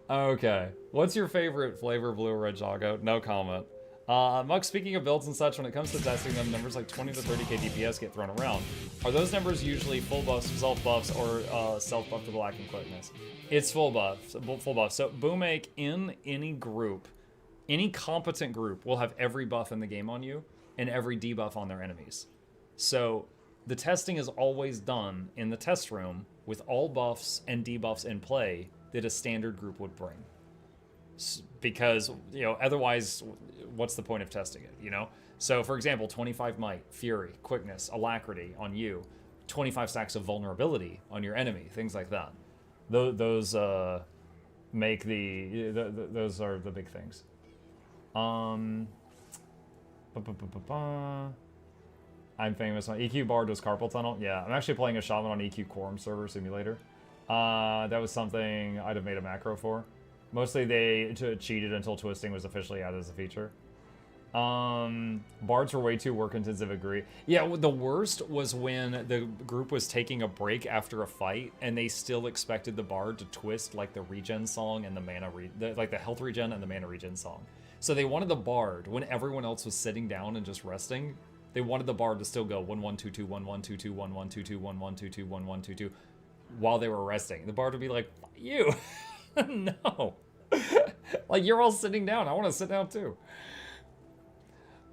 Okay. What's your favorite flavor, blue or red Choco? No comment. Muk, speaking of builds and such, when it comes to testing them, numbers like 20 to 30k DPS get thrown around. Are those numbers usually full buffs, self buffs, or self buff to the lack of quickness? It's full buffs. Full buffs. So Boomake in any group, any competent group will have every buff in the game on you and every debuff on their enemies. So the testing is always done in the test room with all buffs and debuffs in play that a standard group would bring. Because, you know, otherwise, what's the point of testing it, you know? So, for example, 25 might, fury, quickness, alacrity on you, 25 stacks of vulnerability on your enemy, things like that. Those make those are the big things. I'm famous on EQ Bard does Carpal Tunnel. Yeah, I'm actually playing a Shaman on EQ Quorum server simulator. That was something I'd have made a macro for. Mostly they cheated until twisting was officially added as a feature. Bards were way too work intensive, agree. Yeah, the worst was when the group was taking a break after a fight and they still expected the bard to twist like the regen song and the mana like the health regen and the mana regen song. So they wanted the bard, when everyone else was sitting down and just resting, they wanted the bard to still go 1-1-2-2, 1-1-2-2, 1-1-2-2, 1-1-2-2, 1-1-2-2 while they were resting. The bard would be like, "Fuck you." No. Like, you're all sitting down. I want to sit down too.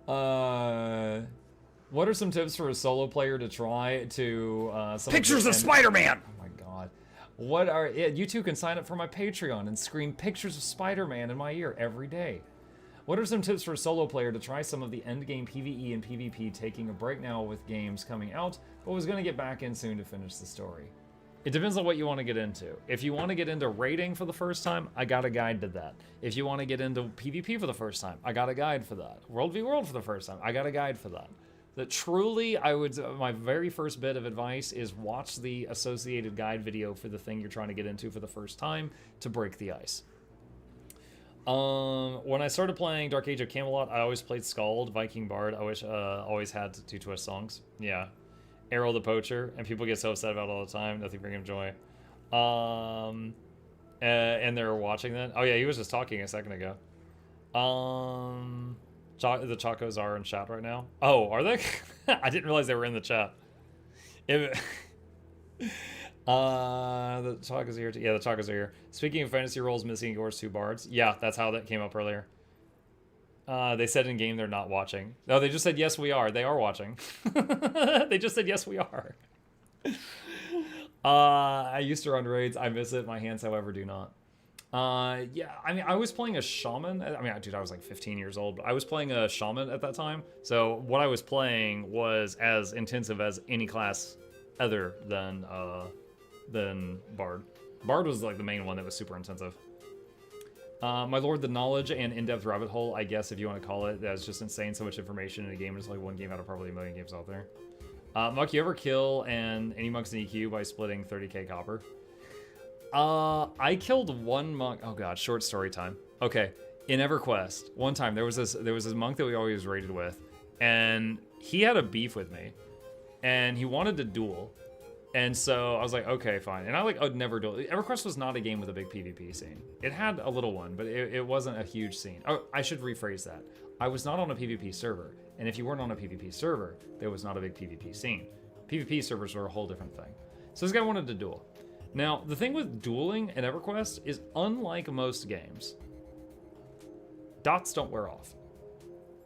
What are some tips for a solo player to try to... Pictures of Spider-Man! Oh my god. What are... Yeah, you two can sign up for my Patreon and scream pictures of Spider-Man in my ear every day. What are some tips for a solo player to try some of the endgame PvE and PvP, taking a break now with games coming out, but was going to get back in soon to finish the story? It depends on what you want to get into. If you want to get into raiding for the first time, I got a guide to that. If you want to get into PvP for the first time, I got a guide for that. World v World for the first time, I got a guide for that. That truly, my very first bit of advice is watch the associated guide video for the thing you're trying to get into for the first time to break the ice. When I started playing Dark Age of Camelot, I always played Skald, Viking Bard. I always had 2 twist songs. Yeah. Arrow the Poacher, and people get so upset about it all the time. Nothing bring him joy. And they're watching that. Oh yeah, he was just talking a second ago. The Chacos are in chat right now. Oh, are they? I didn't realize they were in the chat. The Chacos are here. Yeah, the Chacos are here. Speaking of fantasy roles missing yours 2 bards. Yeah, that's how that came up earlier. They said in game they're not watching. No, they just said yes we are. They are watching. They just said yes we are. I used to run raids. I miss it. My hands, however, do not. Yeah, I mean, I was playing a shaman. I mean, dude, I was like 15 years old, but I was playing a shaman at that time. So what I was playing was as intensive as any class other than Bard. Bard was like the main one that was super intensive. My lord, the knowledge and in-depth rabbit hole, I guess if you want to call it, that's just insane. So much information in a game. There's like one game out of probably a million games out there. Muck, you ever kill any monks in EQ by splitting 30k copper? I killed one monk. Oh god, short story time. Okay, in EverQuest, one time there was this monk that we always raided with, and he had a beef with me, and he wanted to duel, and so I was like, okay, fine. And I would never duel. EverQuest was not a game with a big PvP scene. It had a little one, but it wasn't a huge scene. Oh, I should rephrase that. I was not on a PvP server, and if you weren't on a PvP server, there was not a big PvP scene. PvP servers are a whole different thing. So this guy wanted to duel. Now, the thing with dueling in EverQuest is, unlike most games, dots don't wear off.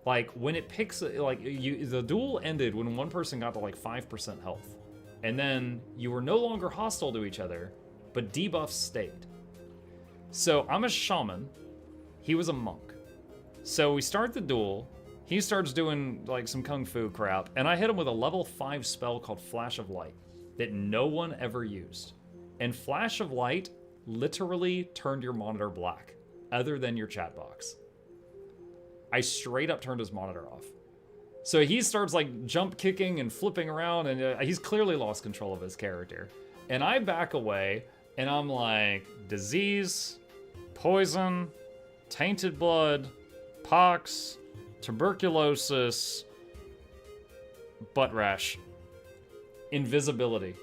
Like, when it picks, the duel ended when one person got to like 5% health. And then you were no longer hostile to each other, but debuffs stayed. So I'm a shaman, he was a monk. So we start the duel, he starts doing like some kung fu crap, and I hit him with a level 5 spell called Flash of Light that no one ever used. And Flash of Light literally turned your monitor black, other than your chat box. I straight up turned his monitor off. So he starts like jump kicking and flipping around, and he's clearly lost control of his character. And I back away, and I'm like, disease, poison, tainted blood, pox, tuberculosis, butt rash, invisibility.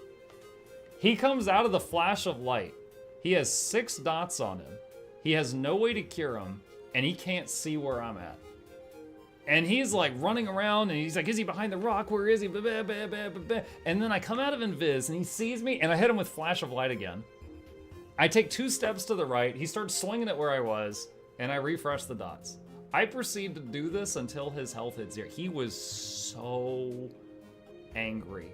He comes out of the Flash of Light. He has 6 dots on him. He has no way to cure him, and he can't see where I'm at. And he's like running around, and he's like, is he behind the rock? Where is he? And then I come out of Invis, and he sees me, and I hit him with Flash of Light again. I take 2 steps to the right, he starts swinging it where I was, and I refresh the dots. I proceed to do this until his health hits 0. He was so angry.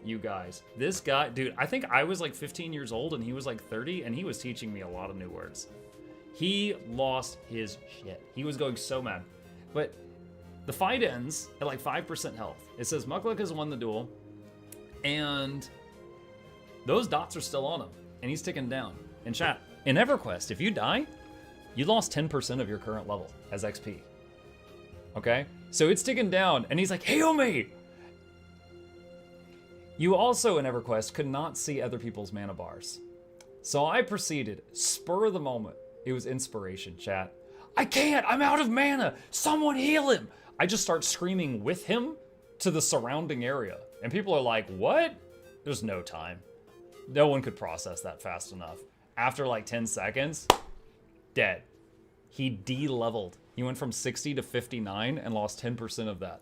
You guys, this guy, dude, I think I was like 15 years old and he was like 30, and he was teaching me a lot of new words. He lost his shit. He was going so mad. But the fight ends at like 5% health. It says Mukluk has won the duel, and those dots are still on him, and he's ticking down. In chat, in EverQuest, if you die, you lost 10% of your current level as XP. Okay? So it's ticking down, and he's like, heal me! You also, in EverQuest, could not see other people's mana bars. So I proceeded, spur of the moment. It was inspiration, chat. I can't! I'm out of mana! Someone heal him! I just start screaming with him to the surrounding area. And people are like, what? There's no time. No one could process that fast enough. After like 10 seconds, dead. He de-leveled. He went from 60 to 59 and lost 10% of that.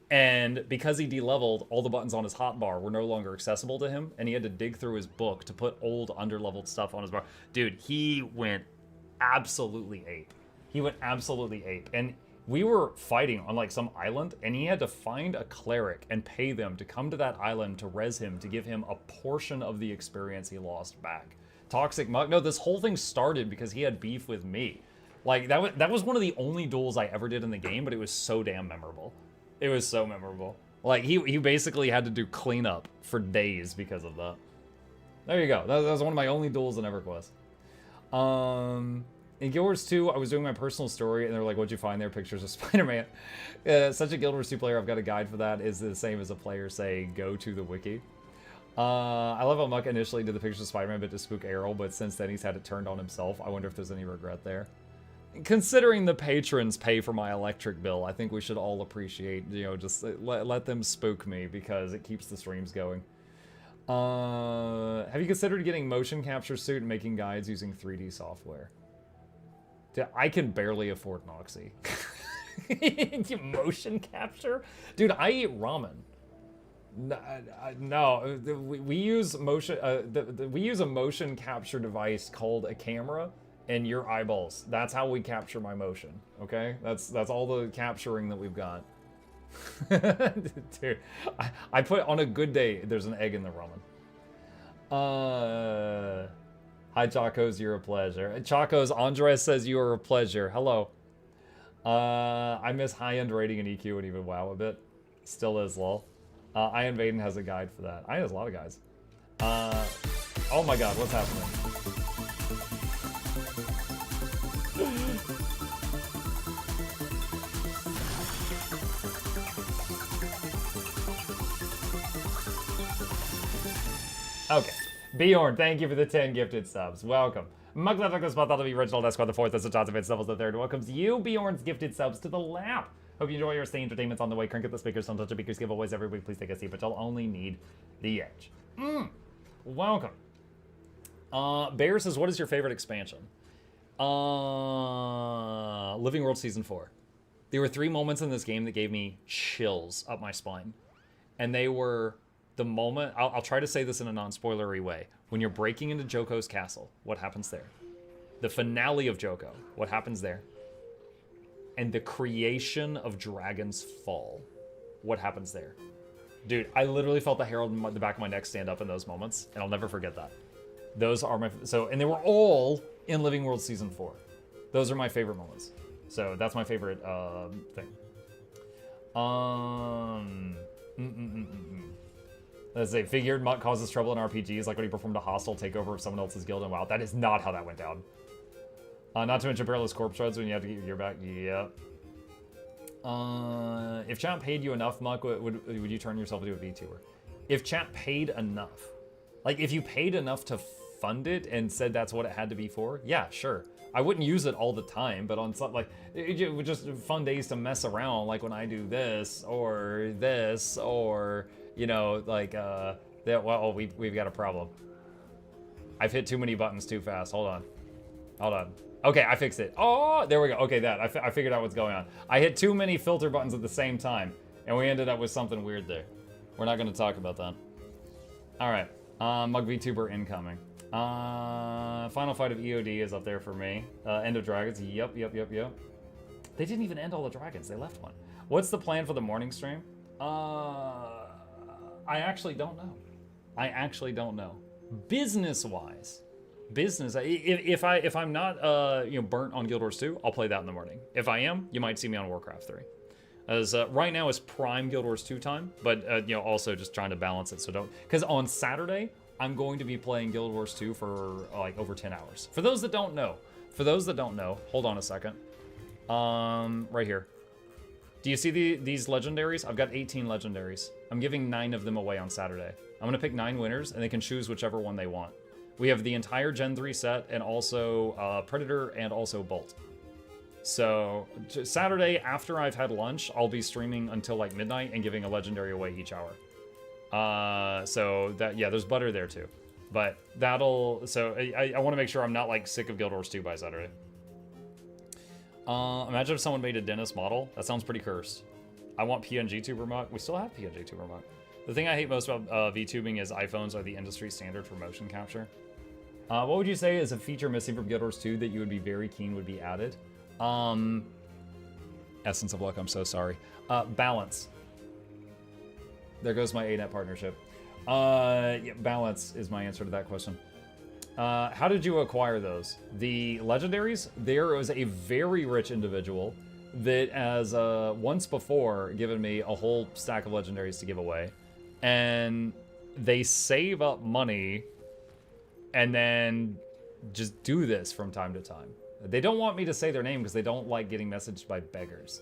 And because he de-leveled, all the buttons on his hotbar were no longer accessible to him, and he had to dig through his book to put old under-leveled stuff on his bar. Dude, he went absolutely ape. He went absolutely ape. And we were fighting on like some island, and he had to find a cleric and pay them to come to that island to res him, to give him a portion of the experience he lost back. Toxic Muck. No, this whole thing started because he had beef with me. Like, that was one of the only duels I ever did in the game, but it was so damn memorable. It was so memorable. Like, he basically had to do cleanup for days because of that. There you go. That was one of my only duels in EverQuest. In Guild Wars 2, I was doing my personal story, and they were like, what'd you find there? Pictures of Spider-Man. Such a Guild Wars 2 player, I've got a guide for that, is the same as a player, say, go to the wiki. I love how Muck initially did the pictures of Spider-Man bit to spook Errol, but since then he's had it turned on himself. I wonder if there's any regret there. Considering the patrons pay for my electric bill, I think we should all appreciate, you know, just let them spook me, because it keeps the streams going. Have you considered getting motion capture suit and making guides using 3D software? Dude, I can barely afford Noxxi. Motion capture? Dude, I eat ramen. No, we use motion. We use a motion capture device called a camera and your eyeballs. That's how we capture my motion. Okay, that's all the capturing that we've got. Dude, I put on a good day. There's an egg in the ramen. Hi, Chacos, you're a pleasure. Chacos, Andres says you are a pleasure. Hello. I miss high-end rating and EQ and even WoW a bit. Still is, lol. Ian Vaden has a guide for that. Ian has a lot of guides. Oh my god, what's happening? Okay. Bjorn, thank you for the 10 gifted subs. Welcome. MuklukYoutube spot the original Death Squad the 4th, that's the Johnson Vince Devils the 3rd. Welcomes you, Bjorn's gifted subs to the lap. Hope you enjoy your stay entertainments on the way. Crank up the speakers, don't touch the speakers, giveaways every week. Please take a seat, but you'll only need the edge. Welcome. Bear says, what is your favorite expansion? Living World Season 4. There were 3 moments in this game that gave me chills up my spine. And they were the moment, I'll try to say this in a non-spoilery way. When you're breaking into Joko's castle, what happens there? The finale of Joko, what happens there? And the creation of Dragon's Fall, what happens there? Dude, I literally felt the hair on the back of my neck stand up in those moments, and I'll never forget that. Those are my, and they were all in Living World Season 4. Those are my favorite moments. So that's my favorite thing. Let's say, figured Mutt causes trouble in RPGs, like when he performed a hostile takeover of someone else's guild, and wow, that is not how that went down. Not to mention perilous corpse shreds when you have to get your gear back. Yep. If chat paid you enough, Muck, would you turn yourself into a VTuber? If chat paid enough, like if you paid enough to fund it and said that's what it had to be for, yeah, sure. I wouldn't use it all the time, but on some, like, it would just fun days to mess around, like when I do this, or, you know, like, well, we've got a problem. I've hit too many buttons too fast. Hold on. Hold on. Okay, I fixed it. Oh, there we go. Okay, I figured out what's going on. I hit too many filter buttons at the same time, and we ended up with something weird there. We're not going to talk about that. All right. Mug VTuber incoming. Final fight of EOD is up there for me. End of Dragons. Yep. They didn't even end all the dragons. They left one. What's the plan for the morning stream? I actually don't know. Business-wise, if I'm not you know, burnt on Guild Wars 2, I'll play that in the morning. If I am, you might see me on Warcraft 3. As right now is prime Guild Wars 2 time, but you know, also just trying to balance it, so don't, because on Saturday I'm going to be playing Guild Wars 2 for like over 10 hours. For those that don't know, hold on a second. Right here. Do you see these legendaries? I've got 18 legendaries. I'm giving 9 of them away on Saturday. I'm gonna pick 9 winners, and they can choose whichever one they want. We have the entire Gen 3 set, and also Predator, and also Bolt. So Saturday, after I've had lunch, I'll be streaming until like midnight and giving a legendary away each hour. So that, yeah, there's butter there too. But that'll, so I want to make sure I'm not like sick of Guild Wars 2 by Saturday. Imagine if someone made a dentist model. That sounds pretty cursed. I want PNG Tuber Muck. We still have PNG Tuber Muck. The thing I hate most about VTubing is iPhones are the industry standard for motion capture. What would you say is a feature missing from Guild Wars 2 that you would be very keen would be added? Essence of Luck, I'm so sorry. Balance. There goes my ANET partnership. Yeah, balance is my answer to that question. How did you acquire those? The legendaries, there was a very rich individual that has once before given me a whole stack of legendaries to give away. And they save up money and then just do this from time to time. They don't want me to say their name because they don't like getting messaged by beggars.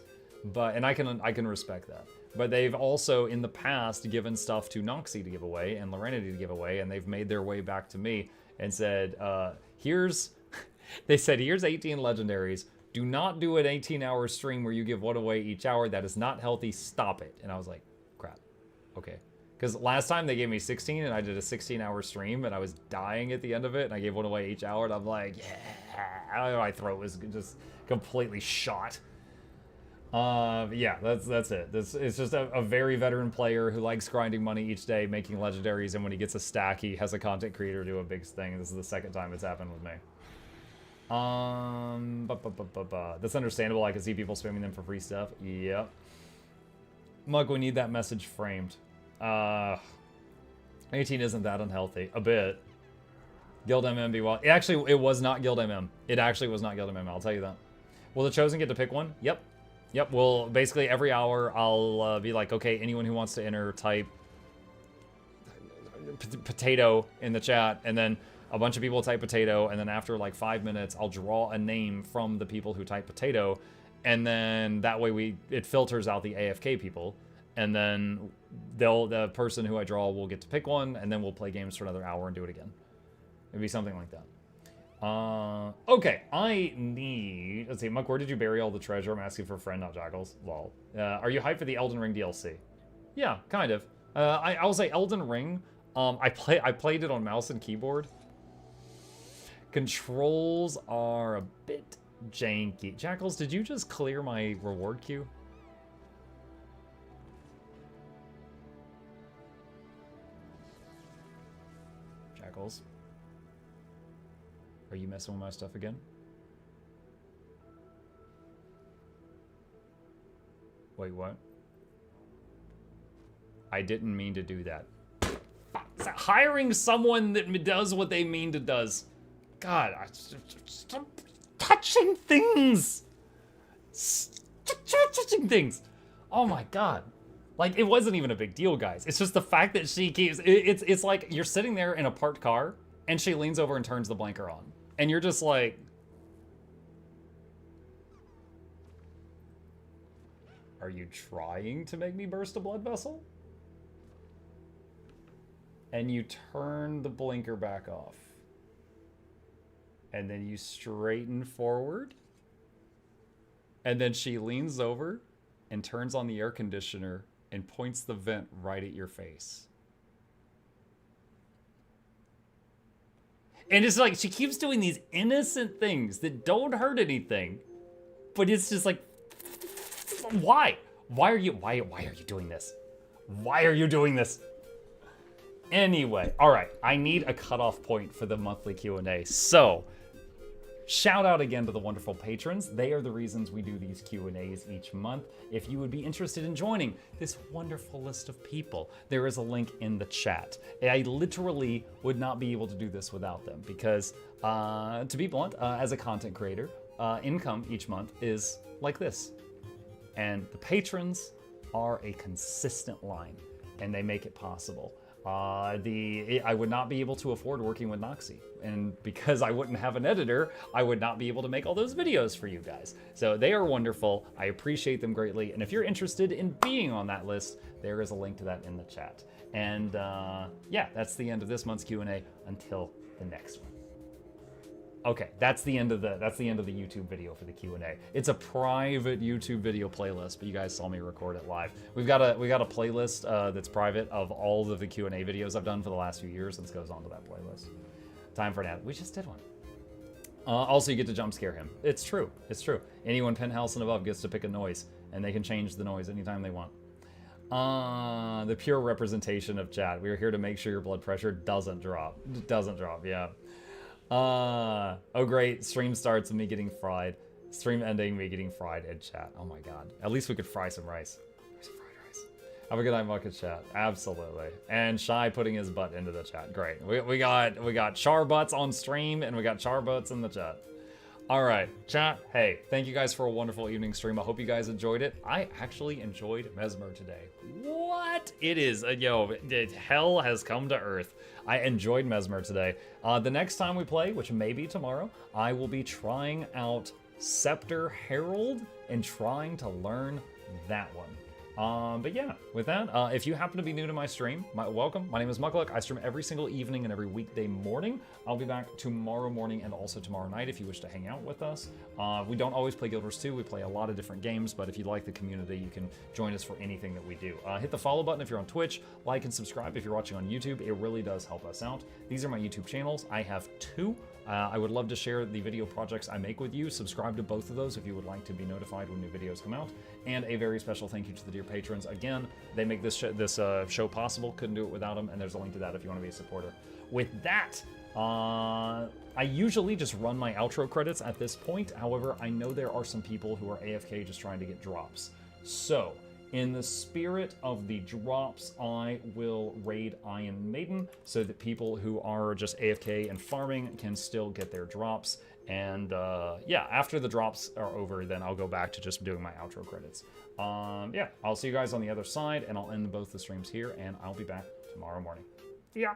And I can respect that. But they've also in the past given stuff to Noxxi to give away and Lorenity to give away, and they've made their way back to me and said, they said, here's 18 legendaries. Do not do an 18-hour stream where you give one away each hour. That is not healthy. Stop it. And I was like, crap. Okay. Because last time they gave me 16 and I did a 16-hour stream and I was dying at the end of it and I gave one away each hour and I'm like, yeah, my throat was just completely shot. Yeah, that's it. It's just a very veteran player who likes grinding money each day, making legendaries, and when he gets a stack, he has a content creator do a big thing. This is the second time it's happened with me. That's understandable. I can see people spamming them for free stuff. Yep. Mug, we need that message framed. 18 isn't that unhealthy. A bit. Guild MMB. Well, it was not Guild MM. It actually was not Guild MM. I'll tell you that. Will the Chosen get to pick one? Yep. Yep. Well, basically every hour I'll be like, okay, anyone who wants to enter, type potato in the chat, and then a bunch of people type potato, and then after like 5 minutes, I'll draw a name from the people who type potato, and then that way it filters out the AFK people, and then the person who I draw will get to pick one, and then we'll play games for another hour and do it again. It'd be something like that. Okay, I need... Let's see, Muck, where did you bury all the treasure? I'm asking for a friend, not Jackals. Lol. Are you hyped for the Elden Ring DLC? Yeah, kind of. I will say Elden Ring, I played it on mouse and keyboard. Controls are a bit janky. Jackals, did you just clear my reward queue? Jackals? Are you messing with my stuff again? Wait, what? I didn't mean to do that. Hiring someone that does what they mean to does. God, stop touching things! Stop touching things! Oh my god. Like, it wasn't even a big deal, guys. It's just the fact that she keeps... It's like you're sitting there in a parked car, and she leans over and turns the blinker on. And you're just like... Are you trying to make me burst a blood vessel? And you turn the blinker back off. And then you straighten forward. And then she leans over and turns on the air conditioner and points the vent right at your face. And it's like, she keeps doing these innocent things that don't hurt anything. But it's just like, why? Why are you doing this? Why are you doing this? Anyway, all right, I need a cutoff point for the monthly Q&A. So, shout out again to the wonderful patrons. They are the reasons we do these Q&As each month. If you would be interested in joining this wonderful list of people, there is a link in the chat. I literally would not be able to do this without them because, to be blunt, as a content creator, income each month is like this. And the patrons are a consistent line, and they make it possible. I would not be able to afford working with Noxxi, and because I wouldn't have an editor, I would not be able to make all those videos for you guys. So they are wonderful. I appreciate them greatly, and if you're interested in being on that list, there is a link to that in the chat. And yeah, that's the end of this month's Q&A until the next one. Okay, that's the end of the YouTube video for the Q&A. It's a private YouTube video playlist, but you guys saw me record it live. We've got a playlist that's private of all of the Q&A videos I've done for the last few years, and this goes on to that playlist. Time for an ad. We just did one. Also, you get to jump scare him. It's true. It's true. Anyone penthouse and above gets to pick a noise, and they can change the noise anytime they want. The pure representation of chat. We are here to make sure your blood pressure doesn't drop. It doesn't drop, yeah. Oh great, stream starts with me getting fried. Stream ending, me getting fried in chat. Oh my god. At least we could fry some rice. Some fried rice. Have a good night, Muck chat. Absolutely. And Shy putting his butt into the chat. Great. We got char butts on stream, and we got char butts in the chat. Alright, chat, hey, thank you guys for a wonderful evening stream. I hope you guys enjoyed it. I actually enjoyed Mesmer today. What? It is, hell has come to earth. I enjoyed Mesmer today. The next time we play, which may be tomorrow, I will be trying out Scepter Herald and trying to learn that one. But yeah, with that, if you happen to be new to my stream, welcome. My name is Mukluk. I stream every single evening and every weekday morning. I'll be back tomorrow morning and also tomorrow night if you wish to hang out with us. We don't always play Guild Wars 2. We play a lot of different games, but if you like the community, you can join us for anything that we do. Hit the follow button if you're on Twitch, like and subscribe if you're watching on YouTube. It really does help us out. These are my YouTube channels. I have two. I would love to share the video projects I make with you. Subscribe to both of those if you would like to be notified when new videos come out. And a very special thank you to the dear patrons. Again, they make this show possible. Couldn't do it without them, and there's a link to that if you want to be a supporter. With that, I usually just run my outro credits at this point. However, I know there are some people who are AFK just trying to get drops. So, In the spirit of the drops, I will raid Iron Maiden so that people who are just AFK and farming can still get their drops. And yeah, after the drops are over, then I'll go back to just doing my outro credits. Yeah, I'll see you guys on the other side, and I'll end both the streams here, and I'll be back tomorrow morning. Yeah.